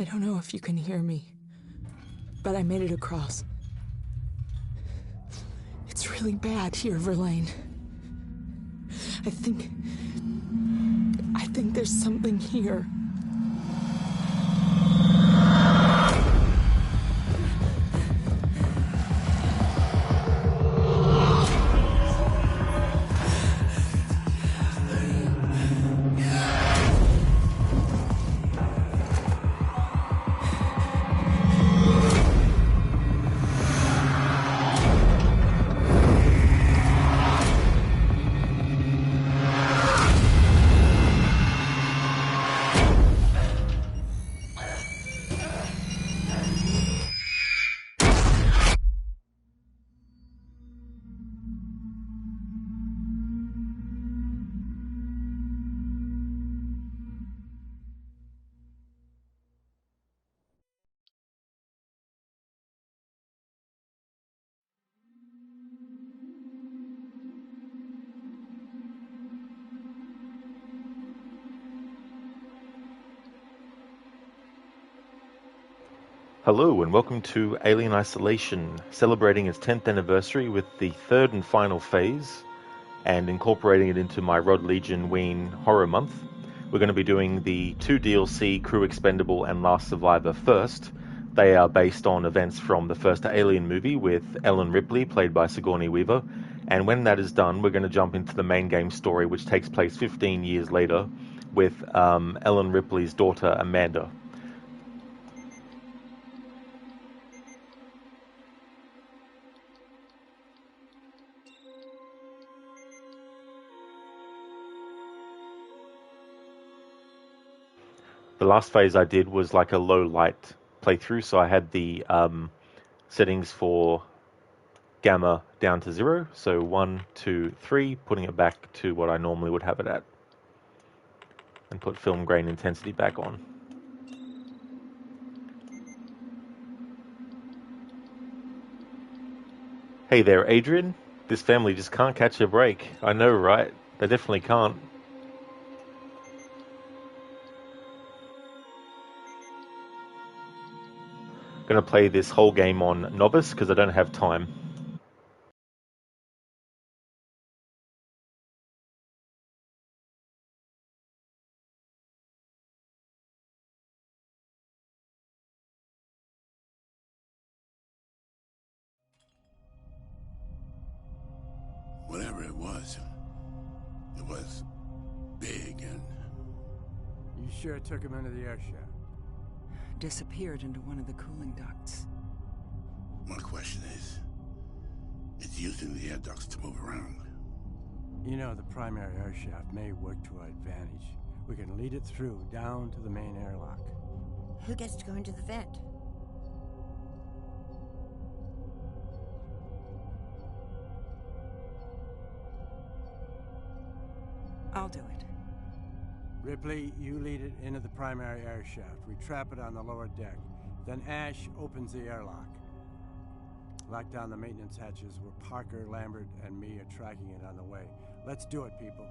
I don't know if you can hear me, but I made it across. It's really bad here, Verlaine. I think there's something here. Hello and welcome to Alien Isolation, celebrating its 10th anniversary with the third and final phase and incorporating it into my Rod-Legion-Ween horror month. We're going to be doing the 2 DLC, Crew Expendable and Last Survivor first. They are based on events from the first Alien movie with Ellen Ripley, played by Sigourney Weaver. And when that is done, we're going to jump into the main game story, which takes place 15 years later with Ellen Ripley's daughter, Amanda. The last phase I did was like a low light playthrough, so I had the settings for gamma down to 0, so 1, 2, 3, putting it back to what I normally would have it at, and put film grain intensity back on. Hey there, Adrian. This family just can't catch a break. I know, right? They definitely can't. Going to play this whole game on Novice because I don't have time. Whatever it was big and... You sure took him into the air shaft? Disappeared into one of the cooling ducts. My question is, it's using the air ducts to move around. You know, the primary air shaft may work to our advantage. We can lead it through, down to the main airlock. Who gets to go into the vent? I'll do it. Ripley, you lead it into the primary air shaft. We trap it on the lower deck. Then Ash opens the airlock. Lock down the maintenance hatches where Parker, Lambert, and me are tracking it on the way. Let's do it, people.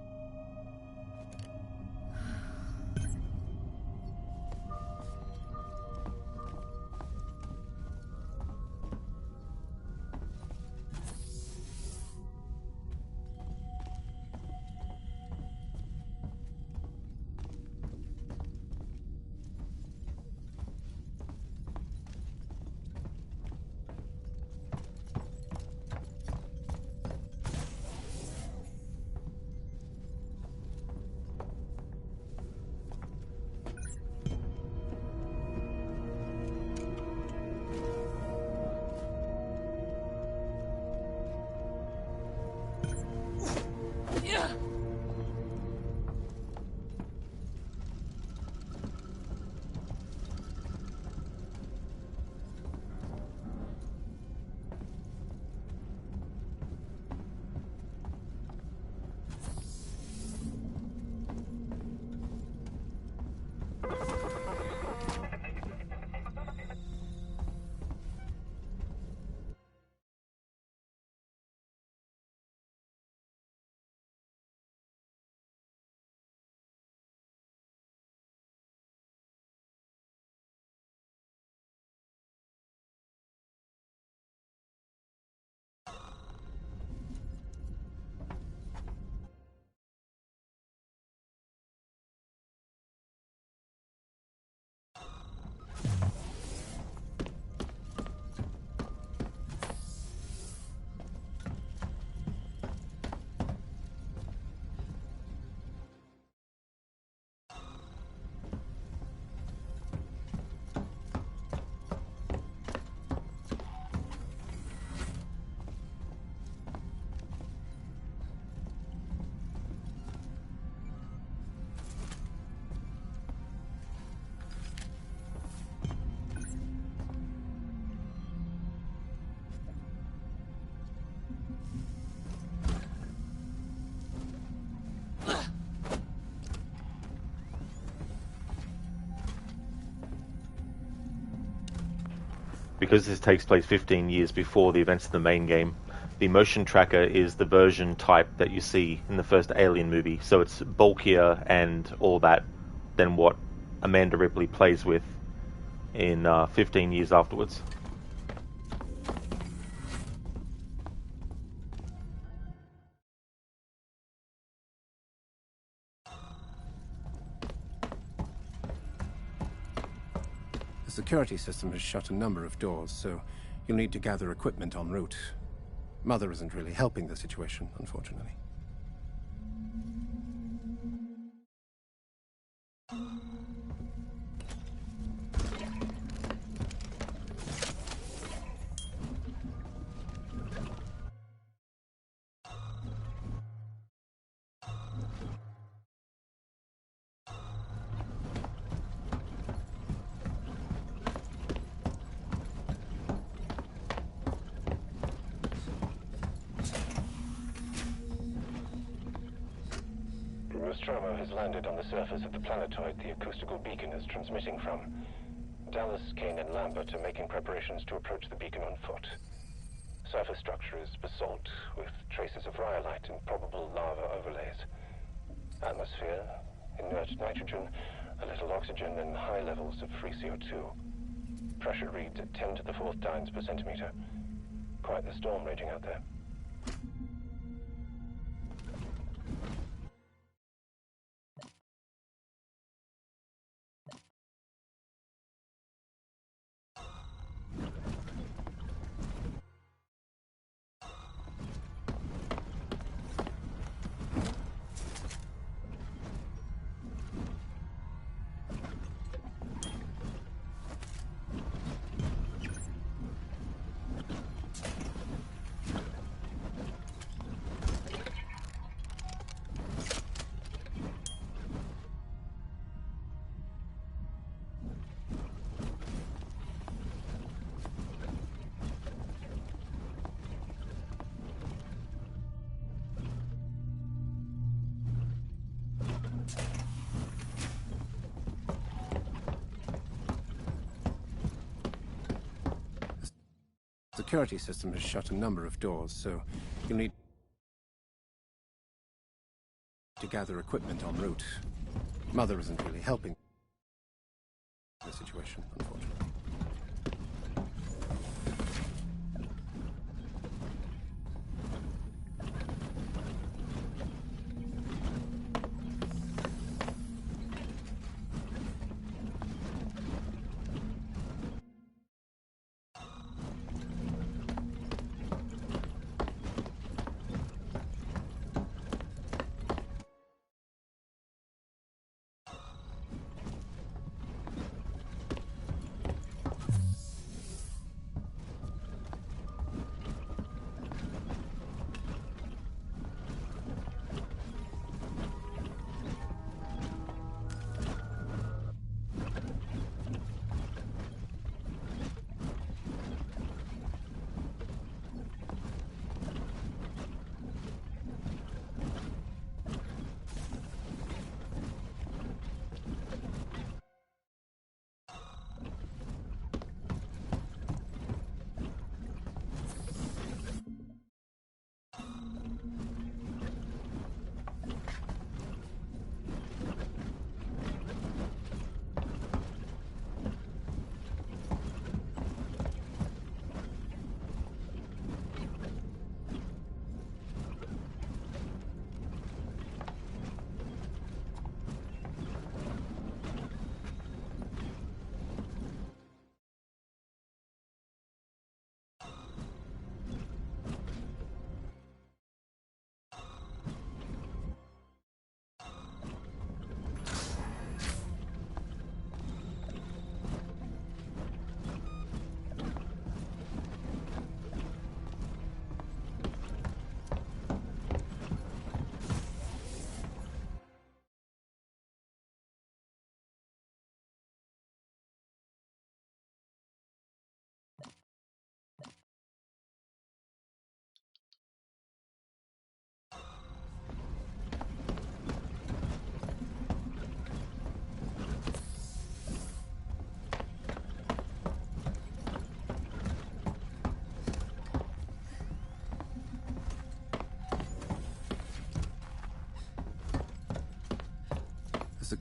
because this takes place 15 years before the events of the main game, the motion tracker is the version type that you see in the first Alien movie. So it's bulkier and all that than what Amanda Ripley plays with in 15 years afterwards. The security system has shut a number of doors, so you'll need to gather equipment en route. Mother isn't really helping the situation, unfortunately. Nostromo has landed on the surface of the planetoid the acoustical beacon is transmitting from. Dallas, Kane, and Lambert are making preparations to approach the beacon on foot. Surface structure is basalt, with traces of rhyolite and probable lava overlays. Atmosphere, inert nitrogen, a little oxygen, and high levels of free CO2. Pressure reads at 10 to the 4th dynes per centimeter. Quite the storm raging out there. The security system has shut a number of doors, so you'll need to gather equipment en route. Mother isn't really helping the situation, unfortunately.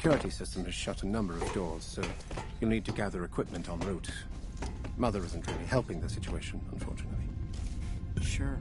security system has shut a number of doors, so you'll need to gather equipment en route. Mother isn't really helping the situation, unfortunately. Sure.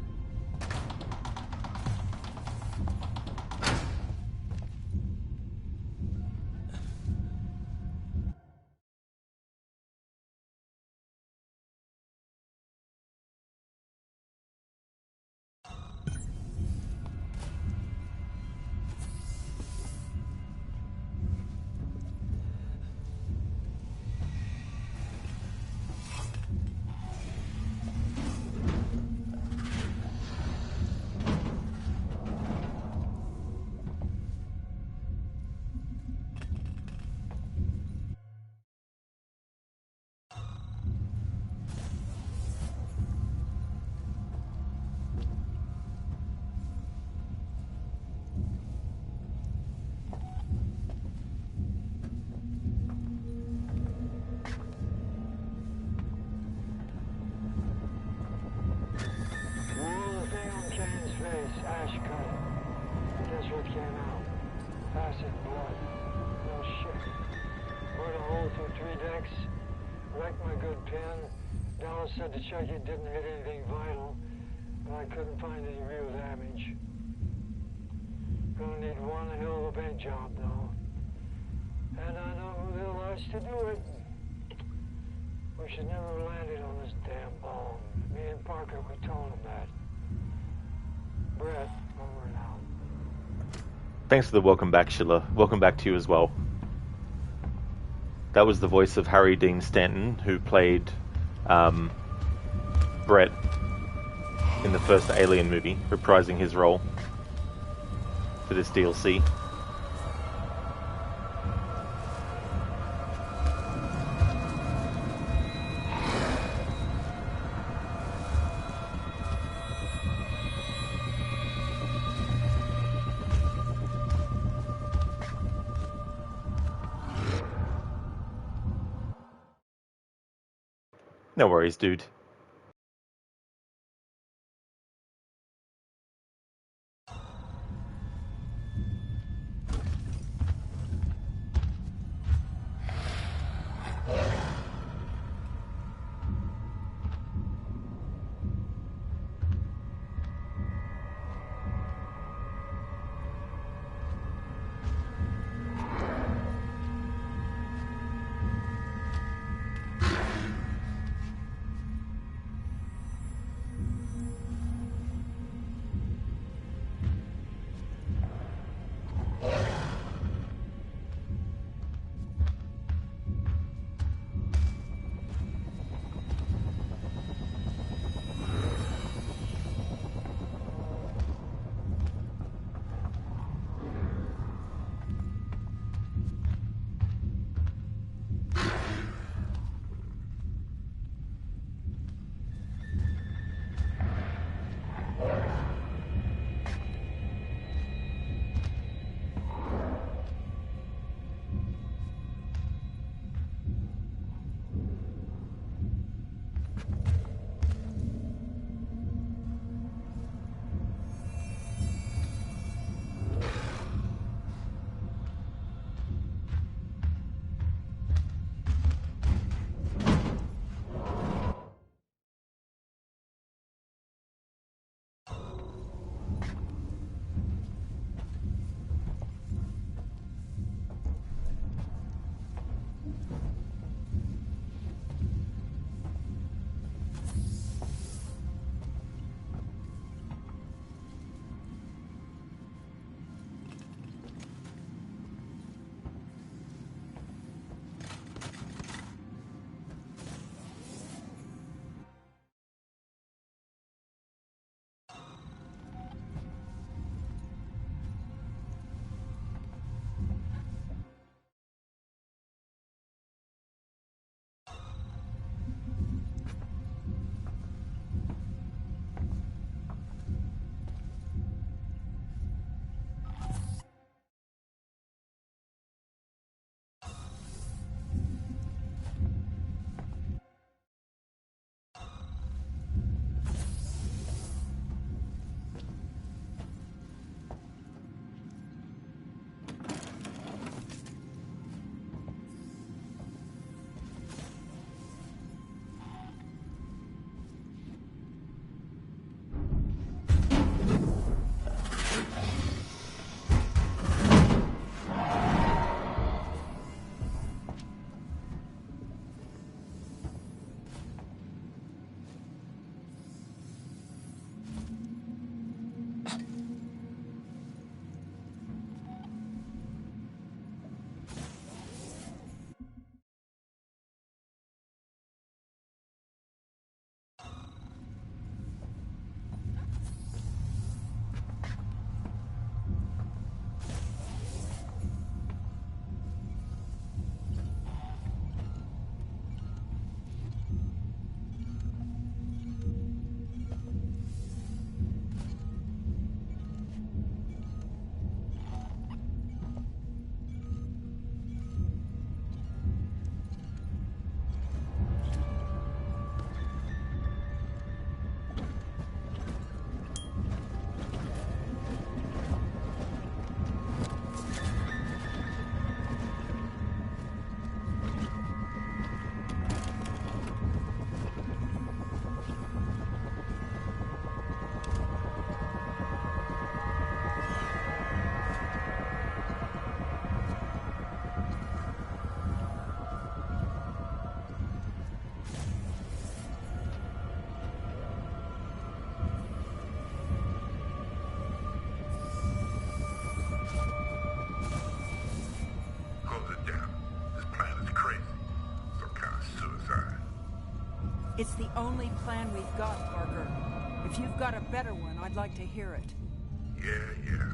Said to check it didn't hit anything vital, but I couldn't find any real damage. Gonna need one hell of a paint job, though. And I know who they'll ask to do it. We should never have landed on this damn ball. Me and Parker were told him that. Brett, over and out. Thanks for the welcome back, Sheila. Welcome back to you as well. That was the voice of Harry Dean Stanton, who played Brett in the first Alien movie, reprising his role for this DLC. No worries, dude. It's the only plan we've got, Parker. If you've got a better one, I'd like to hear it. Yeah.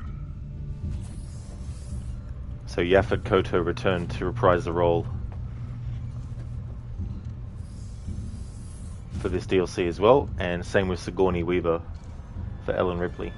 So Yaphet Kotto returned to reprise the role for this DLC as well, and same with Sigourney Weaver for Ellen Ripley.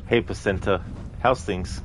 Hey Placenta, how's things?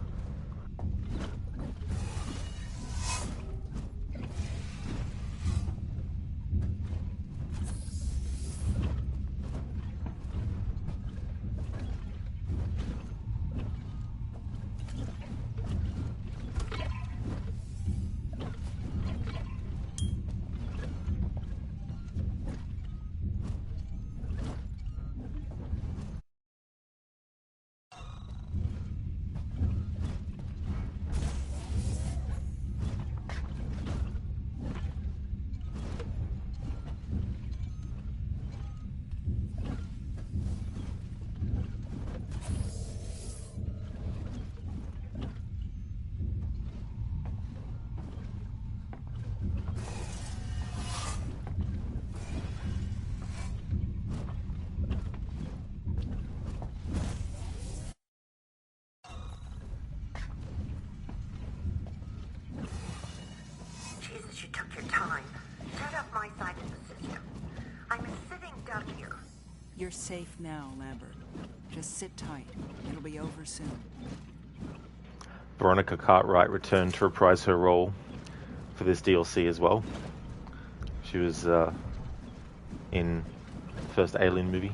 Jesus, you took your time. Set up my side of the system. I'm a sitting duck here. You're safe now, Lambert. Just sit tight. It'll be over soon. Veronica Cartwright returned to reprise her role for this DLC as well. She was in the first Alien movie.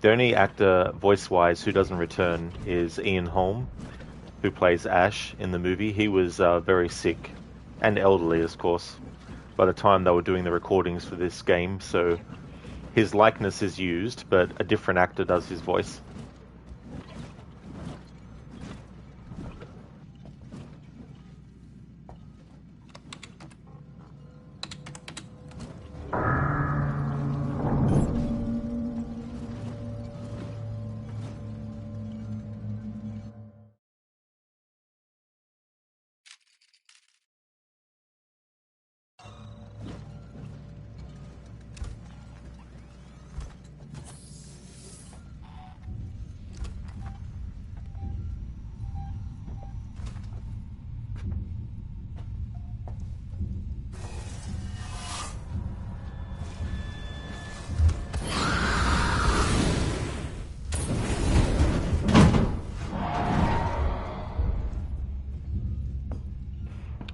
The only actor voice-wise who doesn't return is Ian Holm, who plays Ash in the movie. He was very sick and elderly, of course, by the time they were doing the recordings for this game, so his likeness is used, but a different actor does his voice.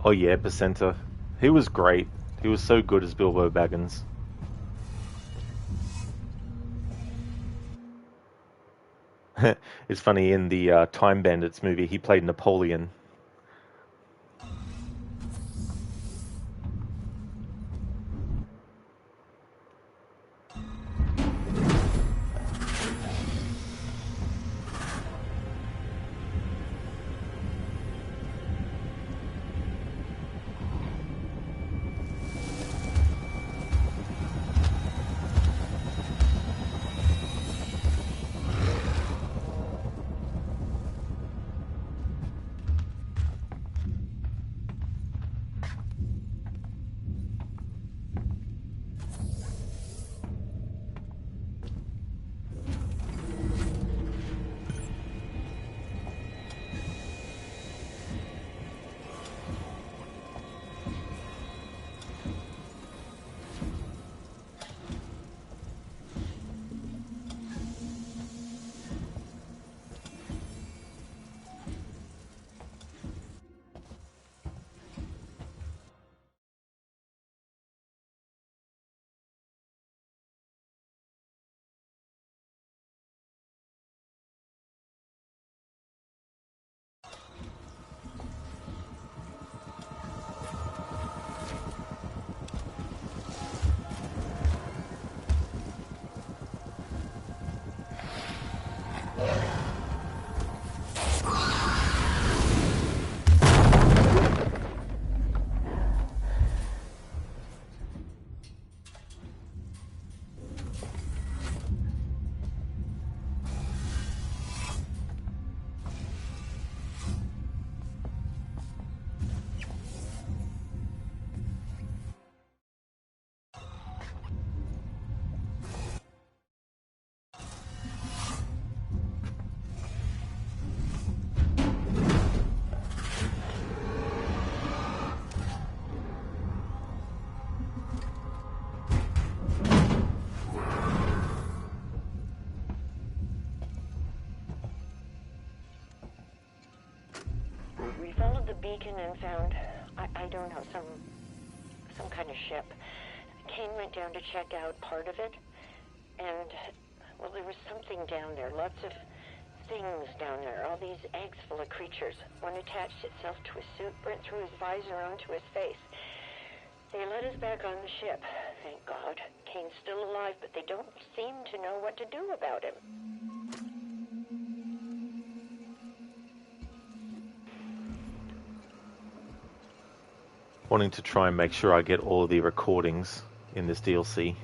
Oh yeah, Placenta. He was great. He was so good as Bilbo Baggins. It's funny, in the Time Bandits movie, he played Napoleon. We followed the beacon and found, I don't know, some kind of ship. Kane went down to check out part of it, and, well, there was something down there, lots of things down there, all these eggs full of creatures. One attached itself to his suit, burnt through his visor onto his face. They let us back on the ship, thank God. Kane's still alive, but they don't seem to know what to do about him. Wanting to try and make sure I get all of the recordings in this DLC.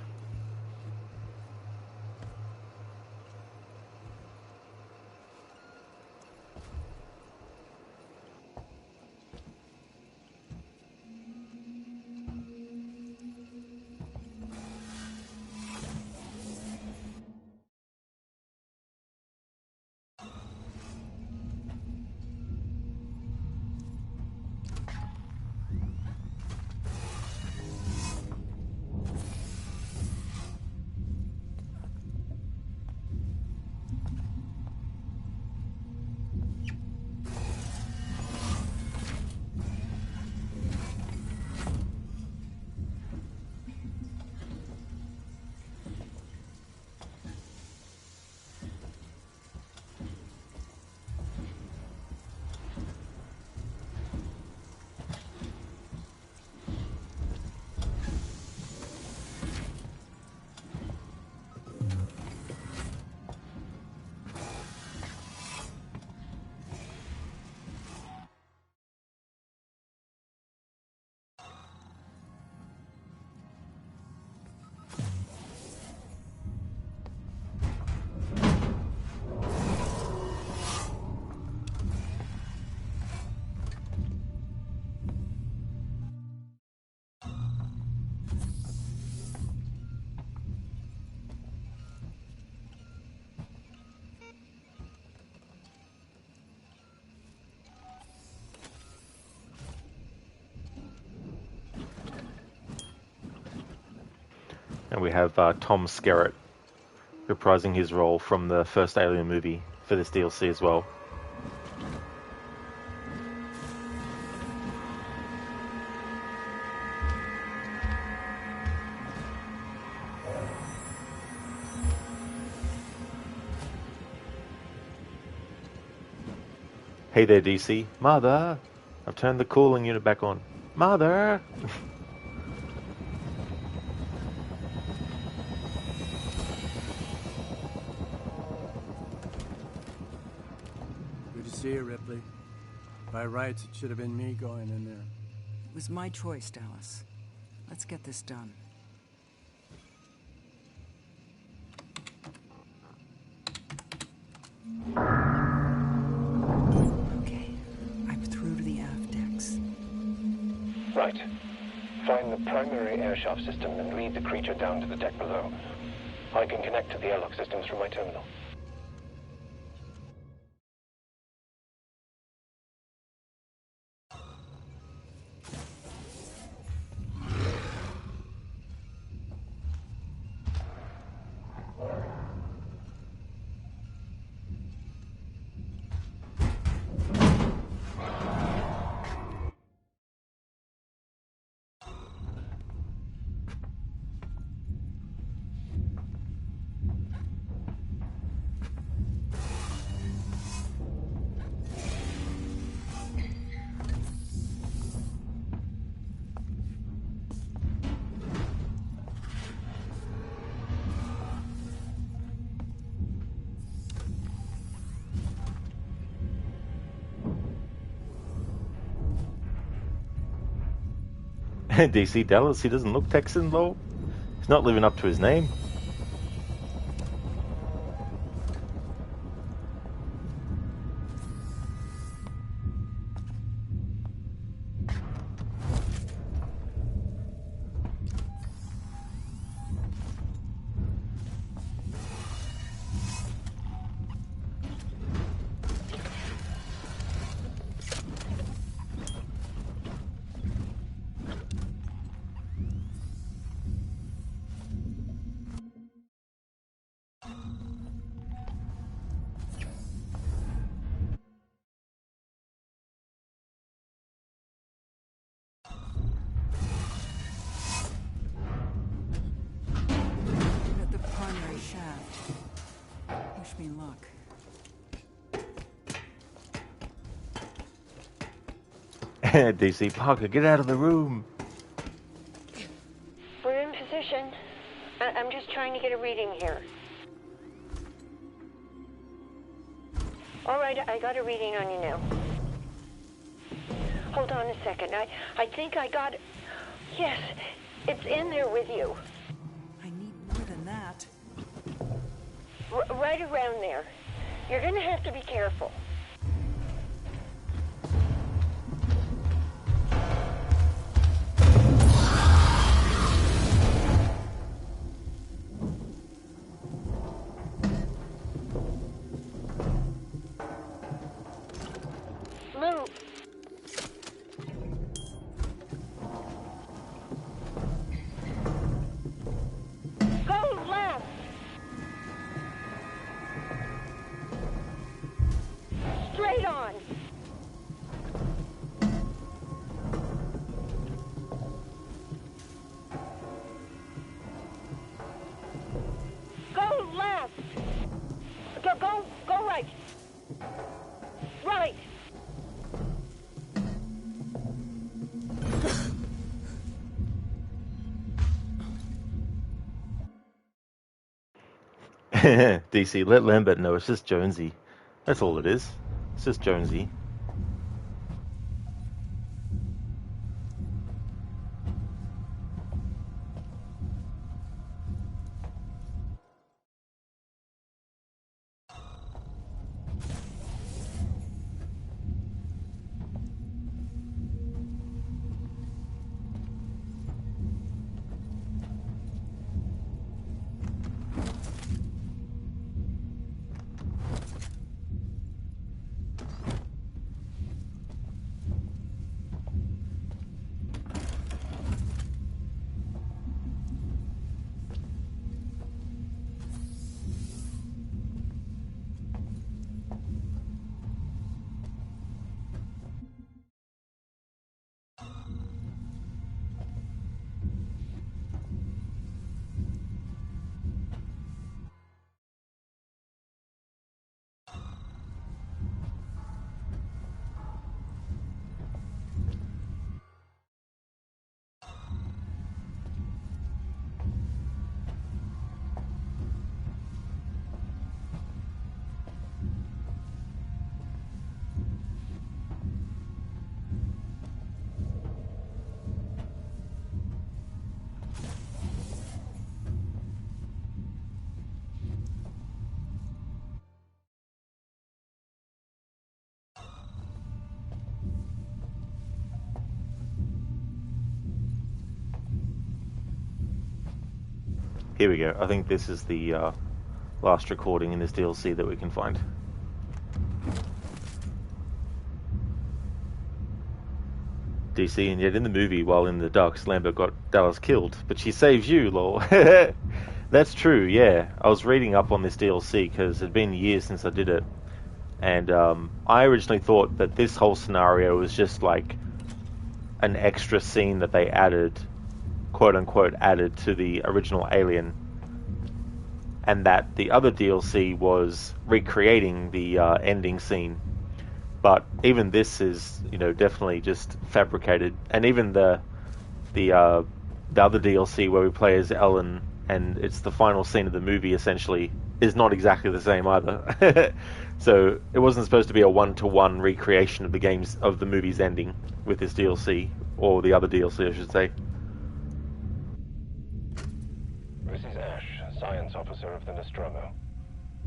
And we have Tom Skerritt reprising his role from the first Alien movie for this DLC as well. Hey there, DC. Mother! I've turned the cooling unit back on. Mother! Good to see you, Ripley. By rights, it should have been me going in there. It was my choice, Dallas. Let's get this done. Okay, I'm through to the aft decks. Right. Find the primary airshaft system and lead the creature down to the deck below. I can connect to the airlock systems from my terminal. DC Dallas, he doesn't look Texan though. He's not living up to his name. At the primary shaft. Wish me luck. DC Parker, get out of the room. We're in position. I'm just trying to get a reading here. All right, I got a reading on you now. Hold on a second. I think I got it. Yes, it's in there with you. I need more than that. Right around there. You're gonna have to be careful. Move. Go left. Straight on. Go left. Go right. Right. DC, let Lambert know it's just Jonesy. That's all it is. It's just Jonesy. Here we go. I think this is the last recording in this DLC that we can find. DC, and yet in the movie, while in the docks, Lambert got Dallas killed, but she saves you, lol. That's true, yeah. I was reading up on this DLC because it had been years since I did it, and I originally thought that this whole scenario was just like an extra scene that they added, quote-unquote, added to the original Alien, and that the other DLC was recreating the ending scene. But even this is, definitely just fabricated. And even the other DLC where we play as Ellen, and it's the final scene of the movie, essentially, is not exactly the same either. So it wasn't supposed to be a one-to-one recreation of the movie's ending with this DLC, or the other DLC, I should say. This is Ash, Science Officer of the Nostromo.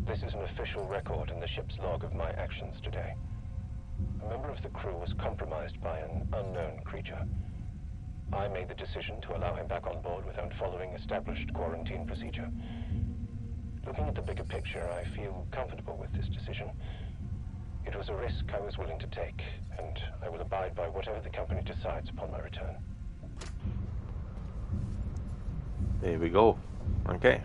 This is an official record in the ship's log of my actions today. A member of the crew was compromised by an unknown creature. I made the decision to allow him back on board without following established quarantine procedure. Looking at the bigger picture, I feel comfortable with this decision. It was a risk I was willing to take, and I will abide by whatever the company decides upon my return. There we go. Okay.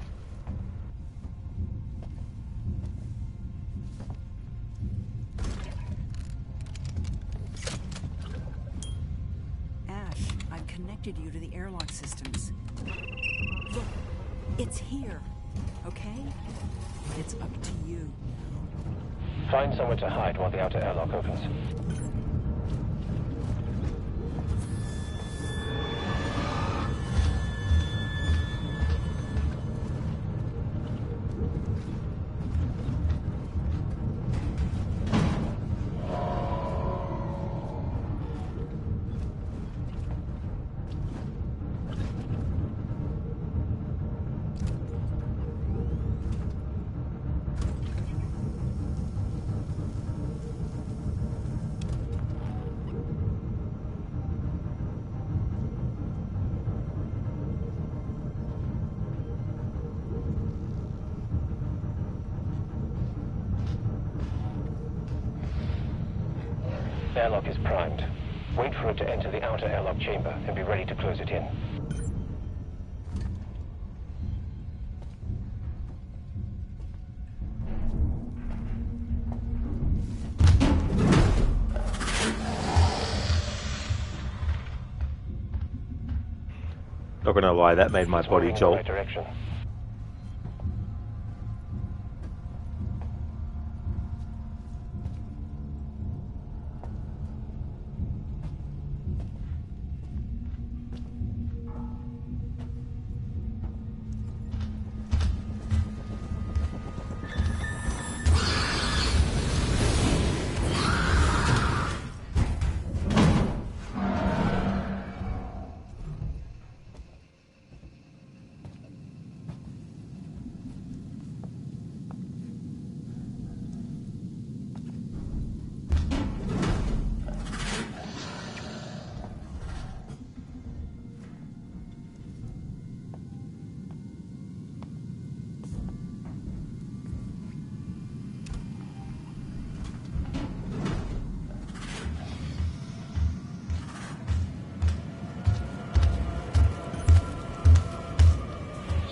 Connected you to the airlock systems. Look, it's here, okay? It's up to you. Find somewhere to hide while the outer airlock opens. Airlock is primed. Wait for it to enter the outer airlock chamber and be ready to close it in. Not gonna lie, that made my body jolt. Right direction.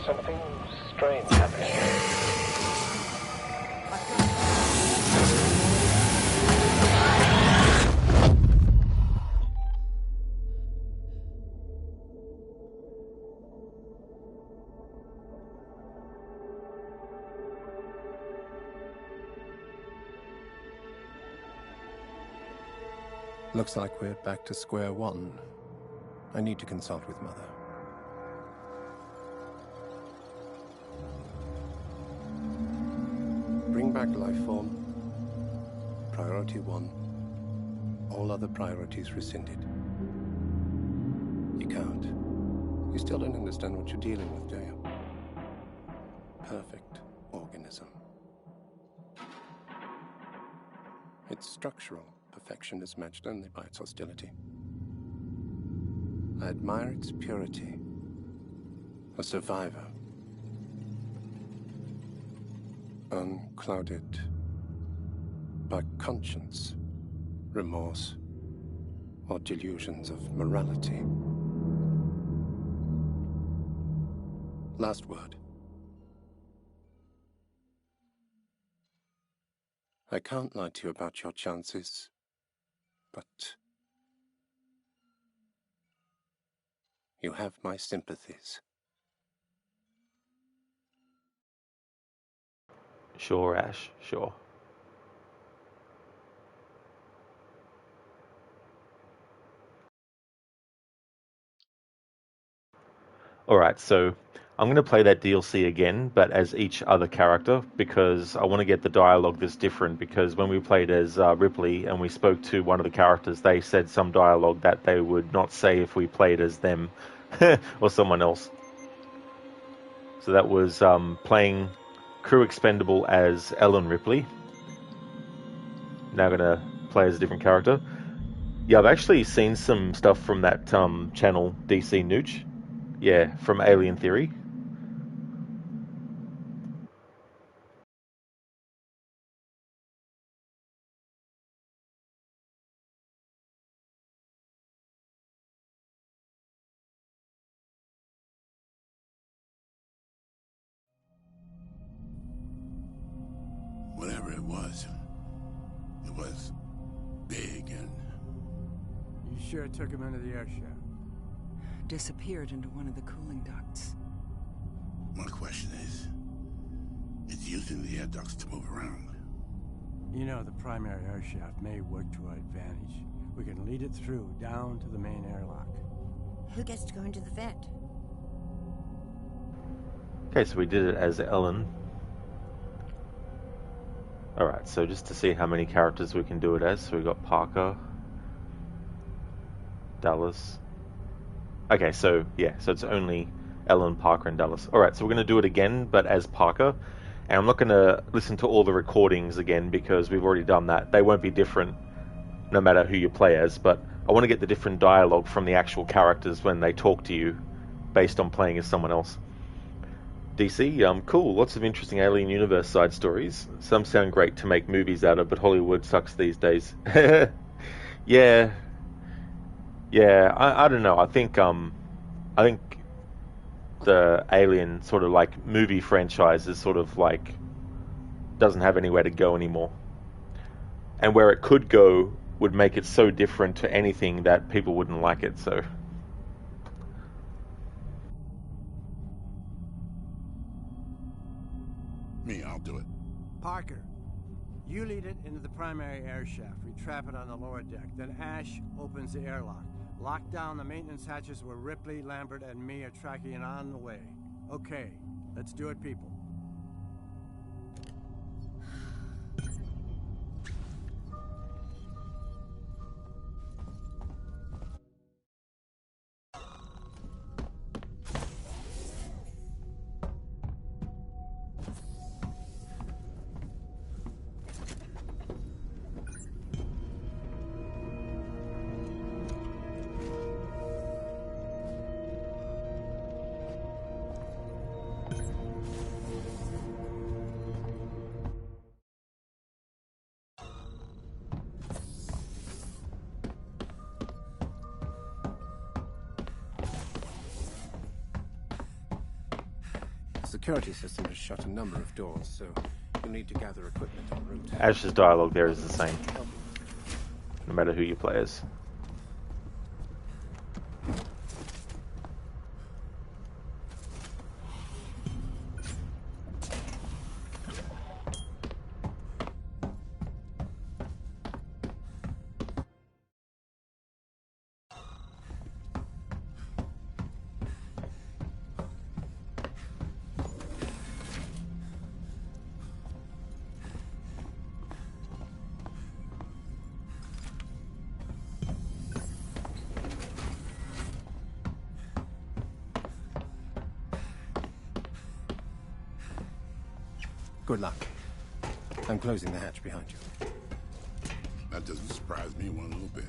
Something strange happening here. Looks like we're back to square one. I need to consult with Mother. Bring back life form. Priority 1. All other priorities rescinded. You can't. You still don't understand what you're dealing with, do you? Perfect organism. Its structural perfection is matched only by its hostility. I admire its purity. A survivor, unclouded by conscience, remorse, or delusions of morality. Last word. I can't lie to you about your chances, but you have my sympathies. Sure, Ash, sure. Alright, so I'm going to play that DLC again, but as each other character, because I want to get the dialogue that's different, because when we played as Ripley and we spoke to one of the characters, they said some dialogue that they would not say if we played as them or someone else. So that was playing Crew Expendable as Ellen Ripley. Now going to play as a different character. Yeah, I've actually seen some stuff from that channel, DC Nooch. Yeah, from Alien Theory. Whatever it was big and... You sure took him into the air shaft? Disappeared into one of the cooling ducts. My question is, it's using the air ducts to move around. You know, the primary air shaft may work to our advantage. We can lead it through, down to the main airlock. Who gets to go into the vent? Okay, so we did it as Ellen. Alright, so just to see how many characters we can do it as, so we got Parker, Dallas. Okay, so yeah, so it's only Ellen, Parker, and Dallas. Alright, so we're going to do it again, but as Parker. And I'm not going to listen to all the recordings again because we've already done that. They won't be different no matter who you play as, but I want to get the different dialogue from the actual characters when they talk to you based on playing as someone else. DC, cool. Lots of interesting Alien Universe side stories. Some sound great to make movies out of, but Hollywood sucks these days. Yeah. I don't know. I think the Alien sort of like movie franchise is sort of like doesn't have anywhere to go anymore. And where it could go would make it so different to anything that people wouldn't like it. So. Me, I'll do it. Parker, you lead it into the primary air shaft. We trap it on the lower deck. Then Ash opens the airlock. Lock down the maintenance hatches where Ripley, Lambert, and me are tracking it on the way. Okay, let's do it, people. The security system has shut a number of doors, so you'll need to gather equipment en route. Ash's dialogue there is the same, no matter who you play as. Good luck. I'm closing the hatch behind you. That doesn't surprise me one little bit.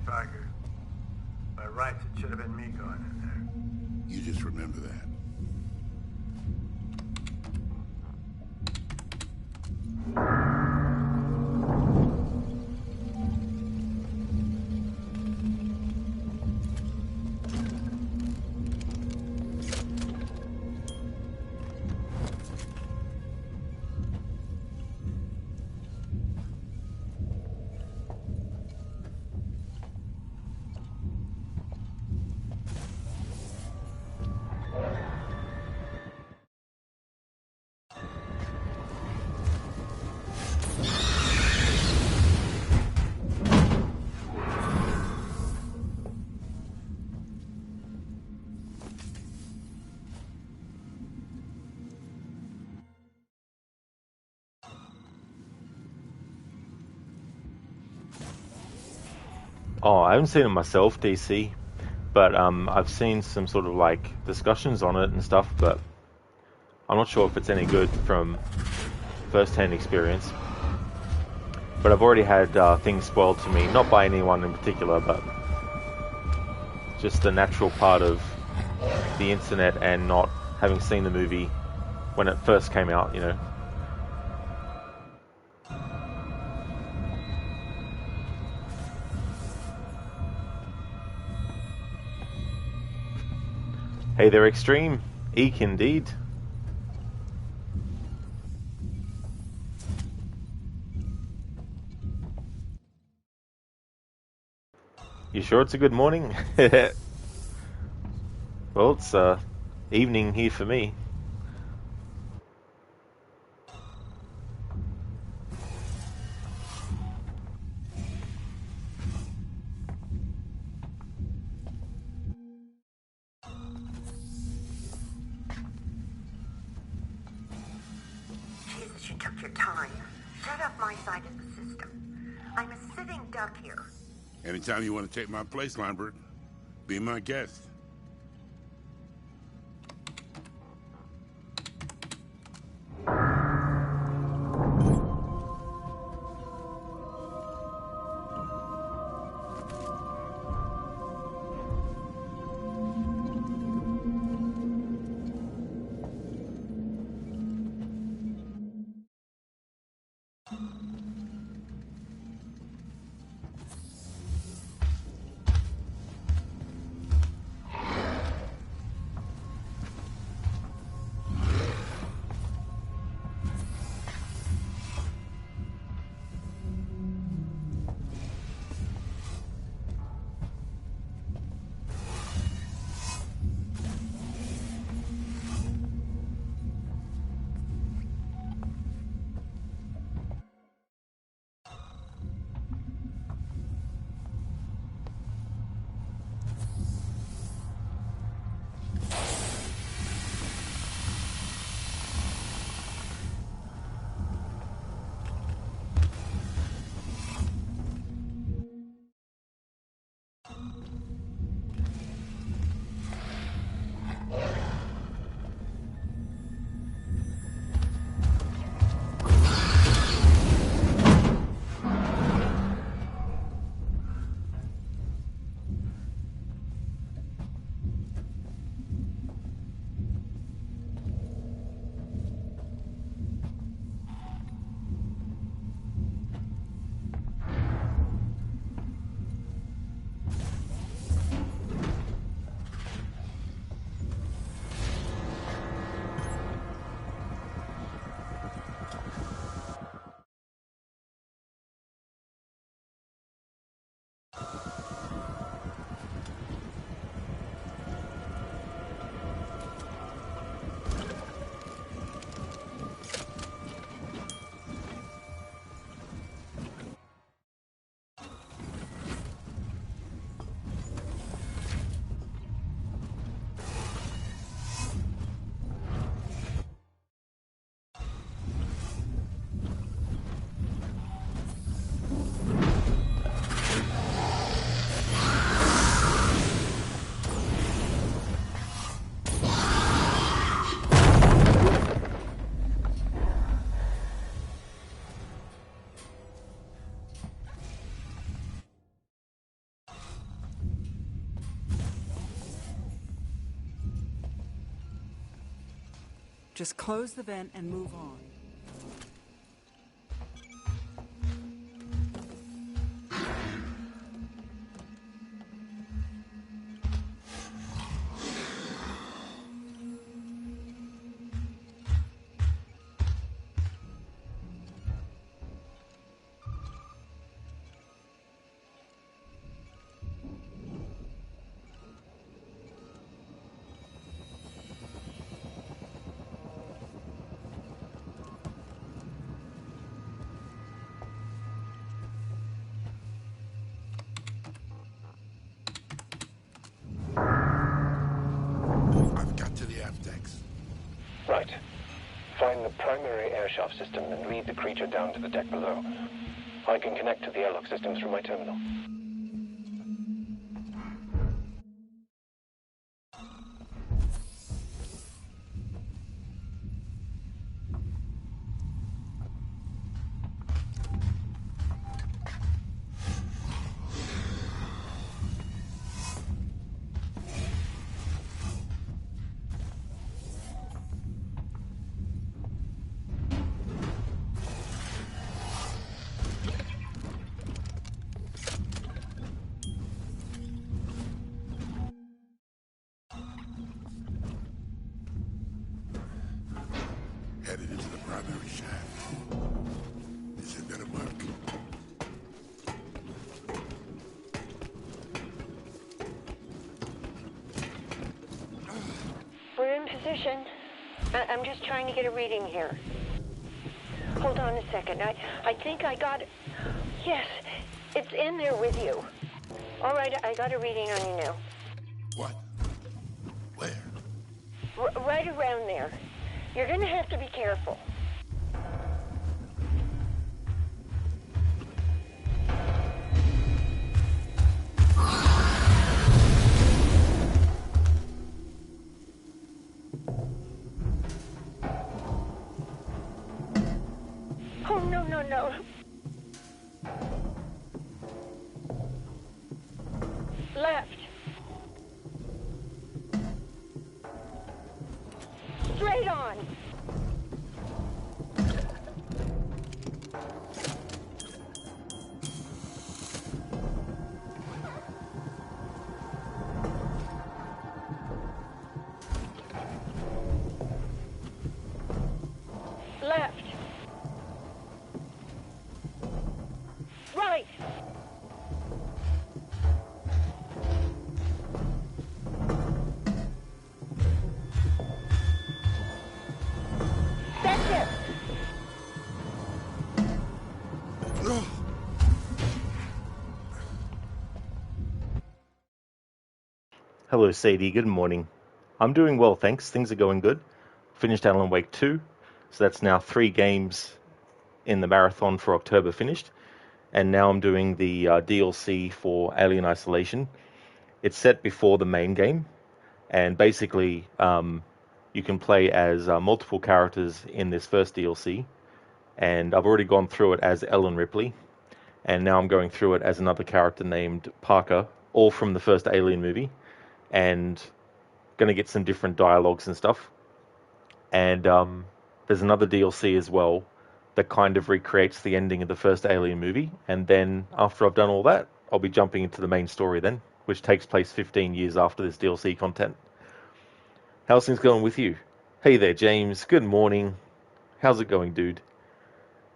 Parker. By rights, it should have been me going in there. You just remember that. Oh, I haven't seen it myself, DC, but I've seen some sort of like discussions on it and stuff, but I'm not sure if it's any good from first-hand experience. But I've already had things spoiled to me, not by anyone in particular, but just the natural part of the internet and not having seen the movie when it first came out, you know. Hey there, Extreme. Eek, indeed. You sure it's a good morning? Well, it's evening here for me. Jesus, you took your time. Set up my side of the system. I'm a sitting duck here. Anytime you want to take my place, Lambert, be my guest. Just close the vent and move on. I've got to the aft decks. Right. Find the primary airshaft system and lead the creature down to the deck below. I can connect to the airlock systems from my terminal. Headed into the primary shaft. This had better work. We're in position. I'm just trying to get a reading here. Hold on a second. I think I got it. Yes, it's in there with you. All right, I got a reading on you now. What? Where? Right around there. You're gonna have to be careful. Oh, no. Left. Straight on. Left. Right. That's it. Hello, Sadie. Good morning. I'm doing well, thanks. Things are going good. Finished Alan Wake 2, so that's now 3 games in the marathon for October finished. And now I'm doing the DLC for Alien Isolation. It's set before the main game, and basically you can play as multiple characters in this first DLC. And I've already gone through it as Ellen Ripley, and now I'm going through it as another character named Parker, all from the first Alien movie, and going to get some different dialogues and stuff. And there's another DLC as well that kind of recreates the ending of the first Alien movie, and then after I've done all that, I'll be jumping into the main story then, which takes place 15 years after this DLC content. How's things going with you? Hey there, James. Good morning. How's it going, dude?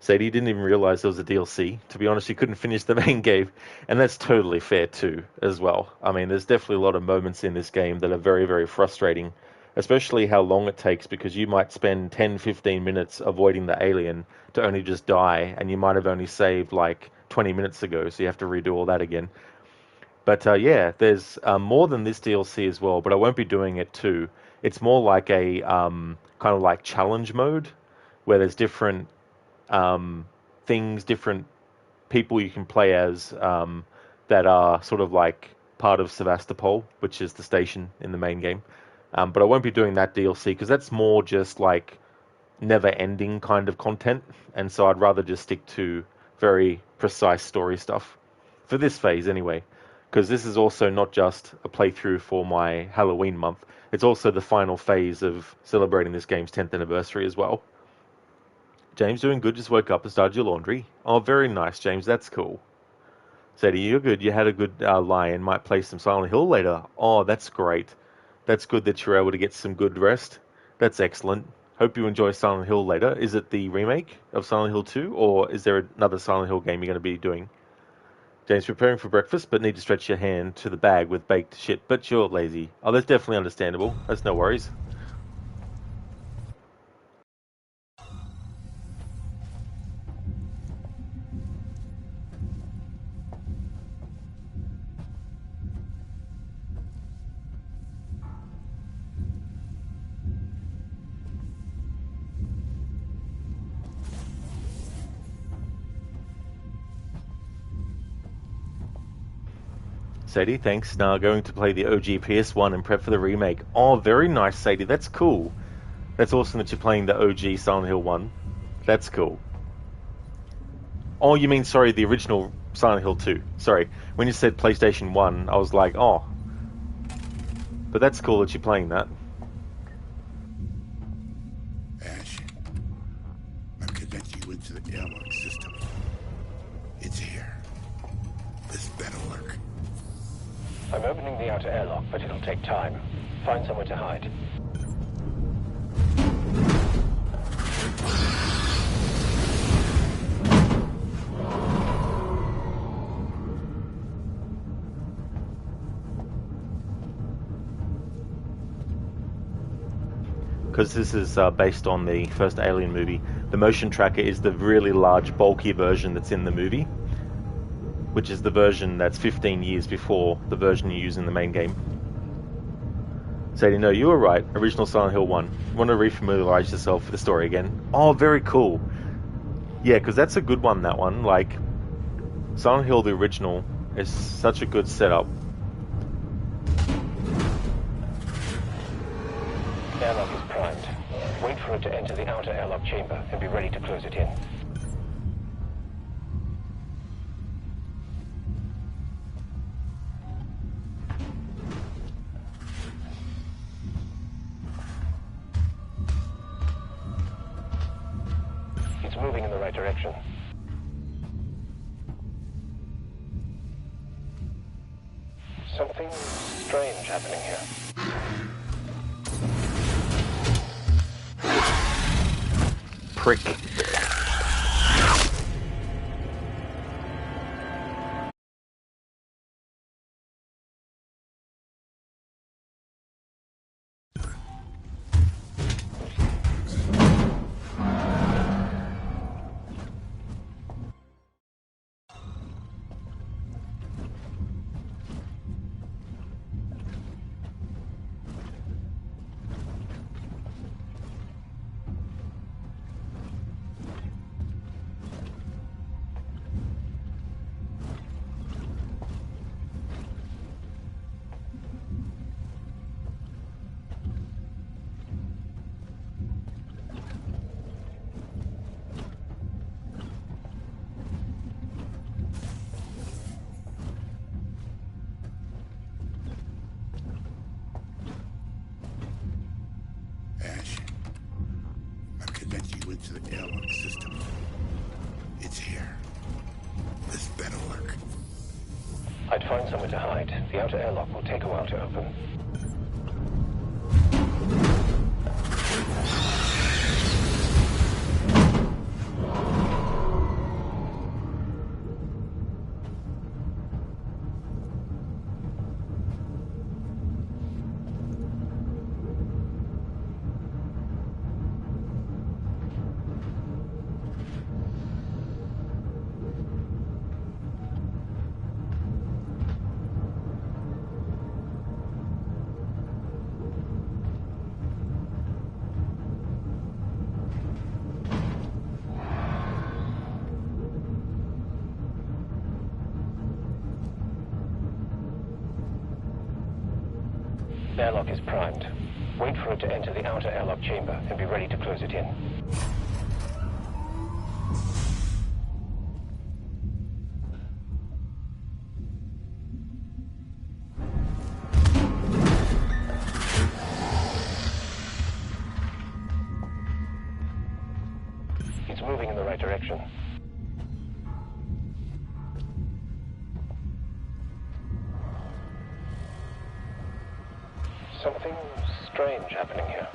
Sadie didn't even realize there was a DLC. To be honest, she couldn't finish the main game, and that's totally fair too, as well. I mean, there's definitely a lot of moments in this game that are very, very frustrating, especially how long it takes, because you might spend 10-15 minutes avoiding the alien to only just die, and you might have only saved like 20 minutes ago, so you have to redo all that again. But yeah, there's more than this DLC as well, but I won't be doing it too. It's more like a kind of like challenge mode, where there's different things, different people you can play as that are sort of like part of Sevastopol, which is the station in the main game. But I won't be doing that DLC because that's more just like never-ending kind of content, and so I'd rather just stick to very precise story stuff for this phase anyway, because this is also not just a playthrough for my Halloween month, It's also the final phase of celebrating this game's 10th anniversary as well. James, doing good, just woke up and started your laundry. Oh, very nice, James, that's cool. Sadie, you're good, you had a good lie-in, might play some Silent Hill later. Oh, that's great. That's good that you're able to get some good rest. That's excellent. Hope you enjoy Silent Hill later. Is it the remake of Silent Hill 2, or is there another Silent Hill game you're going to be doing? James, preparing for breakfast, but need to stretch your hand to the bag with baked shit, but you're lazy. Oh, that's definitely understandable. That's no worries. Sadie, thanks. Now going to play the OG PS1 and prep for the remake. Oh, very nice, Sadie. That's cool. That's awesome that you're playing the OG Silent Hill 1. That's cool. Oh, you mean, sorry, the original Silent Hill 2. Sorry. When you said PlayStation 1, I was like, oh. But that's cool that you're playing that. Ash, I'm connecting you into the airlock system. It's here. This better work. I'm opening the outer airlock, but it'll take time. Find somewhere to hide. Because this is based on the first Alien movie, the motion tracker is the really large, bulky version that's in the movie, which is the version that's 15 years before the version you use in the main game. Sadie, no, you were right. Original Silent Hill 1. You want to refamiliarize yourself with the story again? Oh, very cool. Yeah, because that's a good one, that one. Like, Silent Hill, the original, is such a good setup. Airlock is primed. Wait for it to enter the outer airlock chamber and be ready to close it in. It's moving in the right direction. Something strange happening here. Prick. Ash, I'm connecting you into the airlock system. It's here. This better work. I'd find somewhere to hide. The outer airlock will take a while to open. Airlock is primed. Wait for it to enter the outer airlock chamber and be ready to close it in. It's moving in the right direction. Something strange happening here.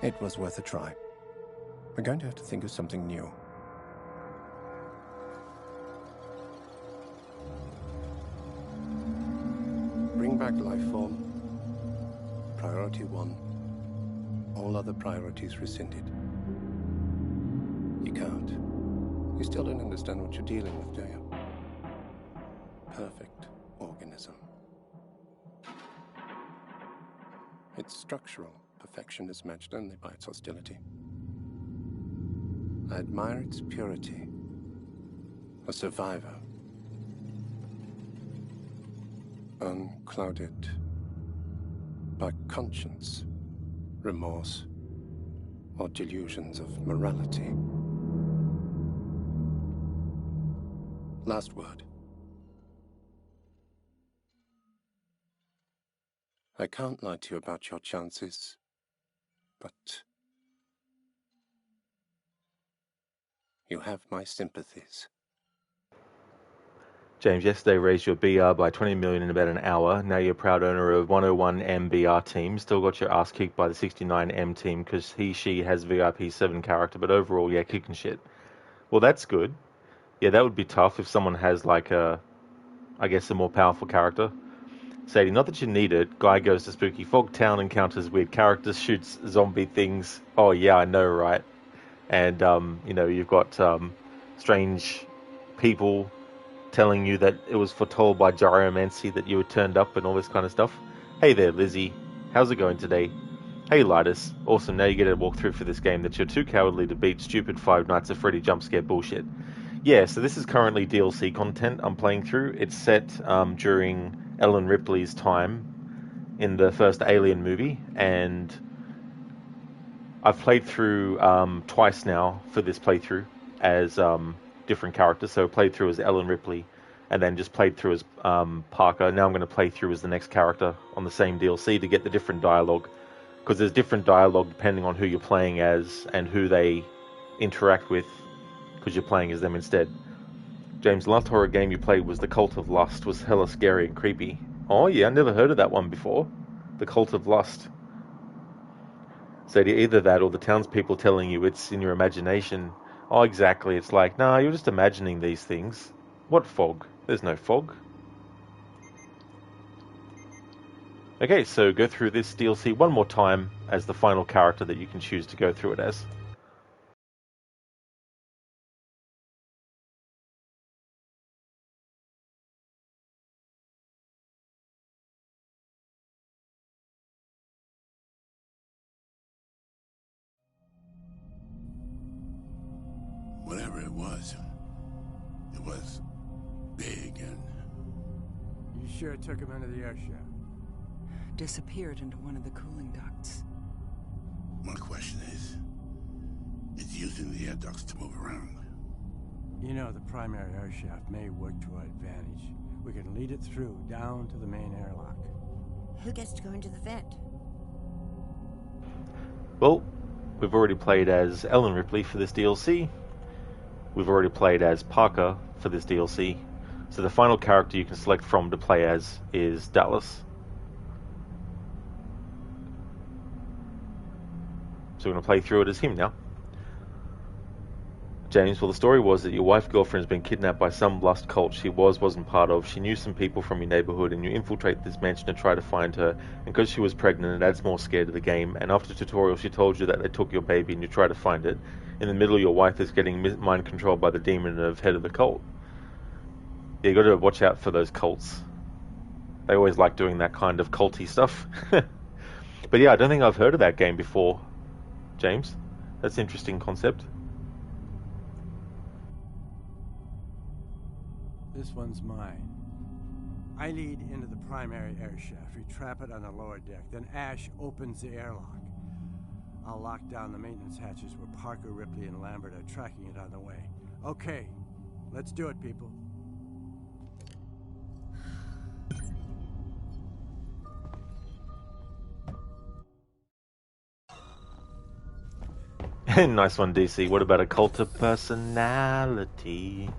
It was worth a try. We're going to have to think of something new. Bring back life form. Priority 1. All other priorities rescinded. You can't. You still don't understand what you're dealing with, do you? Perfect organism. Its structural perfection is matched only by its hostility. I admire its purity. A survivor. Unclouded by conscience, remorse, or delusions of morality. Last word. I can't lie to you about your chances, but you have my sympathies. James, yesterday raised your BR by 20 million in about an hour. Now you're proud owner of 101M BR team. Still got your ass kicked by the 69M team because she has VIP 7 character, but overall, yeah, kicking shit. Well, that's good. Yeah, that would be tough if someone has like a more powerful character. Sadie, not that you need it. Guy goes to Spooky Fog Town, encounters weird characters, shoots zombie things. Oh yeah, I know, right? And you've got strange people telling you that it was foretold by gyromancy that you had turned up and all this kind of stuff. Hey there, Lizzie. How's it going today? Hey, Lidus. Awesome, now you get a walkthrough for this game that you're too cowardly to beat stupid Five Nights at Freddy jump scare bullshit. Yeah, so this is currently DLC content I'm playing through. It's set during Ellen Ripley's time in the first Alien movie, and I've played through twice now for this playthrough as different characters. So I played through as Ellen Ripley, and then just played through as Parker. Now I'm going to play through as the next character on the same DLC to get the different dialogue, because there's different dialogue depending on who you're playing as and who they interact with, because you're playing as them instead. James, the last horror game you played was The Cult of Lust. Was hella scary and creepy. Oh yeah, I never heard of that one before. The Cult of Lust. So either that or the townspeople telling you it's in your imagination. Oh, exactly. It's like, nah, you're just imagining these things. What fog? There's no fog. Okay, so go through this DLC one more time as the final character that you can choose to go through it as. Whatever it was big and... You sure it took him into the air shaft? Disappeared into one of the cooling ducts. My question is it's using the air ducts to move around. You know, the primary air shaft may work to our advantage. We can lead it through, down to the main airlock. Who gets to go into the vent? Well, we've already played as Ellen Ripley for this DLC. We've already played as Parker for this DLC. So the final character you can select from to play as is Dallas. So we're going to play through it as him now. James, well, the story was that your wife girlfriend has been kidnapped by some lust cult she wasn't part of. She knew some people from your neighborhood, and you infiltrate this mansion to try to find her. And because she was pregnant, it adds more scare to the game. And after the tutorial, she told you that they took your baby, and you try to find it. In the middle, your wife is getting mind controlled by the demon of head of the cult. Yeah, you got to watch out for those cults. They always like doing that kind of culty stuff. But yeah, I don't think I've heard of that game before, James. That's an interesting concept. This one's mine. I lead into the primary air shaft. We trap it on the lower deck. Then Ash opens the airlock. I'll lock down the maintenance hatches where Parker, Ripley, and Lambert are tracking it on the way. Okay, let's do it, people. Nice one, DC. What about a cult of personality?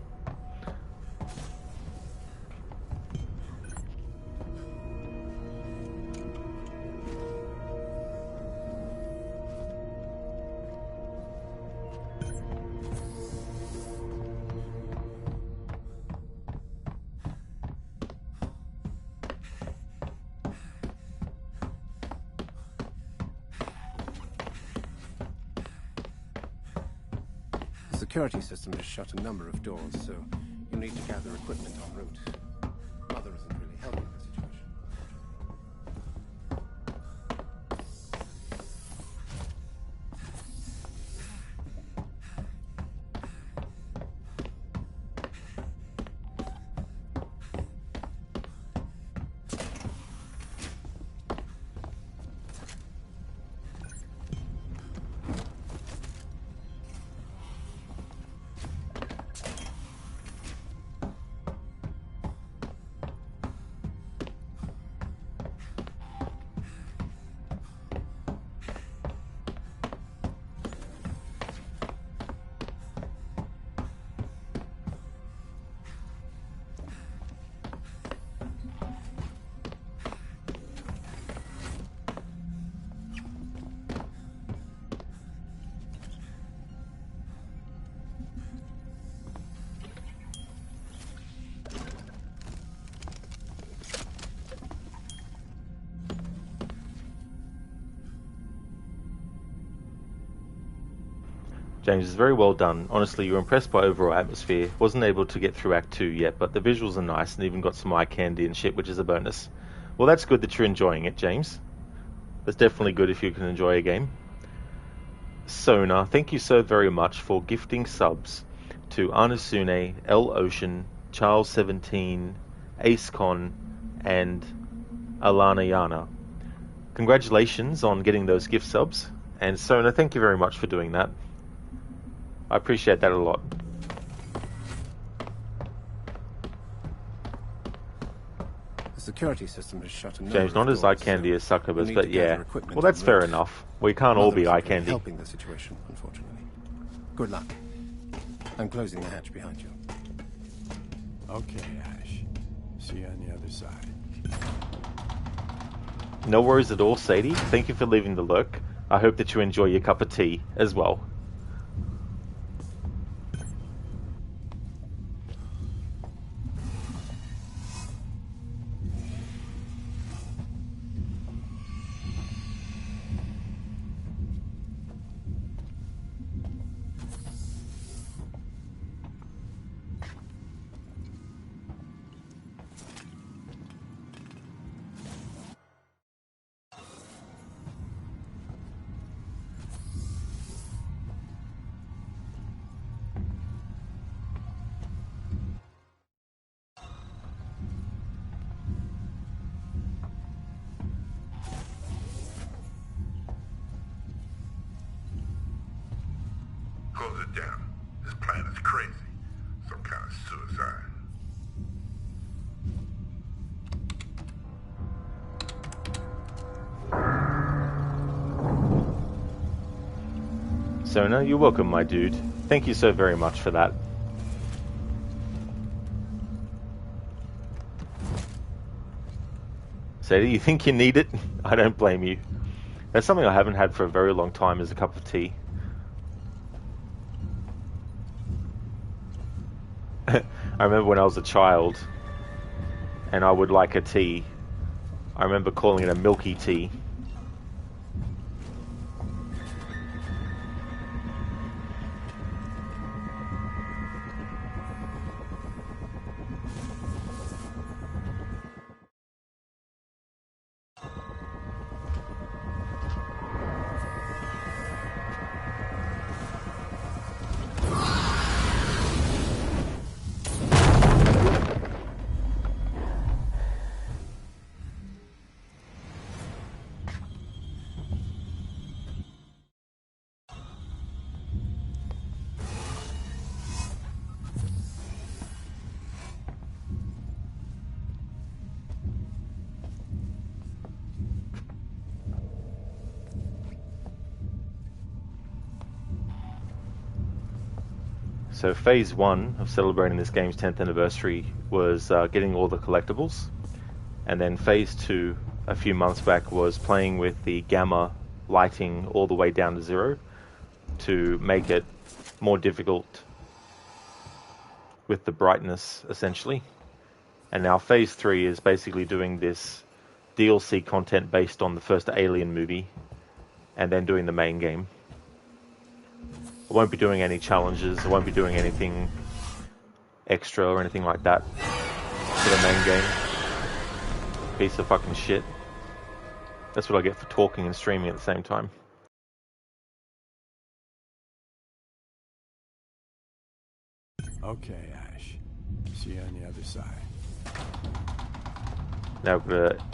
The security system has shut a number of doors, so you'll need to gather equipment en route. Mother isn't really helping the situation. James, is very well done. Honestly, you're impressed by overall atmosphere. Wasn't able to get through Act 2 yet, but the visuals are nice and even got some eye candy and shit, which is a bonus. Well, that's good that you're enjoying it, James. That's definitely good if you can enjoy a game. Sona, thank you so very much for gifting subs to Anusune, L Ocean, Charles 17, AceCon, and Alana Yana. Congratulations on getting those gift subs. And Sona, thank you very much for doing that. I appreciate that a lot. The security system has shut a number James, not of as eye doors, candy so as Succubus, you'll but need to gather yeah. equipment Well, that's en fair route. enough. We can't all Mother be isn't eye really candy. helping the situation, unfortunately. Good luck. I'm closing the hatch behind you. Okay, Ash. See you on the other side. No worries at all, Sadie. Thank you for leaving the lurk. I hope that you enjoy your cup of tea as well. Close it down. This plan is crazy. Some kind of suicide. Sona, you're welcome, my dude. Thank you so very much for that. Sadie, you think you need it? I don't blame you. That's something I haven't had for a very long time, is a cup of tea. I remember when I was a child and I would like a tea. I remember calling it a milky tea. So phase 1 of celebrating this game's 10th anniversary was getting all the collectibles. And then phase 2, a few months back, was playing with the gamma lighting all the way down to 0 to make it more difficult with the brightness, essentially. And now phase 3 is basically doing this DLC content based on the first Alien movie, and then doing the main game. I won't be doing any challenges, I won't be doing anything extra or anything like that for the main game. Piece of fucking shit. That's what I get for talking and streaming at the same time. Okay, Ash. See you on the other side. Now we're gonna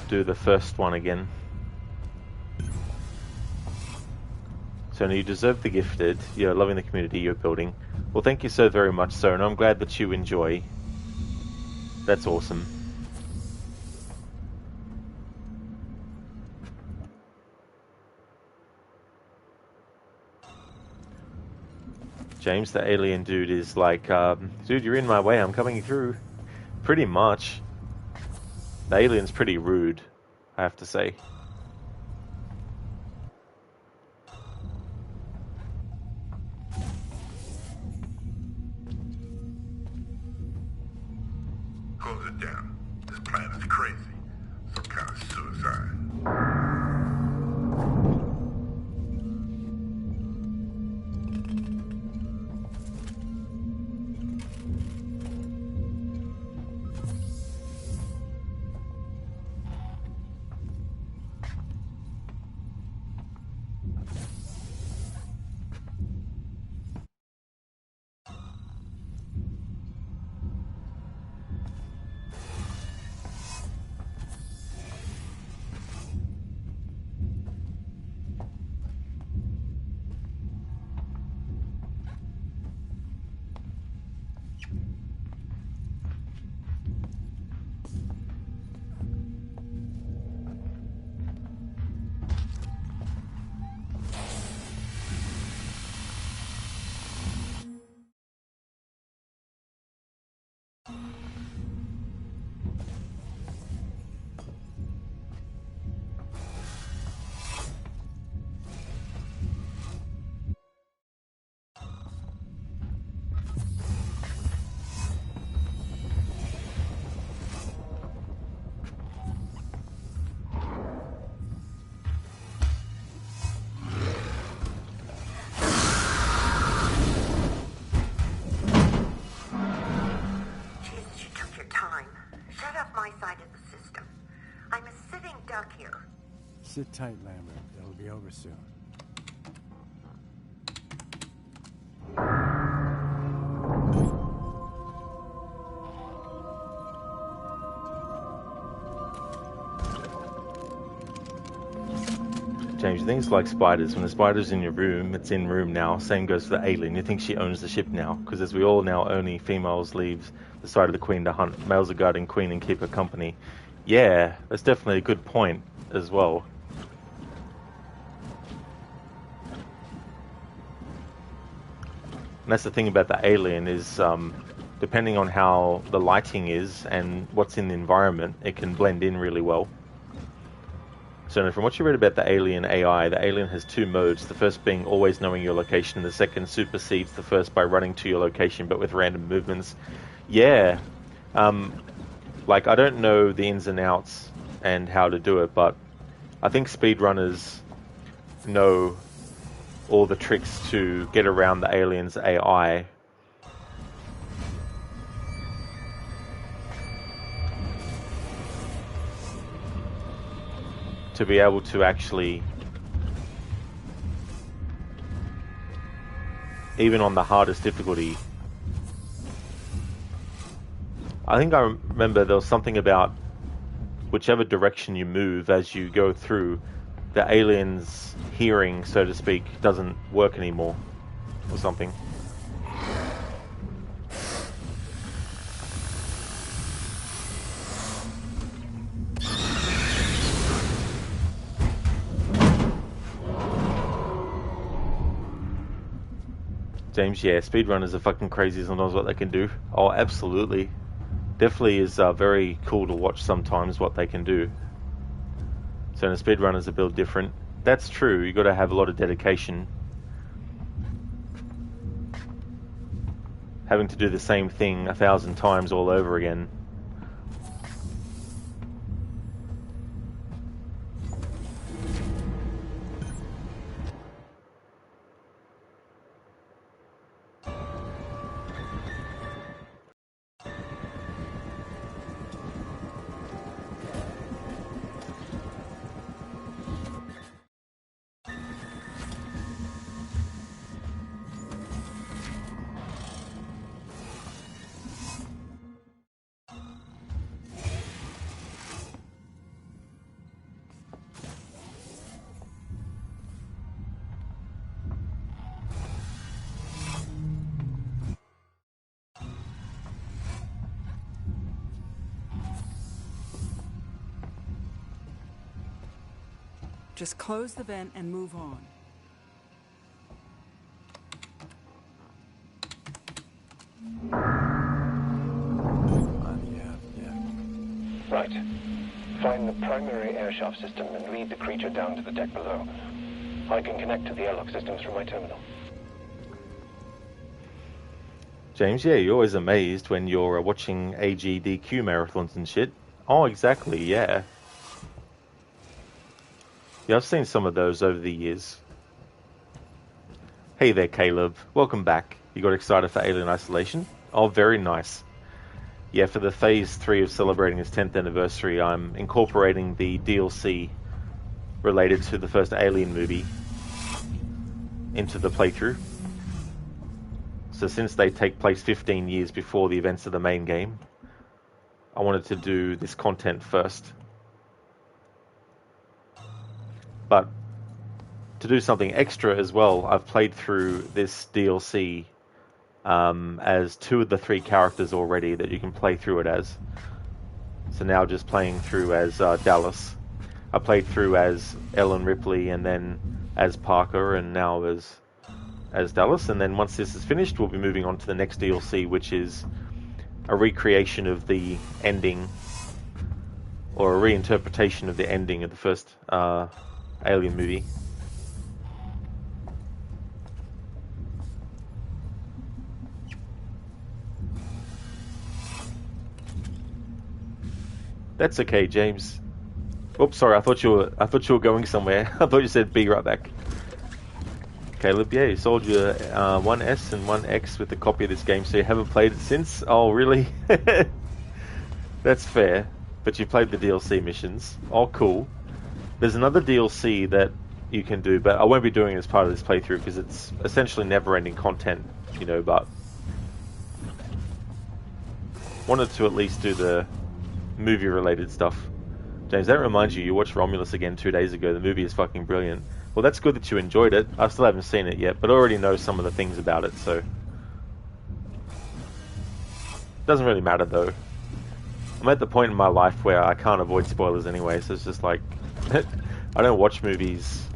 do the first one again. So you deserve the gifted, you're loving the community you're building. Well, thank you so very much, sir, and I'm glad that you enjoy. That's awesome. James, the alien dude, is like, dude, you're in my way, I'm coming through. Pretty much. The alien's pretty rude, I have to say. Close it down. This plan is crazy. Some kind of suicide. Sit tight, Lambert. It'll be over soon. James, things like spiders. When the spider's in your room, it's in room now. Same goes for the alien. You think she owns the ship now. Because as we all know, only females leave the side of the queen to hunt. Males are guarding queen and keep her company. Yeah, that's definitely a good point as well. And that's the thing about the alien is, depending on how the lighting is and what's in the environment, it can blend in really well. So from what you read about the alien AI, the alien has two modes. The first being always knowing your location, and the second supersedes the first by running to your location, but with random movements. Yeah. Like, I don't know the ins and outs and how to do it, but I think speedrunners know all the tricks to get around the alien's AI. To be able to actually, even on the hardest difficulty, I think I remember there was something about whichever direction you move as you go through, the alien's hearing, so to speak, doesn't work anymore, or something. James, yeah, speedrunners are fucking crazy sometimes what they can do. Oh, absolutely. Definitely is very cool to watch sometimes what they can do. So the speedrunners are built different. That's true, you got to have a lot of dedication. Having to do the same thing 1,000 times all over again. Just close the vent and move on. Right. Find the primary airshaft system and lead the creature down to the deck below. I can connect to the airlock systems from my terminal. James, yeah, you're always amazed when you're watching AGDQ marathons and shit. Oh, exactly, yeah. Yeah, I've seen some of those over the years. Hey there, Caleb. Welcome back. You got excited for Alien Isolation? Oh, very nice. Yeah, for the Phase 3 of celebrating its 10th anniversary, I'm incorporating the DLC related to the first Alien movie into the playthrough. So since they take place 15 years before the events of the main game, I wanted to do this content first. But to do something extra as well, I've played through this DLC as 2 of the 3 characters already that you can play through it as. So now just playing through as Dallas. I played through as Ellen Ripley and then as Parker and now as Dallas. And then once this is finished, we'll be moving on to the next DLC, which is a recreation of the ending, or a reinterpretation of the ending of the first Alien movie. That's okay, James. Oops, sorry. I thought you were going somewhere. I thought you said be right back. Caleb, yeah, you sold your 1S and 1X with a copy of this game, so you haven't played it since? Oh, really? That's fair. But you played the DLC missions. Oh, cool. There's another DLC that you can do, but I won't be doing it as part of this playthrough because it's essentially never-ending content, you know, but wanted to at least do the movie-related stuff. James, that reminds you watched Romulus again 2 days ago. The movie is fucking brilliant. Well, that's good that you enjoyed it. I still haven't seen it yet, but I already know some of the things about it, so doesn't really matter, though. I'm at the point in my life where I can't avoid spoilers anyway, so it's just like I don't watch movies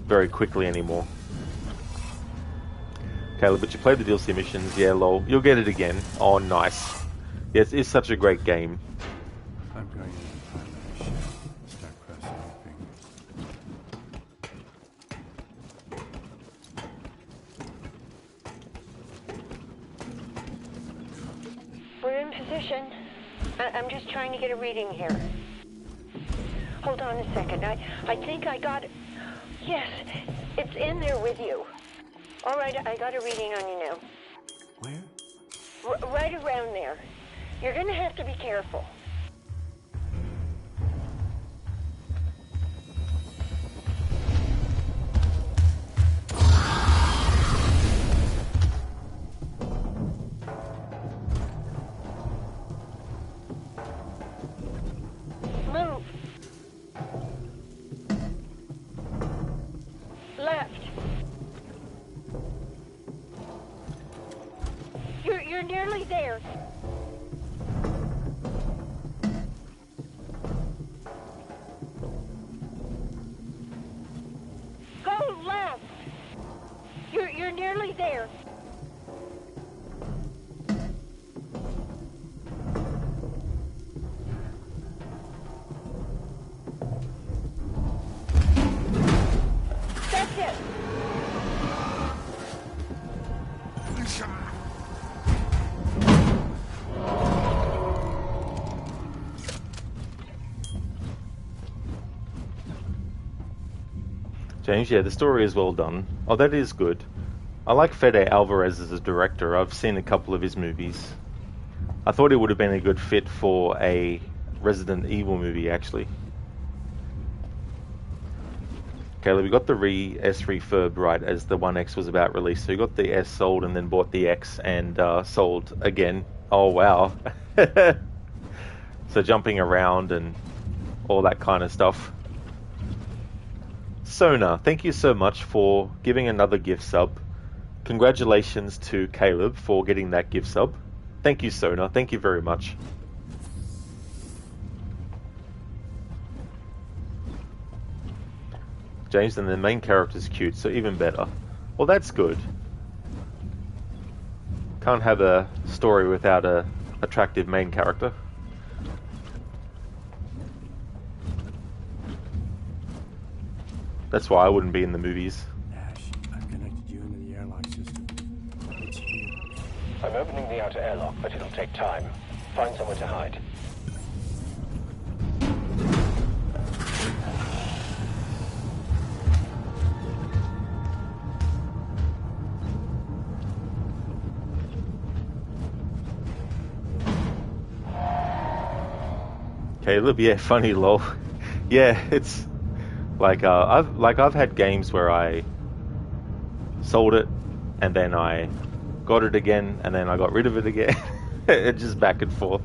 very quickly anymore. Caleb, but you played the DLC missions. Yeah, lol. You'll get it again. Oh, nice. Yes, it's such a great game. I'm going into the primary shift. Start crossing your fingers. We're in position. I'm just trying to get a reading here. Hold on a second. I think I got it. Yes, it's in there with you. All right, I got a reading on you now. Where? Right around there. You're going to have to be careful. Move. Left. You're nearly there. Go left. You're nearly there. James, yeah, the story is well done. Oh, that is good. I like Fede Alvarez as a director. I've seen a couple of his movies. I thought it would have been a good fit for a Resident Evil movie, actually. Caleb, we got the S refurb right as the 1X was about release. So you got the S sold and then bought the X and sold again. Oh, wow. So jumping around and all that kind of stuff. Sona, thank you so much for giving another gift sub. Congratulations to Caleb for getting that gift sub. Thank you, Sona. Thank you very much. James, and the main character's cute, so even better. Well, that's good. Can't have a story without a attractive main character. That's why I wouldn't be in the movies. Ash, I've connected you into the airlock system. It's here. I'm opening the outer airlock, but it'll take time. Find somewhere to hide. Caleb, yeah, funny lol. Yeah, it's like I've had games where I sold it and then I got it again and then I got rid of it again. It's just back and forth.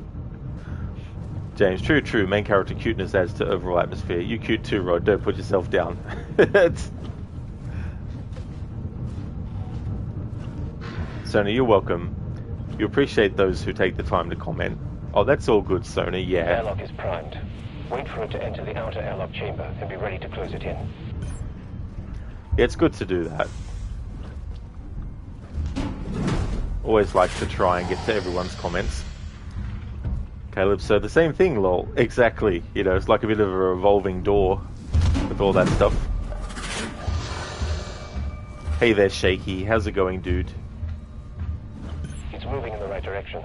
James, true. Main character cuteness adds to overall atmosphere. You cute too, Rod. Don't put yourself down. Sony, you're welcome. You appreciate those who take the time to comment. Oh, that's all good, Sony, yeah. The airlock is primed. Wait for it to enter the outer airlock chamber and be ready to close it in. Yeah, it's good to do that. Always like to try and get to everyone's comments. Caleb, so the same thing, lol. Exactly. You know, it's like a bit of a revolving door with all that stuff. Hey there, Shaky. How's it going, dude? It's moving in the right direction.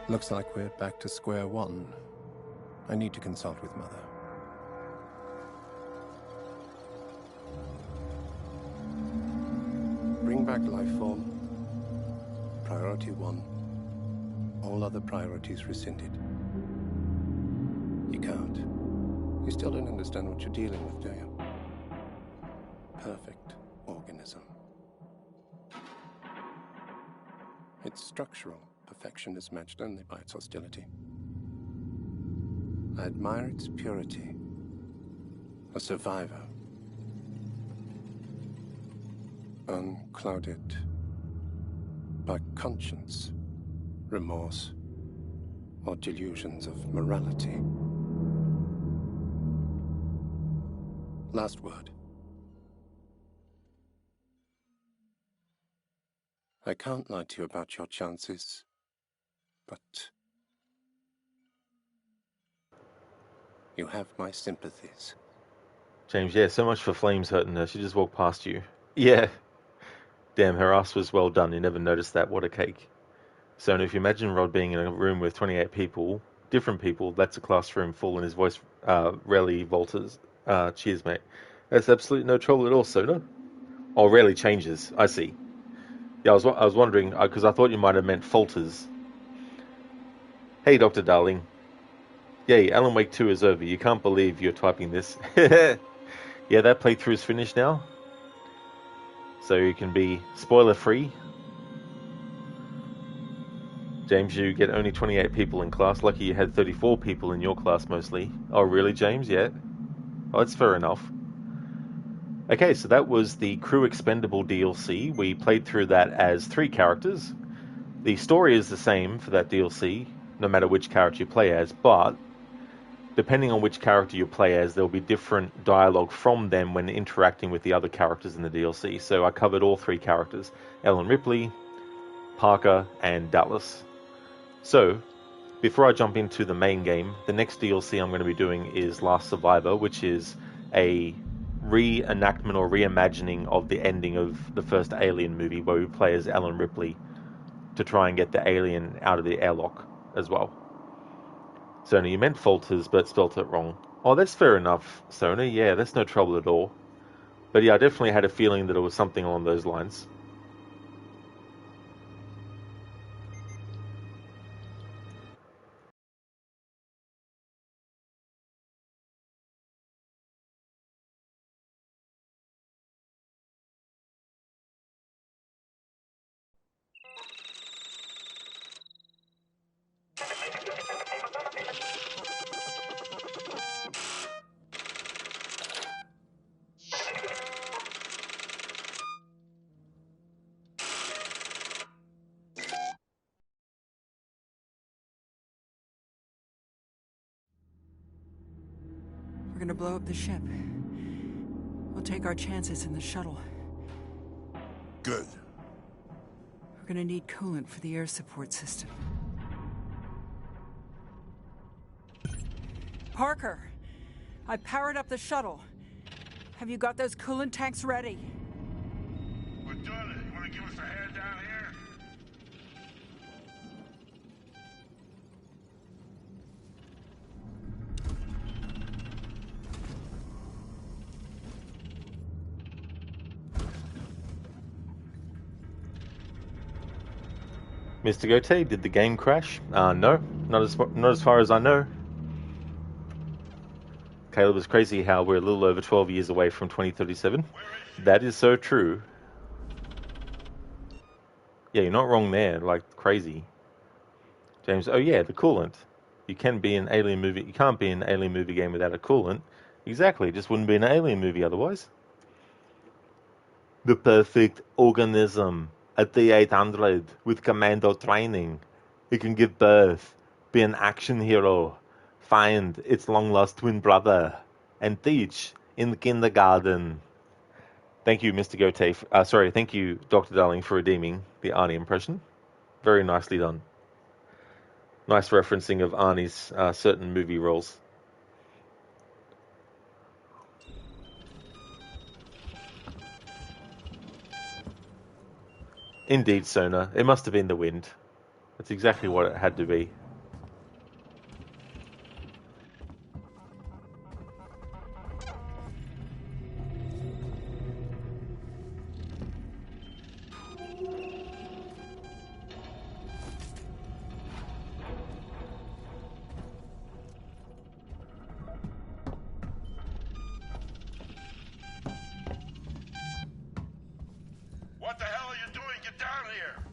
Looks like we're back to square one. I need to consult with Mother. Bring back life form. Priority 1. All other priorities rescinded. You can't. You still don't understand what you're dealing with, do you? Perfect organism. Its structural perfection is matched only by its hostility. I admire its purity. A survivor. Unclouded by conscience, remorse, or delusions of morality. Last word. I can't lie to you about your chances, but you have my sympathies. James, yeah, so much for Flames hurting her. She just walked past you. Yeah. Damn, her ass was well done. You never noticed that. What a cake. So if you imagine Rod being in a room with 28 people, different people, that's a classroom full, and his voice rarely falters. Cheers, mate. That's absolutely no trouble at all, Sona. Oh, rarely changes. I see. Yeah, I was wondering, because I thought you might have meant falters. Hey, Dr. Darling. Yay, Alan Wake 2 is over. You can't believe you're typing this. Yeah, that playthrough is finished now. So you can be spoiler free. James, you get only 28 people in class. Lucky you had 34 people in your class mostly. Oh, really, James? Yeah. Oh, that's fair enough. Okay, so that was the Crew Expendable DLC. We played through that as 3 characters. The story is the same for that DLC, no matter which character you play as, but depending on which character you play as, there'll be different dialogue from them when interacting with the other characters in the DLC. So I covered all 3 characters, Ellen Ripley, Parker, and Dallas. So, before I jump into the main game, the next DLC I'm going to be doing is Last Survivor, which is a reenactment or reimagining of the ending of the first Alien movie, where we play as Ellen Ripley to try and get the alien out of the airlock as well. Sony, you meant Falters, but spelt it wrong. Oh, that's fair enough, Sony. Yeah, that's no trouble at all. But yeah, I definitely had a feeling that it was something along those lines. We're gonna blow up the ship. We'll take our chances in the shuttle. Good. We're gonna need coolant for the air support system. Parker! I powered up the shuttle. Have you got those coolant tanks ready? We're doing it. You want to give us a hand down here? Mr. Gote, did the game crash? No, not as far as I know. Caleb was crazy how we're a little over 12 years away from 2037. That is so true. Yeah, you're not wrong there, like crazy. James, oh yeah, the coolant. You can be an alien movie. You can't be an alien movie game without a coolant. Exactly, it just wouldn't be an alien movie otherwise. The perfect organism at the 800 with commando training. It can give birth, be an action hero, find its long-lost twin brother, and teach in the kindergarten. Thank you, Mr. Gote. Thank you, Dr. Darling, for redeeming the Arnie impression. Very nicely done. Nice referencing of Arnie's certain movie roles. Indeed, Sona. It must have been the wind. That's exactly what it had to be. What the hell are you doing? Get down here!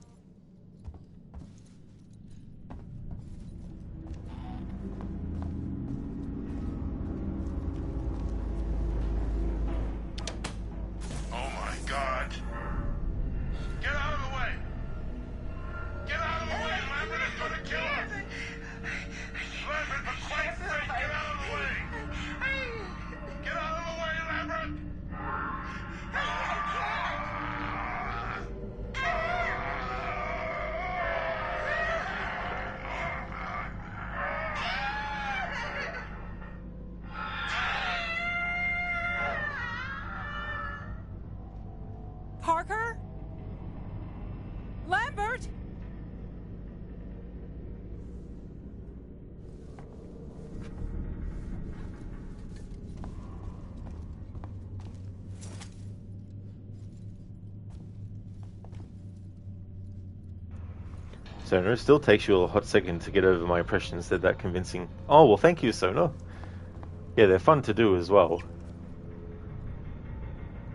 Sona, it still takes you a hot second to get over my impressions. They're that convincing. Oh, well, thank you, Sona. Yeah, they're fun to do as well.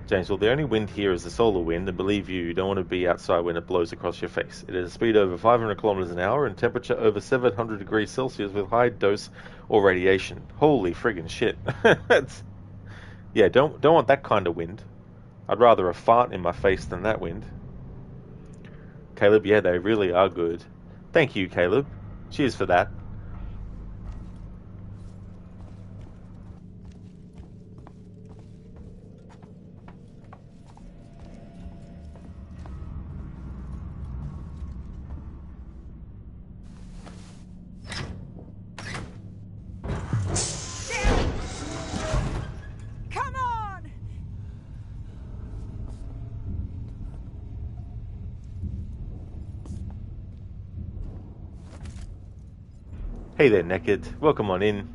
James, well, the only wind here is the solar wind, and believe you don't want to be outside when it blows across your face. It has a speed over 500 kilometers an hour and temperature over 700 degrees Celsius with high dose or radiation. Holy friggin' shit. Yeah, don't want that kind of wind. I'd rather a fart in my face than that wind. Caleb, yeah, they really are good. Thank you, Caleb. Cheers for that. Come on! Hey there, Naked. Welcome on in.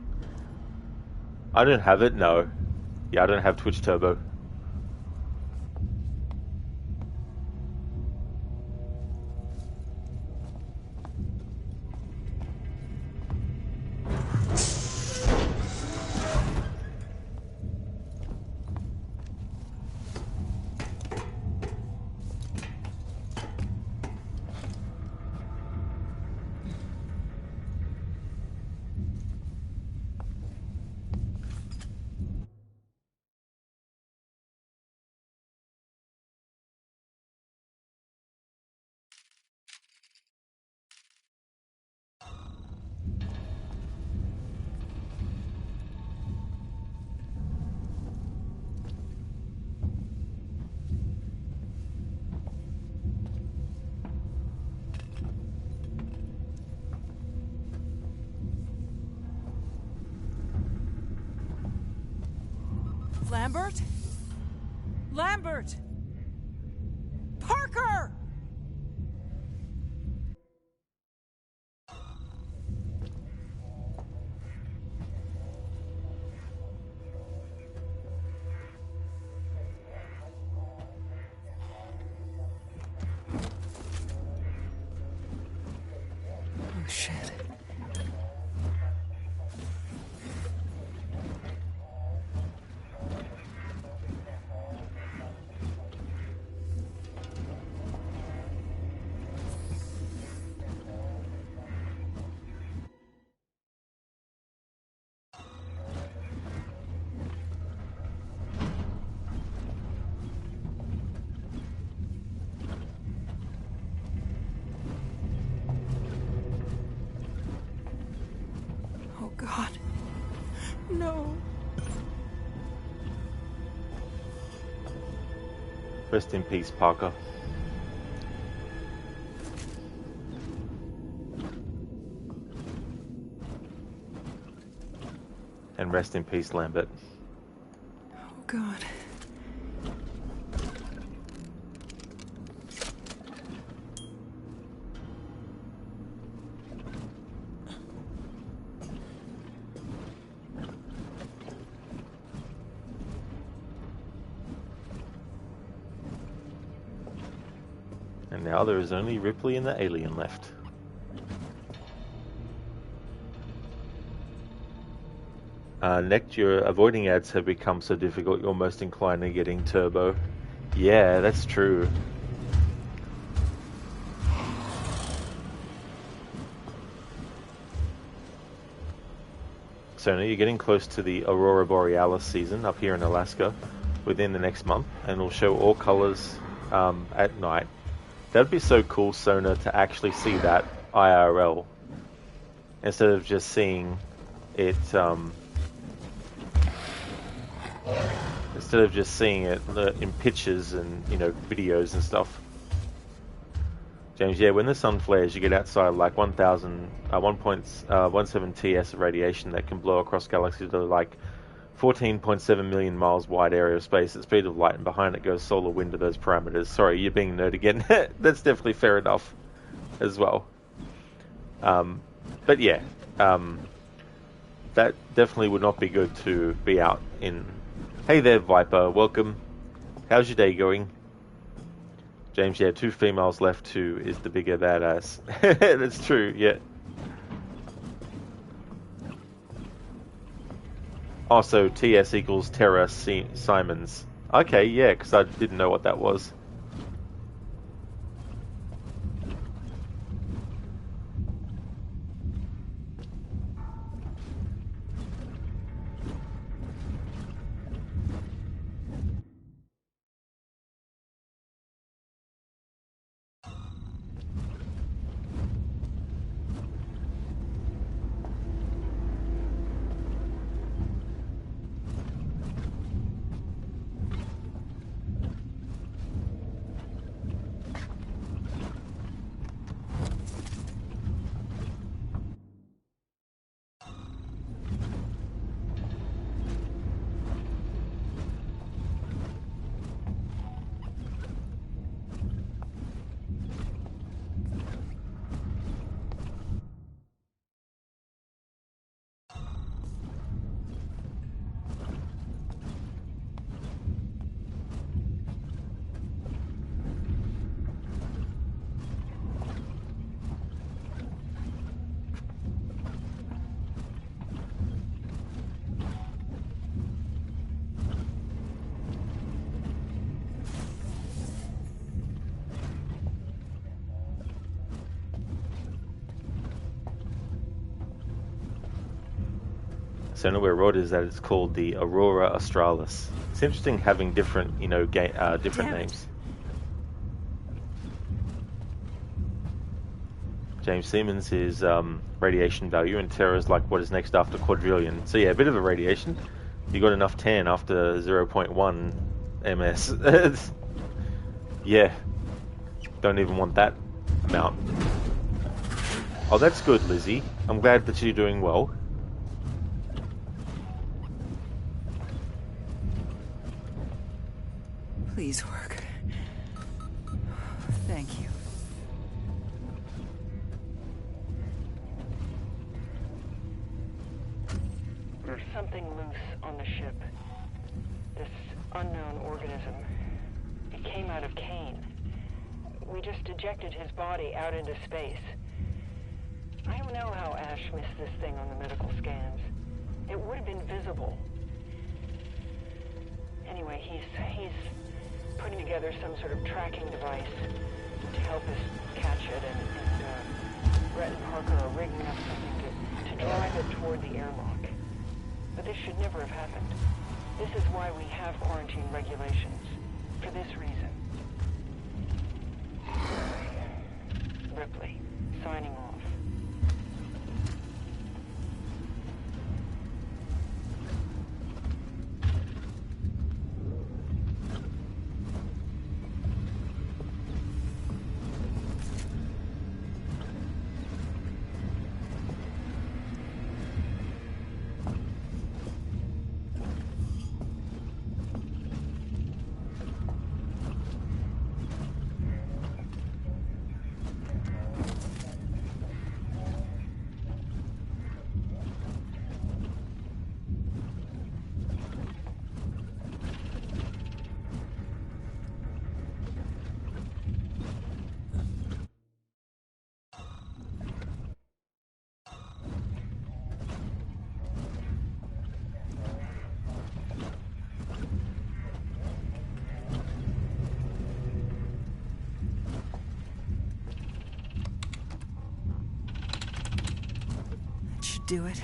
I don't have it, no. Yeah, I don't have Twitch Turbo. Lambert? Lambert! Parker! Oh, shit. Oh, God. No. Rest in peace, Parker. And rest in peace, Lambert. Oh, God. And now there is only Ripley and the alien left. Next, your avoiding ads have become so difficult you're most inclined to getting turbo. Yeah, that's true. So now you're getting close to the Aurora Borealis season up here in Alaska within the next month, and it'll show all colors at night. That'd be so cool, Sona, to actually see that IRL instead of just seeing it. Instead of just seeing it in pictures and videos and stuff. James, yeah, when the sun flares, you get outside like 1.17 TS of radiation that can blow across galaxies to like 14.7 million miles wide area of space at the speed of light, and behind it goes solar wind to those parameters. Sorry, you're being nerd again. That's definitely fair enough as well. But yeah, that definitely would not be good to be out in. Hey there, Viper. Welcome. How's your day going? James, yeah, 2 females left, 2 is the bigger badass. That's true, yeah. Also, TS equals Terra Simons. Okay, yeah, because I didn't know what that was. So I know where Rod is that it's called the Aurora Australis. It's interesting having different, you know, different names. James Siemens is radiation value, and Terra is like what is next after quadrillion. So yeah, a bit of a radiation. You got enough tan after 0.1 ms. Yeah, don't even want that amount. Oh, that's good, Lizzie. I'm glad that you're doing well. Please work. Thank you. There's something loose on the ship. This unknown organism. It came out of Kane. We just ejected his body out into space. I don't know how Ash missed this thing on the medical scans. It would have been visible. Anyway, he's putting together some sort of tracking device to help us catch it, and Brett and Parker are rigging up something to drive it toward the airlock. But this should never have happened. This is why we have quarantine regulations. For this reason. Ripley, signing off. Do it.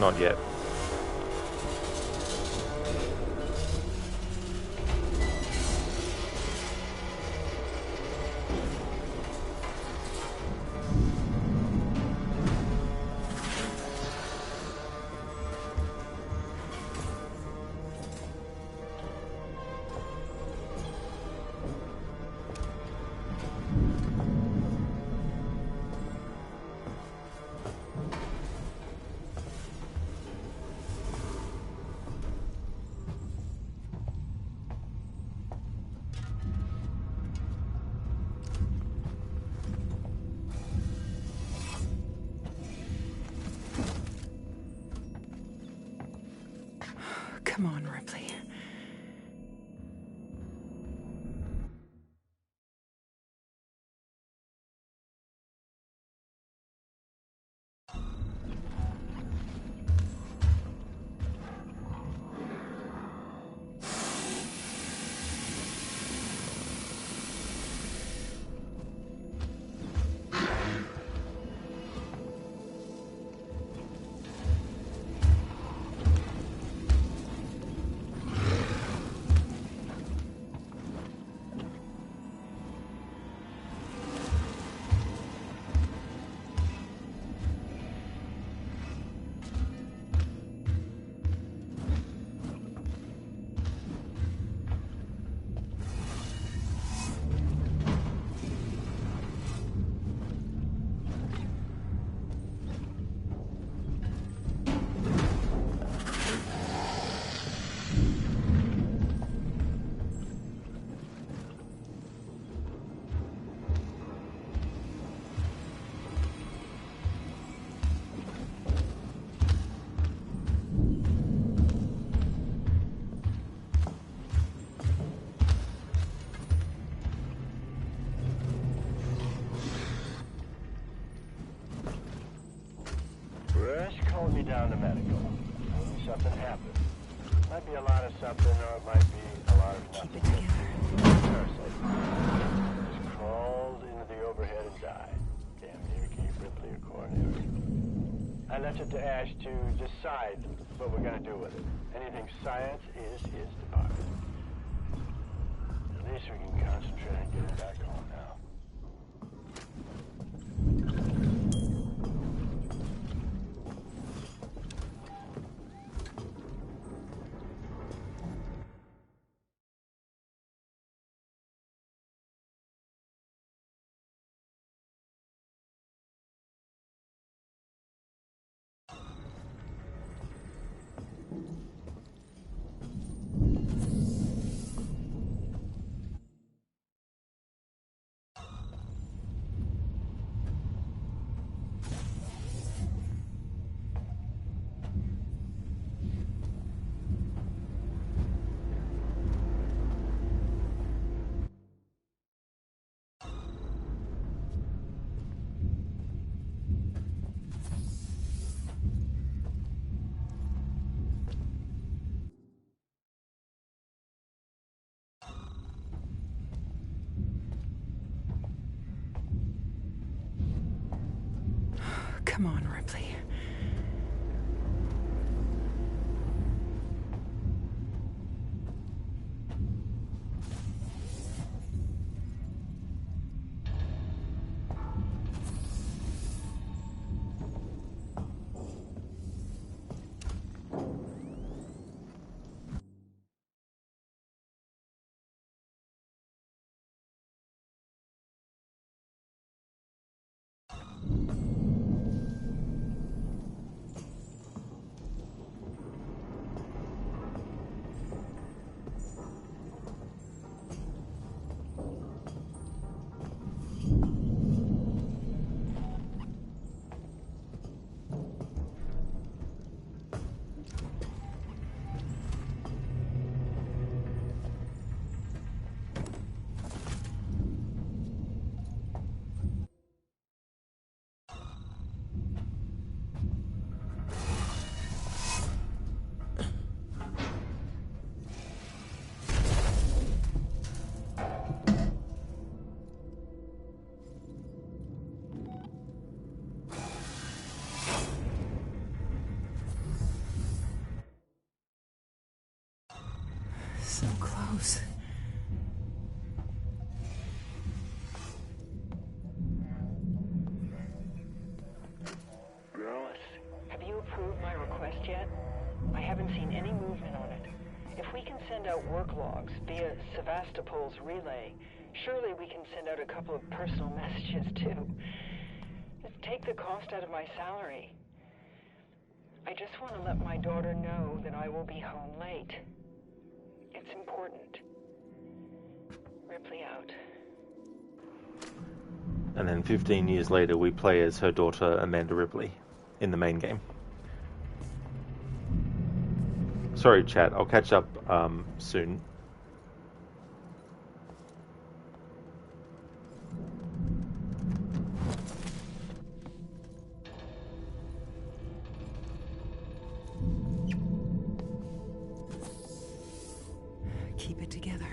Not yet. Come on, Ripley. Me down to medical. Maybe something happened. Might be a lot of something, or it might be a lot of nothing. Keep it together. Parasite. Just crawled into the overhead and died. Damn near gave Ripley a coronary. I left it to Ash to decide what we're gonna do with it. Anything science is his department. At least we can concentrate on getting back home now. Come on, Ripley. just yet? I haven't seen any movement on it. If we can send out work logs via Sevastopol's relay, surely we can send out a couple of personal messages too. Just take the cost out of my salary. I just want to let my daughter know that I will be home late. It's important. Ripley out. And then 15 years later, we play as her daughter, Amanda Ripley, in the main game. Sorry, chat. I'll catch up soon. Keep it together.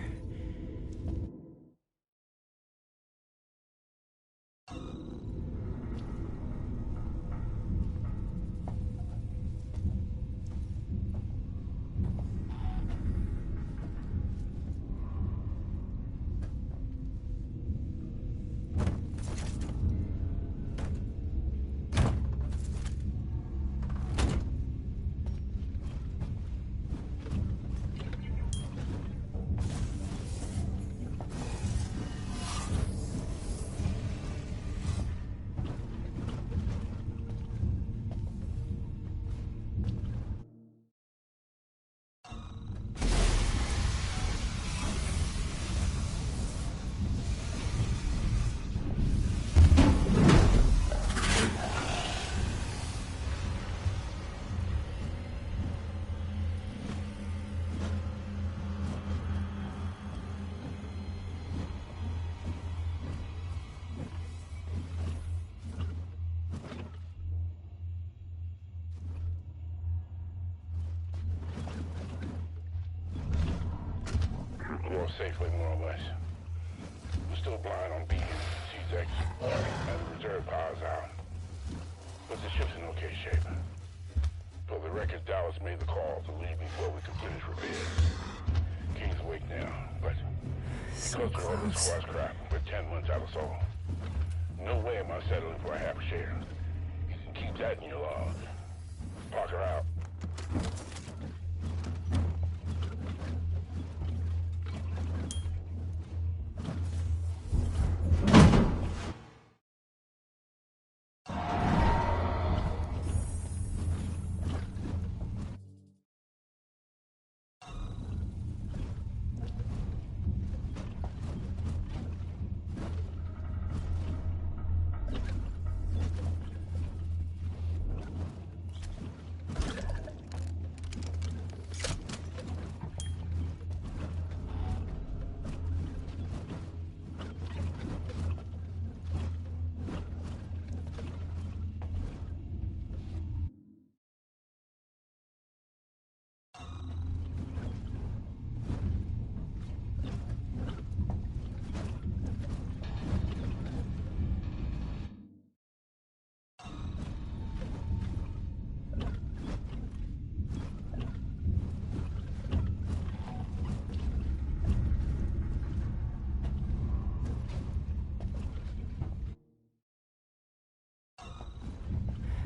More safely, more or less. We're still blind on beacon, C6, and the reserve power's out. But the ship's in okay shape. For the record, Dallas made the call to leave before we could finish repairs. King's awake now, but because of all this squash crap, we're 10 months out of Sol. No way am I settling for a half share. You can keep that in your log. Parker out.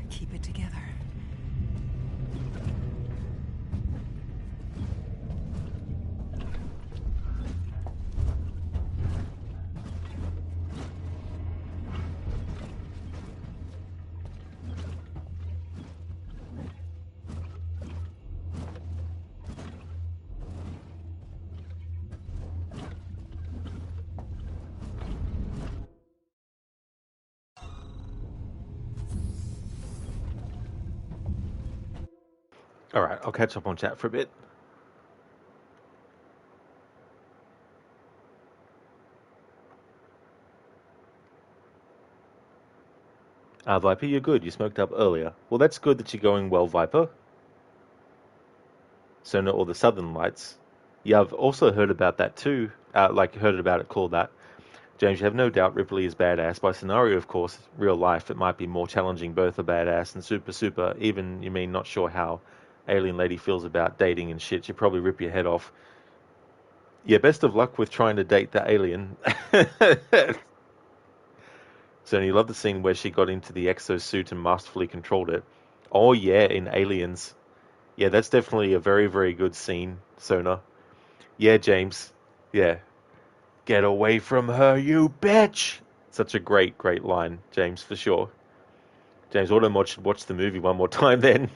Keep it together. Alright, I'll catch up on chat for a bit. Viper, you're good. You smoked up earlier. Well, that's good that you're going well, Viper. So not all the Southern Lights. Yeah, I've also heard about that too. Heard about it called that. James, you have no doubt Ripley is badass. By scenario, of course, real life, it might be more challenging, both a badass and super. Even, you mean, not sure how alien lady feels about dating and shit. She'd probably rip your head off. Yeah, best of luck with trying to date the alien. So you love the scene where she got into the exosuit and masterfully controlled it. Oh yeah, in Aliens. Yeah, that's definitely a very, very good scene, Sona. Yeah, James. Yeah. Get away from her, you bitch! Such a great, great line, James, for sure. James Automod should watch the movie one more time then.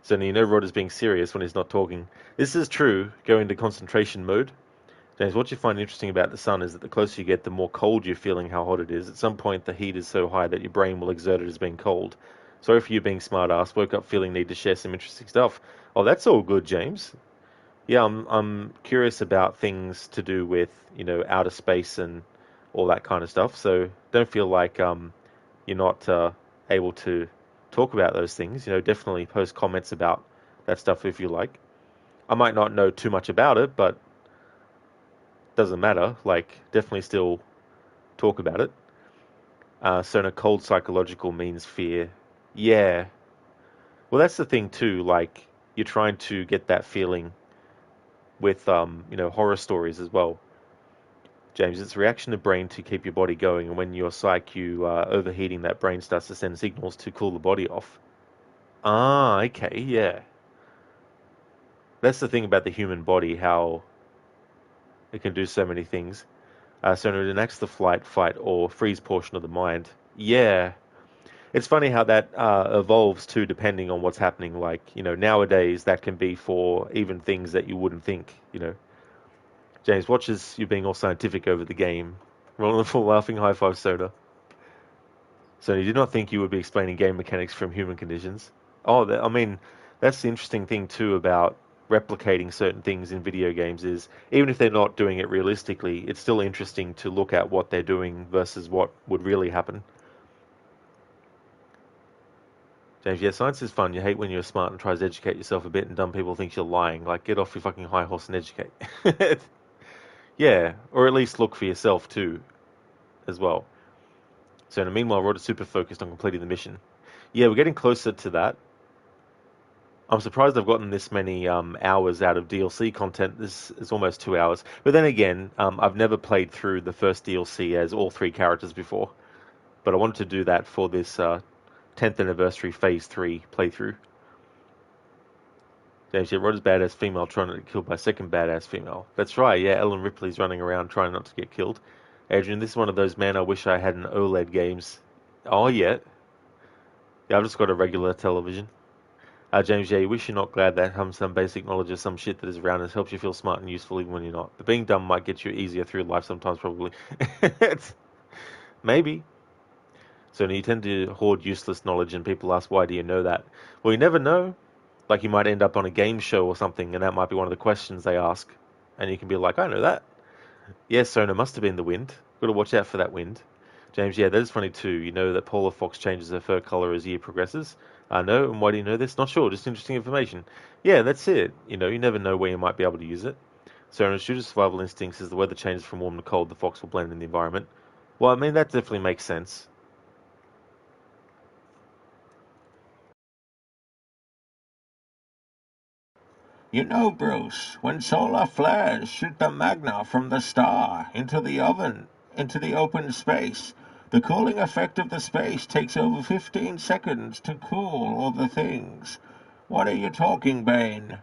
So you know Rod is being serious when he's not talking. This is true, go into concentration mode. James, what you find interesting about the sun is that the closer you get, the more cold you're feeling how hot it is. At some point, the heat is so high that your brain will exert it as being cold. Sorry for you being smart ass. Woke up feeling need to share some interesting stuff. Oh, that's all good, James. Yeah, I'm curious about things to do with, outer space and all that kind of stuff. So don't feel like you're not able to talk about those things. Definitely post comments about that stuff if you like. I might not know too much about it, but doesn't matter. Like, definitely still talk about it. So, no, cold psychological means fear. Yeah. Well, that's the thing too. Like, you're trying to get that feeling with, horror stories as well. James, it's a reaction of brain to keep your body going, and when you're psych, you overheating, that brain starts to send signals to cool the body off. Ah, okay, yeah. That's the thing about the human body, how it can do so many things. So it enacts the flight, fight, or freeze portion of the mind. Yeah. It's funny how that evolves too, depending on what's happening. Like, nowadays that can be for even things that you wouldn't think. James watches you being all scientific over the game. Rolling the full laughing high five soda. So you did not think you would be explaining game mechanics from human conditions? Oh, I mean, that's the interesting thing too about replicating certain things in video games is even if they're not doing it realistically, it's still interesting to look at what they're doing versus what would really happen. James, yeah, science is fun. You hate when you're smart and tries to educate yourself a bit and dumb people think you're lying. Like, get off your fucking high horse and educate. Yeah, or at least look for yourself too, as well. So, in the meanwhile, Rod is super focused on completing the mission. Yeah, we're getting closer to that. I'm surprised I've gotten this many hours out of DLC content. This is almost 2 hours. But then again, I've never played through the first DLC as all three characters before. But I wanted to do that for this 10th anniversary Phase 3 playthrough. James, yeah, Rod is badass female trying to get killed by second badass female. That's right, yeah, Ellen Ripley's running around trying not to get killed. Adrian, this is one of those, man, I wish I had an OLED games. Oh, yeah. Yeah, I've just got a regular television. James, yeah, you wish you're not glad that some basic knowledge of some shit that is around us helps you feel smart and useful even when you're not. But being dumb might get you easier through life sometimes, probably. Maybe. So you tend to hoard useless knowledge and people ask, why do you know that? Well, you never know. Like you might end up on a game show or something and that might be one of the questions they ask. And you can be like, I know that. Yes, Sona must have been the wind. Got to watch out for that wind. James, yeah, that is funny too. You know that Polar Fox changes her fur color as year progresses? No, and why do you know this? Not sure, just interesting information. Yeah, that's it. You never know where you might be able to use it. So in a shooter's survival instincts, as the weather changes from warm to cold, the fox will blend in the environment. Well, I mean, that definitely makes sense. You know, Bruce, when solar flares shoot the magna from the star into the open space, the cooling effect of the space takes over 15 seconds to cool all the things. What are you talking, Bane?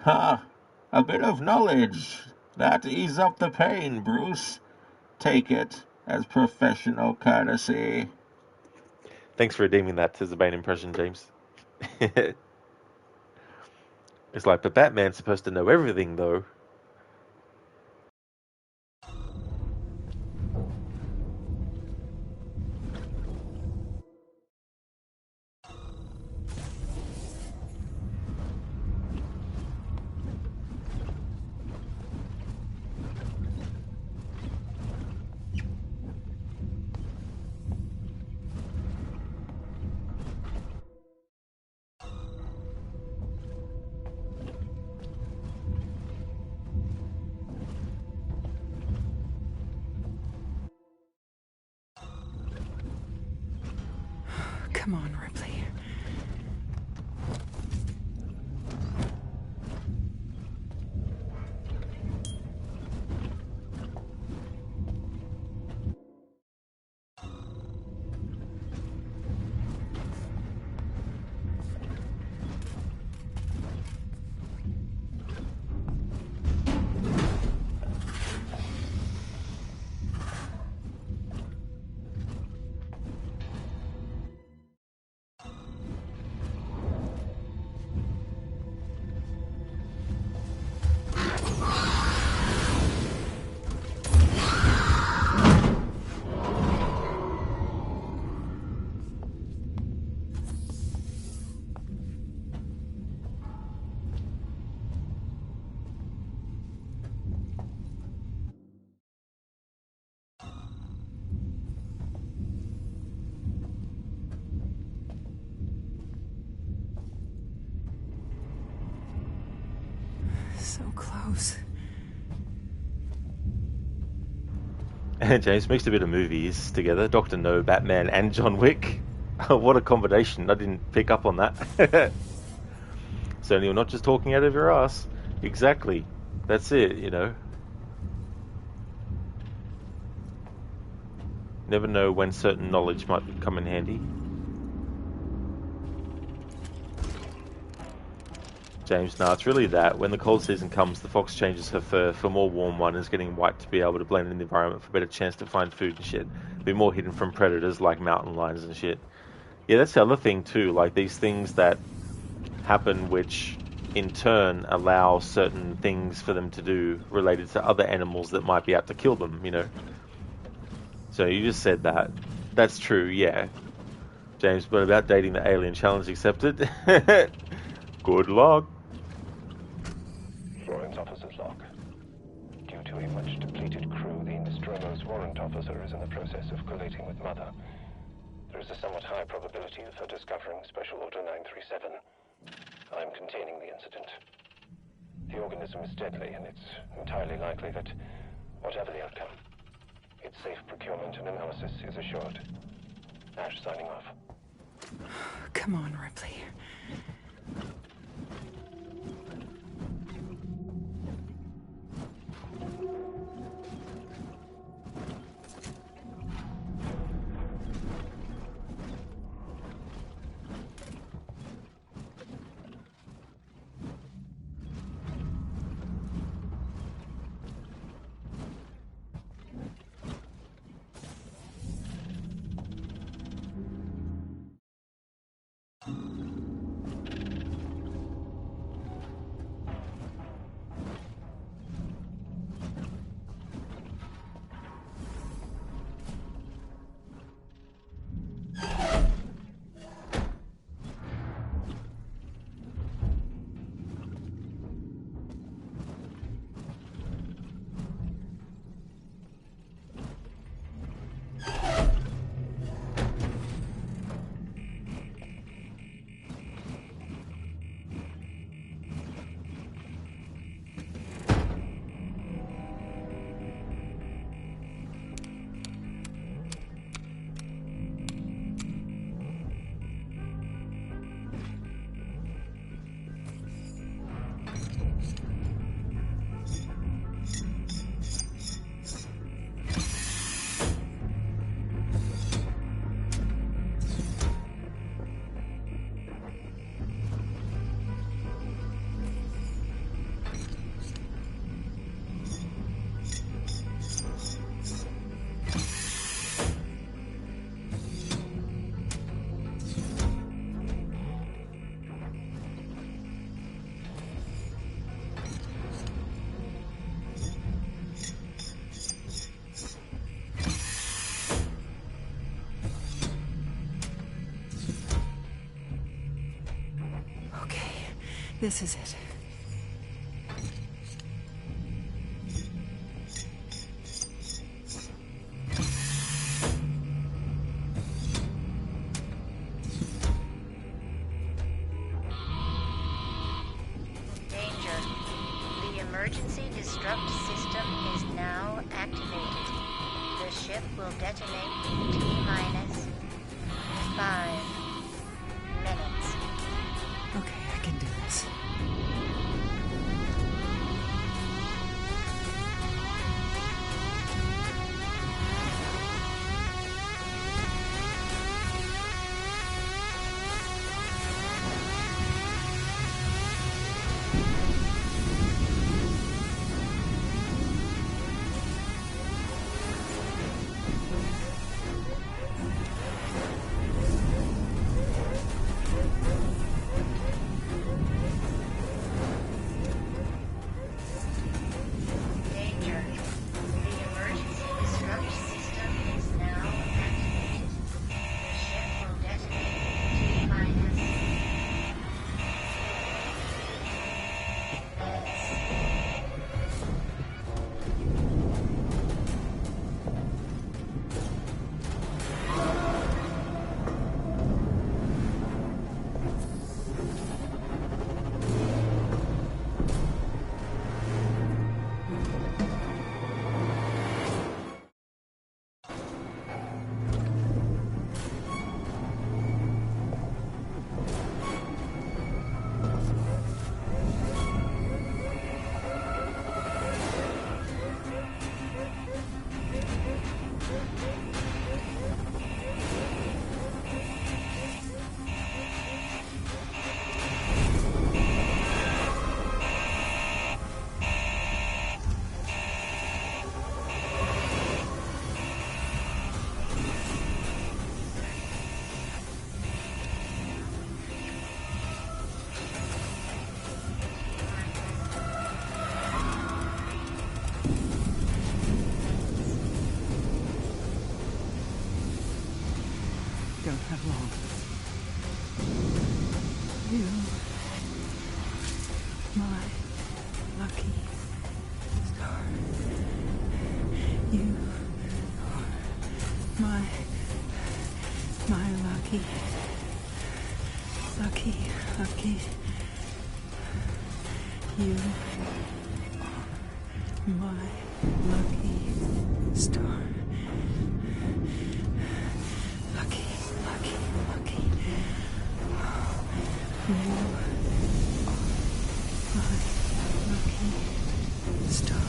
Ha! A bit of knowledge. That ease up the pain, Bruce. Take it as professional courtesy. Thanks for redeeming that as a Bane impression, James. It's like, but Batman's supposed to know everything, though. Come on, Ripley. suppose. And James mixed a bit of movies together. Dr. No, Batman, and John Wick. What a combination. I didn't pick up on that. So you're not just talking out of your ass. Exactly. That's it, you know. Never know when certain knowledge might come in handy. James, no, it's really that. When the cold season comes, the fox changes her fur for more warm one and is getting white to be able to blend in the environment for a better chance to find food and shit. Be more hidden from predators like mountain lions and shit. Yeah, that's the other thing too. Like these things that happen which in turn allow certain things for them to do related to other animals that might be out to kill them, you know. So you just said that. That's true, yeah. James, but about dating the alien challenge accepted? Good luck. Florence officer's log. Due to a much depleted crew, the Nostromo's warrant officer is in the process of collating with Mother. There is a somewhat high probability of her discovering Special Order 937. I am containing the incident. The organism is deadly, and it's entirely likely that, whatever the outcome, its safe procurement and analysis is assured. Ash signing off. Come on, Ripley. This is it. Danger. The emergency disrupt system is now activated. The ship will detonate in T-minus 5 minutes. Okay, I can do this. don't have long. You, my lucky star. You are my lucky. You are my lucky star. Lucky. You are my lucky star.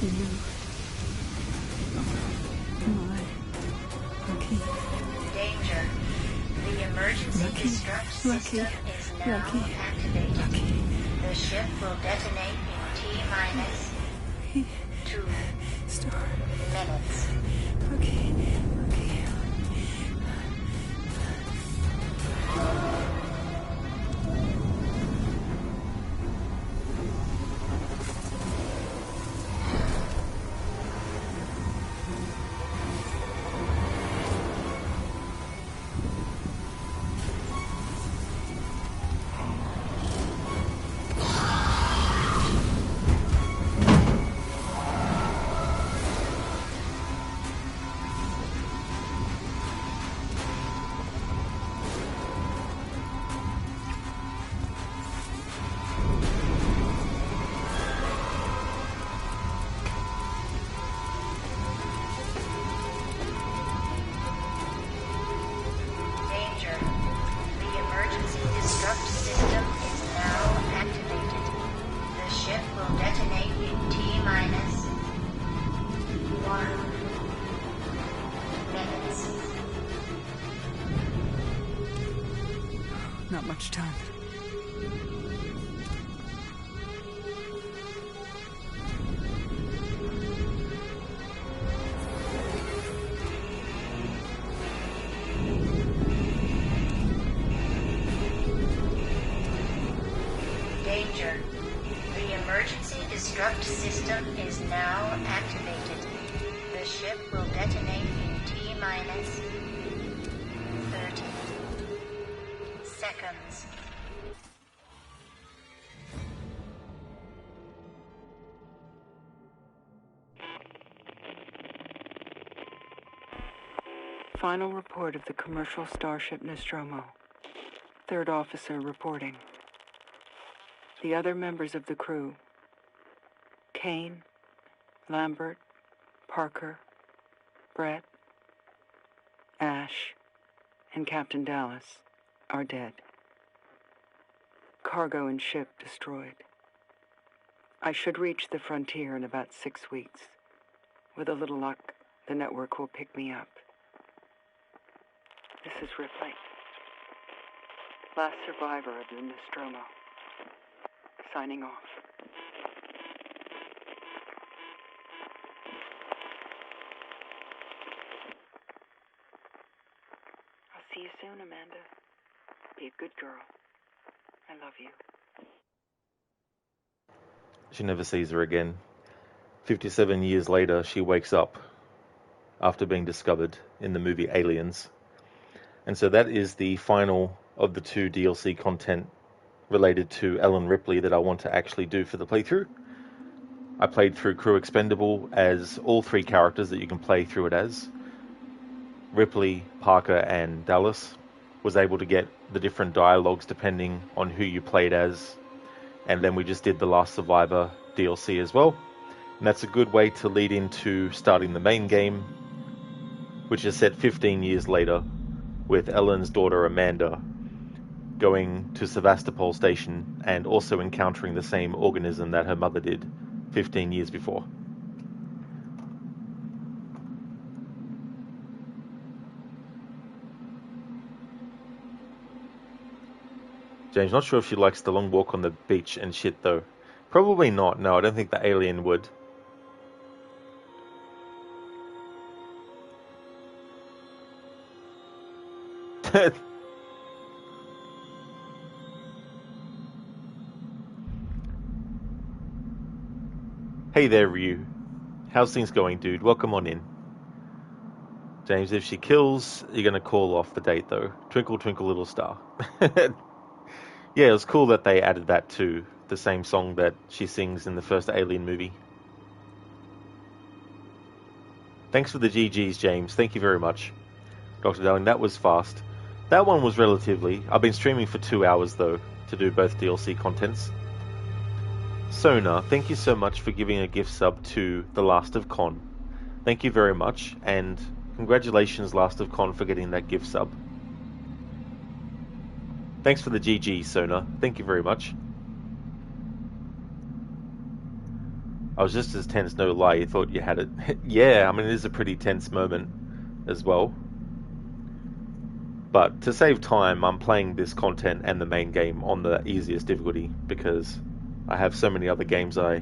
You are my lucky. Danger. The emergency destruct system is now activated. The ship will detonate in T-minus 2 minutes. Okay. Not much time. Danger. The emergency destruct system is now activated. The ship will detonate in T-minus 30 seconds. Final report of the commercial starship Nostromo. Third officer reporting. The other members of the crew, Kane, Lambert, Parker, Brett, Ash, and Captain Dallas, are dead. Cargo and ship destroyed. I should reach the frontier in about 6 weeks. With a little luck, the network will pick me up. This is Ripley, last survivor of the Nostromo. Signing off. I'll see you soon, Amanda. Be a good girl. I love you. She never sees her again. 57 years later, she wakes up after being discovered in the movie Aliens. And so that is the final of the 2 DLC content related to Ellen Ripley that I want to actually do for the playthrough. I played through Crew Expendable as all 3 characters that you can play through it as. Ripley, Parker, and Dallas. Was able to get the different dialogues depending on who you played as. And then we just did the Last Survivor DLC as well. And that's a good way to lead into starting the main game, which is set 15 years later, with Ellen's daughter Amanda going to Sevastopol Station and also encountering the same organism that her mother did 15 years before. James, not sure if she likes the long walk on the beach and shit though. Probably not, no, I don't think the alien would. Hey there, Ryu. How's things going, dude? Welcome on in. James, if she kills, you're going to call off the date, though. Twinkle, twinkle, little star. Yeah, it was cool that they added that to the same song that she sings in the first Alien movie. Thanks for the GGs, James. Thank you very much. Dr. Darling, that was fast. That one was relatively... I've been streaming for 2 hours, though, to do both DLC contents. Sona, thank you so much for giving a gift sub to The Last of Con. Thank you very much, and congratulations, Last of Con, for getting that gift sub. Thanks for the GG, Sona. Thank you very much. I was just as tense, no lie, you thought you had it. Yeah, I mean, it is a pretty tense moment as well. But to save time, I'm playing this content and the main game on the easiest difficulty because I have so many other games I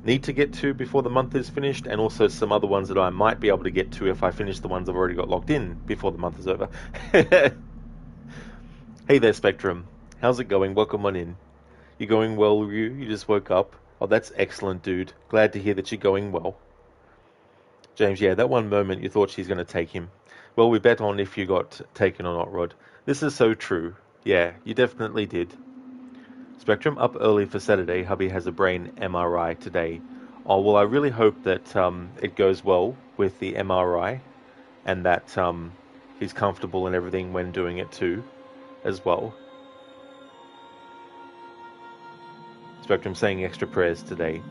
need to get to before the month is finished, and also some other ones that I might be able to get to if I finish the ones I've already got locked in before the month is over. Hey there, Spectrum. How's it going? Welcome on in. You going well, Ryu? You just woke up? Oh, that's excellent, dude. Glad to hear that you're going well. James, yeah, that one moment you thought she's going to take him. Well, we bet on if you got taken or not, Rod. This is so true. Yeah, you definitely did. Spectrum, up early for Saturday. Hubby has a brain MRI today. Oh, well, I really hope that it goes well with the MRI and that he's comfortable and everything when doing it too, as well. Spectrum saying extra prayers today.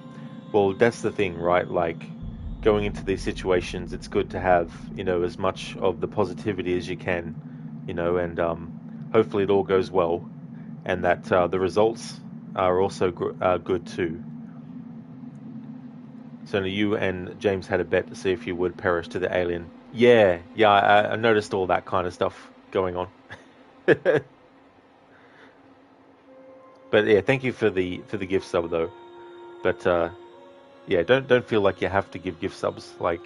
Well, that's the thing, right? Like, going into these situations, it's good to have, you know, as much of the positivity as you can, you know, and hopefully it all goes well, and that the results are also good too. So you and James had a bet to see if you would perish to the alien. Yeah, I noticed all that kind of stuff going on. But yeah, thank you for the gift sub though. But yeah, don't feel like you have to give gift subs. Like,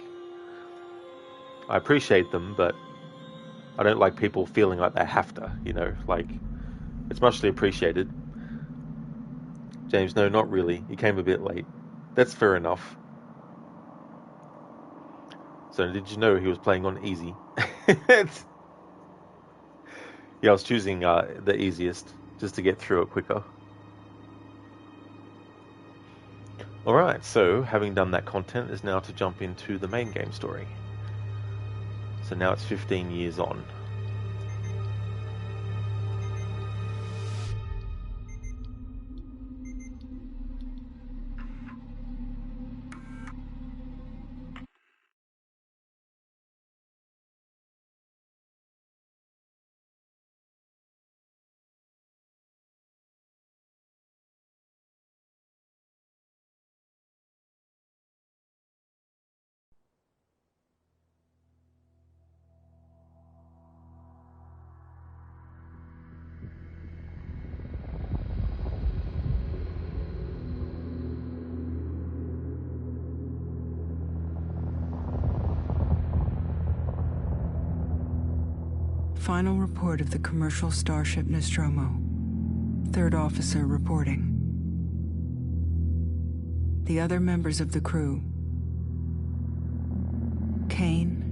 I appreciate them, but I don't like people feeling like they have to. You know, like, it's muchly appreciated. James, no, not really. You came a bit late. That's fair enough. So did you know he was playing on easy? Yeah, I was choosing the easiest just to get through it quicker. Alright, so having done that content is now to jump into the main game story. So now it's 15 years on. Final report of the commercial starship Nostromo. Third officer reporting. The other members of the crew: Kane,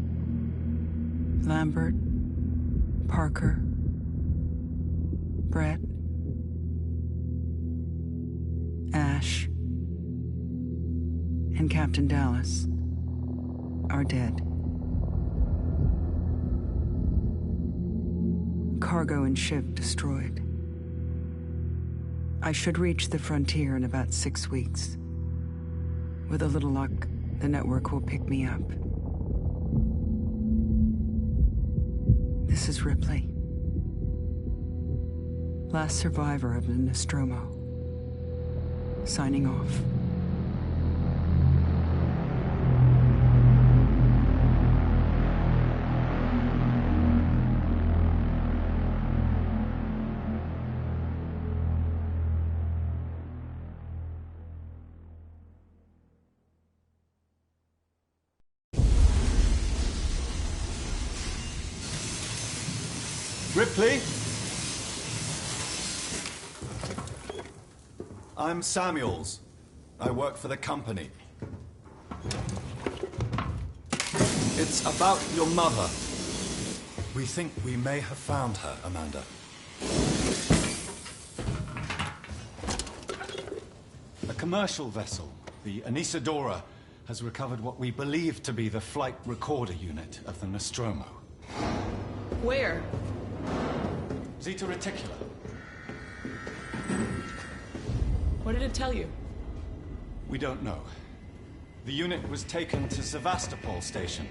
Lambert, Parker, Brett, Ash, and Captain Dallas are dead. Cargo and ship destroyed. I should reach the frontier in about 6 weeks. With a little luck, the network will pick me up. This is Ripley. Last survivor of the Nostromo. Signing off. Ripley? I'm Samuels. I work for the company. It's It's about your mother. We think we may have found her, Amanda. A commercial vessel, the Anisadora, has recovered what we believe to be the flight recorder unit of the Nostromo. Where? Zeta Reticula. What did it tell you? We don't know. The unit was taken to Sevastopol station.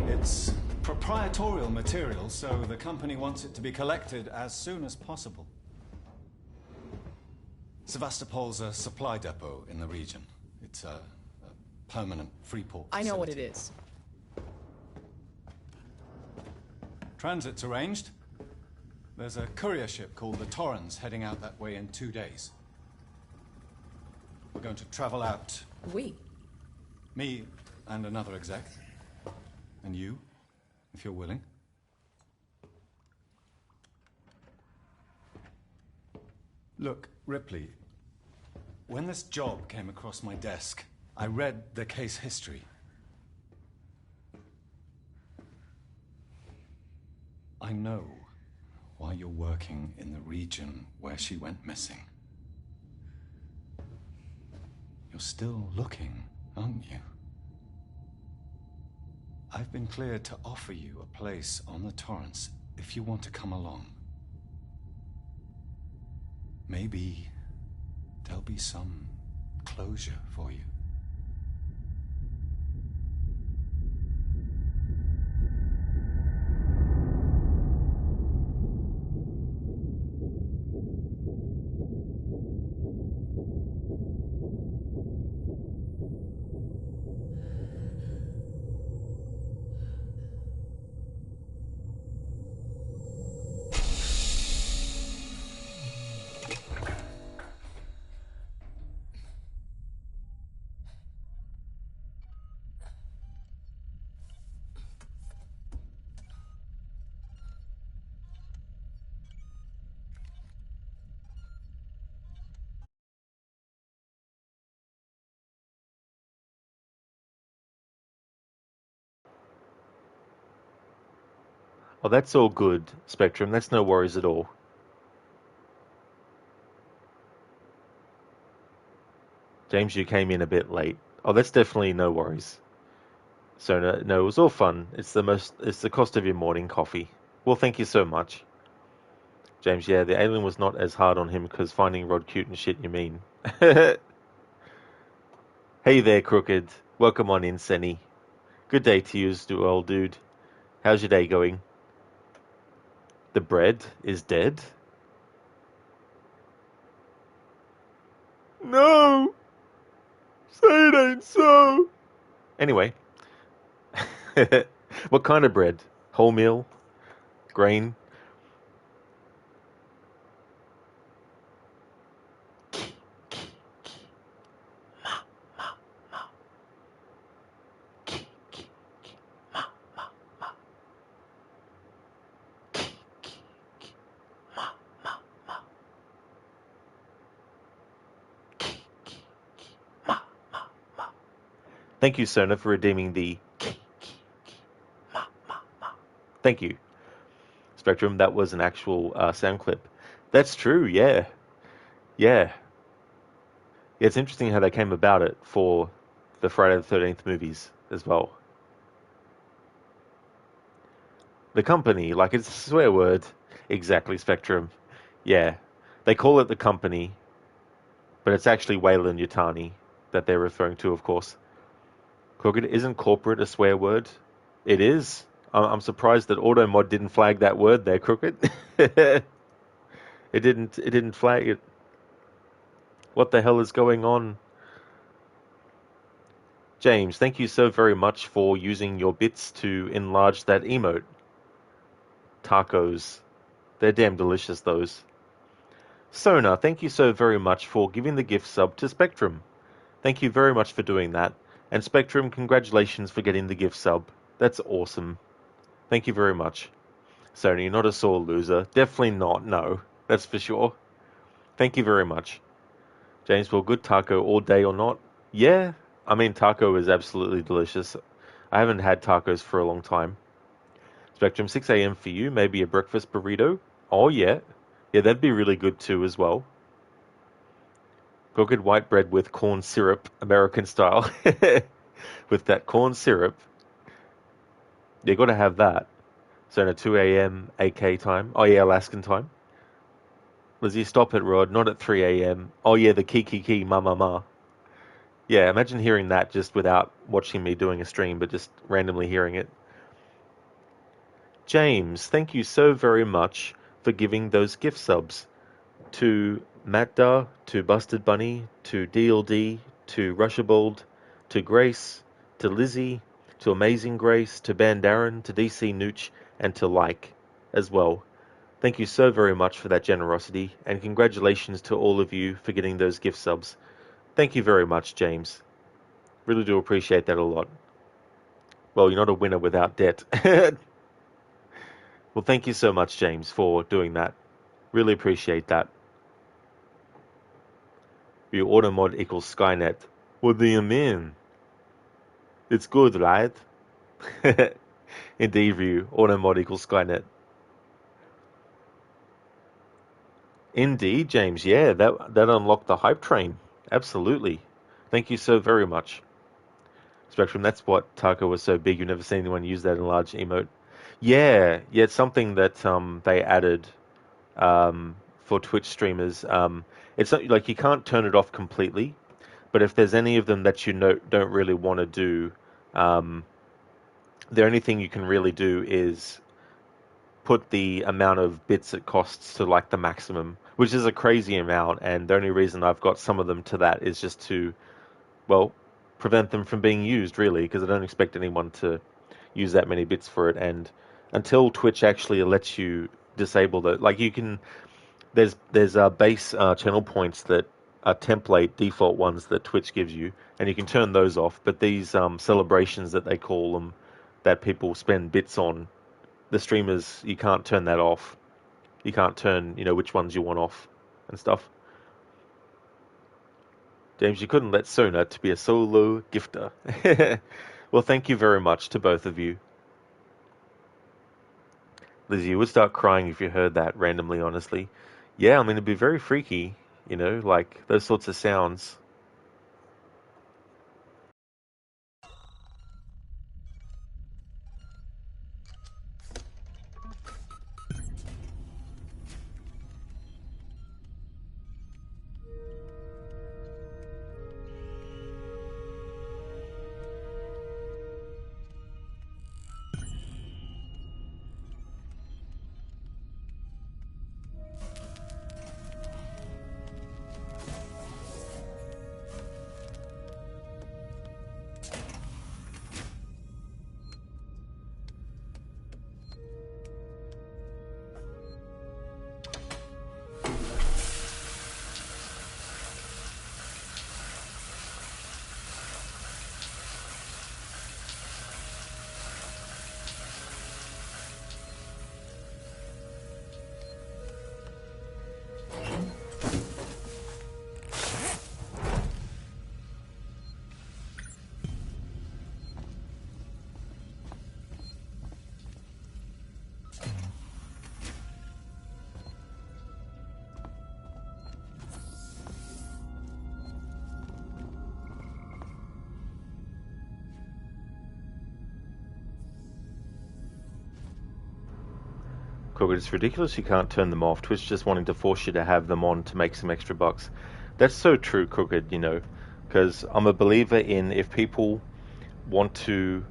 It's proprietorial material, so the company wants it to be collected as soon as possible. Sevastopol's a supply depot in the region. It's a permanent free port facility. I know what it is. Transit's arranged. There's a courier ship called the Torrens heading out that way in 2 days. We're going to travel out. We? Me and another exec. And you, if you're willing. Look, Ripley, when this job came across my desk, I read the case history. I know why you're working in the region where she went missing. You're still looking, aren't you? I've been cleared to offer you a place on the Torrens if you want to come along. Maybe there'll be some closure for you. Oh, that's all good, Spectrum. That's no worries at all. James, you came in a bit late. Oh, that's definitely no worries. So no, it was all fun. It's the cost of your morning coffee. Well, thank you so much. James, yeah, the alien was not as hard on him because finding Rod cute and shit, you mean. Hey there, Crooked. Welcome on in, Senny. Good day to you as well, dude. How's your day going? The bread is dead? No! Say it ain't so! Anyway. What kind of bread? Wholemeal? Grain? Thank you, Sona, for redeeming the Thank you. Spectrum, that was an actual sound clip. That's true, yeah. Yeah. Yeah, it's interesting how they came about it for the Friday the 13th movies as well. The company, like it's a swear word. Exactly, Spectrum. Yeah. They call it the company, but it's actually Weyland Yutani that they're referring to, of course. Crooked, isn't corporate a swear word? It is. I'm surprised that AutoMod didn't flag that word there, Crooked. It didn't flag it. What the hell is going on? James, thank you so very much for using your bits to enlarge that emote. Tacos. They're damn delicious, those. Sona, thank you so very much for giving the gift sub to Spectrum. Thank you very much for doing that. And Spectrum, congratulations for getting the gift sub. That's awesome. Thank you very much. Sona, you're not a sore loser. Definitely not, no. That's for sure. Thank you very much. James, well, good taco all day or not? Yeah, I mean, taco is absolutely delicious. I haven't had tacos for a long time. Spectrum, 6 a.m. for you, maybe a breakfast burrito? Oh, yeah. Yeah, that'd be really good too as well. Crooked white bread with corn syrup, American style. With that corn syrup. You got to have that. So at 2 a.m. AK time. Oh, yeah, Alaskan time. Lizzie, stop it, Rod. Not at 3 a.m. Oh, yeah, the ki ma ma ma. Yeah, imagine hearing that just without watching me doing a stream, but just randomly hearing it. James, thank you so very much for giving those gift subs to Matda, to Busted Bunny, to DLD, to Rushable, to Grace, to Lizzie, to Amazing Grace, to Bandarin, to DC Nooch, and to Like as well. Thank you so very much for that generosity, and congratulations to all of you for getting those gift subs. Thank you very much, James. Really do appreciate that a lot. Well, you're not a winner without debt. Well, thank you so much, James, for doing that. Really appreciate that. View automod equals Skynet. What do you mean? It's good, right? Indeed, View automod equals Skynet. Indeed, James. Yeah, that unlocked the hype train. Absolutely. Thank you so very much. Spectrum, that's what Taco was so big. You've never seen anyone use that in large emote. Yeah, it's something that they added for Twitch streamers. It's not, like you can't turn it off completely, but if there's any of them that you don't really want to do, the only thing you can really do is put the amount of bits it costs to like the maximum, which is a crazy amount. And the only reason I've got some of them to that is just to, well, prevent them from being used, really, because I don't expect anyone to use that many bits for it. And until Twitch actually lets you disable that, like you can, there's base channel points that are template default ones that Twitch gives you, and you can turn those off. But these celebrations that they call them, that people spend bits on, the streamers, you can't turn that off. You can't turn, which ones you want off and stuff. James, you couldn't let Sona to be a solo gifter. Well, thank you very much to both of you. Lizzie, you would start crying if you heard that randomly, honestly. Yeah, I mean, it'd be very freaky, like those sorts of sounds. Crooked, it's ridiculous you can't turn them off. Twitch just wanting to force you to have them on to make some extra bucks. That's so true, Crooked, because I'm a believer in if people want to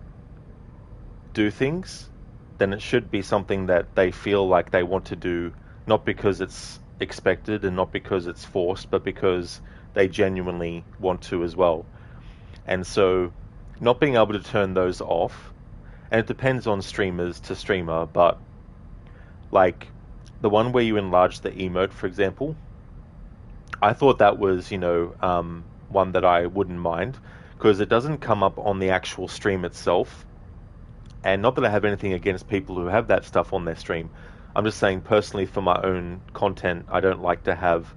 do things, then it should be something that they feel like they want to do, not because it's expected and not because it's forced, but because they genuinely want to as well. And so not being able to turn those off, and it depends on streamers to streamer, but like the one where you enlarge the emote, for example, I thought that was, one that I wouldn't mind because it doesn't come up on the actual stream itself. And not that I have anything against people who have that stuff on their stream. I'm just saying personally for my own content, I don't like to have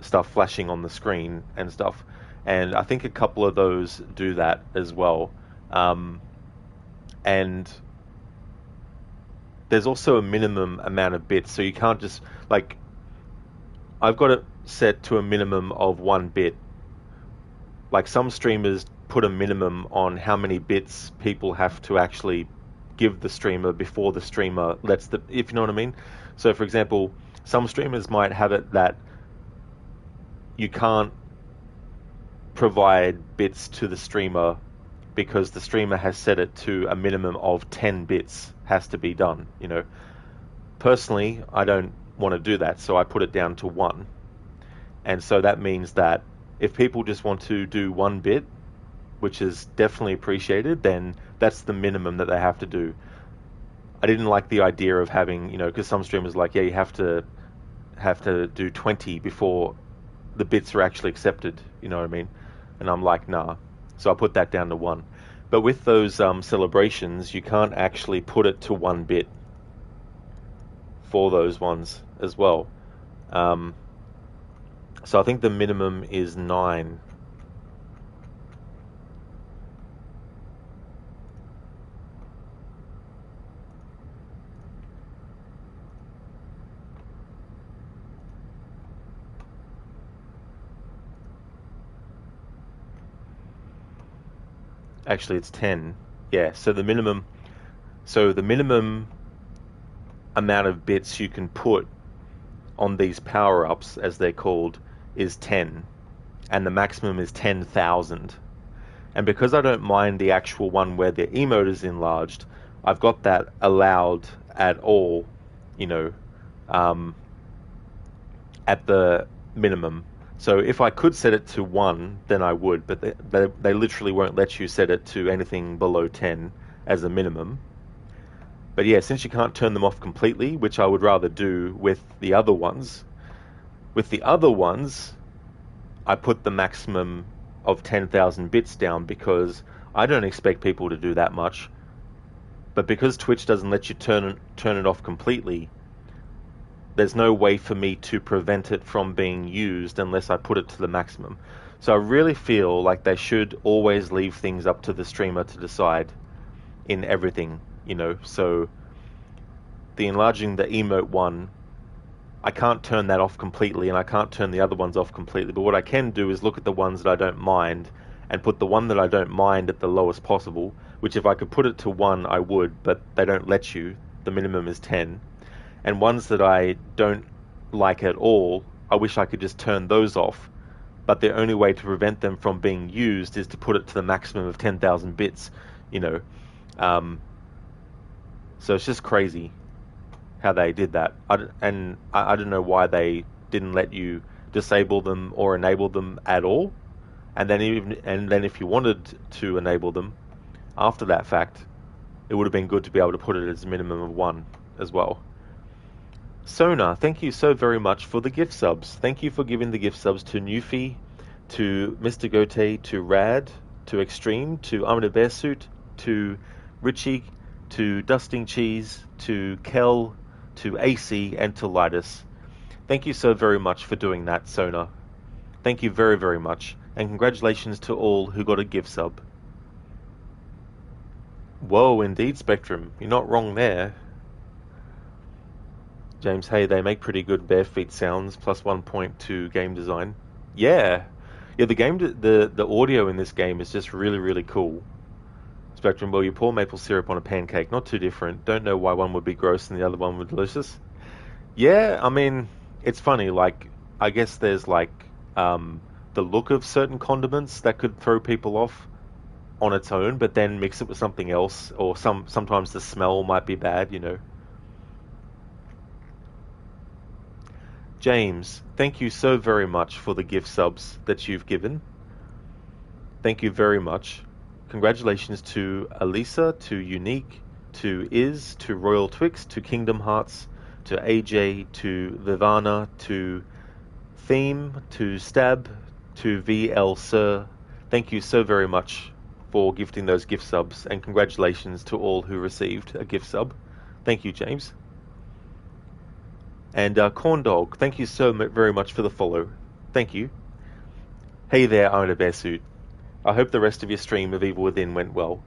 stuff flashing on the screen and stuff. And I think a couple of those do that as well. and there's also a minimum amount of bits, so you can't just, like, I've got it set to a minimum of 1 bit. Like, some streamers put a minimum on how many bits people have to actually give the streamer before the streamer lets the, if you know what I mean. So, for example, some streamers might have it that you can't provide bits to the streamer because the streamer has set it to a minimum of 10 bits has to be done, you know. Personally, I don't want to do that, so I put it down to 1. And so that means that if people just want to do 1 bit, which is definitely appreciated, then that's the minimum that they have to do. I didn't like the idea of having, you know, because some streamers are like, yeah, you have to do 20 before the bits are actually accepted, you know what I mean? And I'm like, nah. So I put that down to 1. But with those celebrations, you can't actually put it to 1 bit for those ones as well. So I think the minimum is 9. Actually, it's 10. Yeah, so the minimum amount of bits you can put on these power-ups, as they're called, is 10. And the maximum is 10,000. And because I don't mind the actual one where the emote is enlarged, I've got that allowed at all, you know, at the minimum. So if I could set it to 1, then I would, but they literally won't let you set it to anything below 10 as a minimum. But yeah, since you can't turn them off completely, which I would rather do with the other ones, I put the maximum of 10,000 bits down because I don't expect people to do that much. But because Twitch doesn't let you turn it off completely, there's no way for me to prevent it from being used unless I put it to the maximum. So I really feel like they should always leave things up to the streamer to decide in everything, you know. So the enlarging the emote one, I can't turn that off completely, and I can't turn the other ones off completely. But what I can do is look at the ones that I don't mind and put the one that I don't mind at the lowest possible, which if I could put it to 1, I would, but they don't let you. The minimum is 10. And ones that I don't like at all, I wish I could just turn those off. But the only way to prevent them from being used is to put it to the maximum of 10,000 bits, you know. So it's just crazy how they did that. I don't know why they didn't let you disable them or enable them at all. And then if you wanted to enable them after that fact, it would have been good to be able to put it as a minimum of 1 as well. Sona, thank you so very much for the gift subs. Thank you for giving the gift subs to Newfie, to Mr. Gote, to Rad, to Extreme, to I'm in a Bear Suit, to Richie, to Dusting Cheese, to Kel, to AC, and to Lidus. Thank you so very much for doing that, Sona. Thank you very, very much. And congratulations to all who got a gift sub. Whoa, indeed, Spectrum. You're not wrong there. James, hey, they make pretty good bare feet sounds, plus 1 point to game design. Yeah, the audio in this game is just really, really cool. Spectrum, well, you pour maple syrup on a pancake, not too different. Don't know why one would be gross and the other one would be delicious. Yeah, I mean, it's funny, like, I guess there's like the look of certain condiments that could throw people off on its own, but then mix it with something else, or sometimes the smell might be bad, you know. James, thank you so very much for the gift subs that you've given. Thank you very much. Congratulations to Elisa, to Unique, to Iz, to Royal Twix, to Kingdom Hearts, to AJ, to Vivana, to Theme, to Stab, to VL Sir. Thank you so very much for gifting those gift subs, and congratulations to all who received a gift sub. Thank you, James. And Corn Dog, thank you so very much for the follow. Thank you. Hey there, I'm in a Bear Suit. I hope the rest of your stream of Evil Within went well.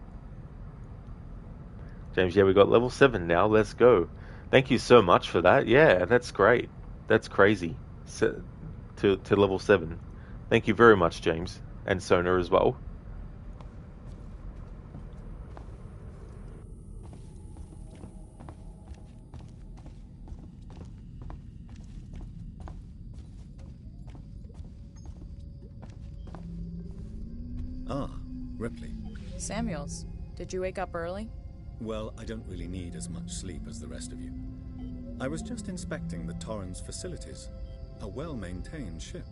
James, yeah, we got level 7 now. Let's go. Thank you so much for that. Yeah, that's great. That's crazy. To level 7. Thank you very much, James. And Sona as well. Ah, Ripley. Samuels, did you wake up early? Well, I don't really need as much sleep as the rest of you. I was just inspecting the Torrens facilities. A well-maintained ship.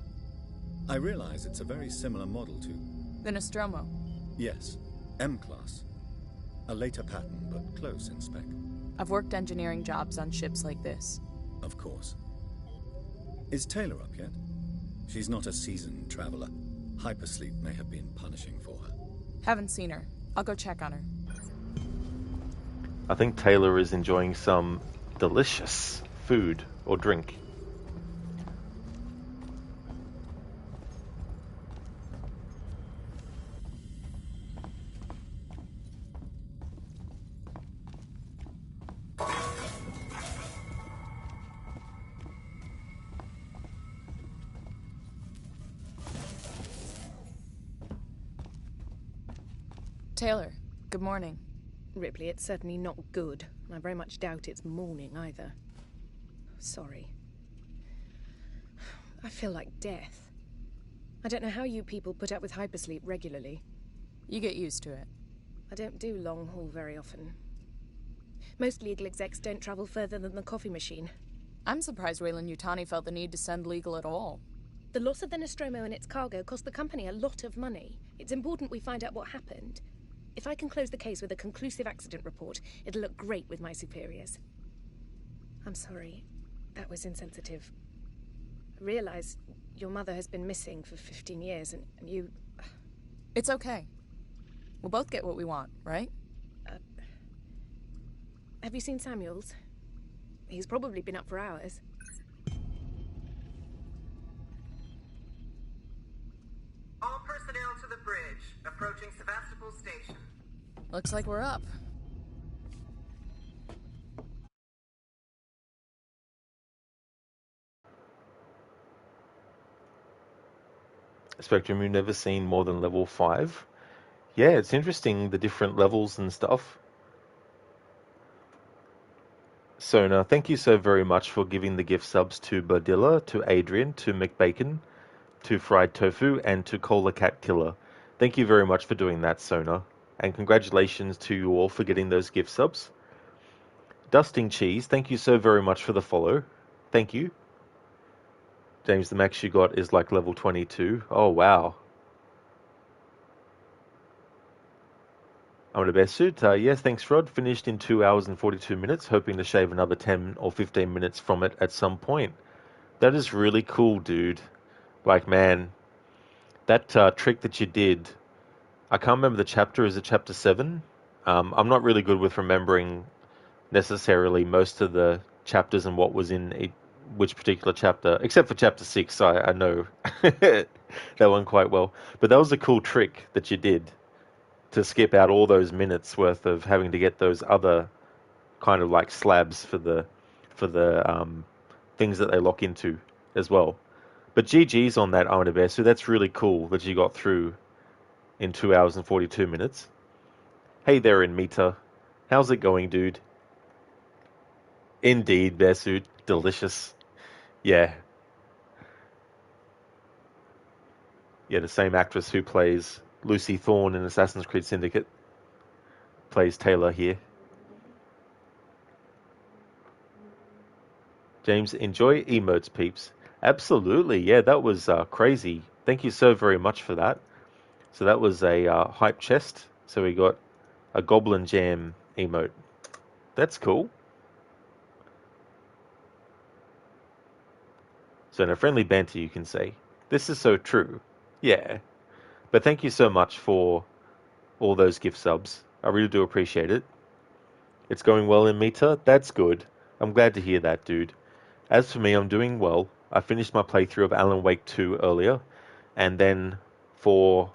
I realize it's a very similar model to... The Nostromo? Yes, M-Class. A later pattern, but close in spec. I've worked engineering jobs on ships like this. Of course. Is Taylor up yet? She's not a seasoned traveler. Hypersleep may have been punishing for her. Haven't seen her. I'll go check on her. I think Taylor is enjoying some delicious food or drink. Taylor, good morning. Ripley, it's certainly not good, and I very much doubt it's morning either. Sorry. I feel like death. I don't know how you people put up with hypersleep regularly. You get used to it. I don't do long haul very often. Most legal execs don't travel further than the coffee machine. I'm surprised Weyland-Yutani felt the need to send legal at all. The loss of the Nostromo and its cargo cost the company a lot of money. It's important we find out what happened. If I can close the case with a conclusive accident report, it'll look great with my superiors. I'm sorry. That was insensitive. I realize your mother has been missing for 15 years, and you... It's okay. We'll both get what we want, right? Have you seen Samuels? He's probably been up for hours. All personnel to the bridge. Approaching Sevastopol Station. Looks like we're up. Spectrum, you've never seen more than level 5? Yeah, it's interesting, the different levels and stuff. Sona, thank you so very much for giving the gift subs to Badilla, to Adrian, to McBacon, to Fried Tofu, and to Cola Cat Killer. Thank you very much for doing that, Sona. And congratulations to you all for getting those gift subs. Dusting Cheese, thank you so very much for the follow. Thank you. James, the max you got is like level 22. Oh, wow. I'm in the best suit. Yes, thanks, Rod. Finished in 2 hours and 42 minutes, hoping to shave another 10 or 15 minutes from it at some point. That is really cool, dude. Like, man, that trick that you did, I can't remember the chapter. Is it chapter 7? I'm not really good with remembering necessarily most of the chapters and what was in which particular chapter, except for chapter 6. I know that one quite well. But that was a cool trick that you did, to skip out all those minutes worth of having to get those other kind of like slabs for the things that they lock into as well. But GG's on that, Arnabear, so that's really cool that you got through in 2 hours and 42 minutes. Hey there, in Mita. How's it going, dude? Indeed, Bearsuit. Delicious. Yeah. Yeah, the same actress who plays Lucy Thorne in Assassin's Creed Syndicate plays Taylor here. James, enjoy emotes, peeps. Absolutely, yeah, that was crazy. Thank you so very much for that. So that was a hype chest. So we got a Goblin Jam emote. That's cool. So in a friendly banter, you can say, "This is so true." Yeah. But thank you so much for all those gift subs. I really do appreciate it. It's going well in Meta? That's good. I'm glad to hear that, dude. As for me, I'm doing well. I finished my playthrough of Alan Wake 2 earlier, and then for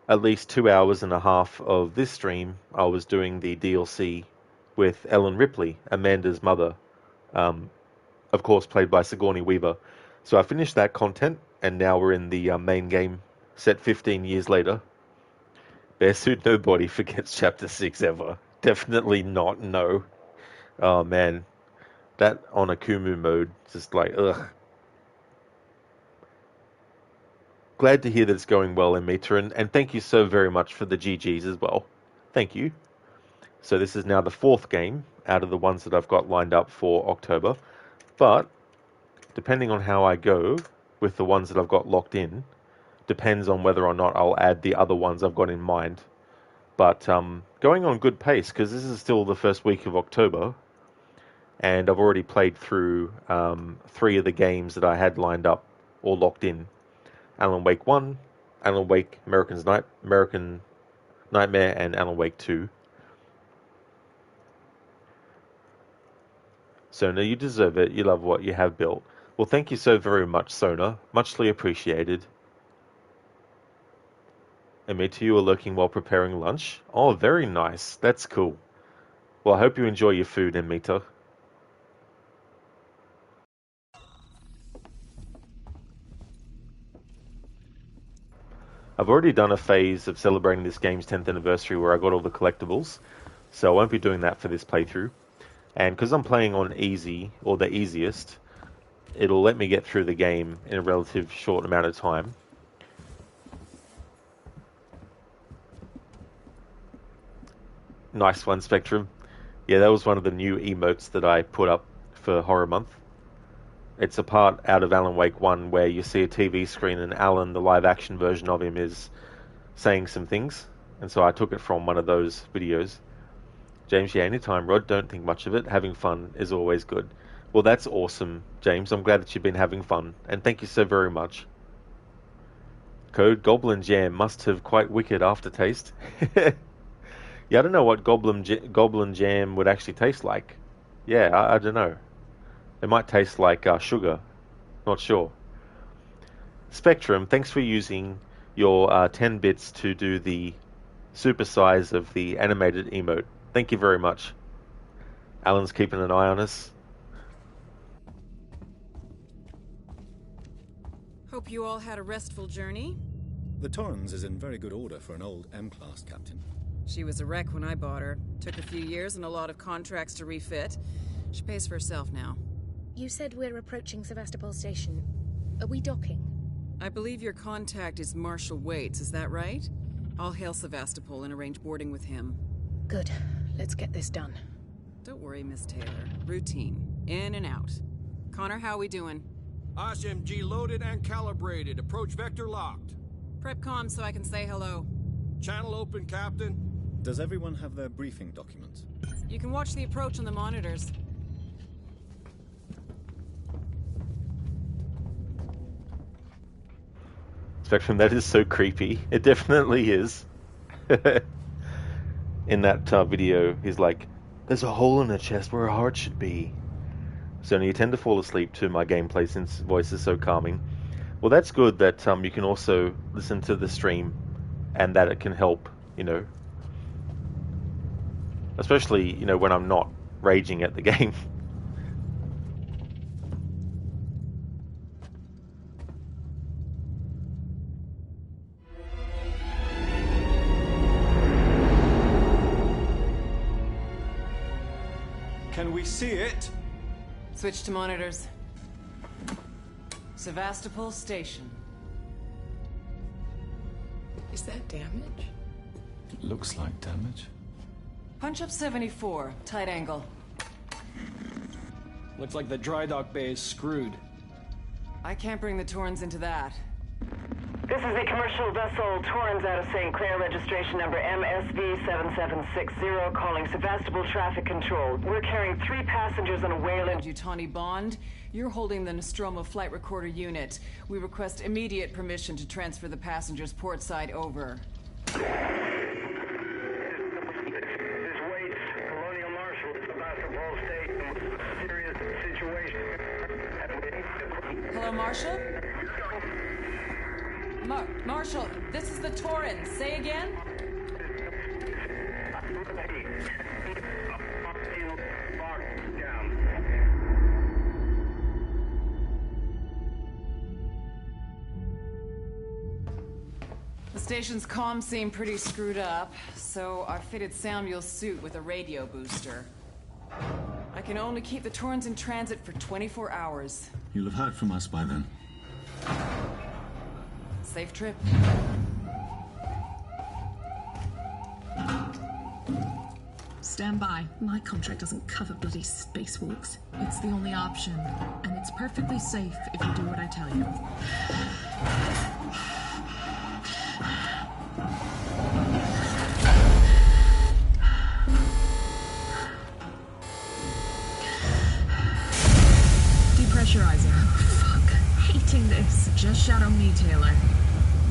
at least 2 hours and a half of this stream, I was doing the DLC with Ellen Ripley, Amanda's mother, of course played by Sigourney Weaver. So I finished that content, and now we're in the main game, set 15 years later. Bearsuit Nobody forgets Chapter 6 ever. Definitely not, no. Oh man, that on Akumu mode, just like, ugh. Glad to hear that it's going well, Amita, and thank you so very much for the GGs as well. Thank you. So this is now the 4th game out of the ones that I've got lined up for October. But, depending on how I go with the ones that I've got locked in, depends on whether or not I'll add the other ones I've got in mind. But going on good pace, because this is still the first week of October, and I've already played through 3 of the games that I had lined up or locked in. Alan Wake 1, Alan Wake American Nightmare, and Alan Wake 2. Sona, you deserve it. You love what you have built. Well, thank you so very much, Sona. Muchly appreciated. Amita, you are lurking while preparing lunch. Oh, very nice. That's cool. Well, I hope you enjoy your food, Amita. I've already done a phase of celebrating this game's 10th anniversary where I got all the collectibles, so I won't be doing that for this playthrough. And because I'm playing on easy, or the easiest, it'll let me get through the game in a relative short amount of time. Nice one, Spectrum. Yeah, that was one of the new emotes that I put up for Horror Month. It's a part out of Alan Wake 1 where you see a TV screen and Alan, the live-action version of him, is saying some things. And so I took it from one of those videos. James, yeah, anytime, Rod, don't think much of it. Having fun is always good. Well, that's awesome, James. I'm glad that you've been having fun. And thank you so very much. Code Goblin Jam must have quite wicked aftertaste. Yeah, I don't know what Goblin Jam would actually taste like. Yeah, I don't know. It might taste like sugar. Not sure. Spectrum, thanks for using your 10 bits to do the supersize of the animated emote. Thank you very much. Alan's keeping an eye on us. Hope you all had a restful journey. The Torrens is in very good order for an old M-class, Captain. She was a wreck when I bought her. Took a few years and a lot of contracts to refit. She pays for herself now. You said we're approaching Sevastopol Station. Are we docking? I believe your contact is Marshal Waits, is that right? I'll hail Sevastopol and arrange boarding with him. Good. Let's get this done. Don't worry, Miss Taylor. Routine. In and out. Connor, how we doing? SMG loaded and calibrated. Approach vector locked. Prep comm so I can say hello. Channel open, Captain. Does everyone have their briefing documents? You can watch the approach on the monitors. Spectrum, that is so creepy. It definitely is. In that video, he's like, there's a hole in the chest where a heart should be. So you tend to fall asleep to my gameplay since his voice is so calming. Well, that's good that you can also listen to the stream and that it can help, you know. Especially, you know, when I'm not raging at the game. Can we see it? Switch to monitors. Sevastopol Station. Is that damage? It looks like damage. Punch up 74, tight angle. Looks like the dry dock bay is screwed. I can't bring the Torrens into that. This is the commercial vessel Torrens out of St. Clair, registration number MSV7760, calling Sevastopol Traffic Control. We're carrying 3 passengers on a Wayland. Yutani Bond, you're holding the Nostromo flight recorder unit. We request immediate permission to transfer the passengers portside over. Hello, Marshal? Marshal, this is the Torrens. Say again? station's comms seem pretty screwed up, so I fitted Samuel's suit with a radio booster. I can only keep the Torrens in transit for 24 hours. You'll have heard from us by then. Safe trip. Stand by. My contract doesn't cover bloody spacewalks. It's the only option, and it's perfectly safe if you do what I tell you. Depressurizing. Oh, fuck. Hating this. Just shadow me, Taylor.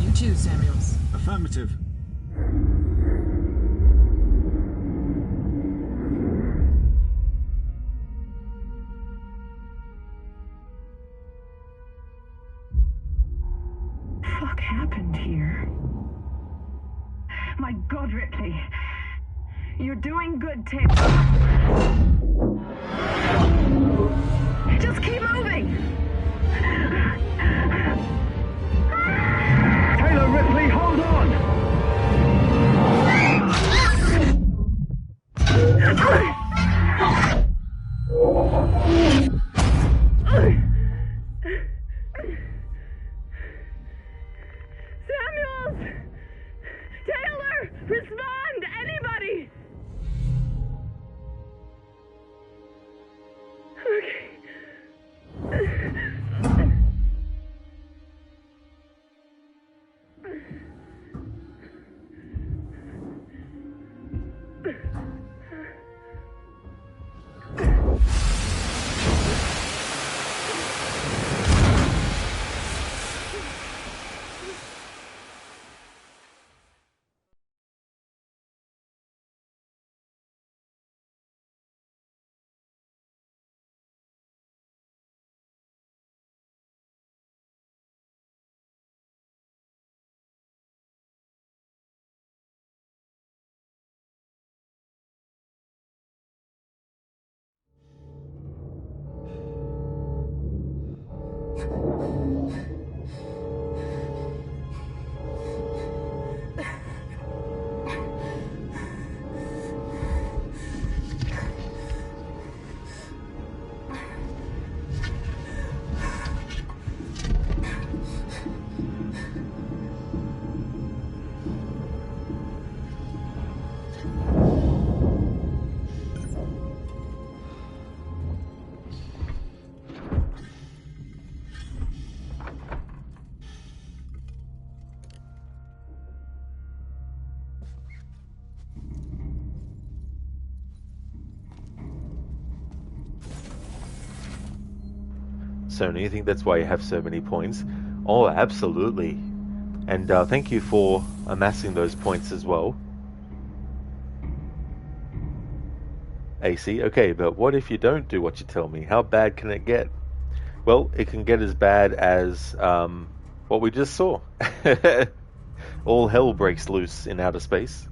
You too, Samuels. Affirmative. Fuck happened here? My God, Ripley. You're doing good, Taylor. Just keep moving. Taylor, Ripley, hold on. Samuels! Taylor! Respond! Anybody! Sony, you think that's why you have so many points? Oh, absolutely. And thank you for amassing those points as well. AC, okay, but what if you don't do what you tell me? How bad can it get? Well, it can get as bad as what we just saw. All hell breaks loose in outer space.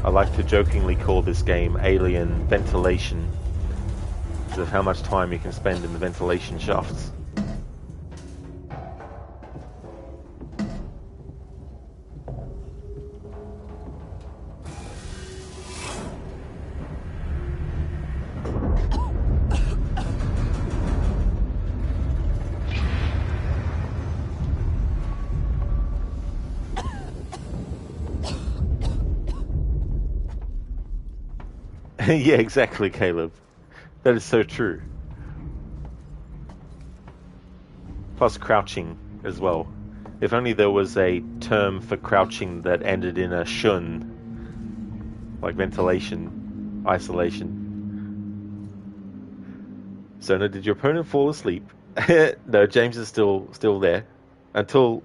I like to jokingly call this game Alien Ventilation, because of how much time you can spend in the ventilation shafts. Yeah, exactly, Caleb. That is so true. Plus crouching as well. If only there was a term for crouching that ended in a shun, like ventilation, isolation. So, no, did your opponent fall asleep? No, James is still there. Until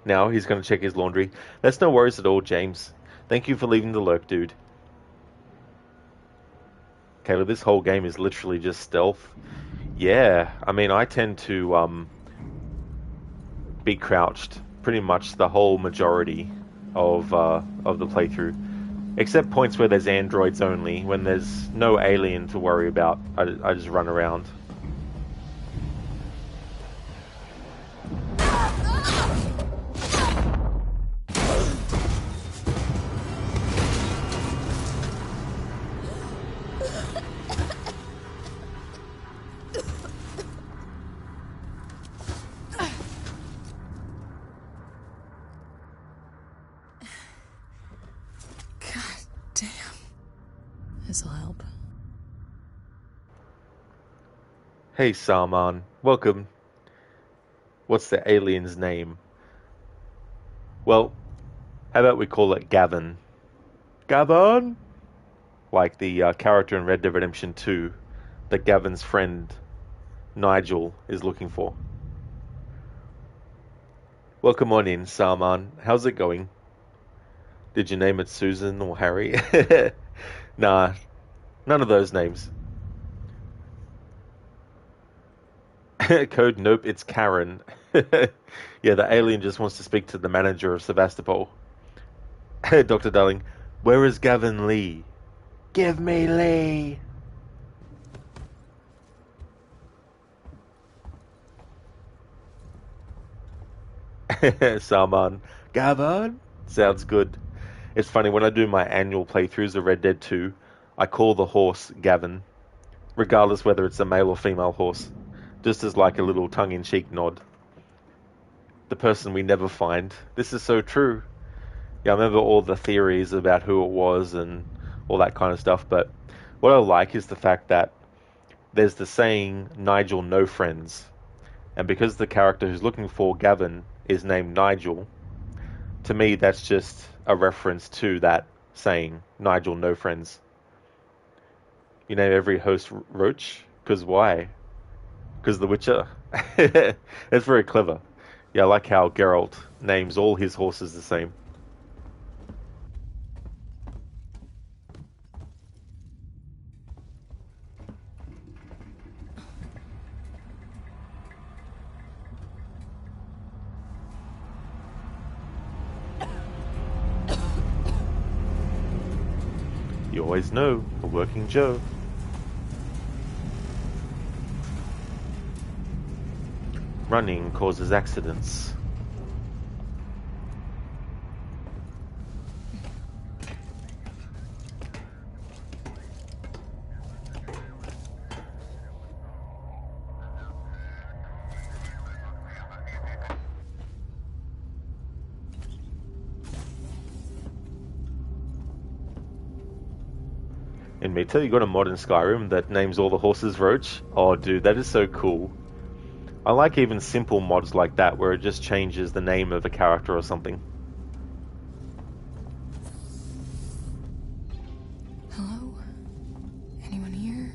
now, he's going to check his laundry. That's no worries at all, James. Thank you for leaving the lurk, dude. Caleb, this whole game is literally just stealth. Yeah, I mean, I tend to be crouched pretty much the whole majority of the playthrough, except points where there's androids only. When there's no alien to worry about, I just run around. This'll help. Hey, Salman. Welcome. What's the alien's name? Well, how about we call it Gavin? Gavin? Like the character in Red Dead Redemption 2 that Gavin's friend Nigel is looking for. Welcome on in, Salman. How's it going? Did you name it Susan or Harry? Nah, none of those names. Code, nope, it's Karen. Yeah, the alien just wants to speak to the manager of Sevastopol. Dr. Darling, where is Gavin Lee? Give me Lee! Salman, Gavin? Sounds good. It's funny, when I do my annual playthroughs of Red Dead 2, I call the horse Gavin, regardless whether it's a male or female horse, just as like a little tongue-in-cheek nod. The person we never find. This is so true. Yeah, I remember all the theories about who it was and all that kind of stuff, but what I like is the fact that there's the saying, Nigel no friends, and because the character who's looking for Gavin is named Nigel, to me that's just a reference to that saying, Nigel no friends. You name every host Roach? Because why? Because The Witcher. It's very clever. Yeah, I like how Geralt names all his horses the same. You always know, a working Joe. Running causes accidents. In Meta, you got a mod in Skyrim that names all the horses Roach. Oh, dude, that is so cool. I like even simple mods like that, where it just changes the name of a character or something. Hello? Anyone here?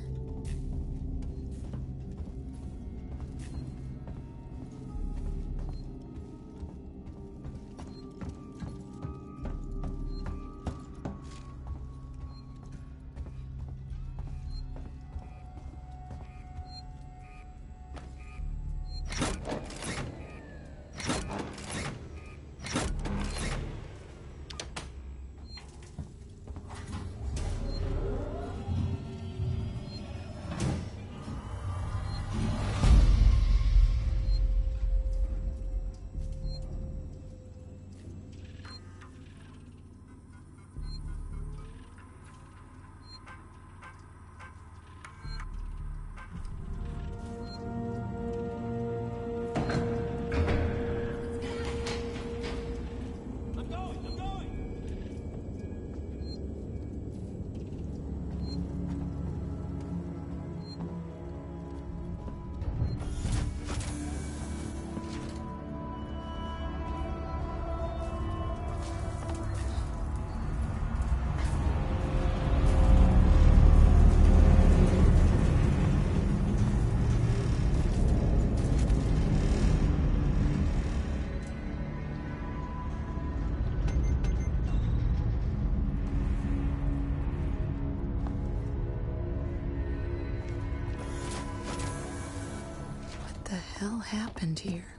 the hell happened here?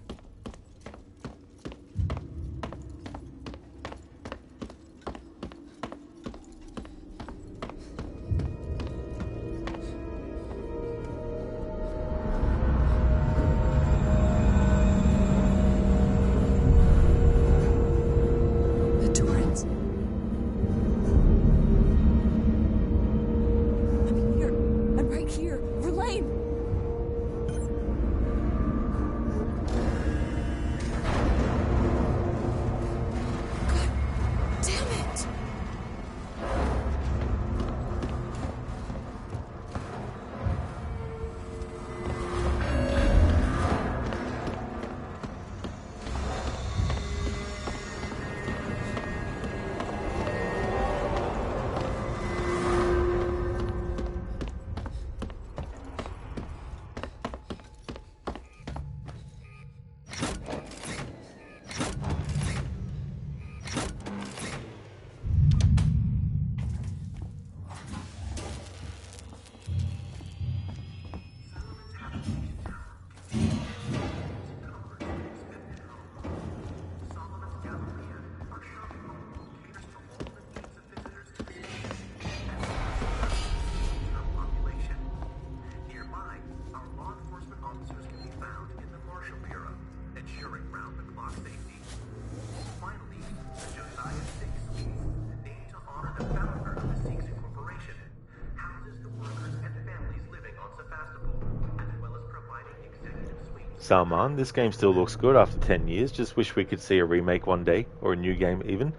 Salman, this game still looks good after 10 years. Just wish we could see a remake one day, or a new game even.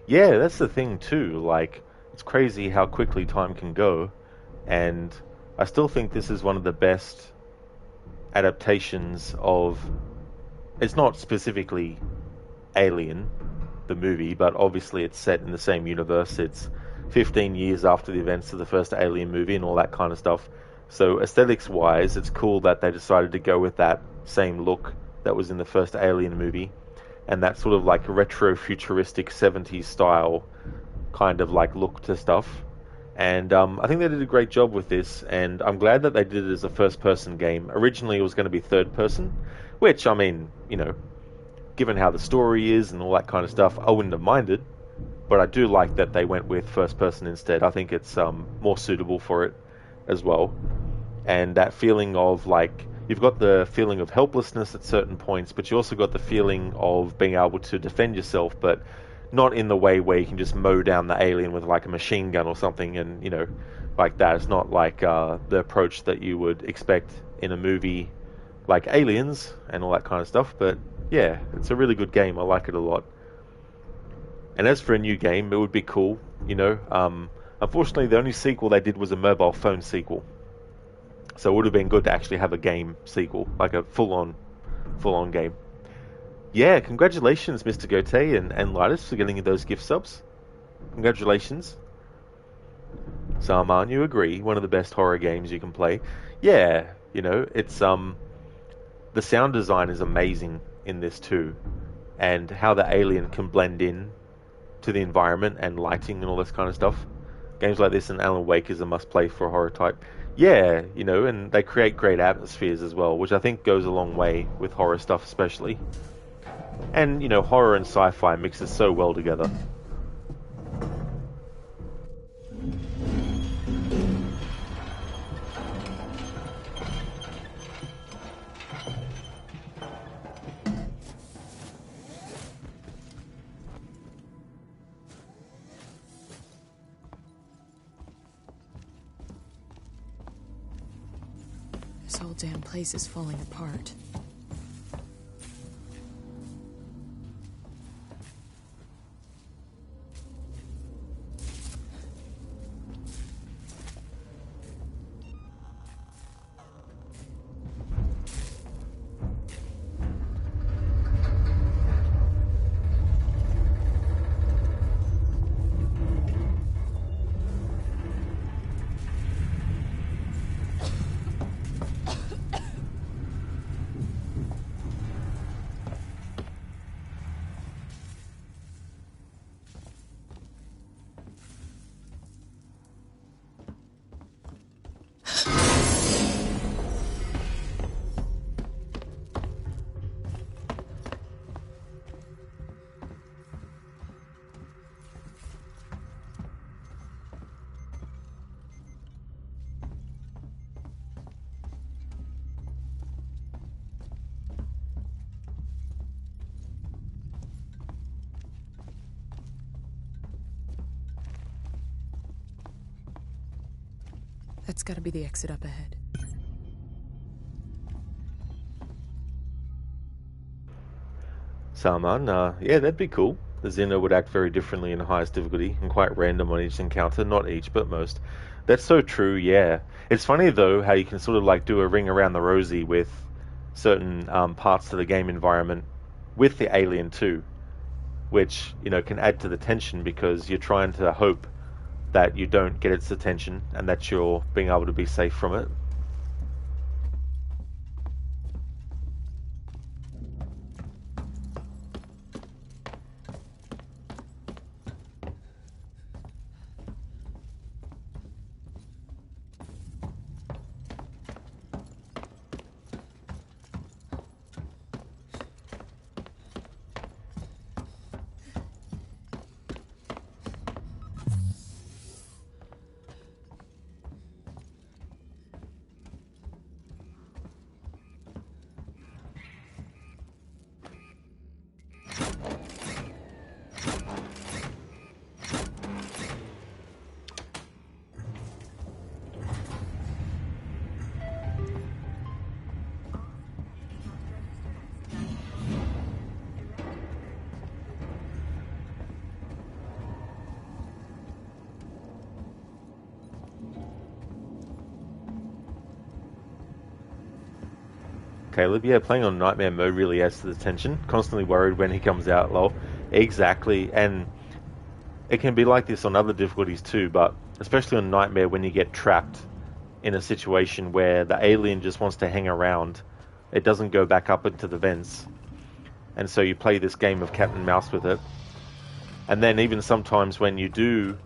Yeah, that's the thing too. Like, it's crazy how quickly time can go, and I still think this is one of the best adaptations of... It's not specifically Alien, the movie, but obviously it's set in the same universe. It's 15 years after the events of the first Alien movie and all that kind of stuff. So aesthetics-wise, it's cool that they decided to go with that same look that was in the first Alien movie, and that sort of like retro-futuristic 70s style kind of like look to stuff. And I think they did a great job with this, and I'm glad that they did it as a first-person game. Originally it was going to be third-person, which, I mean, you know, given how the story is and all that kind of stuff, I wouldn't have minded, but I do like that they went with first-person instead. I think it's more suitable for it as well. And that feeling of, like, you've got the feeling of helplessness at certain points, but you also got the feeling of being able to defend yourself, but not in the way where you can just mow down the alien with like a machine gun or something, and, you know, like that. It's not like the approach that you would expect in a movie like Aliens and all that kind of stuff. But yeah, it's a really good game. I like it a lot. And as for a new game, it would be cool, you know. Unfortunately, the only sequel they did was a mobile phone sequel. So it would have been good to actually have a game sequel, like a full-on game. Yeah, congratulations, Mr. Gote and Lightus, for getting those gift subs. Congratulations. Salman, you agree, one of the best horror games you can play. Yeah, you know, it's the sound design is amazing in this too, and how the alien can blend in to the environment and lighting and all this kind of stuff. Games like this and Alan Wake is a must-play for a horror type. Yeah, you know, and they create great atmospheres as well, which I think goes a long way with horror stuff especially. And, you know, horror and sci-fi mixes so well together. This whole damn place is falling apart. That's gotta be the exit up ahead. Salman, yeah, that'd be cool. The Xeno would act very differently in highest difficulty and quite random on each encounter, not each, but most. That's so true, yeah. It's funny though how you can sort of like do a ring around the rosy with certain parts of the game environment with the alien too, which, you know, can add to the tension because you're trying to hope that you don't get its attention and that you're being able to be safe from it. Caleb, yeah, playing on Nightmare mode really adds to the tension. Constantly worried when he comes out, lol. Exactly, and it can be like this on other difficulties too, but especially on Nightmare when you get trapped in a situation where the alien just wants to hang around. It doesn't go back up into the vents. And so you play this game of cat and mouse with it. And then even sometimes when you do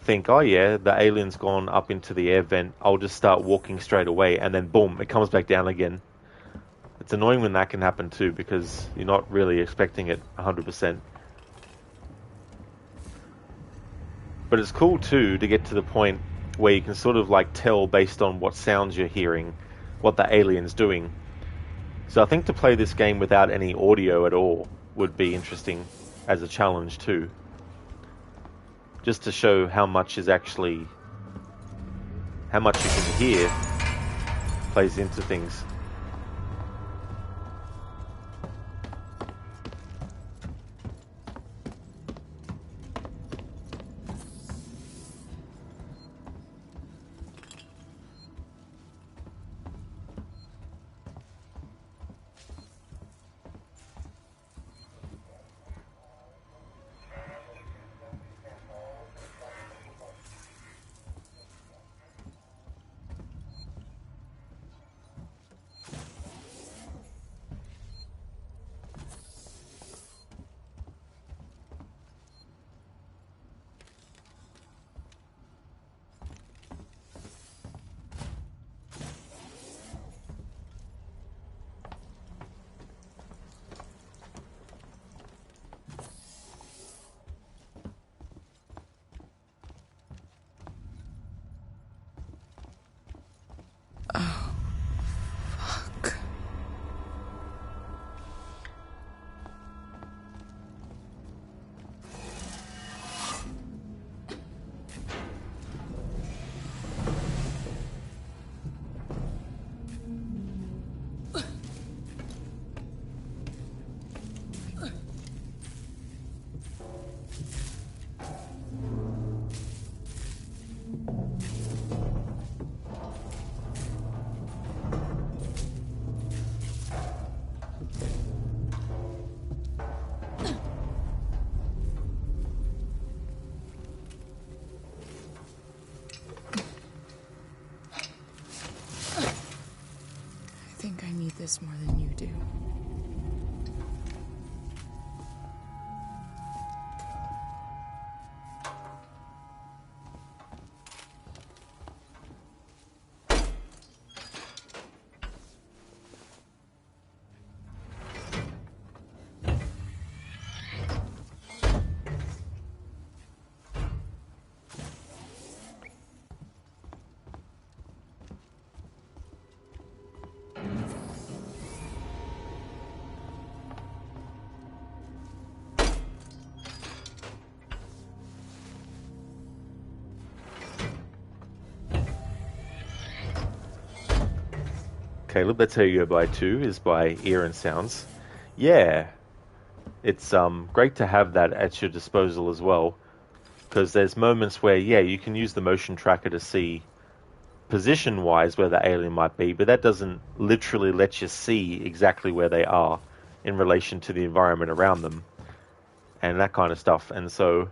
think, oh yeah, the alien's gone up into the air vent, I'll just start walking straight away, and then boom, it comes back down again. It's annoying when that can happen too, because you're not really expecting it 100%. But it's cool too to get to the point where you can sort of like tell based on what sounds you're hearing what the alien's doing. So I think to play this game without any audio at all would be interesting as a challenge too. Just to show how much is actually, how much you can hear plays into things. I think I need this more than you do. Caleb, that's how you go by too, is by ear and sounds. Yeah, it's great to have that at your disposal as well, because there's moments where, yeah, you can use the motion tracker to see position-wise where the alien might be, but that doesn't literally let you see exactly where they are in relation to the environment around them and that kind of stuff. And so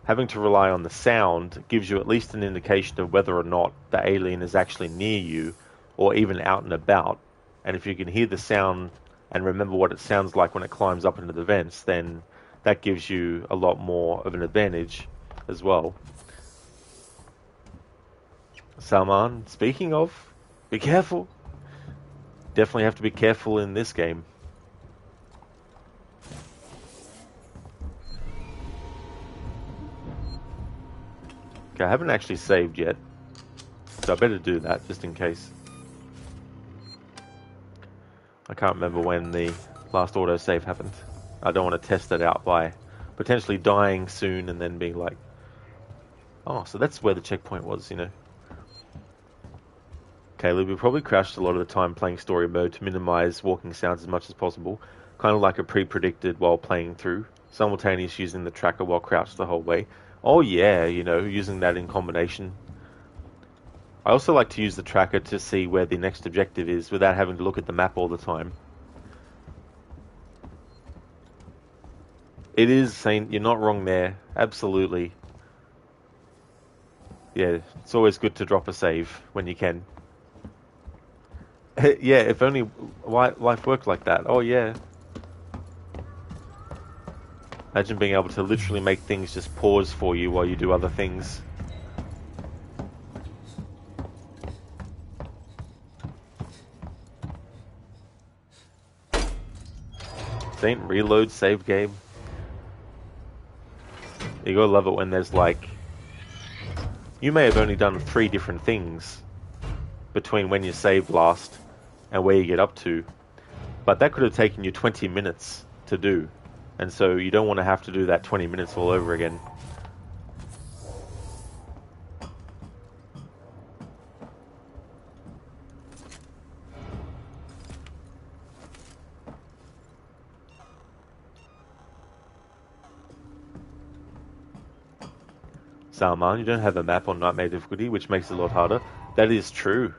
having to rely on the sound gives you at least an indication of whether or not the alien is actually near you or even out and about. And if you can hear the sound and remember what it sounds like when it climbs up into the vents, then that gives you a lot more of an advantage as well. Salman, speaking of, be careful. Definitely have to be careful in this game. Okay, I haven't actually saved yet, so I better do that just in case. I can't remember when the last autosave happened. I don't want to test that out by potentially dying soon and then being like, oh, so that's where the checkpoint was, you know. Caleb, we probably crashed a lot of the time playing story mode to minimize walking sounds as much as possible, kind of like a pre-predicted while playing through, simultaneous using the tracker while crouched the whole way. Oh yeah, you know, using that in combination. I also like to use the tracker to see where the next objective is without having to look at the map all the time. It is, Saint, you're not wrong there. Absolutely. Yeah, it's always good to drop a save when you can. Yeah, if only life worked like that. Oh yeah. Imagine being able to literally make things just pause for you while you do other things. Saint, reload, save game. You gotta love it when there's like... You may have only done 3 different things between when you saved last and where you get up to, but that could have taken you 20 minutes to do. And so you don't want to have to do that 20 minutes all over again. Salman, you don't have a map on Nightmare difficulty, which makes it a lot harder. That is true.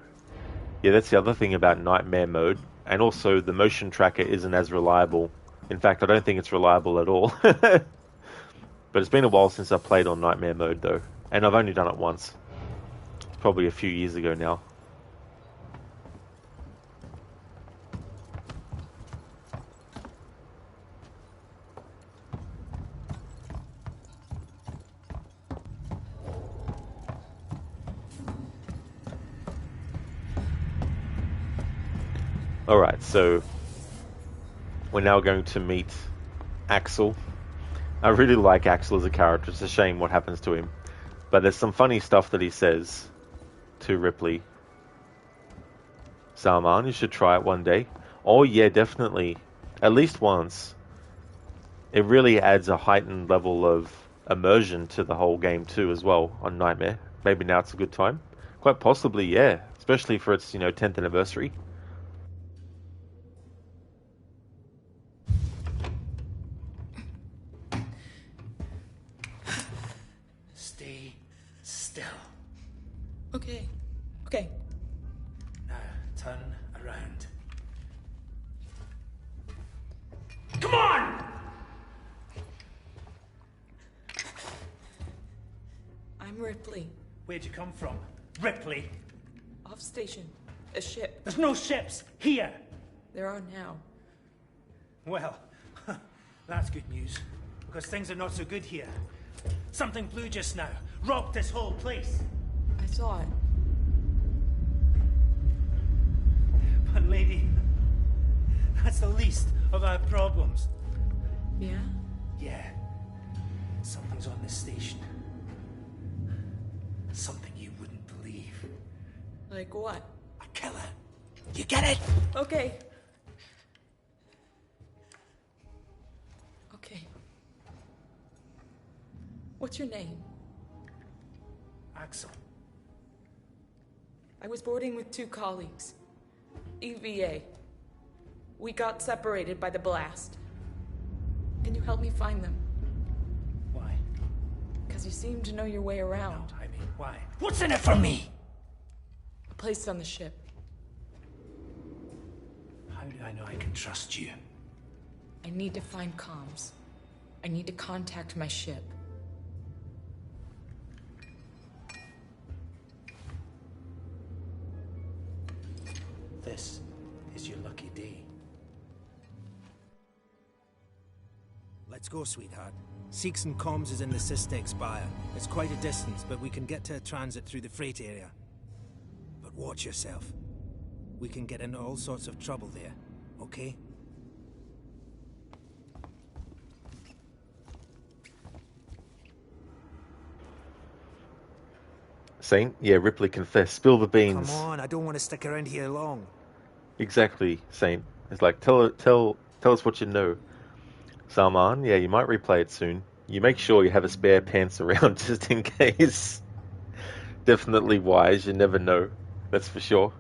Yeah, that's the other thing about Nightmare mode. And also, the motion tracker isn't as reliable. In fact, I don't think it's reliable at all. But it's been a while since I played on Nightmare mode, though. And I've only done it once. It's probably a few years ago now. Alright, so we're now going to meet Axel. I really like Axel as a character. It's a shame what happens to him. But there's some funny stuff that he says to Ripley. Salman, you should try it one day. Oh yeah, definitely. At least once. It really adds a heightened level of immersion to the whole game too as well on Nightmare. Maybe now it's a good time. Quite possibly, yeah. Especially for its, 10th anniversary. Okay. Now, turn around. Come on! I'm Ripley. Where'd you come from? Ripley? Off station. A ship. There's no ships here! There are now. Well, that's good news, because things are not so good here. Something blew just now, rocked this whole place. I saw it. But lady, that's the least of our problems. Yeah? Yeah. Something's on this station. Something you wouldn't believe. Like what? A killer. You get it? Okay. Okay. What's your name? Axel. I was boarding with 2 colleagues. EVA. We got separated by the blast. Can you help me find them? Why? Because you seem to know your way around. No, I mean, why? What's in it for me? A place on the ship. How do I know I can trust you? I need to find comms. I need to contact my ship. This is your lucky day. Let's go, sweetheart. Seeks and Comms is in the Systex Spire. It's quite a distance, but we can get to a transit through the freight area. But watch yourself. We can get into all sorts of trouble there, okay? Saint? Yeah, Ripley confessed. Spill the beans. Come on, I don't want to stick around here long. Exactly, Saint. It's like, tell us what you know. Salman, yeah, you might replay it soon. You make sure you have a spare pants around just in case. Definitely wise, you never know. That's for sure.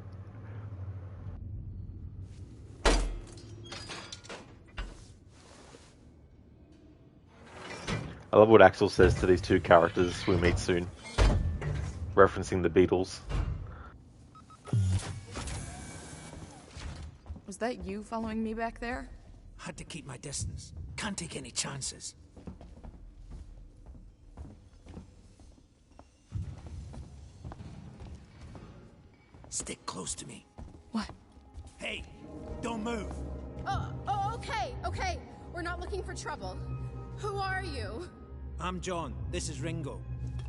I love what Axel says to these two characters we meet soon. Referencing the Beatles. Was that you following me back there? Had to keep my distance. Can't take any chances. Stick close to me. What? Hey, don't move. Okay. We're not looking for trouble. Who are you? I'm John. This is Ringo.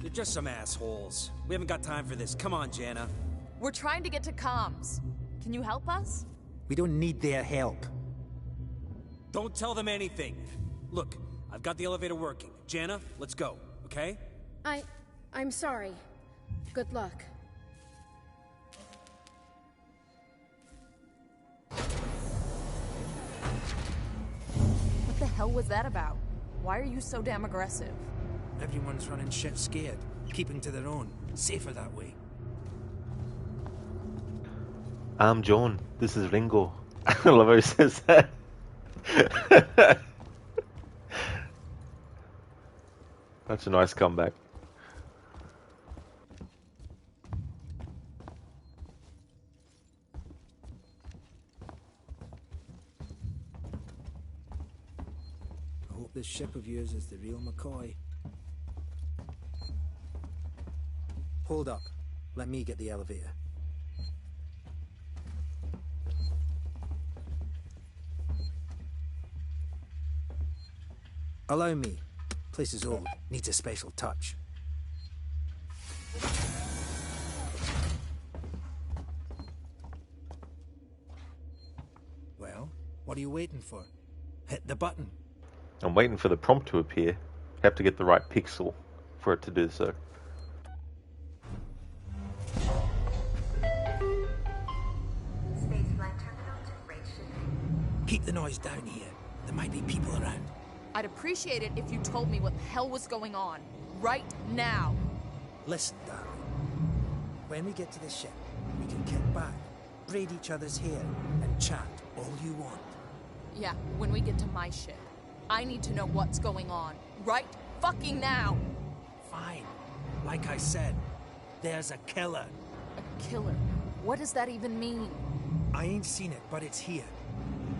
You're just some assholes. We haven't got time for this. Come on, Jana. We're trying to get to comms. Can you help us? We don't need their help. Don't tell them anything. Look, I've got the elevator working. Jana, let's go, okay? I'm sorry. Good luck. What the hell was that about? Why are you so damn aggressive? Everyone's running shit scared, keeping to their own. Safer that way. I'm John. This is Ringo. I love how he says that. That's a nice comeback. I hope this ship of yours is the real McCoy. Hold up. Let me get the elevator. Allow me. Place is old. Needs a special touch. Well, what are you waiting for? Hit the button. I'm waiting for the prompt to appear. Have to get the right pixel for it to do so. Keep the noise down here. There might be people around. I'd appreciate it if you told me what the hell was going on. Right now. Listen, darling. When we get to the ship, we can kick back, braid each other's hair, and chat all you want. Yeah, when we get to my ship. I need to know what's going on. Right fucking now. Fine. Like I said, there's a killer. A killer? What does that even mean? I ain't seen it, but it's here.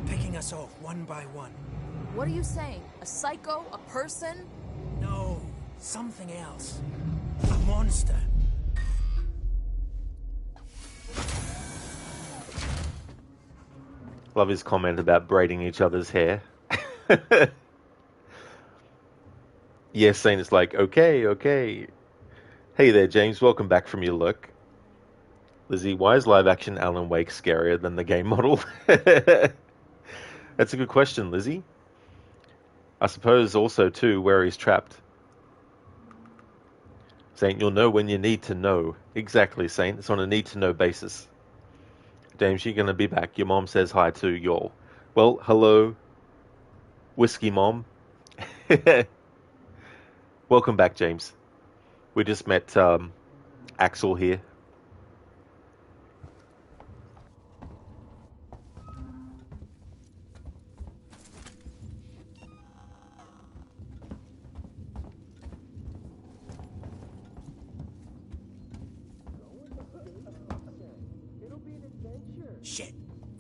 Picking us off one by one. What are you saying? A psycho? A person? No, something else. A monster. Love his comment about braiding each other's hair. Yes, Saint is like, okay. Hey there, James. Welcome back from your look. Lizzie, why is live action Alan Wake scarier than the game model? That's a good question, Lizzie. I suppose also, too, where he's trapped. Saint, you'll know when you need to know. Exactly, Saint. It's on a need-to-know basis. James, you're going to be back. Your mom says hi to y'all. Well, hello, Whiskey Mom. Welcome back, James. We just met Axel here.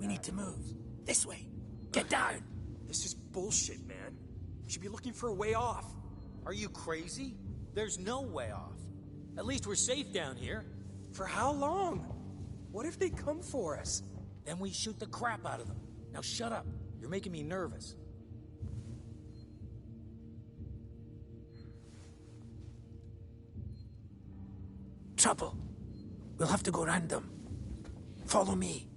We need to move. This way. Get down. This is bullshit, man. We should be looking for a way off. Are you crazy? There's no way off. At least we're safe down here. For how long? What if they come for us? Then we shoot the crap out of them. Now shut up. You're making me nervous. Trouble. We'll have to go round them. Follow me.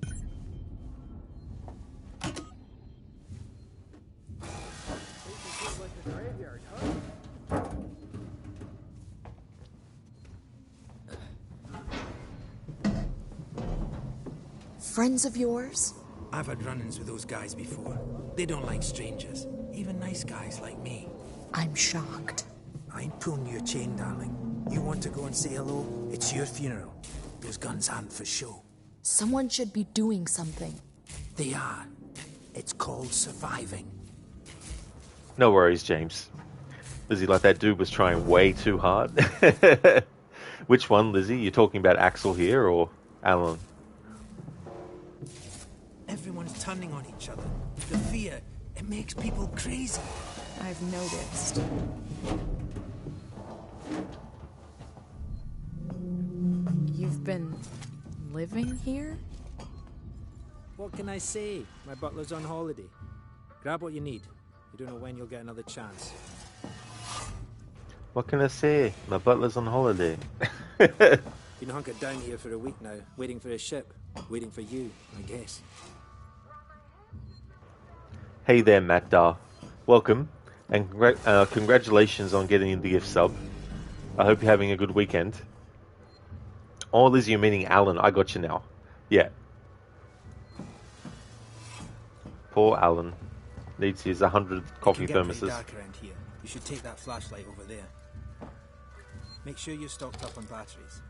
Friends of yours? I've had run-ins with those guys before. They don't like strangers. Even nice guys like me. I'm shocked. I ain't pulling your chain, darling. You want to go and say hello? It's your funeral. Those guns aren't for show. Someone should be doing something. They are. It's called surviving. No worries, James. Lizzie, like that dude was trying way too hard. Which one, Lizzie? You're talking about Axel here or Alan? Everyone's turning on each other. The fear, it makes people crazy. I've noticed. You've been living here? What can I say? My butler's on holiday. Grab what you need. You don't know when you'll get another chance. What can I say? My butler's on holiday. Been hunkered down here for a week now, waiting for a ship. Waiting for you, I guess. Hey there, Matt Dar. Welcome, and congratulations on getting the gift sub. I hope you're having a good weekend. Oh, Lizzie, you're meaning Alan. I got you now. Yeah. Poor Alan. Needs his 100 coffee It can get thermoses. pretty dark around here. You should take that flashlight over there. Make sure you're stocked up on batteries.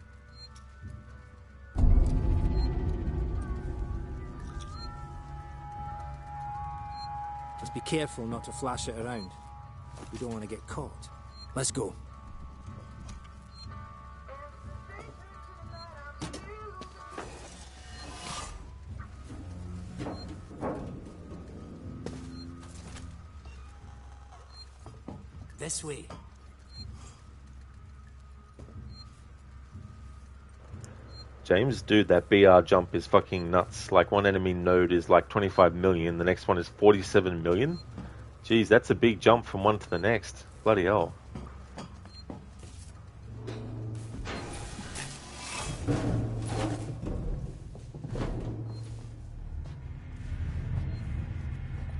Just be careful not to flash it around. You don't want to get caught. Let's go. This way. James, dude, that BR jump is fucking nuts. Like, one enemy node is like 25 million, the next one is 47 million? Jeez, that's a big jump from one to the next. Bloody hell.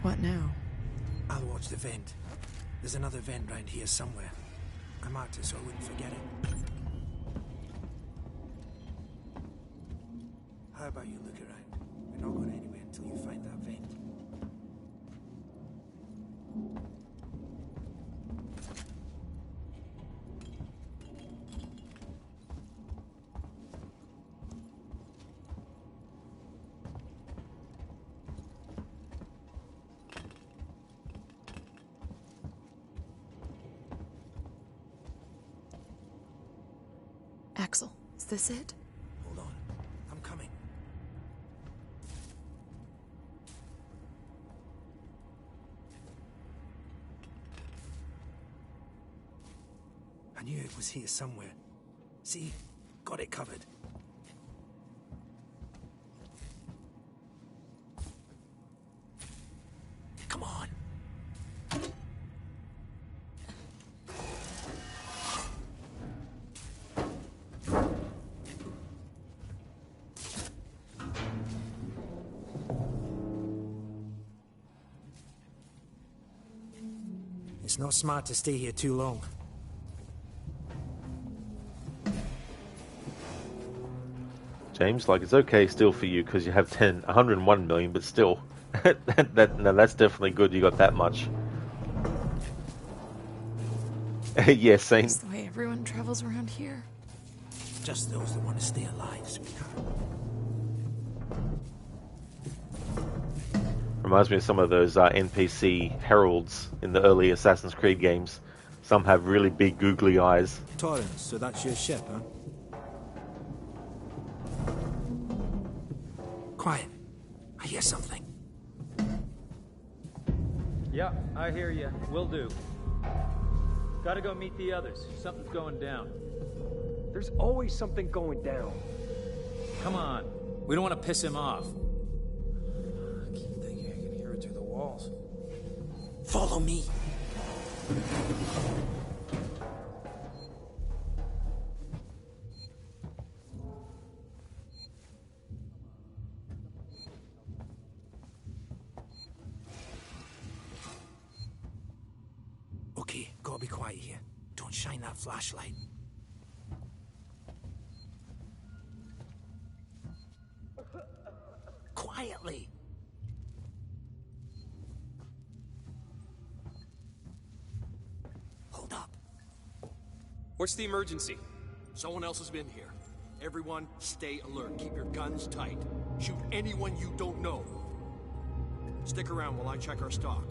What now? I'll watch the vent. There's another vent round here somewhere. I marked it so I wouldn't forget it. How about you look around? We're not going anywhere until you find that vent. Axel, is this it? Hold on. I'm coming. I knew it was here somewhere. See? Got it covered. Come on. It's not smart to stay here too long. James, like, it's okay still for you because you have 101 million, but still. No, that's definitely good you got that much. Yeah, same. That's the way everyone travels around here. Just those that want to stay alive, sweetheart. Reminds me of some of those NPC heralds in the early Assassin's Creed games. Some have really big googly eyes. Torrens, so that's your ship, huh? Quiet. I hear something. Yeah, I hear you. Will do. Gotta go meet the others. Something's going down. There's always something going down. Come on. We don't want to piss him off. I keep thinking I can hear it through the walls. Follow me. Okay, gotta be quiet here. Don't shine that flashlight. Quietly. Hold up. What's the emergency? Someone else has been here. Everyone, stay alert. Keep your guns tight. Shoot anyone you don't know. Stick around while I check our stock.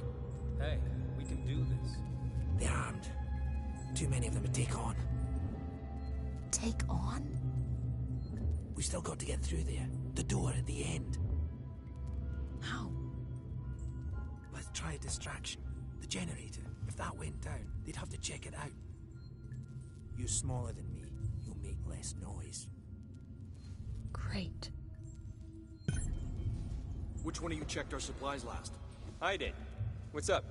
Hey, we can do this. They're armed. Too many of them to take on. Take on? We still got to get through there. The door at the end. How? Let's try a distraction. The generator. If that went down, they'd have to check it out. You're smaller than me. You'll make less noise. Great. Which one of you checked our supplies last? I did. What's up?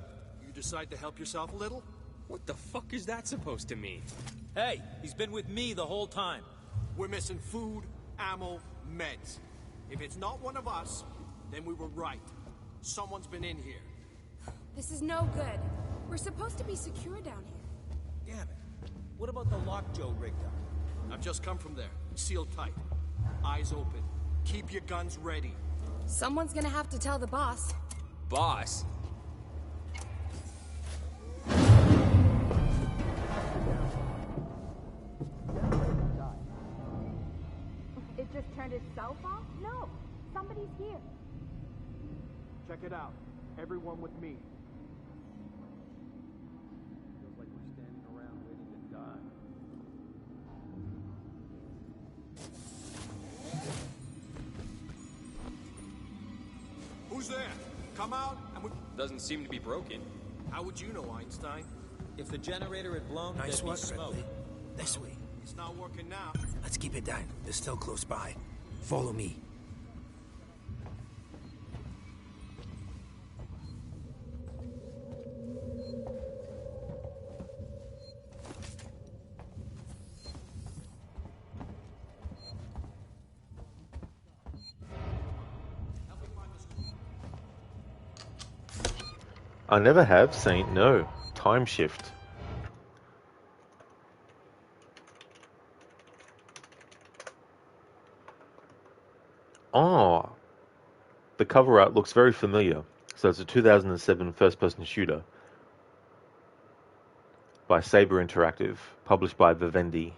You decide to help yourself a little? What the fuck is that supposed to mean? Hey, he's been with me the whole time. We're missing food, ammo, meds. If it's not one of us, then we were right. Someone's been in here. This is no good. We're supposed to be secure down here. Damn it. What about the lock Joe rigged up? I've just come from there. Sealed tight. Eyes open. Keep your guns ready. Someone's gonna have to tell the boss. Boss? It just turned itself off? No. Somebody's here. Check it out. Everyone with me. Feels like we're standing around waiting to die. Who's there? Come out and we... Doesn't seem to be broken. How would you know, Einstein? If the generator had blown, Nice there'd be work, smoke. Ripley. This way. It's not working now. Let's keep it down. They're still close by. Follow me. I never have, Saint. No. Time shift. Oh, the cover art looks very familiar. So it's a 2007 first-person shooter by Saber Interactive, published by Vivendi.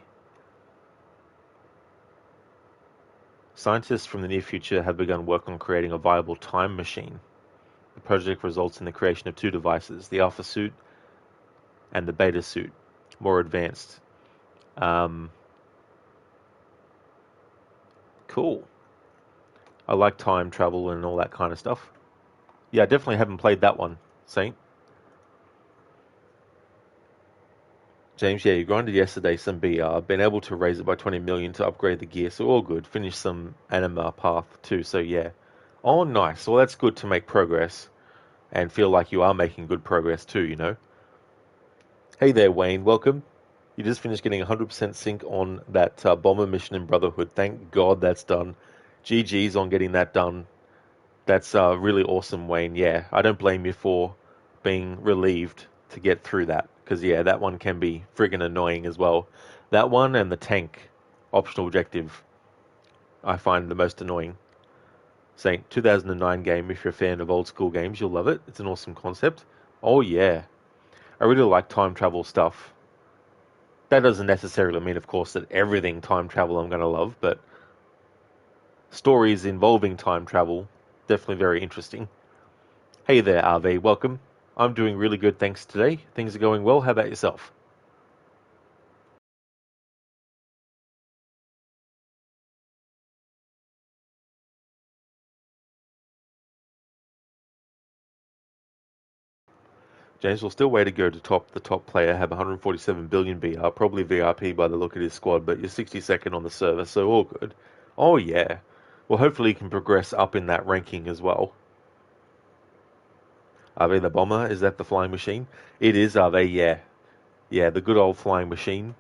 Scientists from the near future have begun work on creating a viable time machine. The project results in the creation of two devices, the Alpha suit and the Beta suit, more advanced. Cool. I like time travel and all that kind of stuff. Yeah, I definitely haven't played that one, Saint. James, yeah, you grinded yesterday some BR, been able to raise it by 20 million to upgrade the gear, so all good. Finished some Anima Path too, so yeah. Oh, nice. Well, that's good to make progress and feel like you are making good progress too, you know. Hey there, Wayne. Welcome. You just finished getting 100% sync on that bomber mission in Brotherhood. Thank God that's done. GG's on getting that done. That's really awesome, Wayne. Yeah, I don't blame you for being relieved to get through that. Because, yeah, that one can be friggin' annoying as well. That one and the tank optional objective I find the most annoying. Saying 2009 game, if you're a fan of old school games, you'll love it. It's an awesome concept. Oh, yeah. I really like time travel stuff. That doesn't necessarily mean, of course, that everything time travel I'm going to love, but stories involving time travel, definitely very interesting. Hey there, RV, welcome. I'm doing really good, thanks today. Things are going well. How about yourself? James will still way to go to top the top player, have 147 billion BR, probably VIP by the look of his squad, but you're 62nd on the server, so all good. Oh yeah. Well, hopefully you can progress up in that ranking as well. Are they the bomber? Is that the flying machine? It is, are they? Yeah. Yeah, the good old flying machine.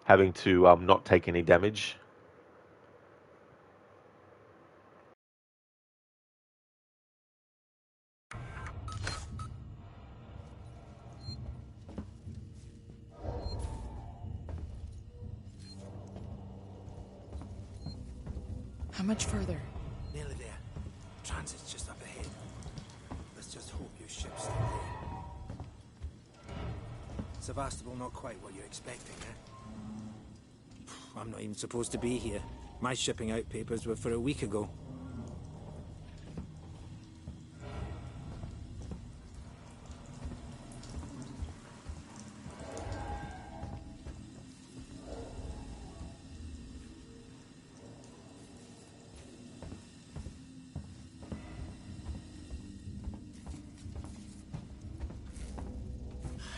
Having to not take any damage. How much further? Nearly there. Transit's just up ahead. Let's just hope your ship's still there. Sevastopol not quite what you're expecting, eh? I'm not even supposed to be here. My shipping out papers were for a week ago.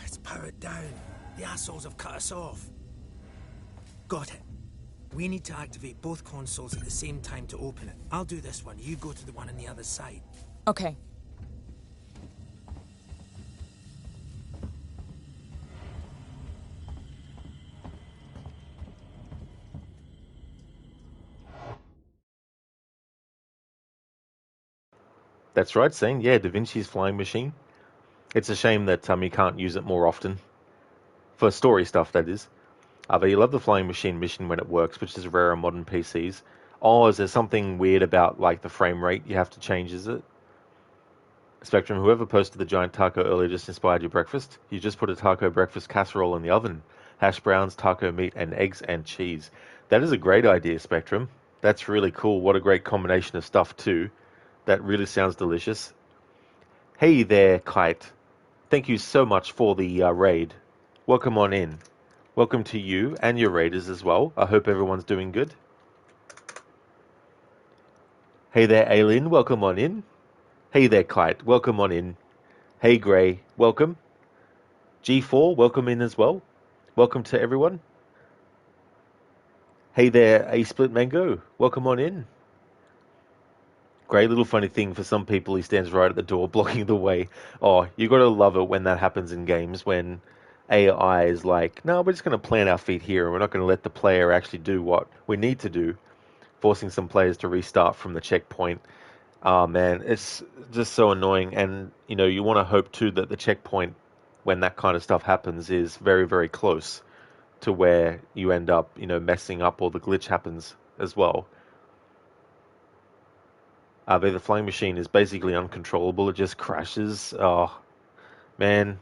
It's powered down. The assholes have cut us off. Got it. We need to activate both consoles at the same time to open it. I'll do this one. You go to the one on the other side. Okay. That's right, Scene. Yeah, Da Vinci's flying machine. It's a shame that you can't use it more often. For story stuff, that is. But you love the flying machine mission when it works, which is rare on modern PCs. Oh, is there something weird about like the frame rate you have to change, is it? Spectrum, whoever posted the giant taco earlier just inspired your breakfast. You just put a taco breakfast casserole in the oven. Hash browns, taco meat, and eggs and cheese. That is a great idea, Spectrum. That's really cool. What a great combination of stuff, too. That really sounds delicious. Hey there, Kite. Thank you so much for the raid. Welcome on in. Welcome to you and your raiders as well. I hope everyone's doing good. Hey there, Alien. Welcome on in. Hey there, Kite. Welcome on in. Hey, Grey. Welcome. G4, welcome in as well. Welcome to everyone. Hey there, A Split Mango. Welcome on in. Great little funny thing for some people, he stands right at the door blocking the way. Oh, you gotta love it when that happens in games, when AI is like, no, we're just gonna plant our feet here and we're not gonna let the player actually do what we need to do, forcing some players to restart from the checkpoint. Oh man, it's just so annoying. And, you know, you want to hope too that the checkpoint, when that kind of stuff happens, is very, very close to where you end up, you know, messing up or the glitch happens as well. But the flying machine is basically uncontrollable. It just crashes. Oh, man.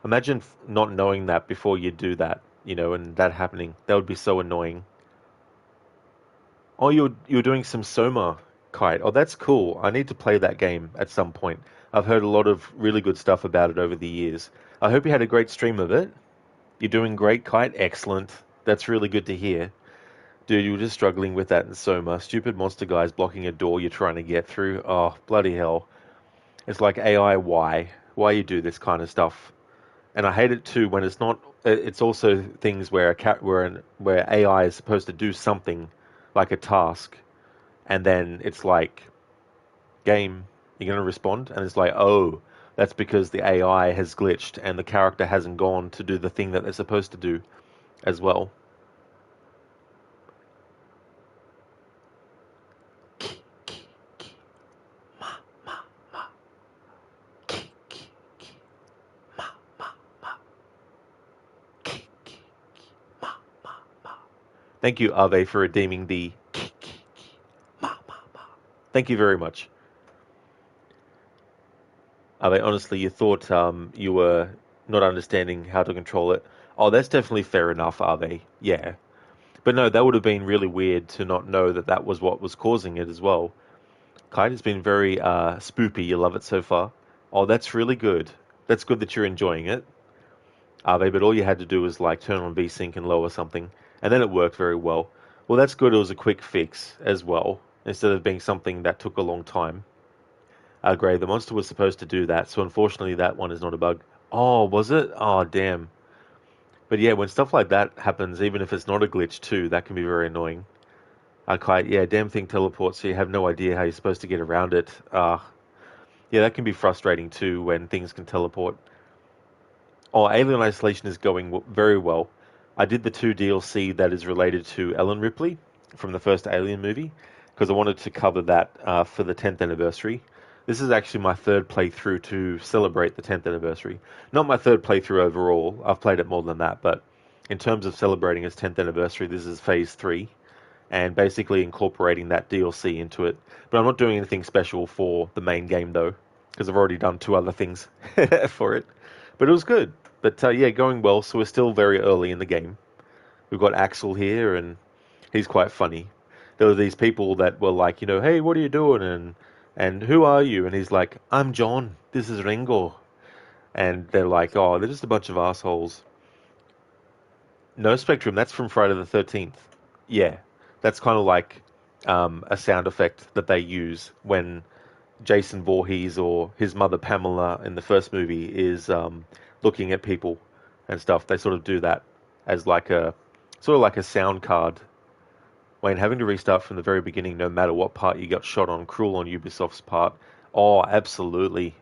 Imagine not knowing that before you do that, you know, and that happening. That would be so annoying. Oh, you're doing some Soma, Kite. Oh, that's cool. I need to play that game at some point. I've heard a lot of really good stuff about it over the years. I hope you had a great stream of it. You're doing great, Kite. Excellent. That's really good to hear. Dude, you were just struggling with that in Soma. Stupid monster guys blocking a door you're trying to get through. Oh, bloody hell. It's like AI, why? Why you do this kind of stuff? And I hate it too when it's not... It's also things where where AI is supposed to do something like a task, and then it's like, game, you're going to respond? And it's like, oh, that's because the AI has glitched and the character hasn't gone to do the thing that they're supposed to do as well. Thank you, Ave, for redeeming the Thank you very much. Ave, honestly, you thought you were not understanding how to control it. Oh, that's definitely fair enough, Ave. Yeah. But no, that would have been really weird to not know that that was what was causing it as well. Kite has been very spoopy. You love it so far. Oh, that's really good. That's good that you're enjoying it. Ave, but all you had to do was like turn on VSync and lower something, and then it worked very well. Well, that's good. It was a quick fix as well, instead of being something that took a long time. Gray, the monster was supposed to do that, so unfortunately that one is not a bug. Oh, was it? Oh, damn. But yeah, when stuff like that happens, even if it's not a glitch too, that can be very annoying. Yeah, damn thing teleports, so you have no idea how you're supposed to get around it. Yeah, that can be frustrating too when things can teleport. Oh, Alien Isolation is going very well. I did the 2 DLC that is related to Ellen Ripley from the first Alien movie, because I wanted to cover that for the 10th anniversary. This is actually my 3rd playthrough to celebrate the 10th anniversary. Not my 3rd playthrough overall, I've played it more than that, but in terms of celebrating its 10th anniversary, this is Phase 3, and basically incorporating that DLC into it. But I'm not doing anything special for the main game, though, because I've already done 2 other things for it. But it was good. But yeah, going well, so we're still very early in the game. We've got Axel here, and he's quite funny. There were these people that were like, hey, what are you doing? And who are you? And he's like, I'm John. This is Ringo. And they're like, oh, they're just a bunch of assholes. No, Spectrum, that's from Friday the 13th. Yeah, that's kind of like a sound effect that they use when Jason Voorhees or his mother Pamela in the first movie is looking at people and stuff. They sort of do that as like a sound card. Wayne, having to restart from the very beginning, no matter what part you got shot on, cruel on Ubisoft's part. Oh, absolutely.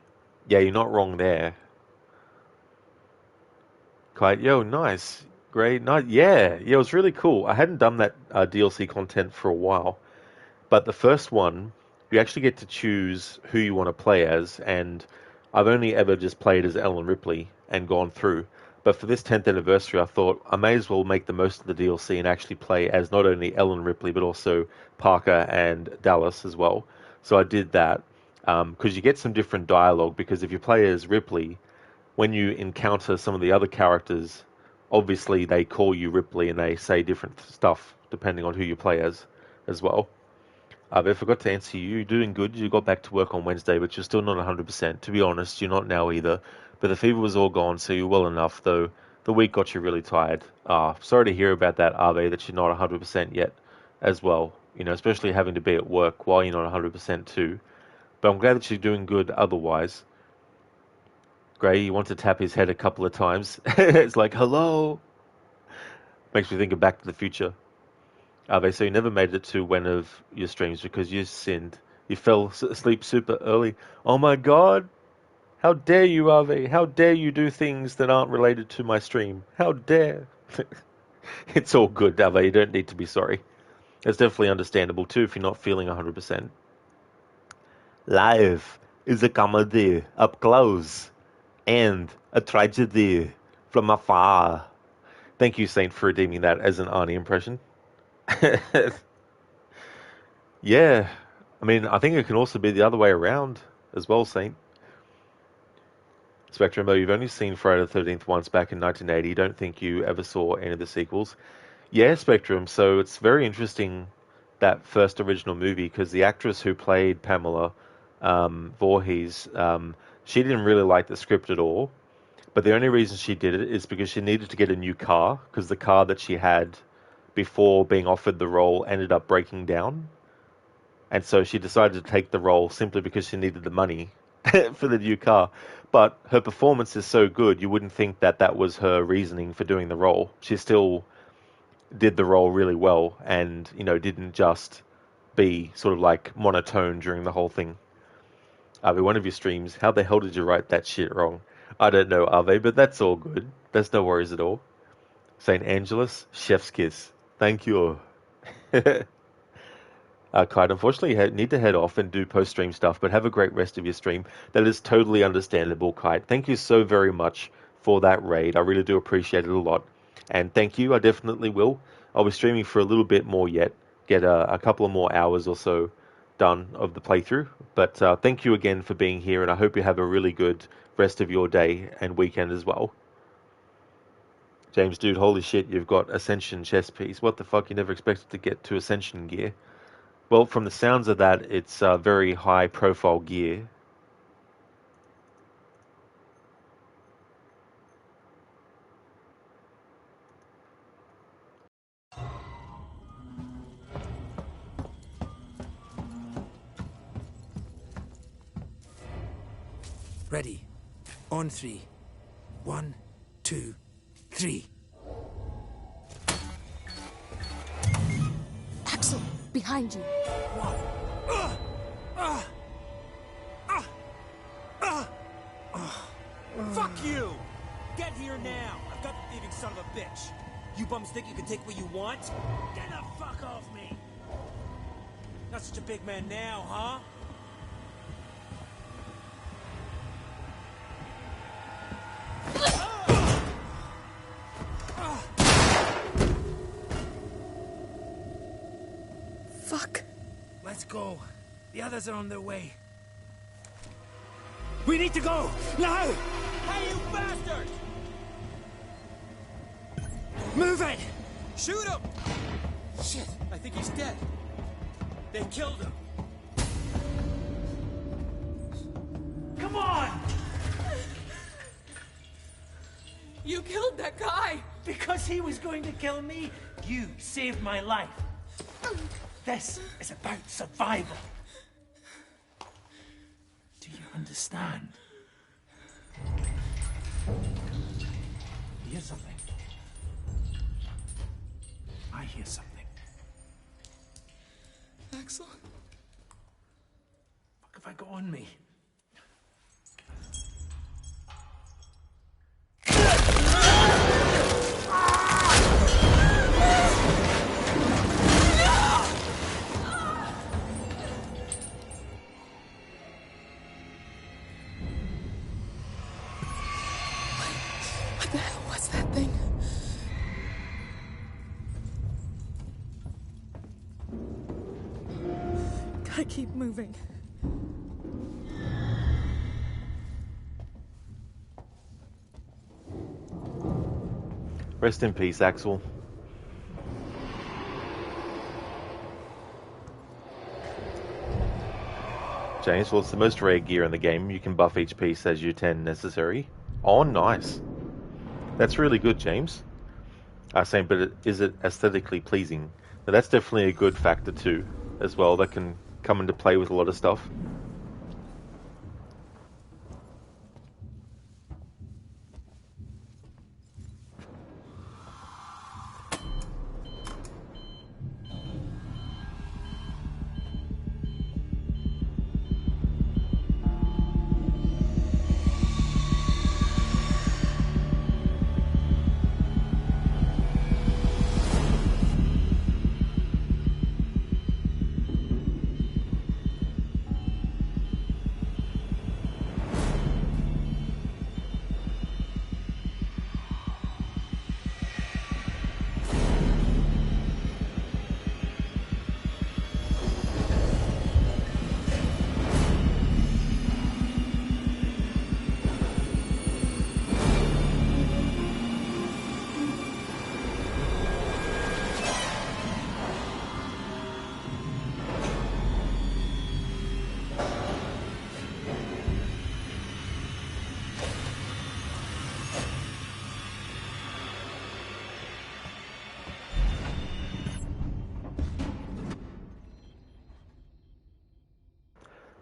Yeah, you're not wrong there. Quite, yo, nice. Great. Nice. Yeah, it was really cool. I hadn't done that DLC content for a while, but the first one, you actually get to choose who you want to play as, and I've only ever just played as Ellen Ripley and gone through. But for this 10th anniversary, I thought I may as well make the most of the DLC and actually play as not only Ellen Ripley, but also Parker and Dallas as well. So I did that, because you get some different dialogue, because if you play as Ripley, when you encounter some of the other characters, obviously they call you Ripley and they say different stuff depending on who you play as well. I forgot to answer you. You're doing good. You got back to work on Wednesday, but you're still not 100%. To be honest, you're not now either. But the fever was all gone, so you're well enough, though the week got you really tired. Sorry to hear about that, Ave, that you're not 100% yet as well. Especially having to be at work while you're not 100% too. But I'm glad that you're doing good otherwise. Gray, you want to tap his head a couple of times. It's like, hello. Makes me think of Back to the Future. Ave, so you never made it to one of your streams because you sinned. You fell asleep super early. Oh my god! How dare you, Ave? How dare you do things that aren't related to my stream? How dare! It's all good, Ave. You don't need to be sorry. It's definitely understandable too if you're not feeling 100%. Life is a comedy up close and a tragedy from afar. Thank you, Saint, for redeeming that as an Arnie impression. Yeah, I mean, I think it can also be the other way around as well, Saint. Spectrum, though you've only seen Friday the 13th once back in 1980, don't think you ever saw any of the sequels. Yeah, Spectrum, so it's very interesting, that first original movie, because the actress who played Pamela Voorhees, she didn't really like the script at all, but the only reason she did it is because she needed to get a new car, because the car that she had before being offered the role ended up breaking down. And so she decided to take the role simply because she needed the money for the new car. But her performance is so good, you wouldn't think that that was her reasoning for doing the role. She still did the role really well and, didn't just be sort of like monotone during the whole thing. Ave, one of your streams, how the hell did you write that shit wrong? I don't know, Ave, but that's all good. That's no worries at all. St. Angelus, chef's kiss. Thank you. Kite, unfortunately, you need to head off and do post-stream stuff, but have a great rest of your stream. That is totally understandable, Kite. Thank you so very much for that raid. I really do appreciate it a lot. And thank you, I definitely will. I'll be streaming for a little bit more yet, get a couple of more hours or so done of the playthrough. But thank you again for being here, and I hope you have a really good rest of your day and weekend as well. James, dude, holy shit, you've got Ascension chess piece. What the fuck, you never expected to get to Ascension gear? Well, from the sounds of that, it's very high-profile gear. Ready. On 3. 1, 2, 3. Axel, behind you. Fuck you! Get here now! I've got the thieving son of a bitch! You bums think you can take what you want? Get the fuck off me! Not such a big man now, huh? Fuck. Let's go. The others are on their way. We need to go! Now! Hey, you bastard! Move it! Shoot him! Shit, I think he's dead. They killed him. Come on! You killed that guy! Because he was going to kill me, you saved my life. This is about survival. Do you understand? You hear something? I hear something. Axel? What have I got on me? What the hell was that thing? Gotta keep moving. Rest in peace, Axel. James, well, it's the most rare gear in the game. You can buff each piece as you tend necessary. Oh, nice. That's really good, James. Saying, but is it aesthetically pleasing? Now, that's definitely a good factor too, as well. That can come into play with a lot of stuff.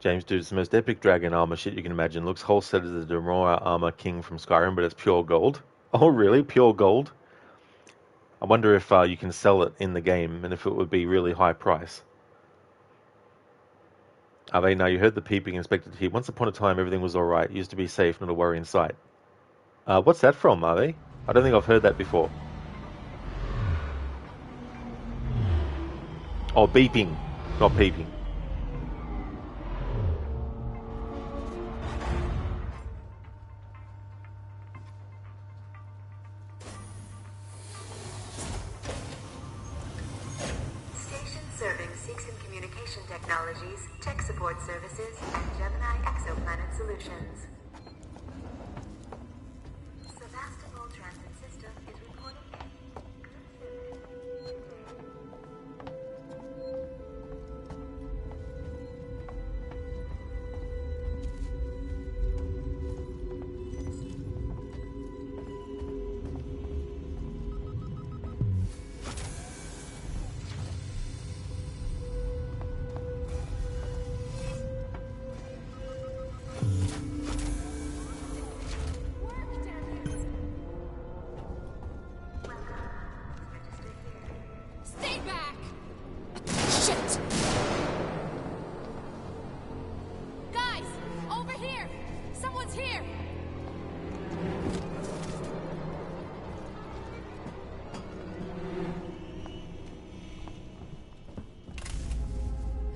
James, dude, it's the most epic dragon armor shit you can imagine. Looks whole set as the Demora armor king from Skyrim, but it's pure gold. Oh, really? Pure gold? I wonder if you can sell it in the game, and if it would be really high price. Ave, now you heard the peeping inspected here. Once upon a time, everything was alright. Used to be safe, not a worry in sight. What's that from, Ave? I don't think I've heard that before. Oh, beeping, not peeping. Serving Seegson Communication Technologies, Tech Support Services, and Gemini Exoplanet Solutions. Sevastopol Transit System is reporting Someone's here!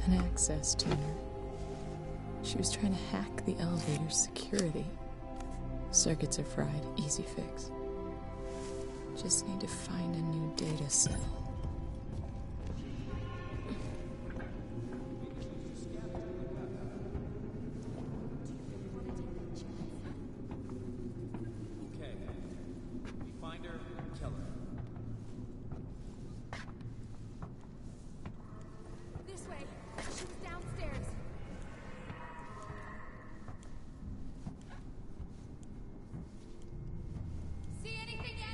An access tuner. She was trying to hack the elevator's security. Circuits are fried. Easy fix. Just need to find a new data cell. Okay. We find her, kill her. This way. She's downstairs. See anything yet?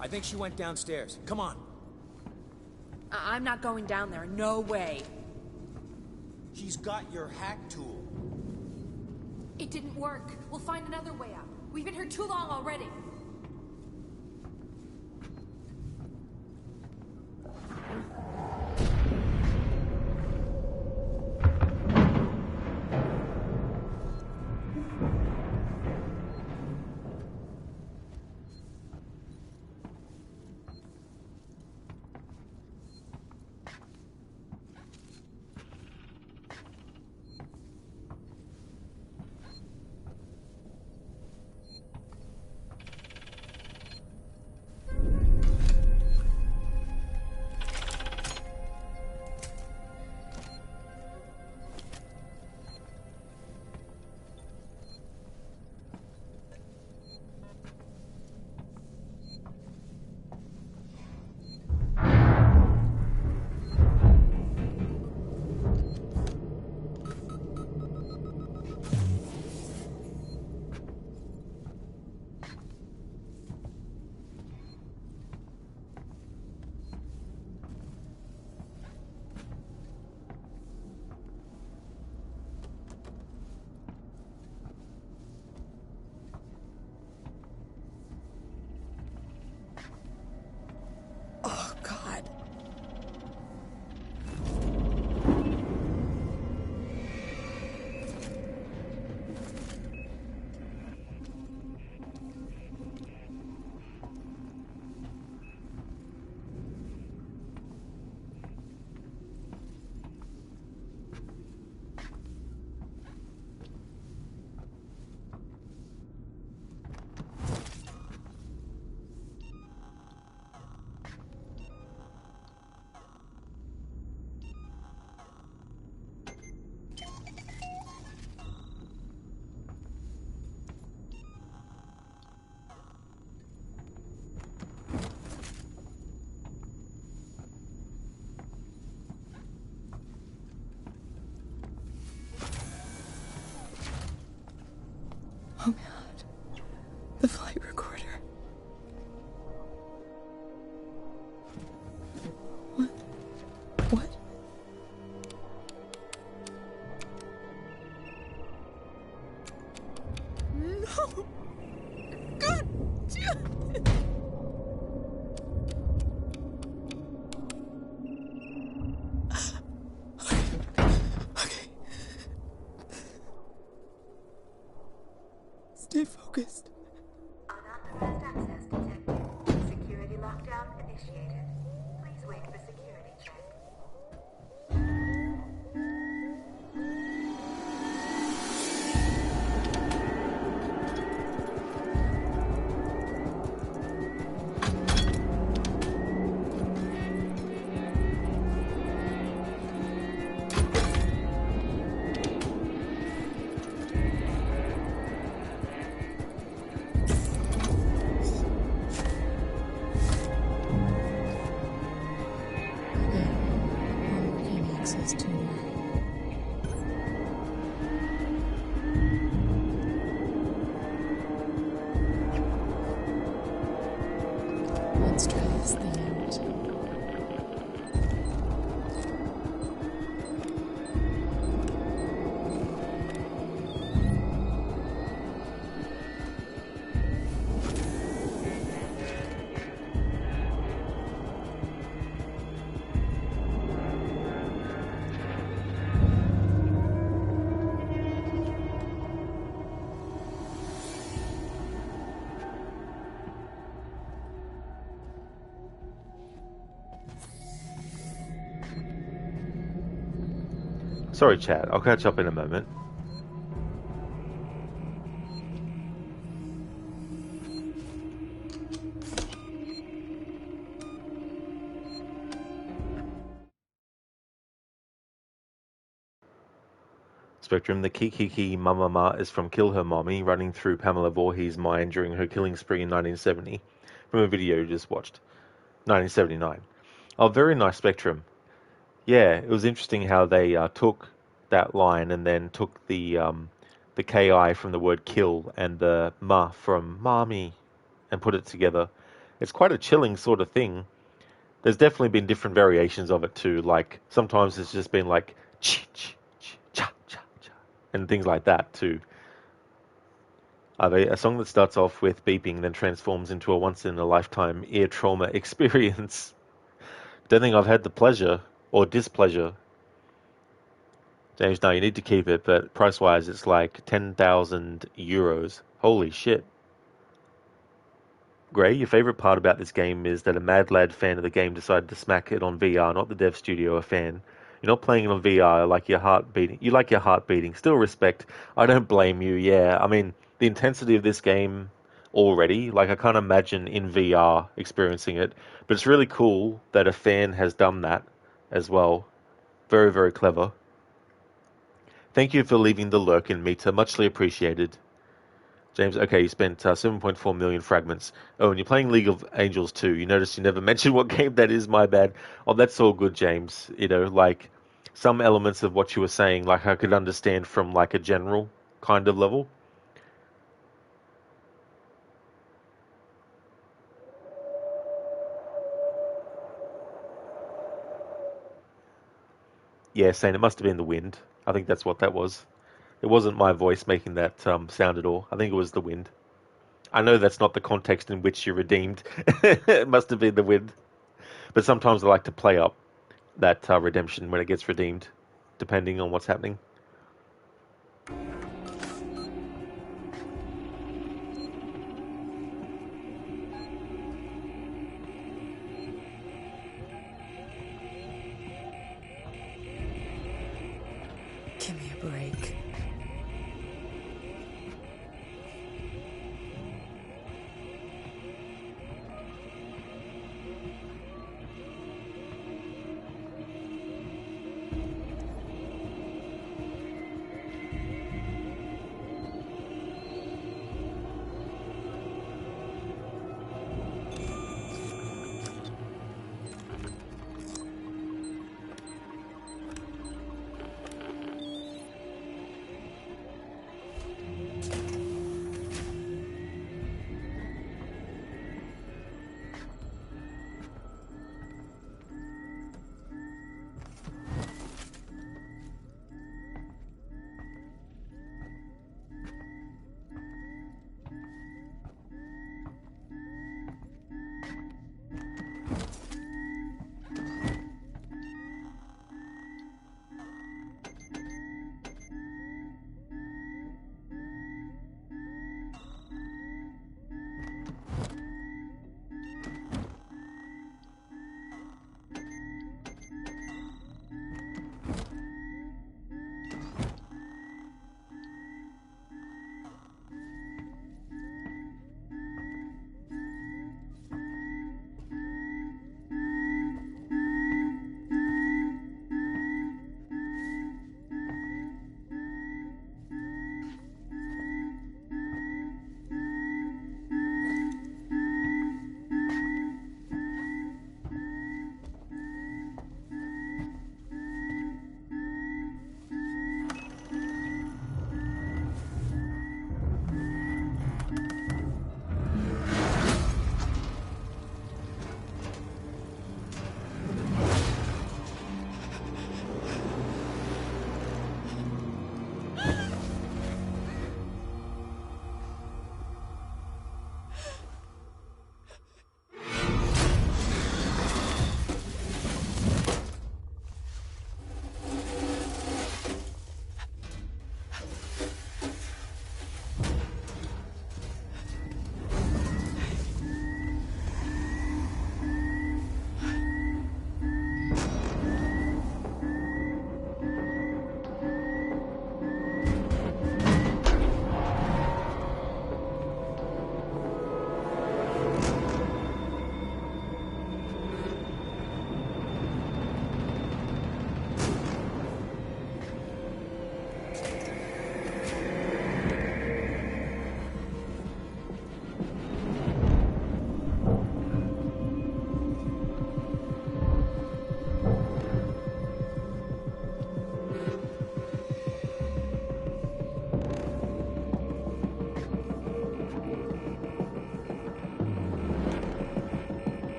I think she went downstairs. Come on. I'm not going down there. No way. She's got your hack tool. It didn't work. We'll find another way out. We've been here too long already. Oh, God. Oh, God. The flight recorder. What? What? No! God damn it! Okay. Stay focused. On optimist this thing out. Sorry, chat. I'll catch up in a moment. Spectrum, the Kiki Mama is from Kill Her Mommy, running through Pamela Voorhees' mind during her killing spree in 1970, from a video you just watched. 1979. Oh, very nice, Spectrum. Yeah, it was interesting how they took that line and then took the KI from the word kill and the ma from mommy and put it together. It's quite a chilling sort of thing. There's definitely been different variations of it too. Like sometimes it's just been like ch cha cha cha and things like that too. A song that starts off with beeping then transforms into a once in a lifetime ear trauma experience. Don't think I've had the pleasure or displeasure. James, no, you need to keep it, but price-wise, it's like 10,000 euros. Holy shit. Gray, your favorite part about this game is that a Mad Lad fan of the game decided to smack it on VR, not the dev studio, a fan. You're not playing it on VR, like your heart beating. You like your heart beating. Still respect. I don't blame you, yeah. I mean, the intensity of this game already, like I can't imagine in VR experiencing it, but it's really cool that a fan has done that as well. Very, very clever. Thank you for leaving the lurk in Meta. Muchly appreciated. James, okay, you spent 7.4 million fragments. Oh, and you're playing League of Angels too. You noticed you never mentioned what game that is, my bad. Oh, that's all good, James. You know, like, some elements of what you were saying, like, I could understand from, like, a general kind of level. Yeah, saying it must have been the wind. I think that's what that was. It wasn't my voice making that sound at all. I think it was the wind. I know that's not the context in which you're redeemed. It must have been the wind. But sometimes I like to play up that redemption when it gets redeemed, depending on what's happening. Give me a break.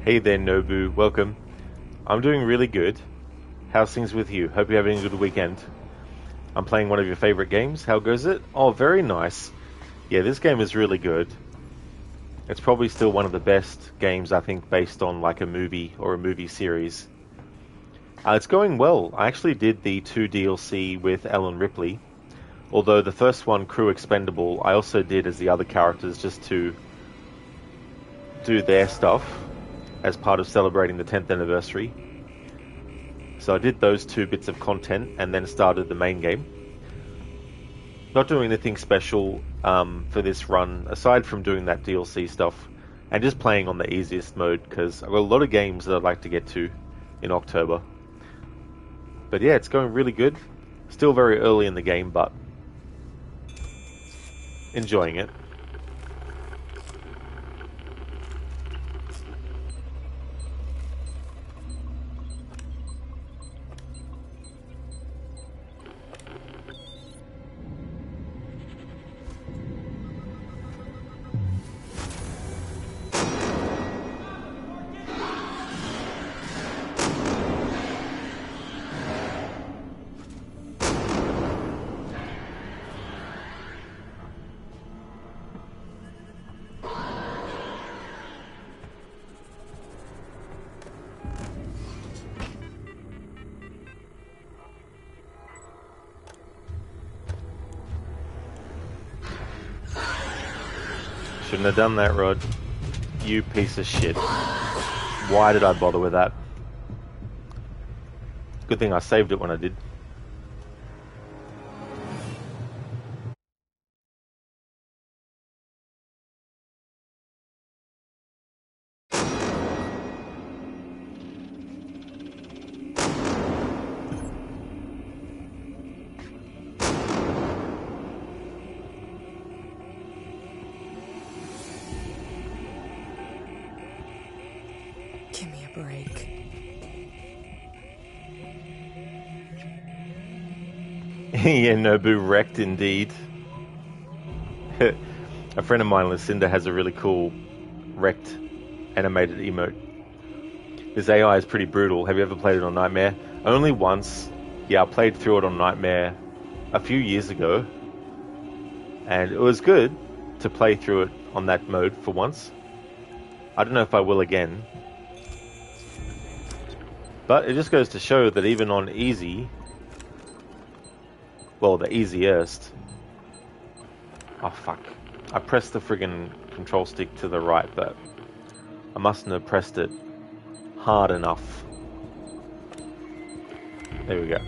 Hey there, Nobu. Welcome. I'm doing really good. How's things with you? Hope you're having a good weekend. I'm playing one of your favorite games. How goes it? Oh, very nice. Yeah, this game is really good. It's probably still one of the best games, I think, based on like a movie or a movie series. It's going well. I actually did the 2 DLC with Ellen Ripley. Although the first one, Crew Expendable, I also did as the other characters just to do their stuff as part of celebrating the 10th anniversary. So I did those 2 bits of content and then started the main game. Not doing anything special for this run, aside from doing that DLC stuff, and just playing on the easiest mode, because I've got a lot of games that I'd like to get to in October. But yeah, it's going really good. Still very early in the game, but enjoying it. Shouldn't have done that, Rod. You piece of shit. Why did I bother with that? Good thing I saved it when I did. Give me a break. Yeah, Nobu wrecked indeed. A friend of mine, Lucinda, has a really cool wrecked animated emote. This AI is pretty brutal. Have you ever played it on Nightmare? Only once. Yeah, I played through it on Nightmare a few years ago. And it was good to play through it on that mode for once. I don't know if I will again. But it just goes to show that even on easy, well, the easiest. Oh, fuck. I pressed the friggin' control stick to the right, but I mustn't have pressed it hard enough. There we go.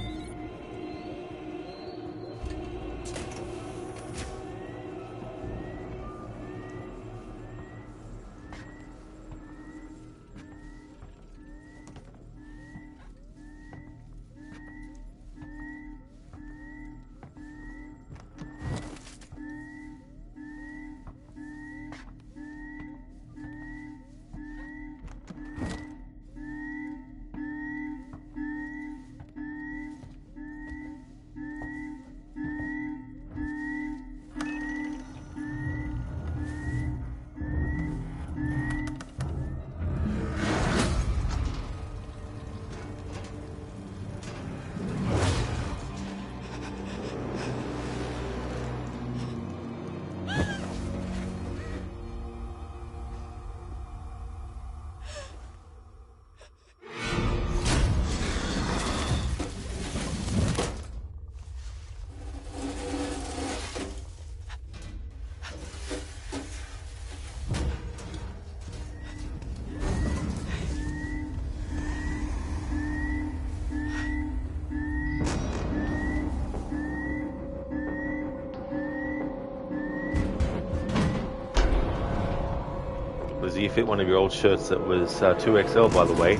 You fit one of your old shirts that was 2XL, by the way.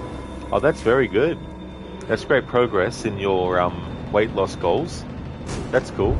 Oh, that's very good. That's great progress in your weight loss goals. That's cool.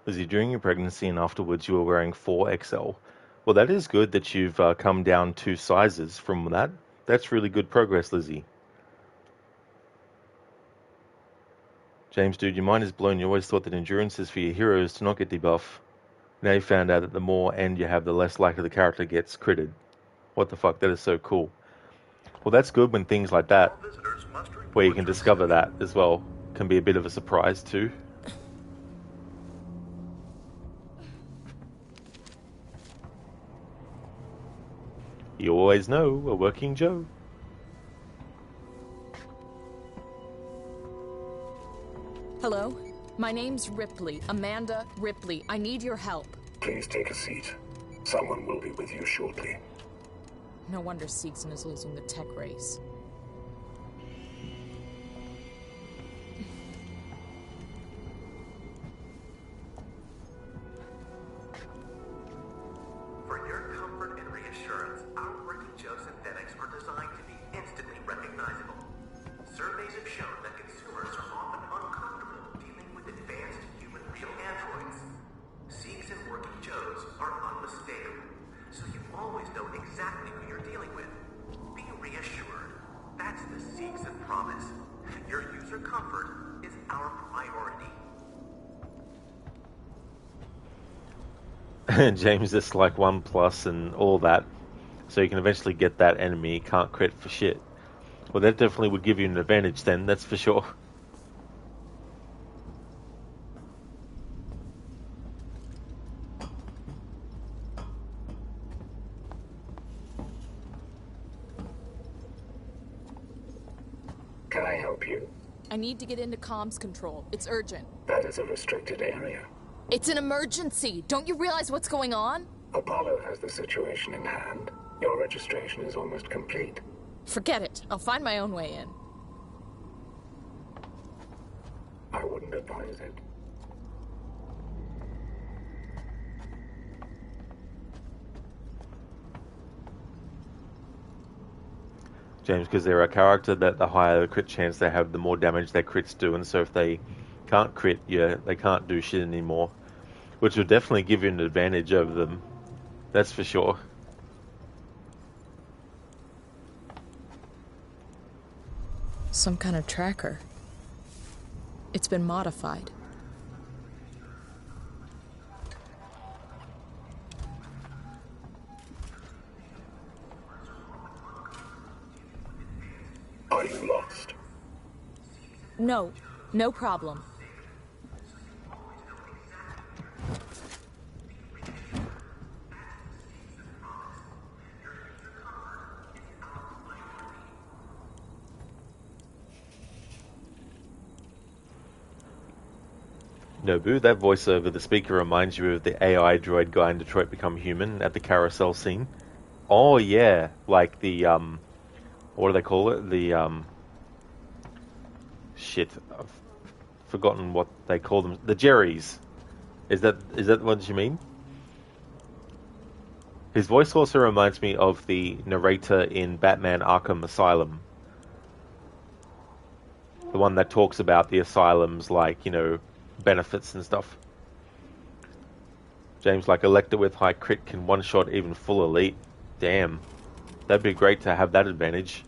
Lizzie, during your pregnancy and afterwards you were wearing 4XL. Well, that is good that you've come down 2 sizes from that. That's really good progress, Lizzie. James, dude, your mind is blown. You always thought that endurance is for your heroes to not get debuff. Now you found out that the more end you have, the less likely the character gets critted. What the fuck? That is so cool. Well, that's good when things like that, where you can discover that as well, can be a bit of a surprise too. You always know a working Joe. Hello? My name's Ripley. Amanda Ripley. I need your help. Please take a seat. Someone will be with you shortly. No wonder Seegson is losing the tech race. For your comfort and reassurance, our working Joe synthetics are designed to be instantly recognizable. Surveys have shown that consumers are often uncomfortable dealing with advanced human real androids. Seegson working Joes are unmistakable, so you always know exactly who you're dealing with. Be reassured. That's the Seegson promise. Your user comfort is our priority. James, it's like 1+ and all that, so you can eventually get that enemy can't crit for shit. Well, that definitely would give you an advantage then, that's for sure. Can I help you? I need to get into comms control. It's urgent. That is a restricted area. It's an emergency! Don't you realize what's going on? Apollo has the situation in hand. Your registration is almost complete. Forget it. I'll find my own way in. I wouldn't advise it. James, because they're a character that the higher the crit chance they have, the more damage their crits do, and so if they can't crit, yeah, they can't do shit anymore. Which will definitely give you an advantage over them. That's for sure. Some kind of tracker. It's been modified. Are you lost? No, no problem. Nobu, that voice over the speaker reminds you of the AI droid guy in Detroit Become Human at the carousel scene. Oh yeah, like the what do they call it? The shit, I've forgotten what they call them. The Jerrys. Is that what you mean? His voice also reminds me of the narrator in Batman Arkham Asylum. The one that talks about the asylum's, like, you know, benefits and stuff. James, like, Elector with high crit can one-shot even full elite. Damn. That'd be great to have that advantage.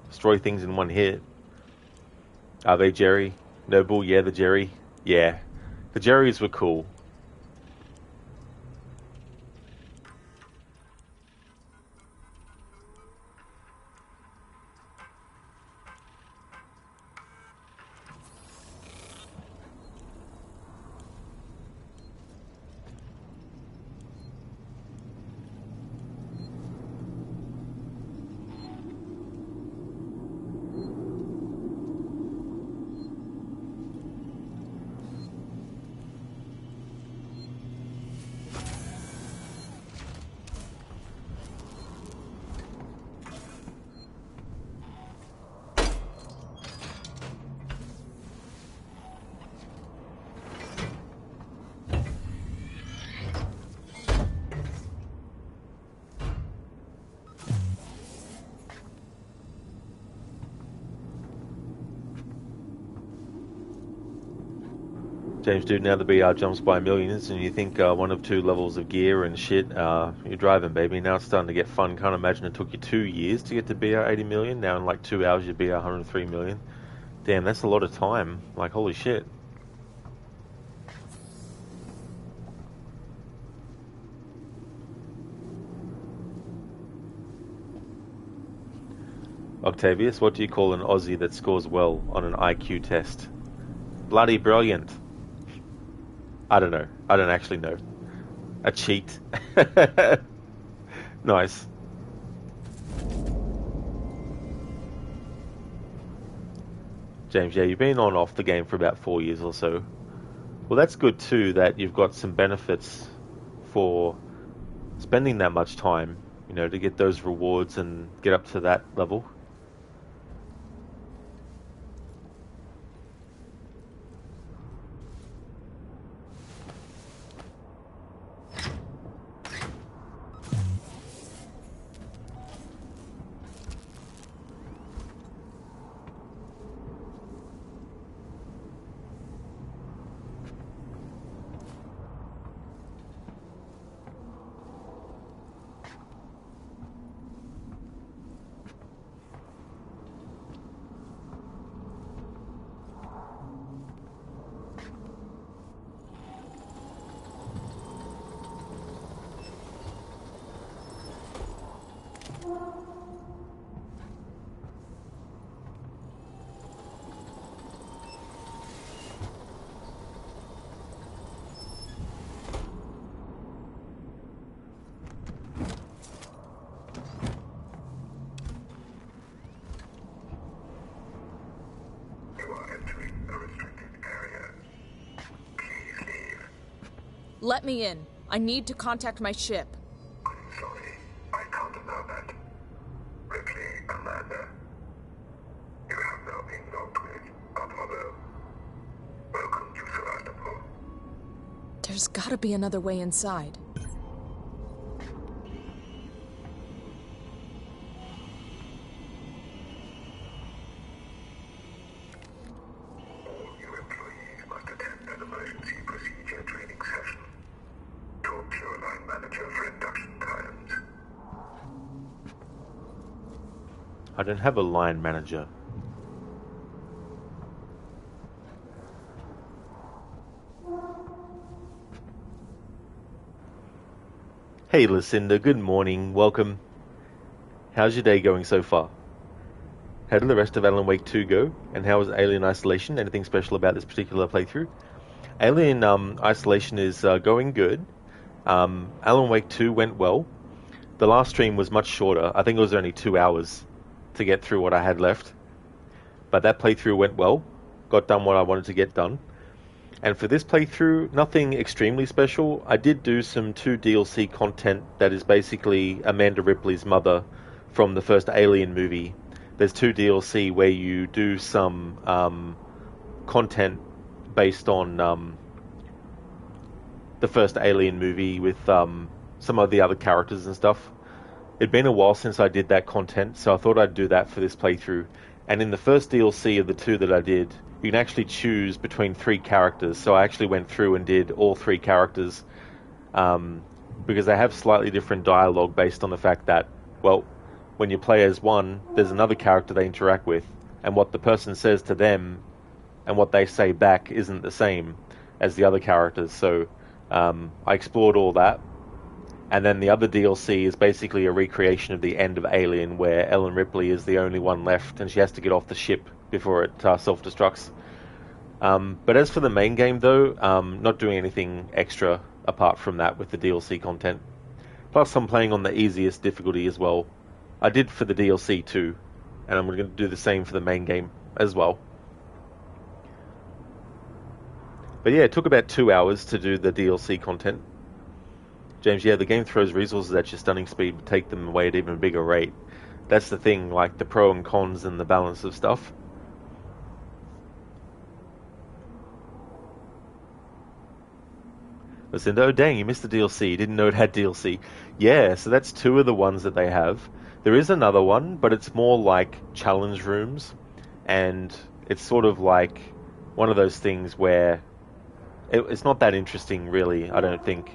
Destroy things in one hit. Are they Jerry? Noble, yeah, the Jerry. Yeah. The Jerrys were cool. James, dude, now the BR jumps by millions and you think one of two levels of gear and shit, you're driving, baby. Now it's starting to get fun. Can't imagine it took you 2 years to get to BR 80 million. Now in like 2 hours you're BR 103 million. Damn, that's a lot of time. Like, holy shit. Octavius, what do you call an Aussie that scores well on an IQ test? Bloody brilliant. I don't know. I don't actually know. A cheat. Nice. James, yeah, you've been on off the game for about 4 years or so. Well, that's good too, that you've got some benefits for spending that much time, you know, to get those rewards and get up to that level. Let me in. I need to contact my ship. I'm sorry. I can't allow that. Ripley, Amanda. You have now been locked with Apollo. Welcome to Sevastopol. There's gotta be another way inside. I don't have a line manager. Hey Lucinda, good morning, welcome. How's your day going so far? How did the rest of Alan Wake 2 go? And how was Alien Isolation? Anything special about this particular playthrough? Alien Isolation is going good. Alan Wake 2 went well. The last stream was much shorter. I think it was only 2 hours to get through what I had left. But that playthrough went well. Got done what I wanted to get done. And for this playthrough, nothing extremely special. I did do some 2 DLC content that is basically Amanda Ripley's mother from the first Alien movie. There's 2 DLC where you do some content based on the first Alien movie with some of the other characters and stuff. It'd been a while since I did that content, so I thought I'd do that for this playthrough. And in the first DLC of the 2 that I did, you can actually choose between 3 characters. So I actually went through and did all 3 characters because they have slightly different dialogue based on the fact that, well, when you play as one, there's another character they interact with, and what the person says to them and what they say back isn't the same as the other characters. So I explored all that. And then the other DLC is basically a recreation of the end of Alien, where Ellen Ripley is the only one left, and she has to get off the ship before it self-destructs. But as for the main game, though, not doing anything extra apart from that with the DLC content. Plus, I'm playing on the easiest difficulty as well. I did for the DLC too, and I'm going to do the same for the main game as well. But yeah, it took about 2 hours to do the DLC content. James, yeah, the game throws resources at your stunning speed, but take them away at even bigger rate. That's the thing, like the pro and cons and the balance of stuff. Listen, oh dang, you missed the DLC. You didn't know it had DLC. Yeah, so that's 2 of the ones that they have. There is another one, but it's more like challenge rooms. And it's sort of like one of those things where it's not that interesting, really, I don't think.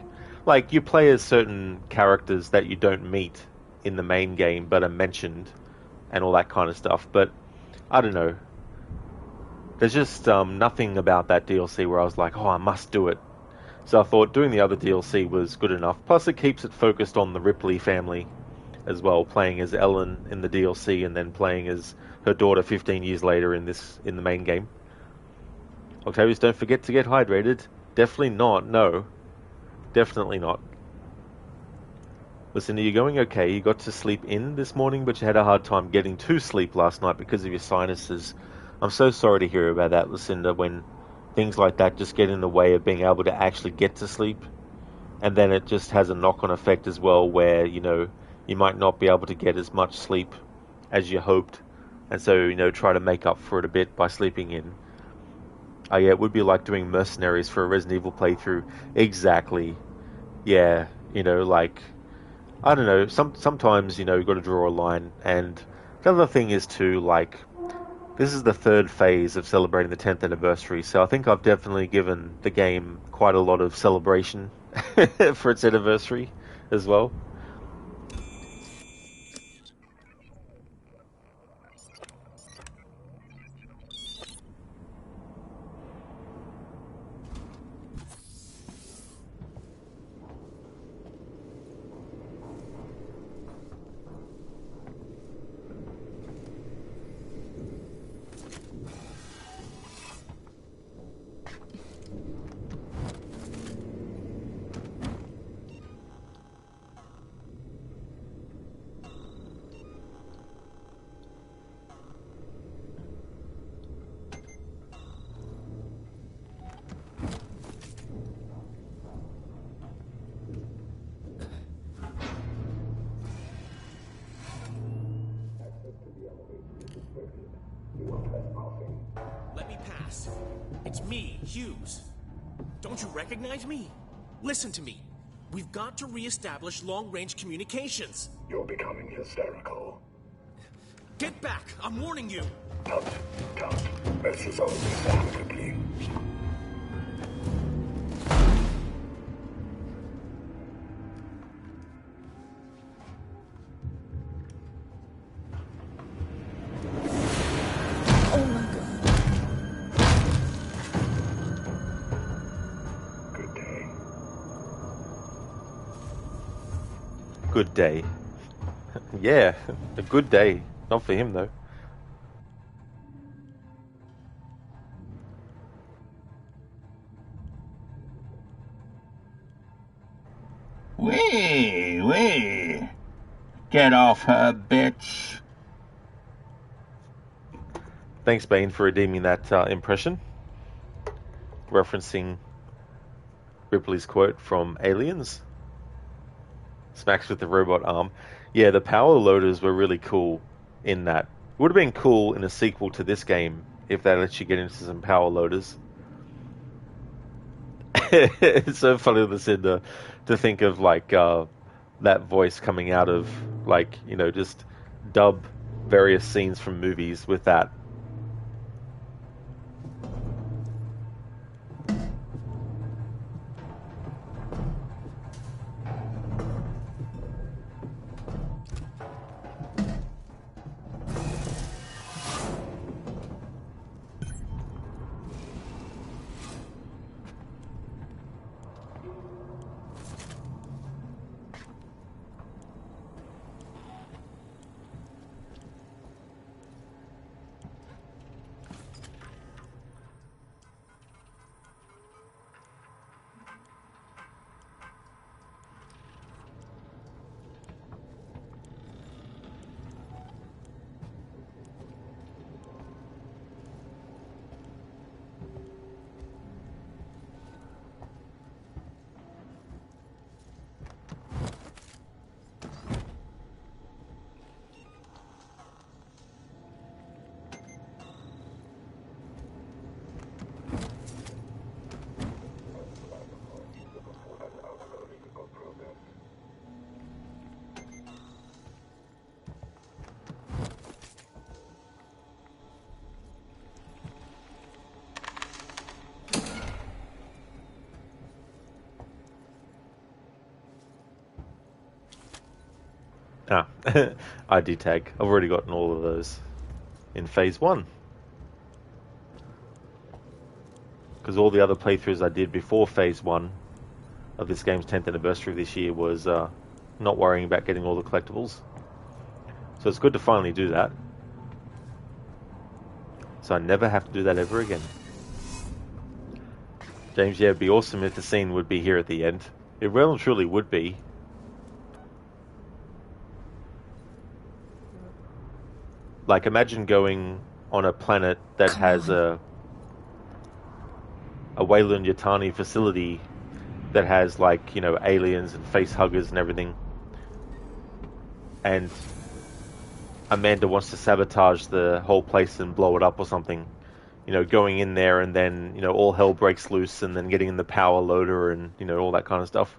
Like, you play as certain characters that you don't meet in the main game, but are mentioned, and all that kind of stuff, but I don't know. There's just nothing about that DLC where I was like, oh, I must do it. So I thought doing the other DLC was good enough. Plus, it keeps it focused on the Ripley family as well, playing as Ellen in the DLC and then playing as her daughter 15 years later in the main game. Octavius, don't forget to get hydrated. Definitely not, no. Definitely not. Listen, are you going okay? You got to sleep in this morning, but you had a hard time getting to sleep last night because of your sinuses. I'm so sorry to hear about that, Lucinda, when things like that just get in the way of being able to actually get to sleep. And then it just has a knock-on effect as well where, you might not be able to get as much sleep as you hoped. And so, try to make up for it a bit by sleeping in. Oh yeah, it would be like doing Mercenaries for a Resident Evil playthrough. Exactly. Yeah, like, I don't know, sometimes, you've got to draw a line. And the other thing is too, like, this is the third phase of celebrating the 10th anniversary, so I think I've definitely given the game quite a lot of celebration for its anniversary as well. Let me pass. It's me, Hughes. Don't you recognize me? Listen to me. We've got to re-establish long-range communications. You're becoming hysterical. Get back! I'm warning you! Tut. Let's resolve this amicably. Good day. Yeah, a good day. Not for him, though. Wee! Get off her, bitch. Thanks, Bane, for redeeming that impression. Referencing Ripley's quote from Aliens. Smacks with the robot arm. Yeah, the power loaders were really cool in that. It would have been cool in a sequel to this game if they let you get into some power loaders. It's so funny to think of like that voice coming out of like, just dub various scenes from movies with that. Ah, ID tag. I've already gotten all of those in Phase 1. Because all the other playthroughs I did before Phase 1 of this game's 10th anniversary this year was not worrying about getting all the collectibles. So it's good to finally do that. So I never have to do that ever again. James, yeah, it'd be awesome if the scene would be here at the end. It well and truly would be. Like, imagine going on a planet that has a Weyland-Yutani facility that has, like, you know, aliens and face huggers and everything. And Amanda wants to sabotage the whole place and blow it up or something. You know, going in there and then, you know, all hell breaks loose and then getting in the power loader and, you know, all that kind of stuff.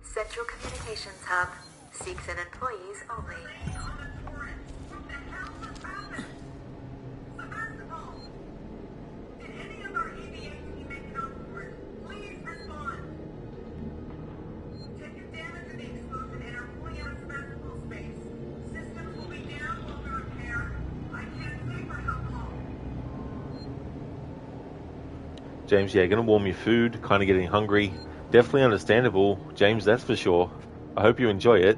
Central Communications Hub. Seeks and employees only. James, yeah, gonna warm your food, kind of getting hungry. Definitely understandable, James, that's for sure. I hope you enjoy it.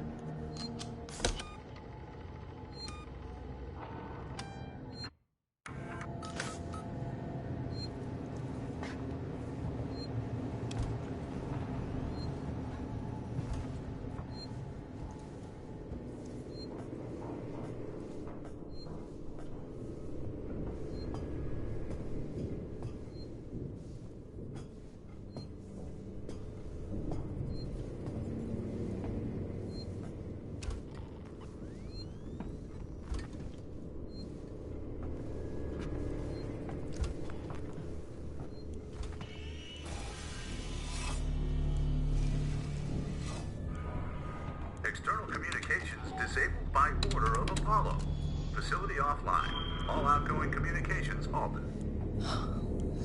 External communications disabled by order of Apollo. Facility offline. All outgoing communications halted.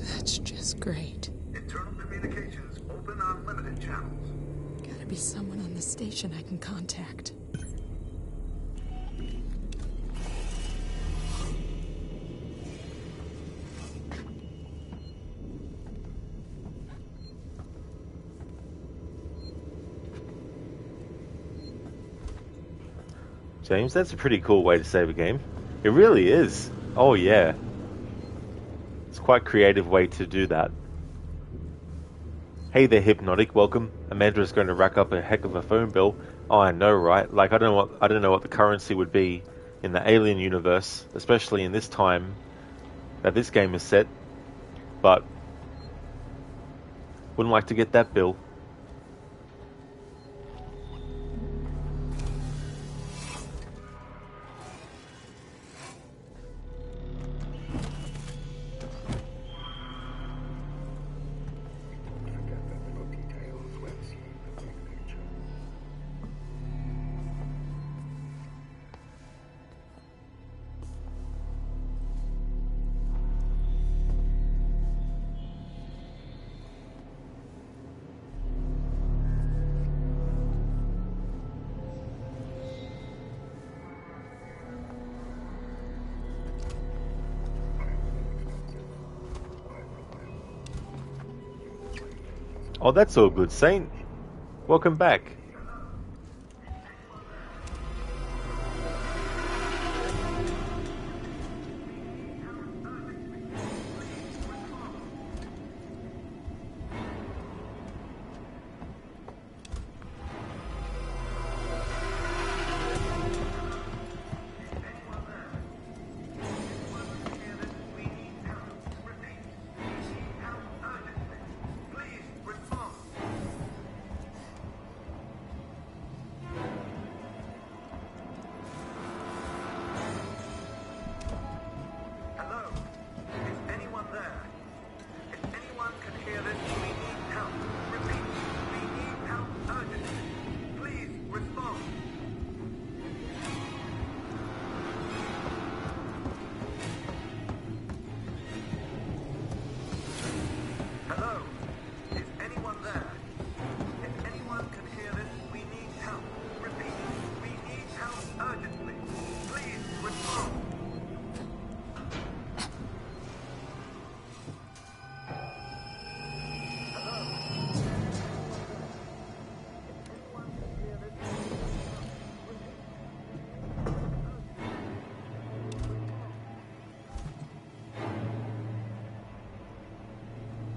That's just great. Internal communications open on limited channels. Gotta be someone on the station I can contact. James, that's a pretty cool way to save a game. It really is. Oh yeah. It's quite a creative way to do that. Hey there, Hypnotic, welcome. Amanda's going to rack up a heck of a phone bill. Oh, I know, right? Like, I don't know what the currency would be in the Alien universe, especially in this time that this game is set. But wouldn't like to get that bill. Oh, that's all good, Saint. Welcome back.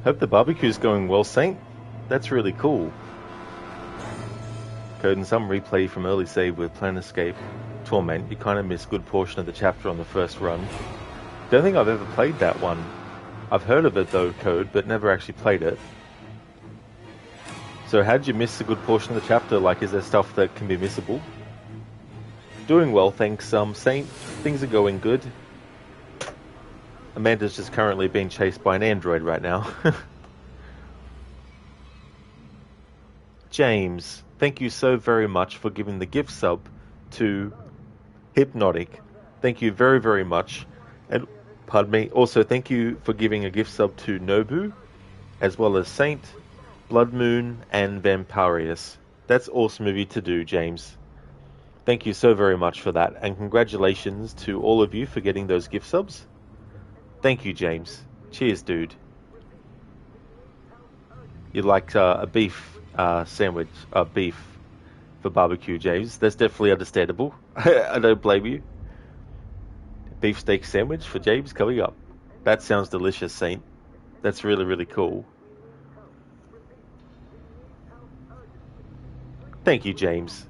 Hope the barbecue's going well, Saint. That's really cool. Code in some replay from early save with Plan Escape Torment. You kind of miss a good portion of the chapter on the first run. Don't think I've ever played that one. I've heard of it though, Code, but never actually played it. So how did you miss a good portion of the chapter? Like, is there stuff that can be missable? Doing well, thanks, Saint. Things are going good. Amanda's just currently being chased by an android right now. James, thank you so very much for giving the gift sub to Hypnotic. Thank you very, very much. And, pardon me, also thank you for giving a gift sub to Nobu, as well as Saint, Blood Moon, and Vampirius. That's awesome of you to do, James. Thank you so very much for that, and congratulations to all of you for getting those gift subs. Thank you, James. Cheers, dude. You'd like a beef sandwich, beef for barbecue, James. That's definitely understandable. I don't blame you. Beef steak sandwich for James coming up. That sounds delicious, Saint. That's really, really cool. Thank you, James.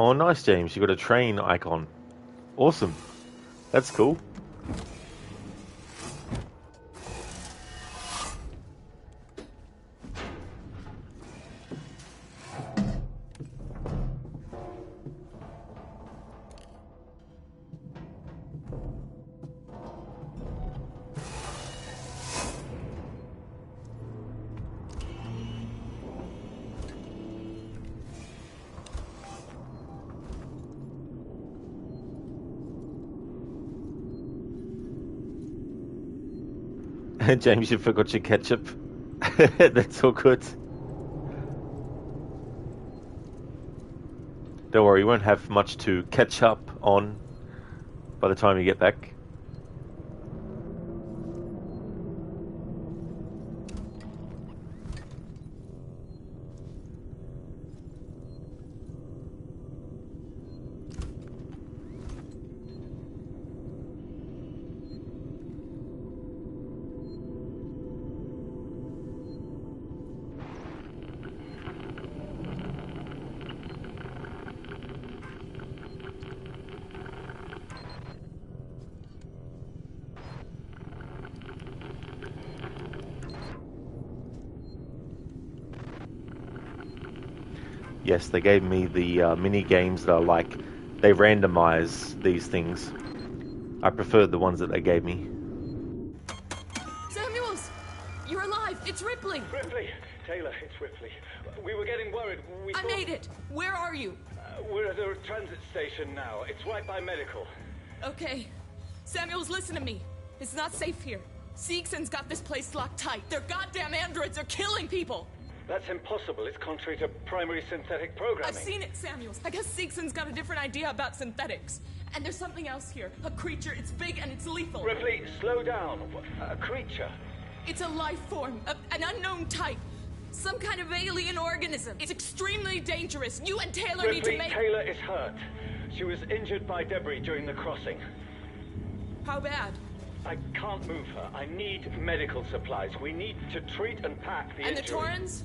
Oh, nice, James. You got a train icon. Awesome. That's cool. James, you forgot your ketchup. That's all good. Don't worry, you won't have much to catch up on by the time you get back. Yes, they gave me the mini games that are like, they randomize these things. I preferred the ones that they gave me. Samuels! You're alive! It's Ripley! Ripley! Taylor, it's Ripley. We were getting worried. I made it! Where are you? We're at a transit station now. It's right by medical. Okay. Samuels, listen to me. It's not safe here. Seegson's got this place locked tight. Their goddamn androids are killing people! That's impossible. It's contrary to primary synthetic programming. I've seen it, Samuels. I guess Seegson's got a different idea about synthetics. And there's something else here. A creature. It's big and it's lethal. Ripley, slow down. A creature? It's a life form. An unknown type. Some kind of alien organism. It's extremely dangerous. You and Taylor need to make... Taylor is hurt. She was injured by debris during the crossing. How bad? I can't move her. I need medical supplies. We need to treat and pack the injury. And the Torrens?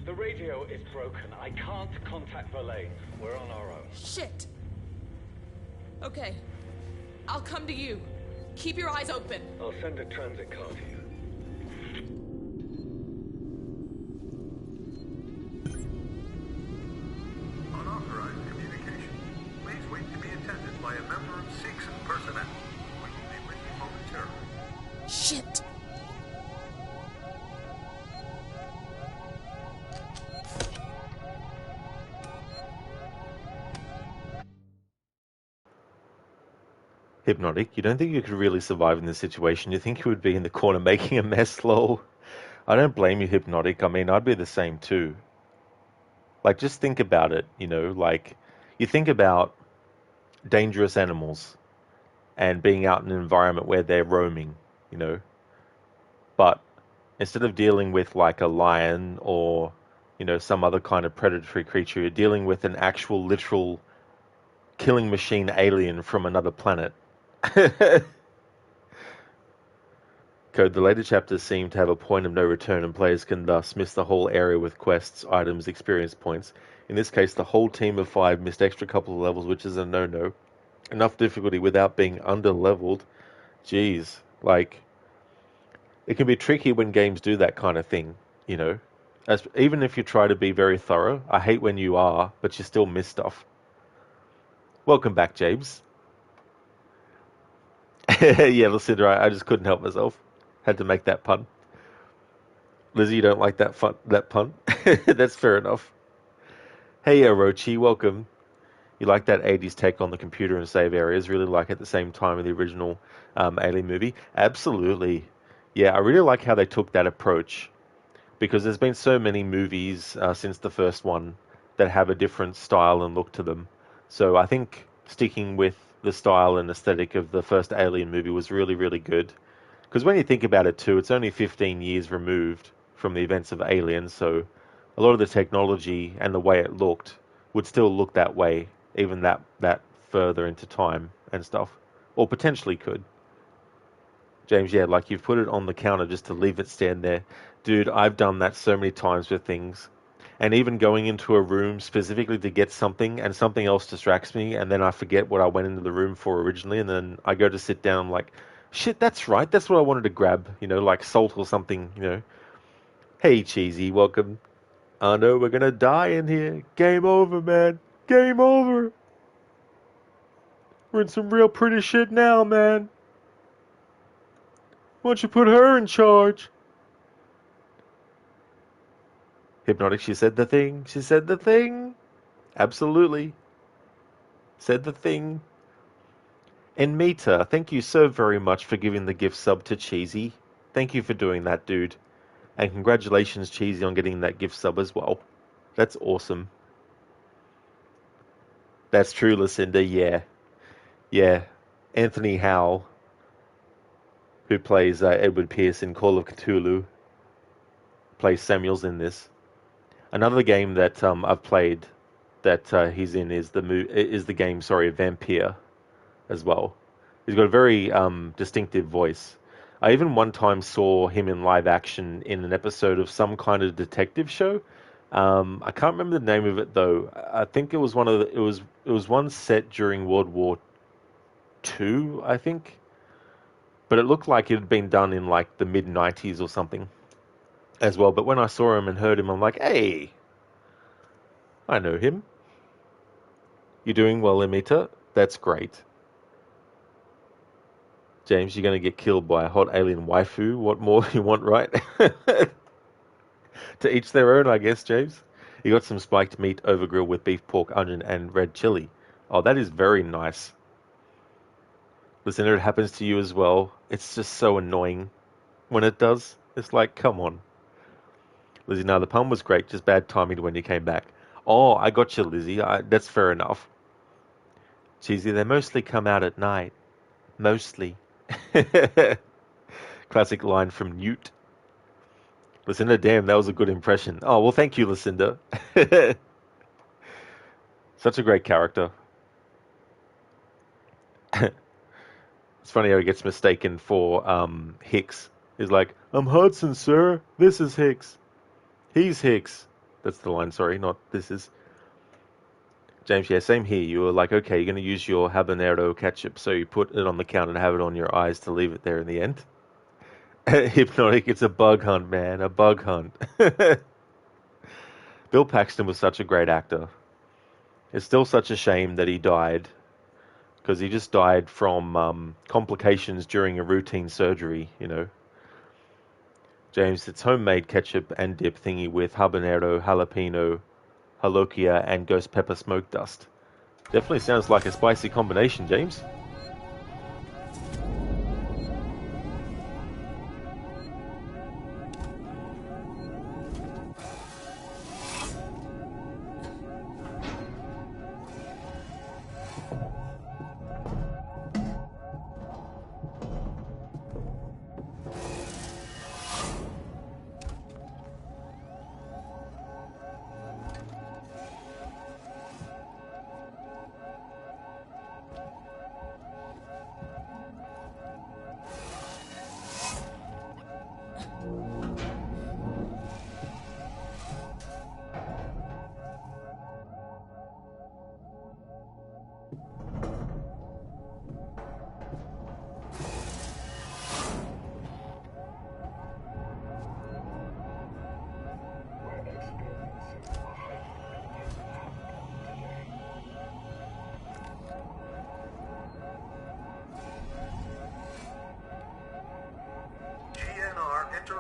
The radio is broken. I can't contact Verlaine. We're on our own. Shit. Okay. I'll come to you. Keep your eyes open. I'll send a transit car to you. Unauthorized communication. Please wait to be attended by a member of Seegson personnel. We will be with you momentarily. Hypnotic, you don't think you could really survive in this situation? You think you would be in the corner making a mess, lol? I don't blame you, Hypnotic. I mean, I'd be the same too. Like, just think about it, you know, like, you think about dangerous animals and being out in an environment where they're roaming, you know, but instead of dealing with like a lion or, you know, some other kind of predatory creature, you're dealing with an actual literal killing machine alien from another planet. Code, the later chapters seem to have a point of no return, and players can thus miss the whole area with quests, items, experience points. In this case, the whole team of 5 missed extra couple of levels, which is a no-no. Enough difficulty without being under-leveled. Jeez, like, it can be tricky when games do that kind of thing, you know. Even if you try to be very thorough, I hate when you are, but you still miss stuff. Welcome back, James. Yeah, Lucinda, I just couldn't help myself. Had to make that pun. Lizzie, you don't like that pun? That's fair enough. Hey, Orochi, welcome. You like that 80s take on the computer and save areas? Really like at the same time of the original Alien movie? Absolutely. Yeah, I really like how they took that approach, because there's been so many movies since the first one that have a different style and look to them. So I think sticking with the style and aesthetic of the first Alien movie was really, really good. Because when you think about it too, it's only 15 years removed from the events of Alien, so a lot of the technology and the way it looked would still look that way, even that further into time and stuff. Or potentially could. James, yeah, like you've put it on the counter just to leave it stand there. Dude, I've done that so many times with things. And even going into a room specifically to get something and something else distracts me, and then I forget what I went into the room for originally, and then I go to sit down, I'm like, shit, that's right, that's what I wanted to grab, you know, like salt or something, you know. Hey, Cheesy, welcome. I know we're gonna die in here. Game over, man. Game over. We're in some real pretty shit now, man. Why don't you put her in charge? Hypnotic, she said the thing. She said the thing. Absolutely. Said the thing. And Mita, thank you so very much for giving the gift sub to Cheesy. Thank you for doing that, dude. And congratulations, Cheesy, on getting that gift sub as well. That's awesome. That's true, Lucinda, yeah. Yeah. Anthony Howell, who plays Edward Pierce in Call of Cthulhu, plays Samuels in this. Another game that I've played that he's in is the game Vampire as well. He's got a very distinctive voice. I even one time saw him in live action in an episode of some kind of detective show. I can't remember the name of it though. I think it was it was one set during World War II, I think. But it looked like it had been done in like the mid-90s or something as well. But when I saw him and heard him, I'm like, hey, I know him. You're doing well, Emita. That's great. James, you're going to get killed by a hot alien waifu. What more you want, right? To each their own, I guess, James. You got some spiked meat over grill with beef, pork, onion, and red chili. Oh, that is very nice. Listen, it happens to you as well. It's just so annoying when it does. It's like, come on. Lizzie, no, the pun was great, just bad timing when you came back. Oh, I got you, Lizzie. That's fair enough. Cheesy, they mostly come out at night. Mostly. Classic line from Newt. Lucinda, damn, that was a good impression. Oh, well, thank you, Lucinda. Such a great character. It's funny how he gets mistaken for Hicks. He's like, I'm Hudson, sir. This is Hicks. He's Hicks. That's the line, sorry, not this is. James, yeah, same here. You were like, okay, you're going to use your habanero ketchup, so you put it on the counter and have it on your eyes to leave it there in the end. Hypnotic, it's a bug hunt, man, a bug hunt. Bill Paxton was such a great actor. It's still such a shame that he died, because he just died from complications during a routine surgery, you know. James, it's homemade ketchup and dip thingy with habanero, jalapeno, Halokia, and ghost pepper smoke dust. Definitely sounds like a spicy combination, James.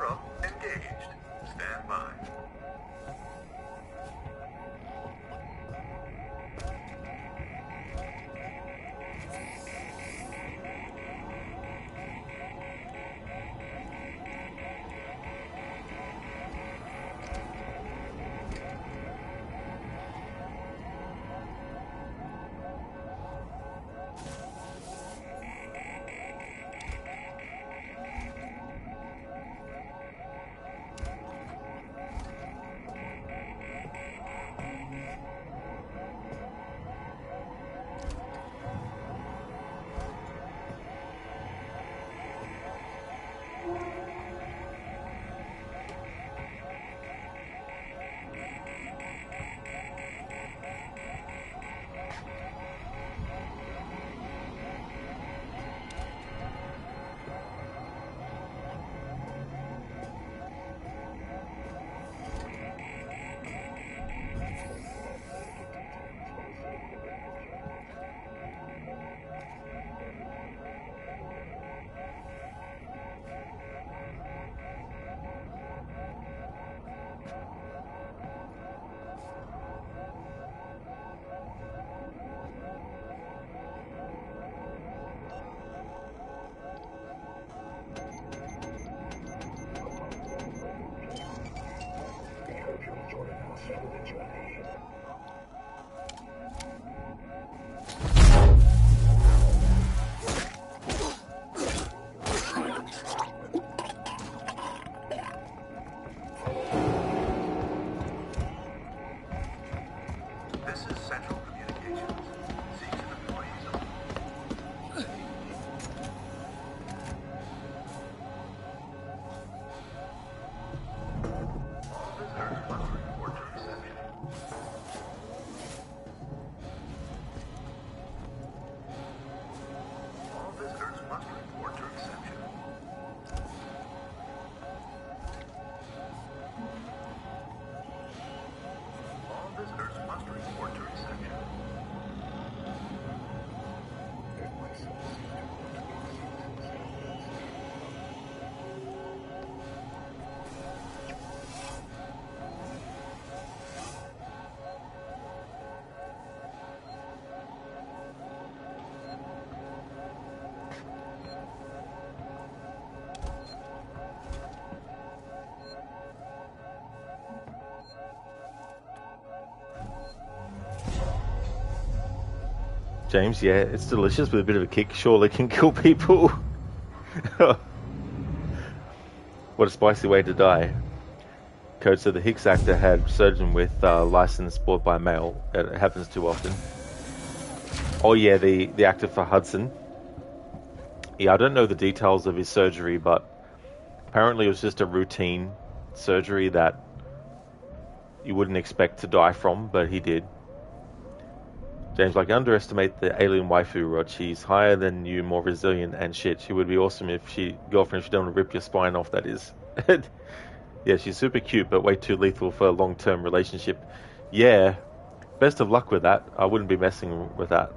Zero engaged. Stand by. This is Central Communications. Seeks and employees only. All visitors must report to reception. All visitors must report to reception. All visitors must report to reception. James, yeah, it's delicious with a bit of a kick. Surely can kill people. What a spicy way to die. Code said the Hicks actor had surgeon with license bought by mail. It happens too often. Oh yeah, the actor for Hudson. Yeah, I don't know the details of his surgery, but apparently it was just a routine surgery that you wouldn't expect to die from, but he did. James, like, underestimate the alien waifu, Rod. She's higher than you, more resilient and shit. She would be awesome if she don't want to rip your spine off, that is. Yeah, she's super cute, but way too lethal for a long-term relationship. Yeah, best of luck with that. I wouldn't be messing with that.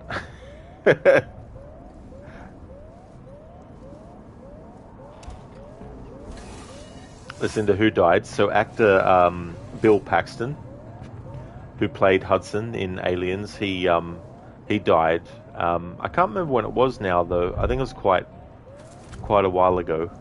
Listen to who died. So actor Bill Paxton, who played Hudson in Aliens, he died. I can't remember when it was now, though. I think it was quite a while ago.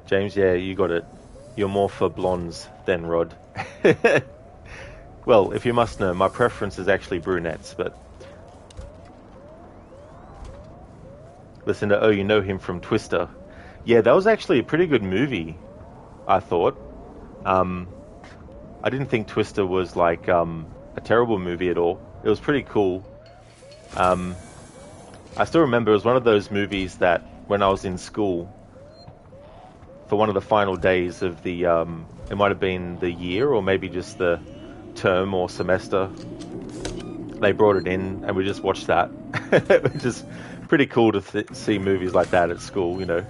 James, yeah, you got it. You're more for blondes than Rod. Well, if you must know, my preference is actually brunettes, but... Listen to, oh, you know him from Twister. Yeah, that was actually a pretty good movie, I thought. I didn't think Twister was, like, a terrible movie at all. It was pretty cool. I still remember it was one of those movies that when I was in school, for one of the final days of the, it might have been the year or maybe just the term or semester, they brought it in and we just watched that. Which is pretty cool to see movies like that at school, you know.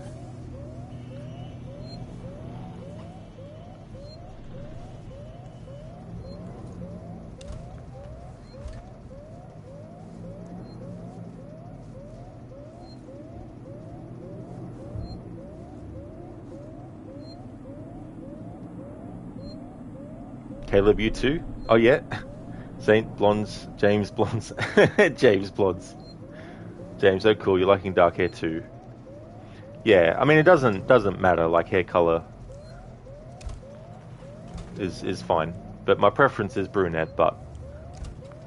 Caleb, you too? Oh yeah. Saint Blondes, James Blondes, James Blondes. James, oh cool, you're liking dark hair too. Yeah, I mean it doesn't matter, like hair color is fine. But my preference is brunette, but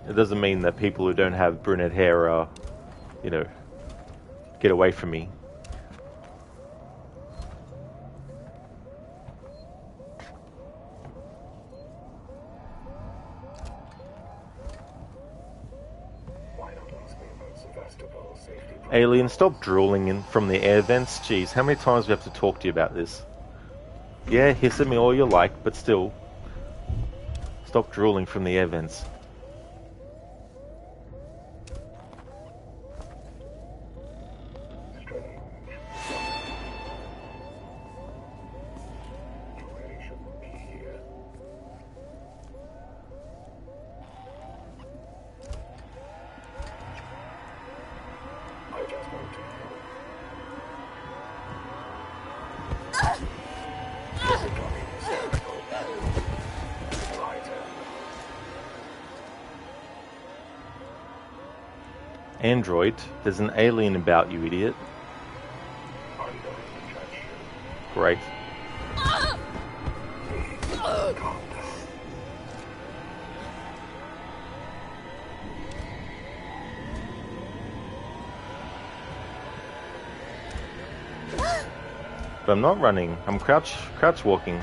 it doesn't mean that people who don't have brunette hair are, you know, get away from me. Alien, stop drooling in from the air vents. Jeez, how many times do we have to talk to you about this? Yeah, hiss at me all you like, but still, stop drooling from the air vents. Android, there's an alien about, you idiot. Great. But I'm not running, I'm crouch walking.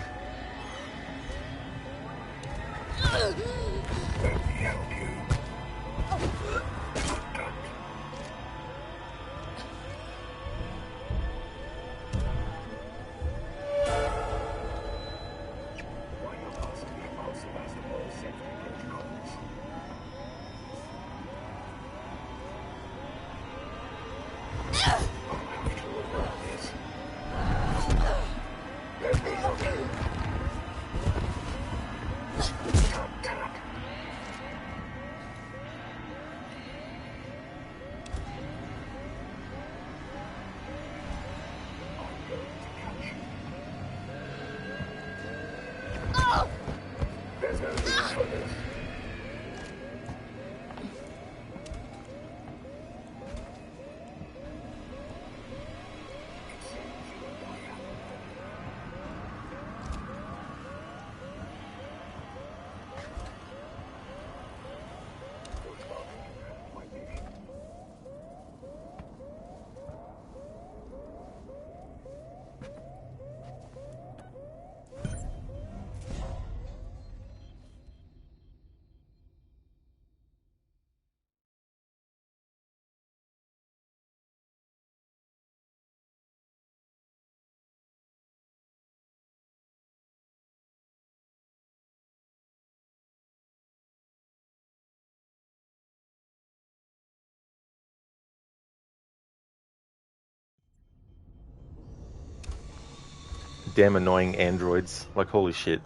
Damn annoying androids. Like, holy shit.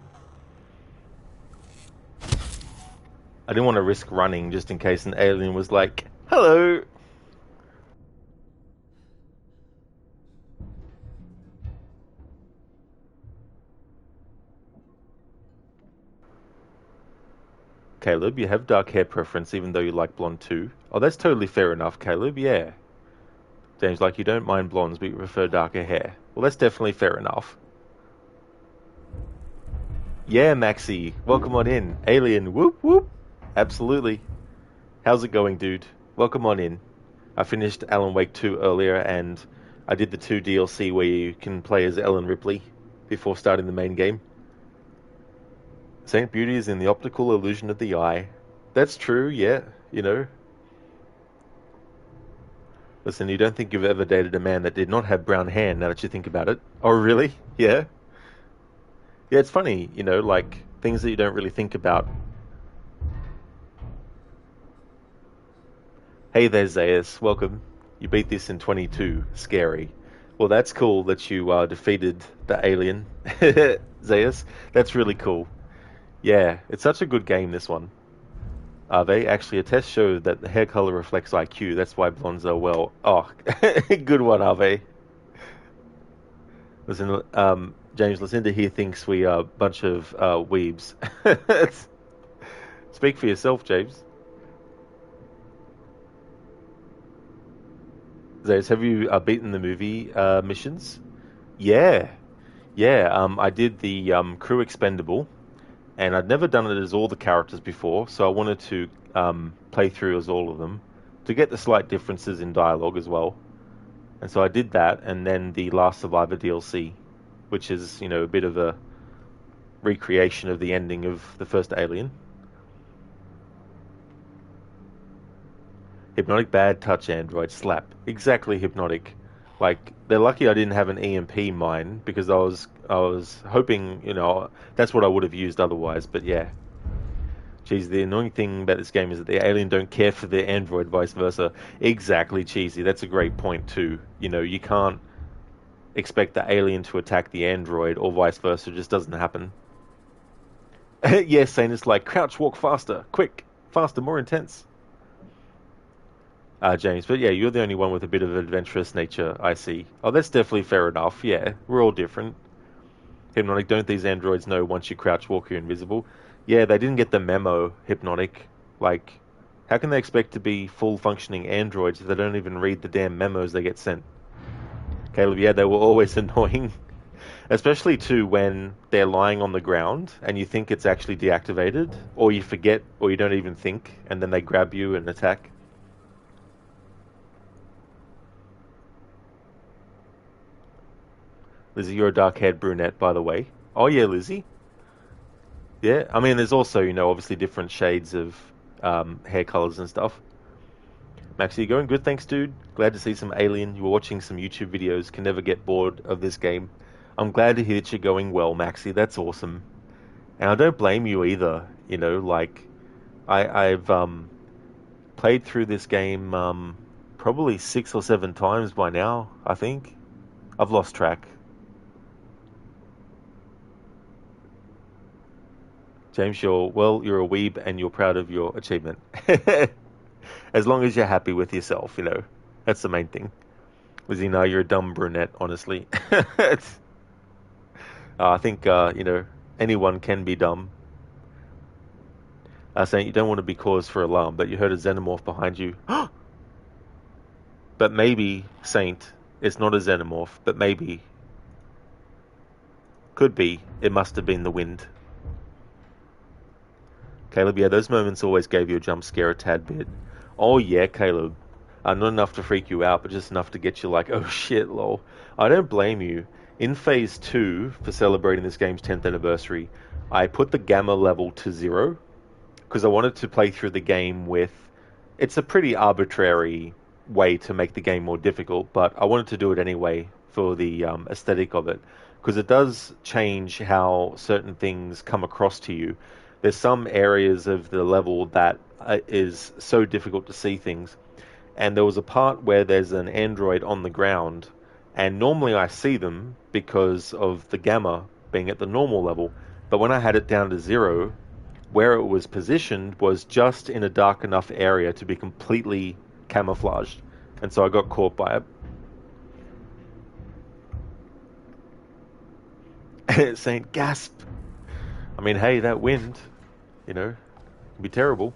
I didn't want to risk running just in case an alien was like, hello! Caleb, you have dark hair preference even though you like blonde too. Oh, that's totally fair enough, Caleb, yeah. James, like, you don't mind blondes, but you prefer darker hair. Well, that's definitely fair enough. Yeah, Maxi, welcome on in. Alien, whoop whoop. Absolutely. How's it going, dude? Welcome on in. I finished Alan Wake 2 earlier, and I did the 2 DLC where you can play as Ellen Ripley before starting the main game. Saint Beauty is in the optical illusion of the eye. That's true, yeah, you know. Listen, you don't think you've ever dated a man that did not have brown hair, now that you think about it? Oh, really? Yeah? Yeah, it's funny, you know, like, things that you don't really think about. Hey there, Zaius. Welcome. You beat this in 22. Scary. Well, that's cool that you defeated the alien, Zaius. That's really cool. Yeah, it's such a good game, this one. Ave, actually, a test showed that the hair color reflects IQ. That's why blondes are well. Oh, good one, Ave. Listen, James, Lucinda here thinks we are a bunch of weebs. Speak for yourself, James. Zayas, have you beaten the movie missions? Yeah. Yeah, I did the crew Expendable, and I'd never done it as all the characters before, so I wanted to play through as all of them to get the slight differences in dialogue as well. And so I did that, and then the Last Survivor DLC, which is, you know, a bit of a recreation of the ending of the first Alien. Hypnotic bad touch android slap. Exactly hypnotic. Like, they're lucky I didn't have an EMP mine, because I was hoping, you know, that's what I would have used otherwise, but yeah. Geez, the annoying thing about this game is that the alien don't care for the android, vice versa. Exactly, Cheesy. That's a great point too. You know, you can't expect the alien to attack the android or vice versa. It just doesn't happen. Yes, saying it's like, crouch, walk faster, quick, faster, more intense. James, but yeah, you're the only one with a bit of adventurous nature, I see. Oh, that's definitely fair enough, yeah. We're all different. Hypnotic, don't these androids know once you crouch walk you're invisible? Yeah, they didn't get the memo, Hypnotic. Like, how can they expect to be full-functioning androids if they don't even read the damn memos they get sent? Caleb, yeah, they were always annoying. Especially, too, when they're lying on the ground and you think it's actually deactivated, or you forget, or you don't even think, and then they grab you and attack. Lizzie, you're a dark-haired brunette, by the way. Oh, yeah, Lizzie. Yeah, I mean, there's also, you know, obviously different shades of hair colors and stuff. Max, are you going good? Thanks, dude. Glad to see some Alien. You were watching some YouTube videos. Can never get bored of this game. I'm glad to hear that you're going well, Maxie. That's awesome. And I don't blame you either. You know, like, I've played through this game probably 6 or 7 times by now, I think. I've lost track. James, you're a weeb and you're proud of your achievement. As long as you're happy with yourself, you know. That's the main thing. Lizzie, no, you're a dumb brunette, honestly. I think, you know, anyone can be dumb. Saying you don't want to be cause for alarm, but you heard a xenomorph behind you. But maybe, Saint, it's not a xenomorph, but maybe. Could be. It must have been the wind. Caleb, yeah, those moments always gave you a jump scare a tad bit. Oh yeah, Caleb. Not enough to freak you out, but just enough to get you like, oh shit, lol. I don't blame you. In Phase 2, for celebrating this game's 10th anniversary, I put the gamma level to 0, because I wanted to play through the game with... It's a pretty arbitrary way to make the game more difficult, but I wanted to do it anyway for the aesthetic of it, because it does change how certain things come across to you. There's some areas of the level that is so difficult to see things. And there was a part where there's an android on the ground, and normally I see them because of the gamma being at the normal level. But when I had it down to 0, where it was positioned was just in a dark enough area to be completely camouflaged. And so I got caught by it. Saint, gasp! I mean, hey, that wind, you know, can be terrible.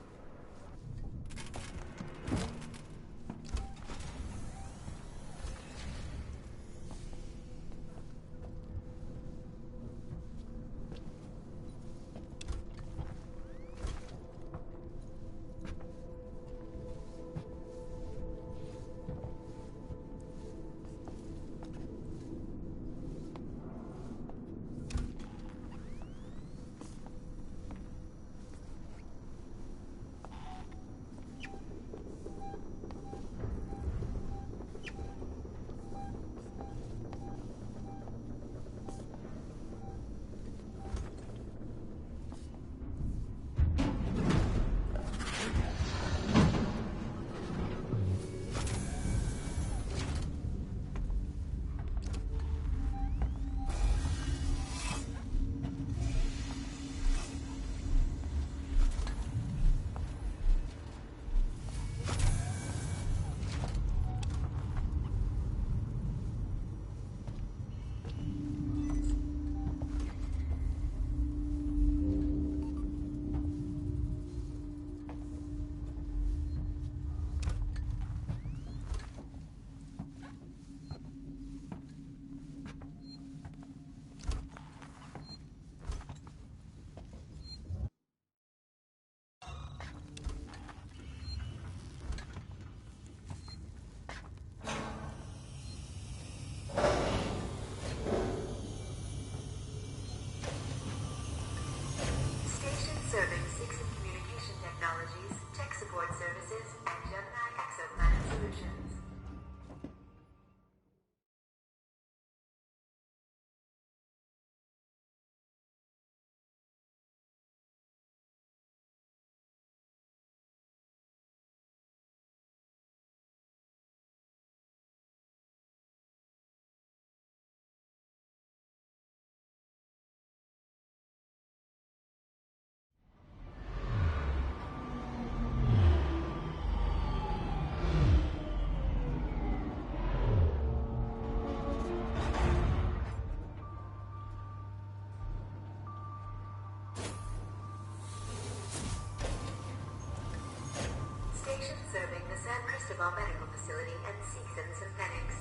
station serving the San Cristobal Medical Facility and Seasons Synthetics.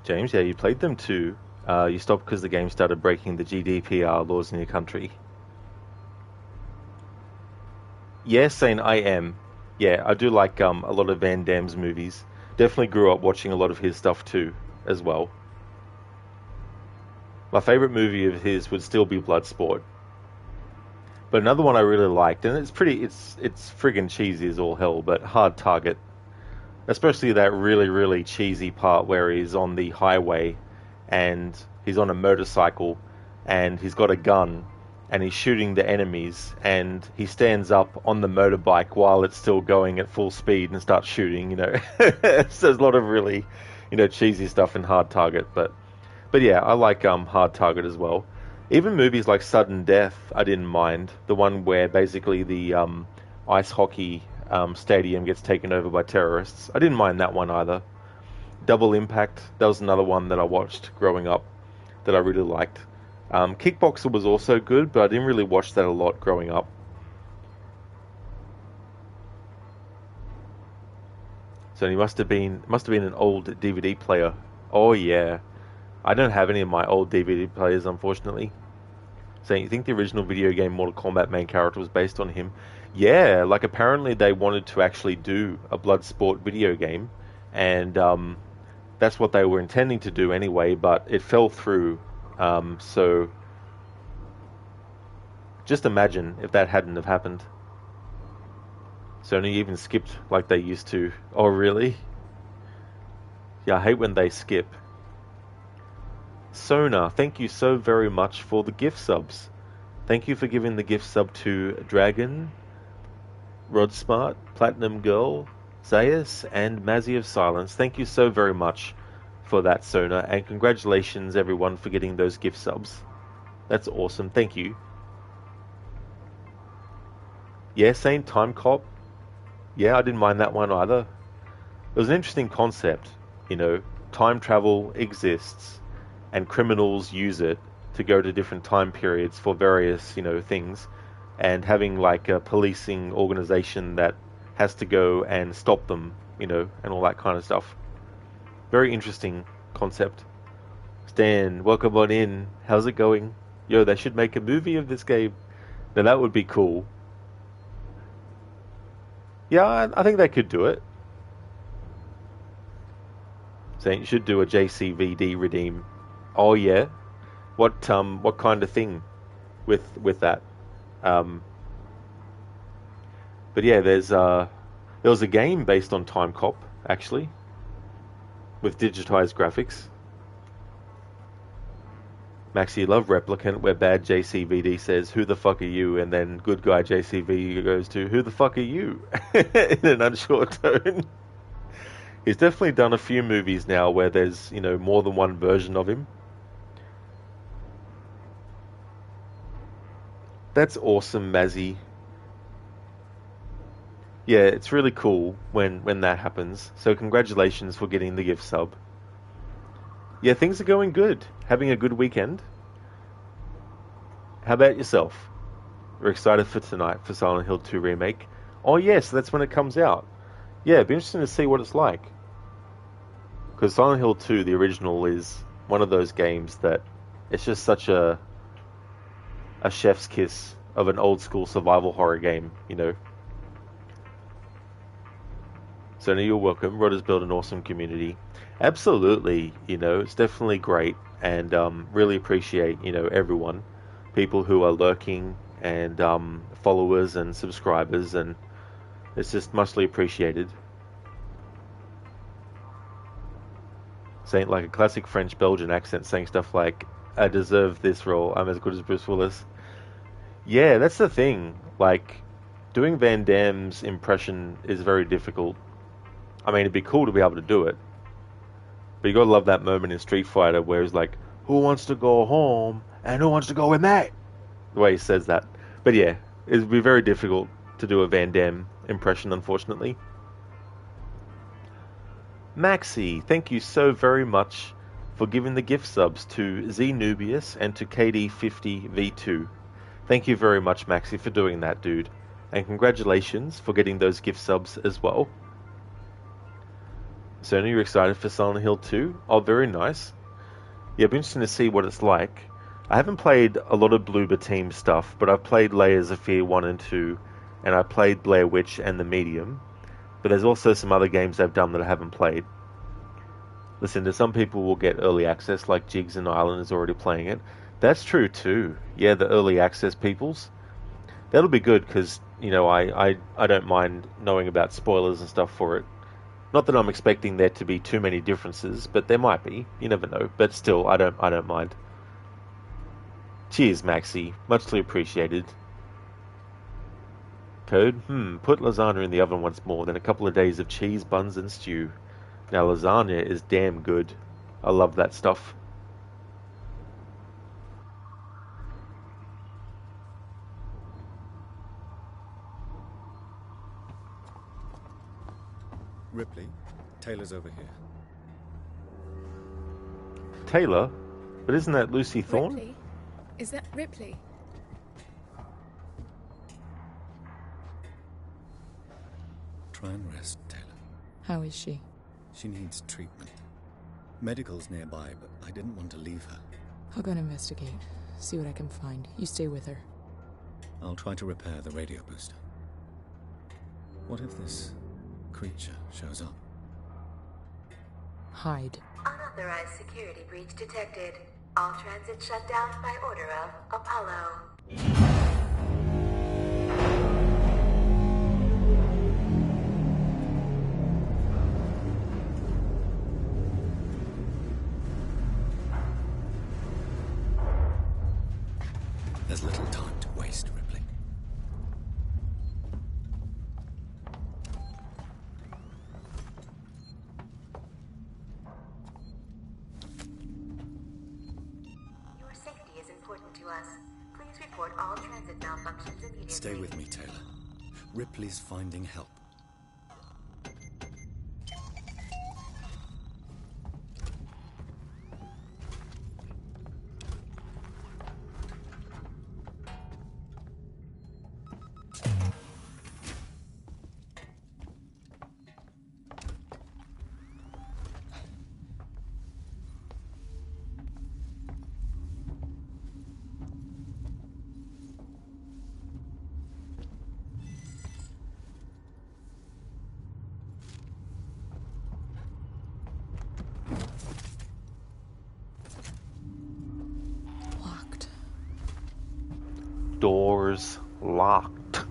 James, yeah, you played them too. You stopped because the game started breaking the GDPR laws in your country. Yes, Zane, I am. Yeah, I do like a lot of Van Damme's movies. Definitely grew up watching a lot of his stuff too, as well. My favourite movie of his would still be Bloodsport. But another one I really liked, and it's friggin' cheesy as all hell, but Hard Target. Especially that really, really cheesy part where he's on the highway and he's on a motorcycle and he's got a gun and he's shooting the enemies and he stands up on the motorbike while it's still going at full speed and starts shooting, you know. So there's a lot of really, you know, cheesy stuff in Hard Target, but yeah, I like Hard Target as well. Even movies like Sudden Death, I didn't mind. The one where basically the ice hockey stadium gets taken over by terrorists. I didn't mind that one either. Double Impact, that was another one that I watched growing up that I really liked. Kickboxer was also good, but I didn't really watch that a lot growing up. So he must have been an old DVD player. Oh yeah. I don't have any of my old DVD players, unfortunately. So you think the original video game Mortal Kombat main character was based on him? Yeah, like apparently they wanted to actually do a Bloodsport video game, and that's what they were intending to do anyway, but it fell through. So just imagine if that hadn't have happened. Sony even skipped like they used to. Oh really? Yeah, I hate when they skip. Sona, thank you so very much for the gift subs. Thank you for giving the gift sub to Dragon, Rod Smart, Platinum Girl, Zayas, and Mazzy of Silence. Thank you so very much for that, Sona, and congratulations everyone for getting those gift subs. That's awesome, thank you. Yeah, same Time Cop. Yeah, I didn't mind that one either. It was an interesting concept, you know, time travel exists and criminals use it to go to different time periods for various, you know, things, and having like a policing organization that has to go and stop them, you know, and all that kind of stuff. Very interesting concept. Stan, welcome on in. How's it going? Yo, they should make a movie of this game. Now that would be cool. Yeah, I think they could do it. Saying you should do a JCVD redeem. Oh yeah, what kind of thing with that? But yeah, there was a game based on Time Cop actually, with digitized graphics. Maxi, you love Replicant, where bad JCVD says, "Who the fuck are you?" and then good guy JCVD goes to, "Who the fuck are you?" in an unsure tone. He's definitely done a few movies now where there's, you know, more than one version of him. That's awesome, Mazzy. Yeah, it's really cool when that happens. So congratulations for getting the gift sub. Yeah, things are going good. Having a good weekend. How about yourself? We're excited for tonight for Silent Hill 2 Remake. Oh yes, that's when it comes out. Yeah, it'd be interesting to see what it's like. Because Silent Hill 2, the original, is one of those games that it's just such a chef's kiss of an old school survival horror game, you know. So you're welcome. Rod has built an awesome community. Absolutely, you know, it's definitely great, and really appreciate, you know, everyone, people who are lurking, and followers and subscribers, and it's just muchly appreciated. Saying like a classic French-Belgian accent, saying stuff like, "I deserve this role. I'm as good as Bruce Willis." Yeah, that's the thing. Like, doing Van Damme's impression is very difficult. I mean, it'd be cool to be able to do it, but you gotta love that moment in Street Fighter where he's like, "Who wants to go home and who wants to go with me?" The way he says that. But yeah, it'd be very difficult to do a Van Damme impression, unfortunately. Maxi, thank you so very much for giving the gift subs to Z Nubius and to KD50V2. Thank you very much, Maxi, for doing that, dude. And congratulations for getting those gift subs as well. So, you're excited for Silent Hill 2? Oh, very nice. Yeah, it'll be interesting to see what it's like. I haven't played a lot of Bloober Team stuff, but I've played Layers of Fear 1 and 2, and I played Blair Witch and The Medium. But there's also some other games they've done that I haven't played. Listen, some people will get early access, like Jigs and Island is already playing it. That's true too. Yeah, the early access peoples. That'll be good because, I don't mind knowing about spoilers and stuff for it. Not that I'm expecting there to be too many differences, but there might be. You never know. But still, I don't mind. Cheers, Maxi. Muchly appreciated. Code? Put lasagna in the oven once more, then a couple of days of cheese, buns, and stew. Now, lasagna is damn good. I love that stuff. Ripley, Taylor's over here. Taylor? But isn't that Lucy Thorne? Ripley? Is that Ripley? Try and rest, Taylor. How is she? She needs treatment. Medical's nearby, but I didn't want to leave her. I'll go and investigate. See what I can find. You stay with her. I'll try to repair the radio booster. What if this creature shows up? Hide. Unauthorized security breach detected. All transit shut down by order of Apollo. There's little time to waste, Ripley. Your safety is important to us. Please report all transit malfunctions immediately. Stay with me, Taylor. Ripley's finding help. Locked. Doors locked.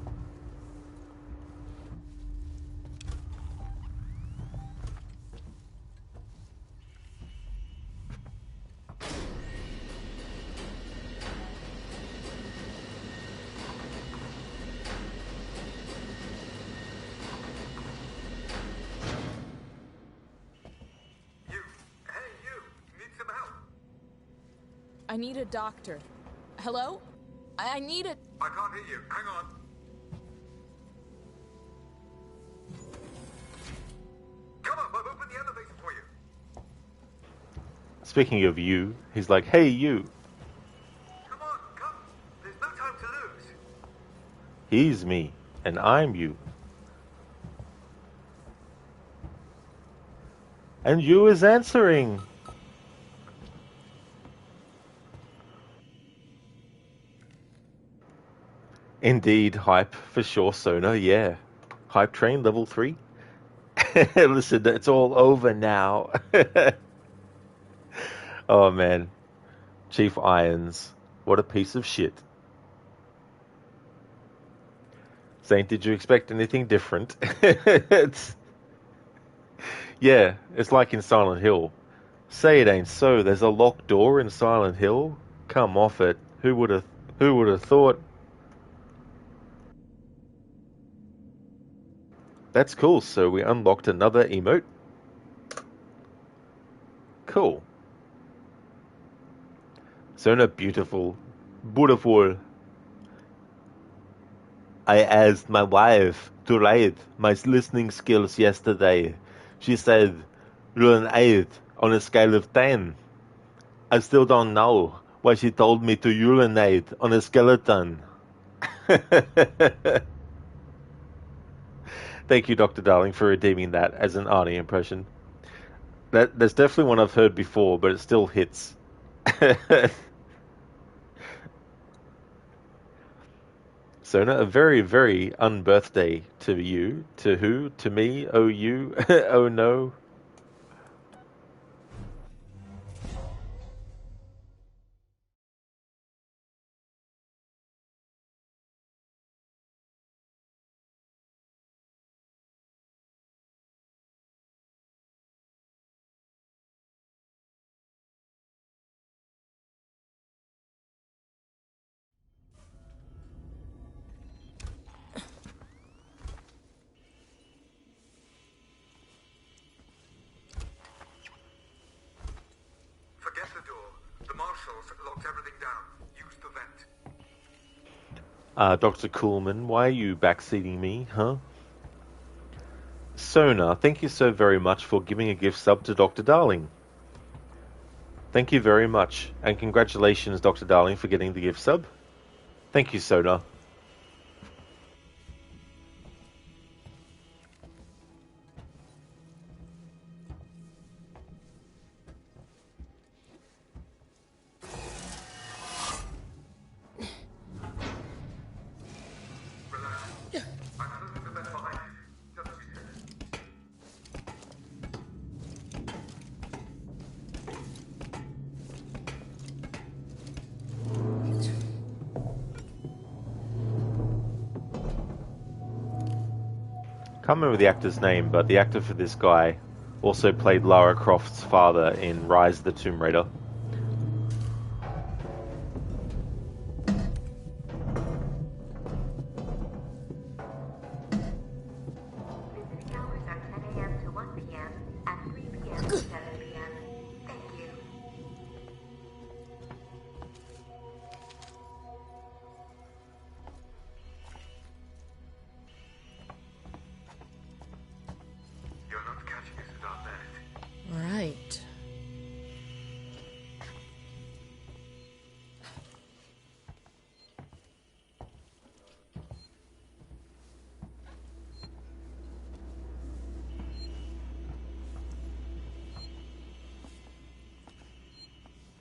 I need a doctor. Hello? I need a... I can't hear you. Hang on. Come on, I've opened the elevator for you. Speaking of you, he's like, hey, you. Come on, come. There's no time to lose. He's me, and I'm you. And you is answering. Indeed, hype for sure, Sona, yeah. Hype train level 3. Listen, it's all over now. Oh man. Chief Irons. What a piece of shit. Saint, did you expect anything different? It's like in Silent Hill. Say it ain't so. There's a locked door in Silent Hill. Come off it. Who would have thought? That's cool, so we unlocked another emote. Cool. Sona, beautiful. Beautiful. I asked my wife to rate my listening skills yesterday. She said, you're an 8 on a scale of 10. I still don't know why she told me to urinate on a skeleton. Thank you, Dr. Darling, for redeeming that as an Arnie impression. That's definitely one I've heard before, but it still hits. Sona, a very, very unbirthday to you. To who? To me? Oh, you? Oh, no. Forget the door. The marshals locked everything down. Use the vent. Dr. Coolman, why are you backseating me, huh? Sona, thank you so very much for giving a gift sub to Dr. Darling. Thank you very much, and congratulations, Dr. Darling, for getting the gift sub. Thank you, Sona. Can't remember the actor's name, but the actor for this guy also played Lara Croft's father in Rise of the Tomb Raider. Visiting hours are 10 a.m. to 1 p.m. and 3 p.m. to 7 p.m. Thank you. You're not catching us without that. Right.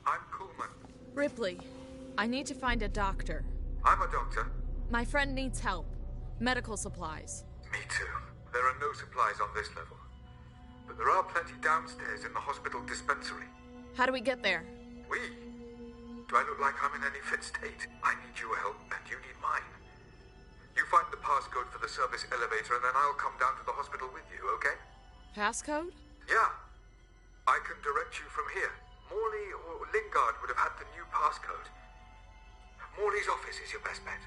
I'm Coolman. Ripley, I need to find a doctor. I'm a doctor. My friend needs help. Medical supplies. Me too. There are no supplies on this level. But there are plenty downstairs in the hospital dispensary. How do we get there? We? Do I look like I'm in any fit state? I need your help and you need mine. You find the passcode for the service elevator and then I'll come down to the hospital with you, okay? Passcode? Yeah. I can direct you from here. Morley or Lingard would have had the new passcode. Morley's office is your best bet.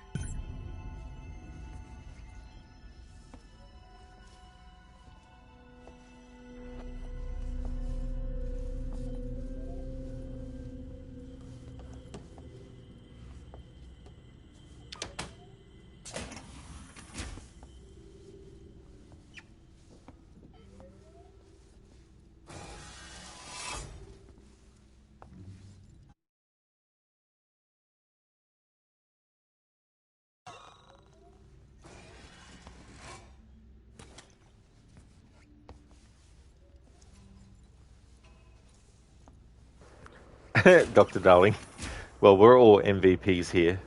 Dr. Darling. Well, we're all MVPs here.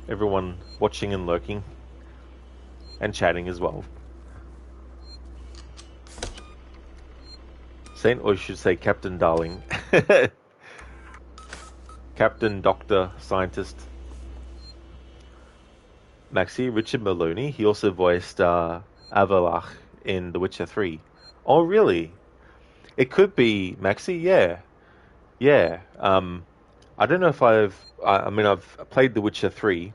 Everyone watching and lurking. And chatting as well. Saint, or you should say Captain Darling. Captain, Doctor, Scientist. Maxi, Richard Maloney. He also voiced Avalach in The Witcher 3. Oh, really? It could be Maxi, yeah. Yeah. I don't know if I've played The Witcher 3,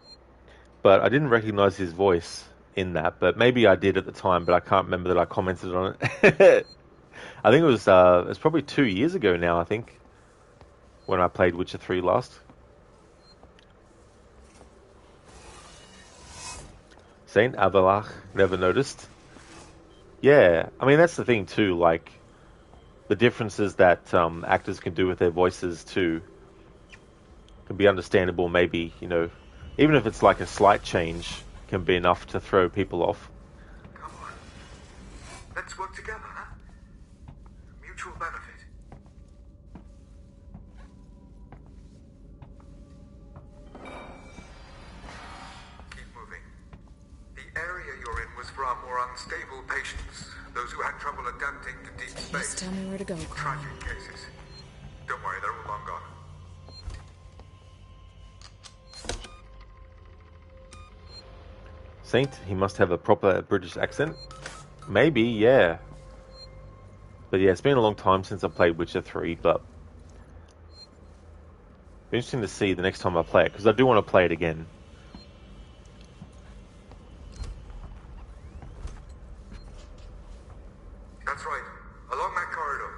but I didn't recognize his voice in that. But maybe I did at the time, but I can't remember that I commented on it. I think it was probably 2 years ago now, I think, when I played Witcher 3 last. Saint Avalach, never noticed. Yeah, I mean, that's the thing too, like, the differences that actors can do with their voices too can be understandable, maybe, you know, even if it's like a slight change, can be enough to throw people off. Let's work together, huh? Mutual benefit. Keep moving. The area you're in was for our more unstable patients, those who had trouble adapting to deep space. Just tell me where to go, Carl. Tragic cases. Don't worry, they're all long gone. Saint, he must have a proper British accent. Maybe, yeah. But yeah, it's been a long time since I played Witcher 3, but it'll be interesting to see the next time I play it, because I do want to play it again. That's right. Along that corridor.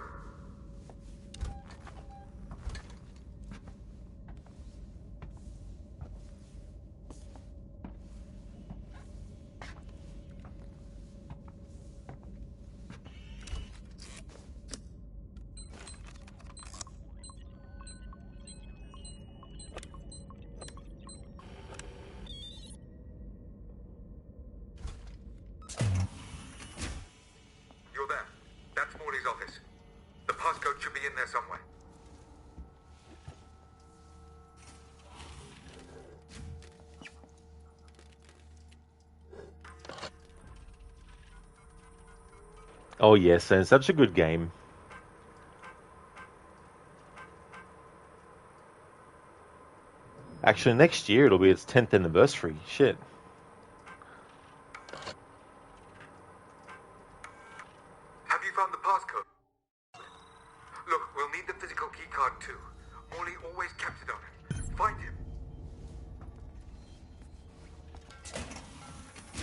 You're there. That's Morley's office. The passcode should be in there somewhere. Oh yes, and it's such a good game. Actually, next year it'll be its 10th anniversary. Shit. Have you found the passcode? Look, we'll need the physical keycard too. Morley always kept it on him. Find him.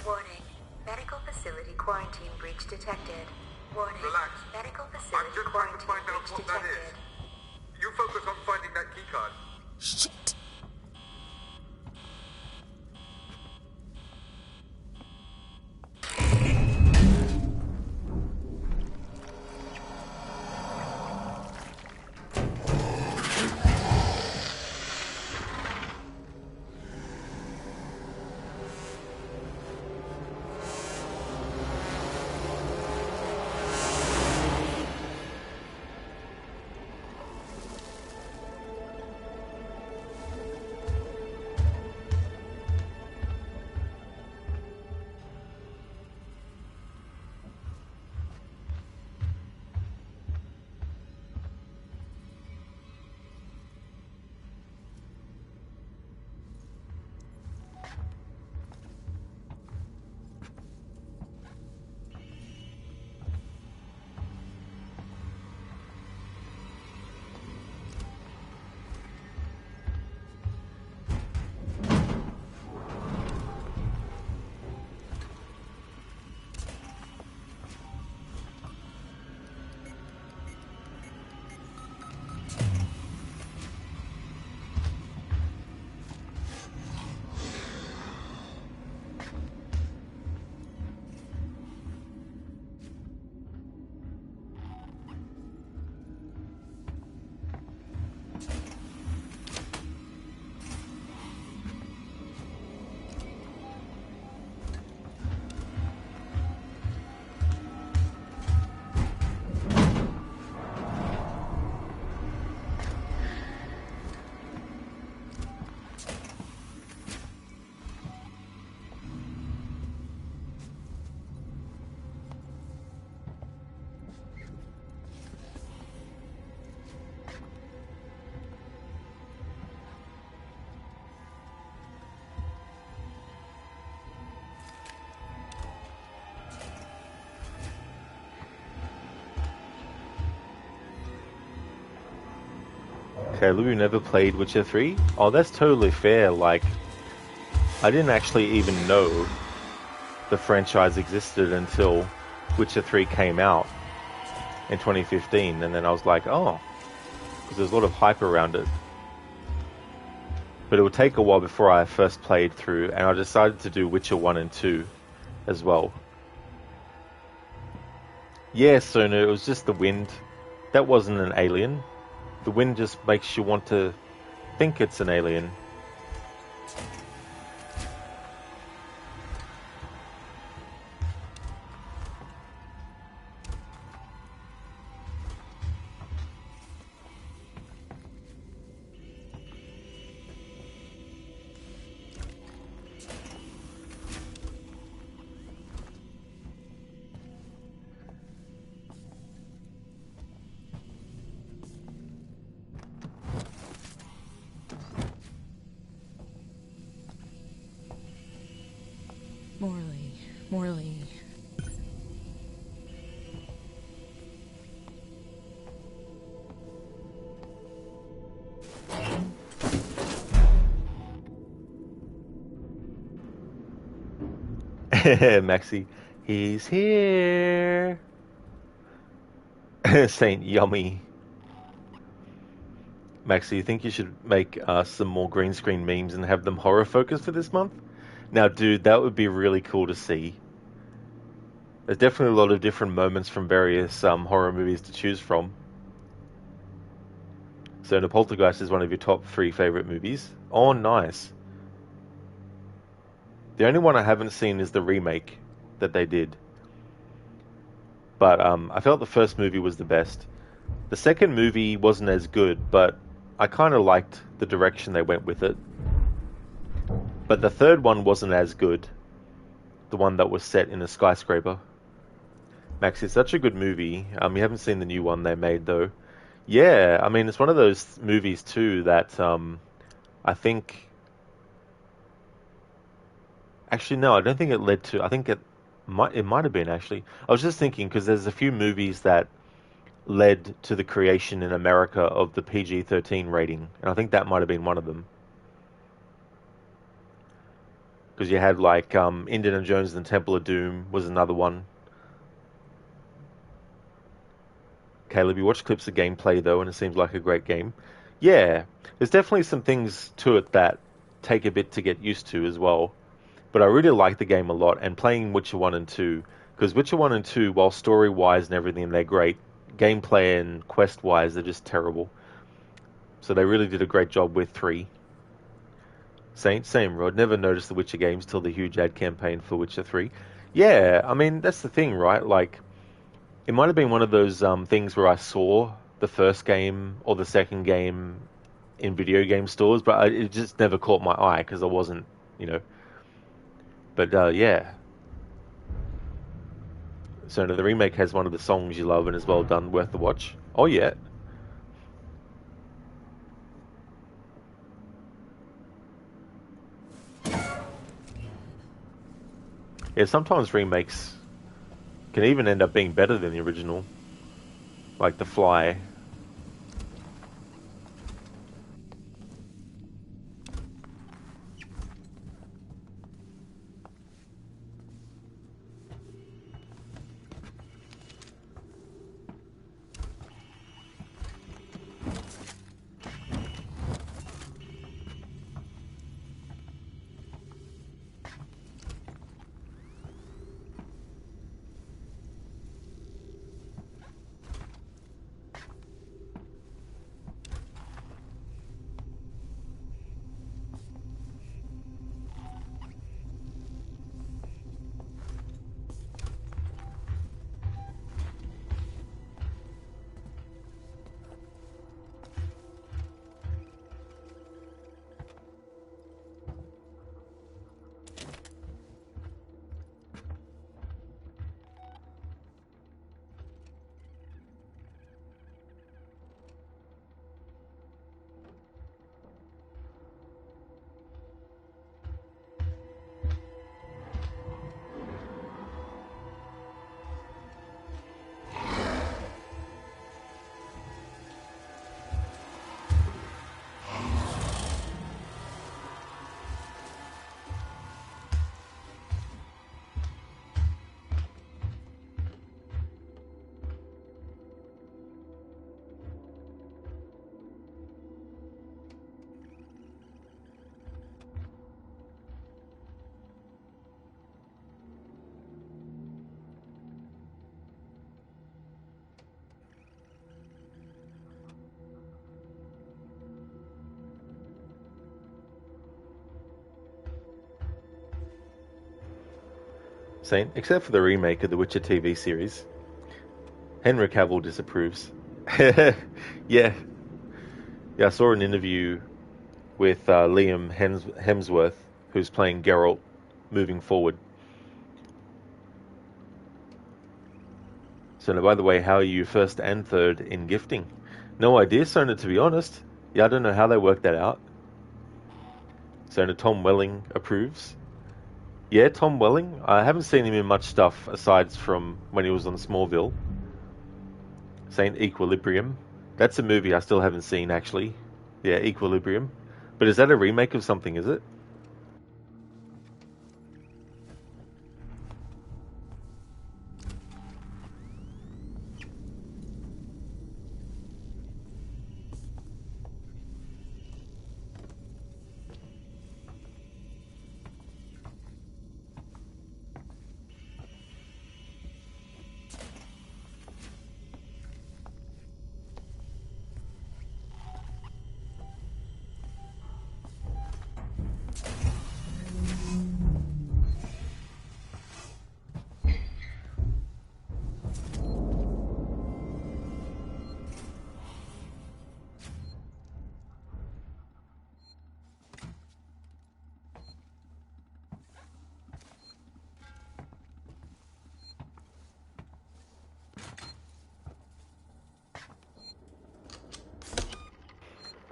Warning. Medical facility quarantine breach detected. Warning. Relax. Medical I'm facility just trying to quarantine find out breach what that detected. is. You focus on finding that keycard. Shit. Okay, Lou never played Witcher 3? Oh, that's totally fair. Like, I didn't actually even know the franchise existed until Witcher 3 came out in 2015, and then I was like, oh, because there's a lot of hype around it. But it would take a while before I first played through, and I decided to do Witcher 1 and 2 as well. Yeah, Sona, it was just the wind. That wasn't an alien. The wind just makes you want to think it's an alien. Morley. Maxie, he's here. Saint Yummy. Maxie, you think you should make some more green screen memes and have them horror focused for this month? Now, dude, that would be really cool to see. There's definitely a lot of different moments from various horror movies to choose from. So, The Poltergeist is one of your top 3 favorite movies. Oh, nice. The only one I haven't seen is the remake that they did. But I felt the first movie was the best. The second movie wasn't as good, but I kind of liked the direction they went with it. But the third one wasn't as good. The one that was set in a skyscraper. Max, it's such a good movie. You haven't seen the new one they made, though. Yeah, I mean, it's one of those movies, too, that I think... Actually, no, I don't think it led to... I think it might have been, actually. I was just thinking, because there's a few movies that led to the creation in America of the PG-13 rating, and I think that might have been one of them. Because you had, like, Indiana Jones and the Temple of Doom was another one. Caleb, you watched clips of gameplay, though, and it seems like a great game. Yeah, there's definitely some things to it that take a bit to get used to as well. But I really like the game a lot, and playing Witcher 1 and 2, because Witcher 1 and 2, while story-wise and everything, they're great, gameplay and quest-wise, they're just terrible. So they really did a great job with 3. Same, Rod. Never noticed the Witcher games till the huge ad campaign for Witcher 3. Yeah, I mean, that's the thing, right? Like, it might have been one of those things where I saw the first game or the second game in video game stores, but it just never caught my eye because I wasn't, But yeah. So the remake has one of the songs you love and is well done, worth the watch. Oh yeah. Yeah, sometimes remakes can even end up being better than the original. Like The Fly. Saint, except for the remake of the Witcher TV series. Henry Cavill disapproves. Yeah, I saw an interview with Liam Hemsworth, who's playing Geralt moving forward. So, by the way, how are you first and third in gifting? No idea, Sona, to be honest. Yeah, I don't know how they worked that out. Sona, Tom Welling approves. Yeah, Tom Welling. I haven't seen him in much stuff aside from when he was on Smallville. Saying Equilibrium. That's a movie I still haven't seen, actually. Yeah, Equilibrium. But is that a remake of something, is it?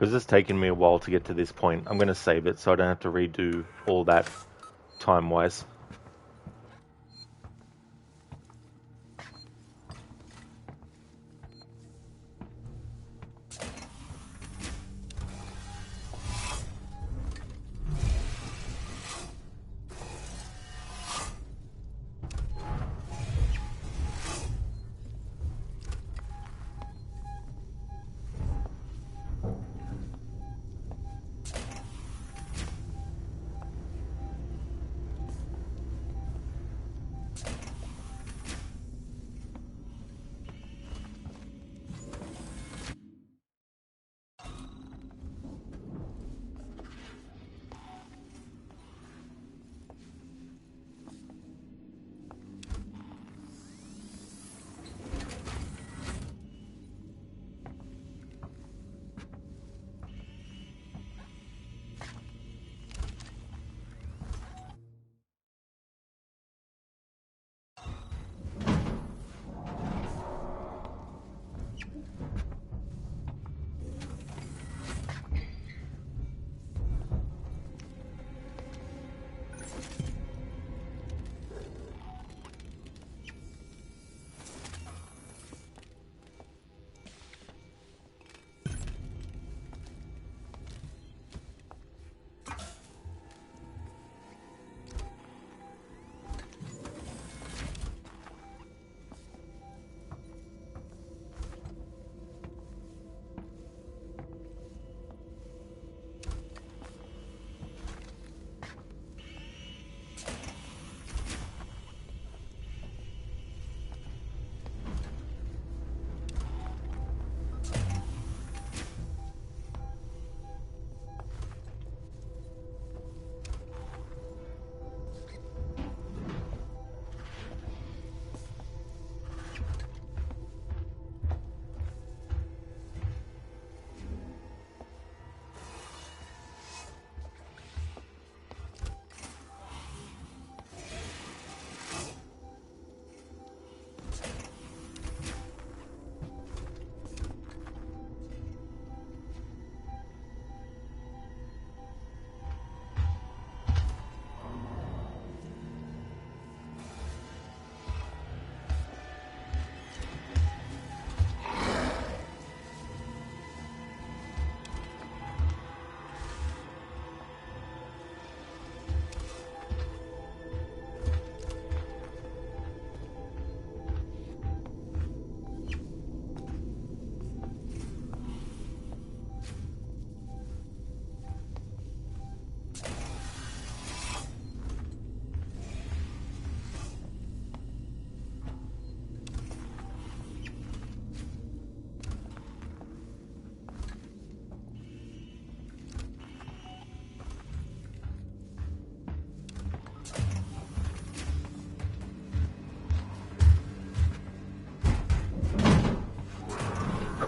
Because it's taken me a while to get to this point, I'm going to save it so I don't have to redo all that time-wise.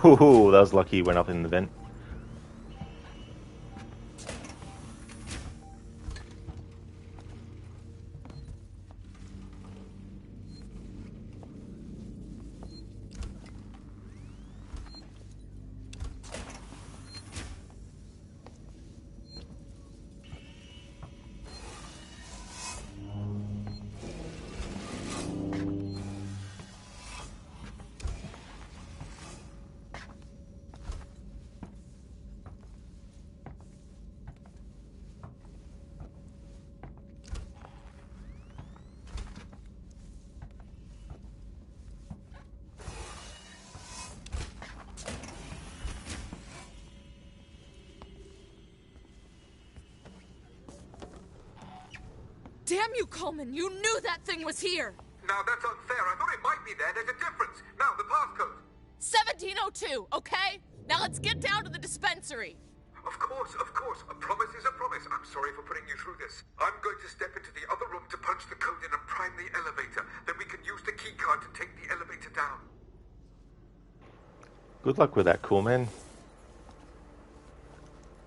Ooh, that was lucky he went up in the vent. Damn you, Coleman! You knew that thing was here! Now that's unfair. I thought it might be there. There's a difference. Now, the passcode. 1702, okay? Now let's get down to the dispensary. Of course. A promise is a promise. I'm sorry for putting you through this. I'm going to step into the other room to punch the code in and prime the elevator. Then we can use the keycard to take the elevator down. Good luck with that, Coolman.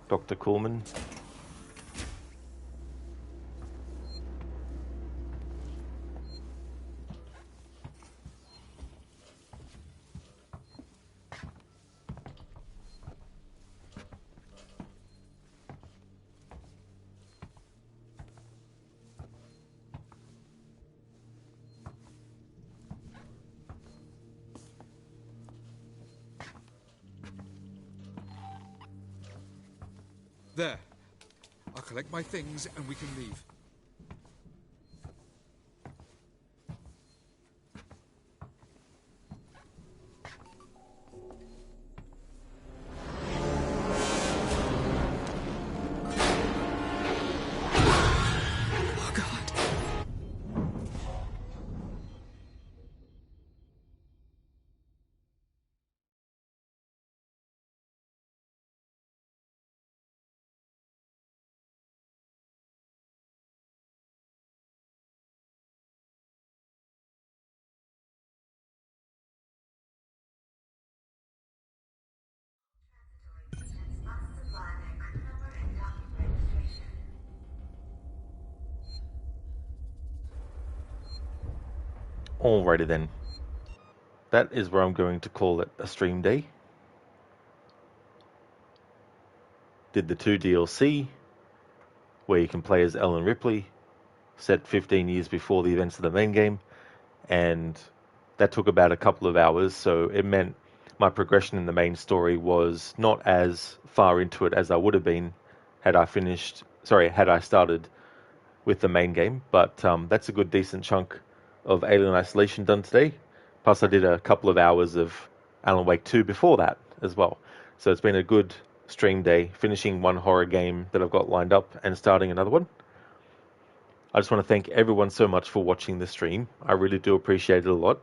Dr. Coolman. There. I'll collect my things and we can leave. Oh, God. Alrighty then. That is where I'm going to call it a stream day. Did the 2 DLC, where you can play as Ellen Ripley, set 15 years before the events of the main game, and that took about a couple of hours, so it meant my progression in the main story was not as far into it as I would have been had I started with the main game, but that's a good decent chunk of Alien Isolation done today. Plus I did a couple of hours of Alan Wake 2 before that as well. So it's been a good stream day, finishing one horror game that I've got lined up and starting another one. I just want to thank everyone so much for watching the stream. I really do appreciate it a lot.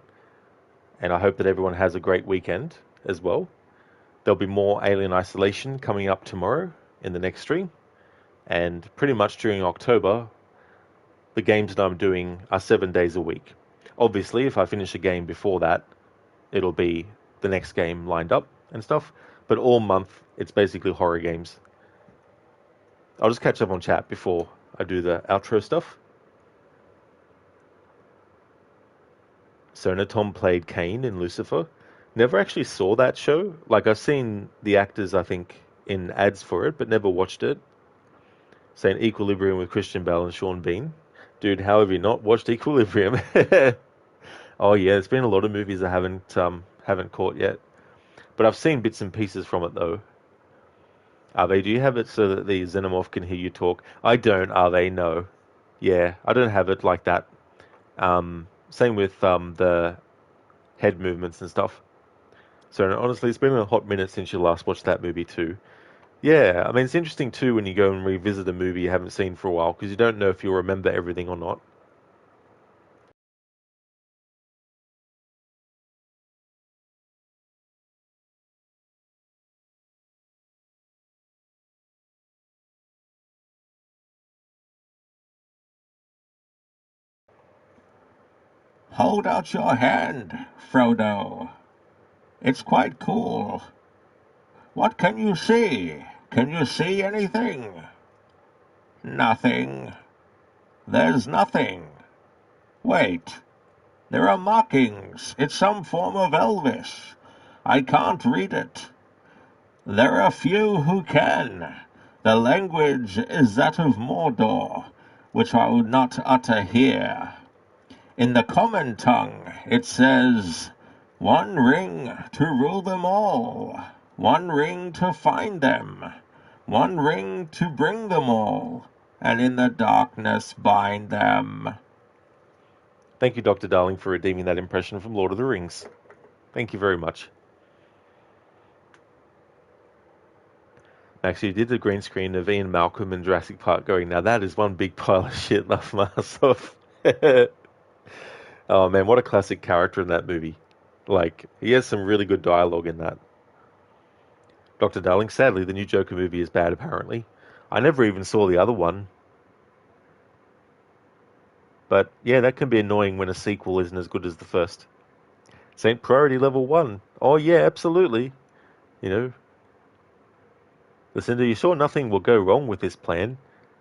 And I hope that everyone has a great weekend as well. There'll be more Alien Isolation coming up tomorrow in the next stream. And pretty much during October, the games that I'm doing are 7 days a week. Obviously, if I finish a game before that, it'll be the next game lined up and stuff. But all month, it's basically horror games. I'll just catch up on chat before I do the outro stuff. Sona Tom played Kane in Lucifer. Never actually saw that show. Like, I've seen the actors, I think, in ads for it, but never watched it. Saying Equilibrium with Christian Bale and Sean Bean. Dude, how have you not watched Equilibrium? Oh yeah, there's been a lot of movies I haven't caught yet. But I've seen bits and pieces from it though. Ave, do you have it so that the Xenomorph can hear you talk? I don't, Ave, no. Yeah, I don't have it like that. Same with the head movements and stuff. So honestly, it's been a hot minute since you last watched that movie too. Yeah, I mean, it's interesting too when you go and revisit a movie you haven't seen for a while, because you don't know if you'll remember everything or not. Hold out your hand, Frodo. It's quite cool. What can you see? Can you see anything? Nothing. There's nothing. Wait. There are markings. It's some form of Elvish. I can't read it. There are few who can. The language is that of Mordor, which I would not utter here. In the common tongue, it says, "One ring to rule them all, one ring to find them, one ring to bring them all, and in the darkness bind them." Thank you, Dr. Darling, for redeeming that impression from Lord of the Rings. Thank you very much. Actually, did the green screen of Ian Malcolm in Jurassic Park going, now that is one big pile of shit, laugh my ass off. Oh man, what a classic character in that movie. Like, he has some really good dialogue in that. Dr. Darling, sadly, the new Joker movie is bad, apparently. I never even saw the other one. But yeah, that can be annoying when a sequel isn't as good as the first. Saint Priority Level 1. Oh yeah, absolutely. You know. Lucinda, you sure nothing will go wrong with this plan?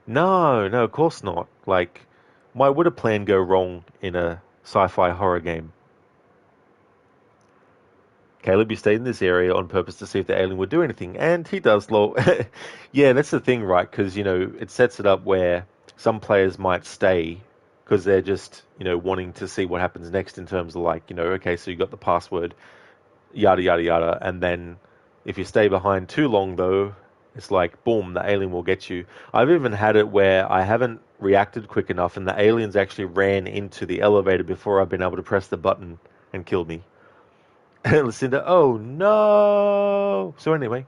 No, of course not. Like, why would a plan go wrong in a sci-fi horror game? Caleb, you stayed in this area on purpose to see if the alien would do anything, and he does, lol. Yeah, that's the thing, right? Because, it sets it up where some players might stay because they're just, wanting to see what happens next in terms of like, okay, so you got the password, yada, yada, yada, and then if you stay behind too long, though, it's like, boom, the alien will get you. I've even had it where I haven't reacted quick enough and the aliens actually ran into the elevator before I've been able to press the button and killed me. Lucinda, oh no! So anyway.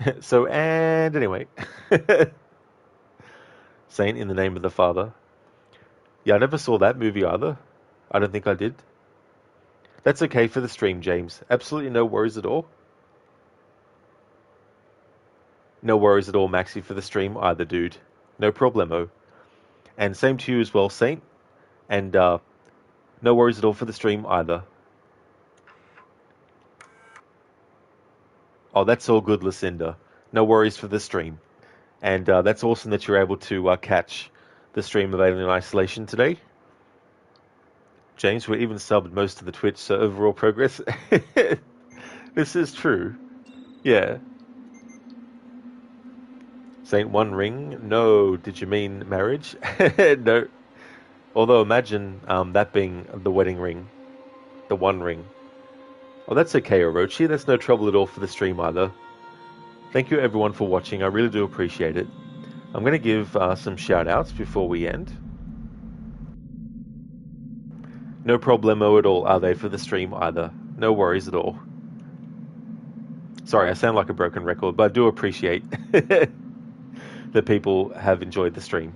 Anyway. Saint in the Name of the Father. Yeah, I never saw that movie either. I don't think I did. That's okay for the stream, James. Absolutely no worries at all. No worries at all, Maxi, for the stream either, dude. No problemo. And same to you as well, Saint. And no worries at all for the stream either. Oh, that's all good, Lucinda. No worries for the stream. And that's awesome that you're able to catch the stream of Alien Isolation today. James, we even subbed most of the Twitch, so overall progress. This is true. Yeah. Saint One Ring? No, did you mean marriage? No. Although imagine that being the wedding ring. The One Ring. Oh, that's okay, Orochi. That's no trouble at all for the stream either. Thank you everyone for watching. I really do appreciate it. I'm going to give some shout-outs before we end. No problemo at all, are they, for the stream either. No worries at all. Sorry, I sound like a broken record, but I do appreciate that people have enjoyed the stream.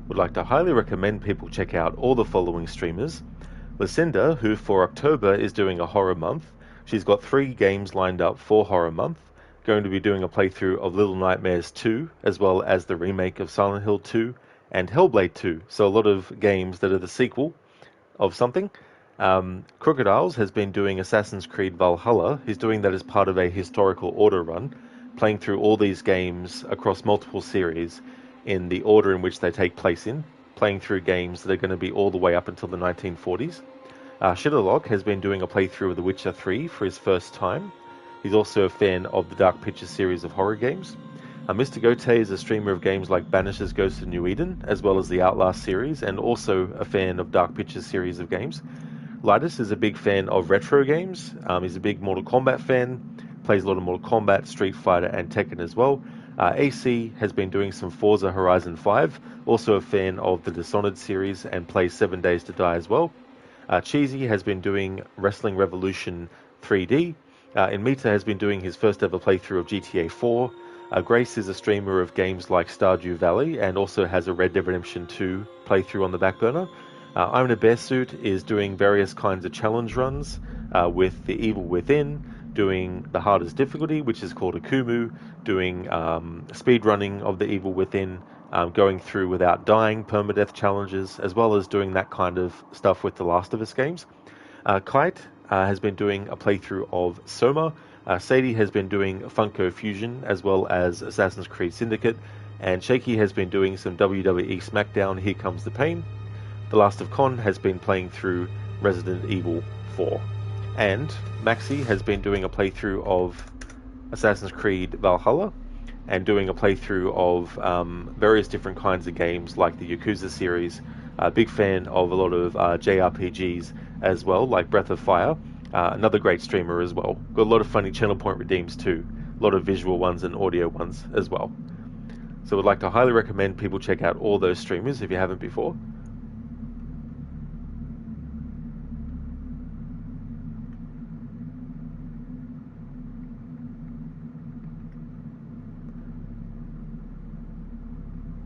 Would like to highly recommend people check out all the following streamers. Lucinda, who for October is doing a horror month. She's got 3 games lined up for horror month. Going to be doing a playthrough of Little Nightmares 2, as well as the remake of Silent Hill 2 and Hellblade 2. So a lot of games that are the sequel of something. Crocodiles has been doing Assassin's Creed Valhalla. He's doing that as part of a historical order run, playing through all these games across multiple series in the order in which they take place in, playing through games that are going to be all the way up until the 1940s. Shitterlock has been doing a playthrough of The Witcher 3 for his first time. He's also a fan of the Dark Pictures series of horror games. Mr. Gote is a streamer of games like Banisher's Ghost of New Eden, as well as the Outlast series, and also a fan of Dark Pictures series of games. Lidus is a big fan of retro games. He's a big Mortal Kombat fan, plays a lot of Mortal Kombat, Street Fighter, and Tekken as well. AC has been doing some Forza Horizon 5, also a fan of the Dishonored series and plays 7 Days to Die as well. Cheesy has been doing Wrestling Revolution 3D. Inmita has been doing his first ever playthrough of GTA 4. Grace is a streamer of games like Stardew Valley and also has a Red Dead Redemption 2 playthrough on the back burner. I'm in a Bear Suit is doing various kinds of challenge runs with The Evil Within, doing the hardest difficulty, which is called Akumu, doing speed running of The Evil Within, going through without dying permadeath challenges, as well as doing that kind of stuff with the Last of Us games. Kite has been doing a playthrough of Soma. Sadie has been doing Funko Fusion, as well as Assassin's Creed Syndicate, and Shaky has been doing some WWE SmackDown Here Comes the Pain. The Last of Con has been playing through Resident Evil 4. And Maxi has been doing a playthrough of Assassin's Creed Valhalla and doing a playthrough of various different kinds of games like the Yakuza series. Big fan of a lot of JRPGs as well, like Breath of Fire. Another great streamer as well. Got a lot of funny channel point redeems too. A lot of visual ones and audio ones as well. So I'd like to highly recommend people check out all those streamers if you haven't before.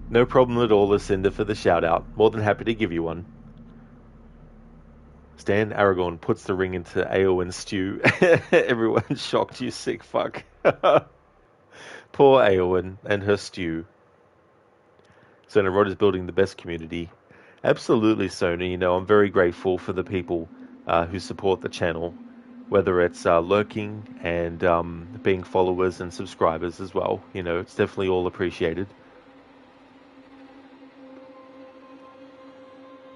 No problem at all, Lucinda, for the shout out. More than happy to give you one. Stan Aragorn puts the ring into Eowyn's stew. Everyone's shocked, you sick fuck. Poor Eowyn and her stew. Sona Rod is building the best community. Absolutely, Sona. You know, I'm very grateful for the people who support the channel, whether it's lurking and being followers and subscribers as well. You know, it's definitely all appreciated.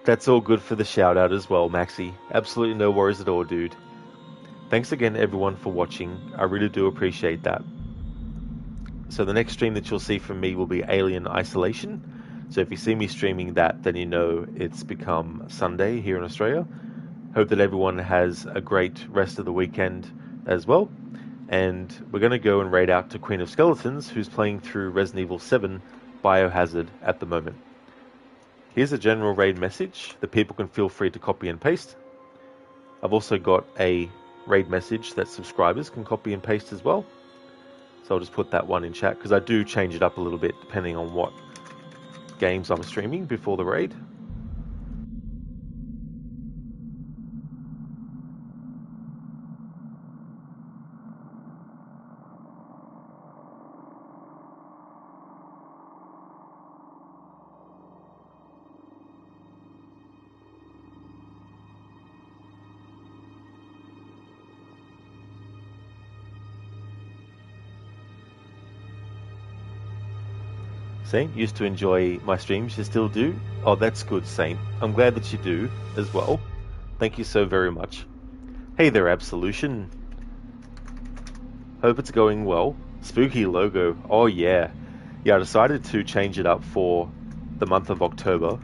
That's all good for the shout out as well, Maxi. Absolutely no worries at all, dude. Thanks again, everyone, for watching. I really do appreciate that. So the next stream that you'll see from me will be Alien Isolation. So if you see me streaming that, then you know it's become Sunday here in Australia. Hope that everyone has a great rest of the weekend as well. And we're going to go and raid out to Queen of Skeletons, who's playing through Resident Evil 7 Biohazard at the moment. Here's a general raid message that people can feel free to copy and paste. I've also got a raid message that subscribers can copy and paste as well. So I'll just put that one in chat because I do change it up a little bit depending on what games I'm streaming before the raid. Saint used to enjoy my streams. You still do? Oh, that's good, Saint. I'm glad that you do as well. Thank you so very much. Hey there, Absolution. Hope it's going well. Spooky logo. Oh, yeah. Yeah, I decided to change it up for the month of October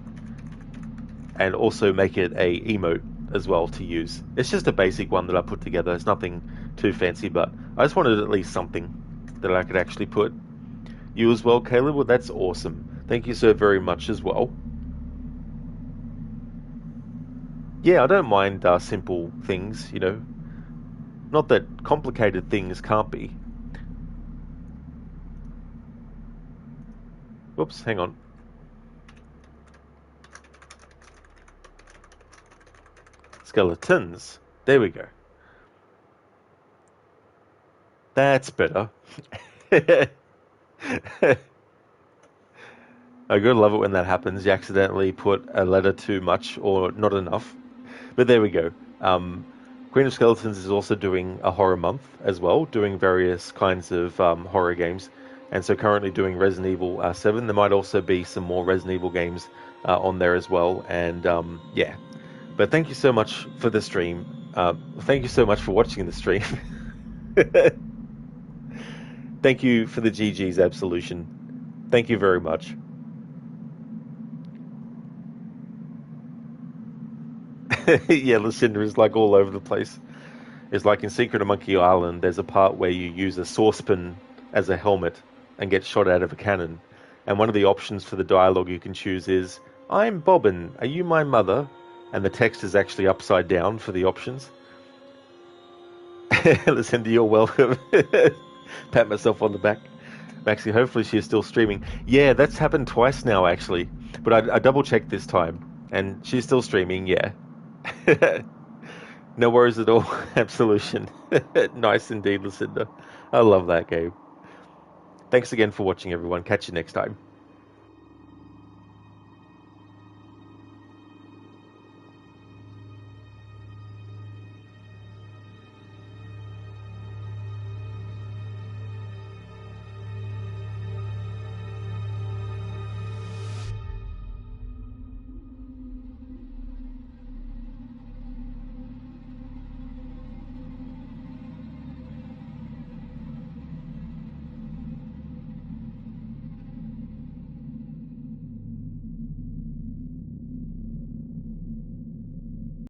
and also make it a emote as well to use. It's just a basic one that I put together. It's nothing too fancy, but I just wanted at least something that I could actually put. You as well, Caleb? Well, that's awesome. Thank you so very much as well. Yeah, I don't mind simple things, you know. Not that complicated things can't be. Whoops, hang on. Skeletons. There we go. That's better. I gotta love it when that happens. You accidentally put a letter too much or not enough. But there we go. Queen of Skeletons is also doing a horror month as well, doing various kinds of horror games. And so currently doing Resident Evil 7. There might also be some more Resident Evil games on there as well. And yeah. But thank you so much for the stream. Thank you so much for watching the stream. Thank you for the GG's Absolution. Thank you very much. Yeah, Lucinda is like all over the place. It's like in Secret of Monkey Island, there's a part where you use a saucepan as a helmet and get shot out of a cannon. And one of the options for the dialogue you can choose is, "I'm Bobbin, are you my mother?" And the text is actually upside down for the options. Lucinda, you're welcome. Pat myself on the back. Maxie, hopefully she is still streaming. Yeah, that's happened twice now, actually. But I double-checked this time, and she's still streaming, yeah. No worries at all. Absolution. Nice indeed, Lucinda. I love that game. Thanks again for watching, everyone. Catch you next time.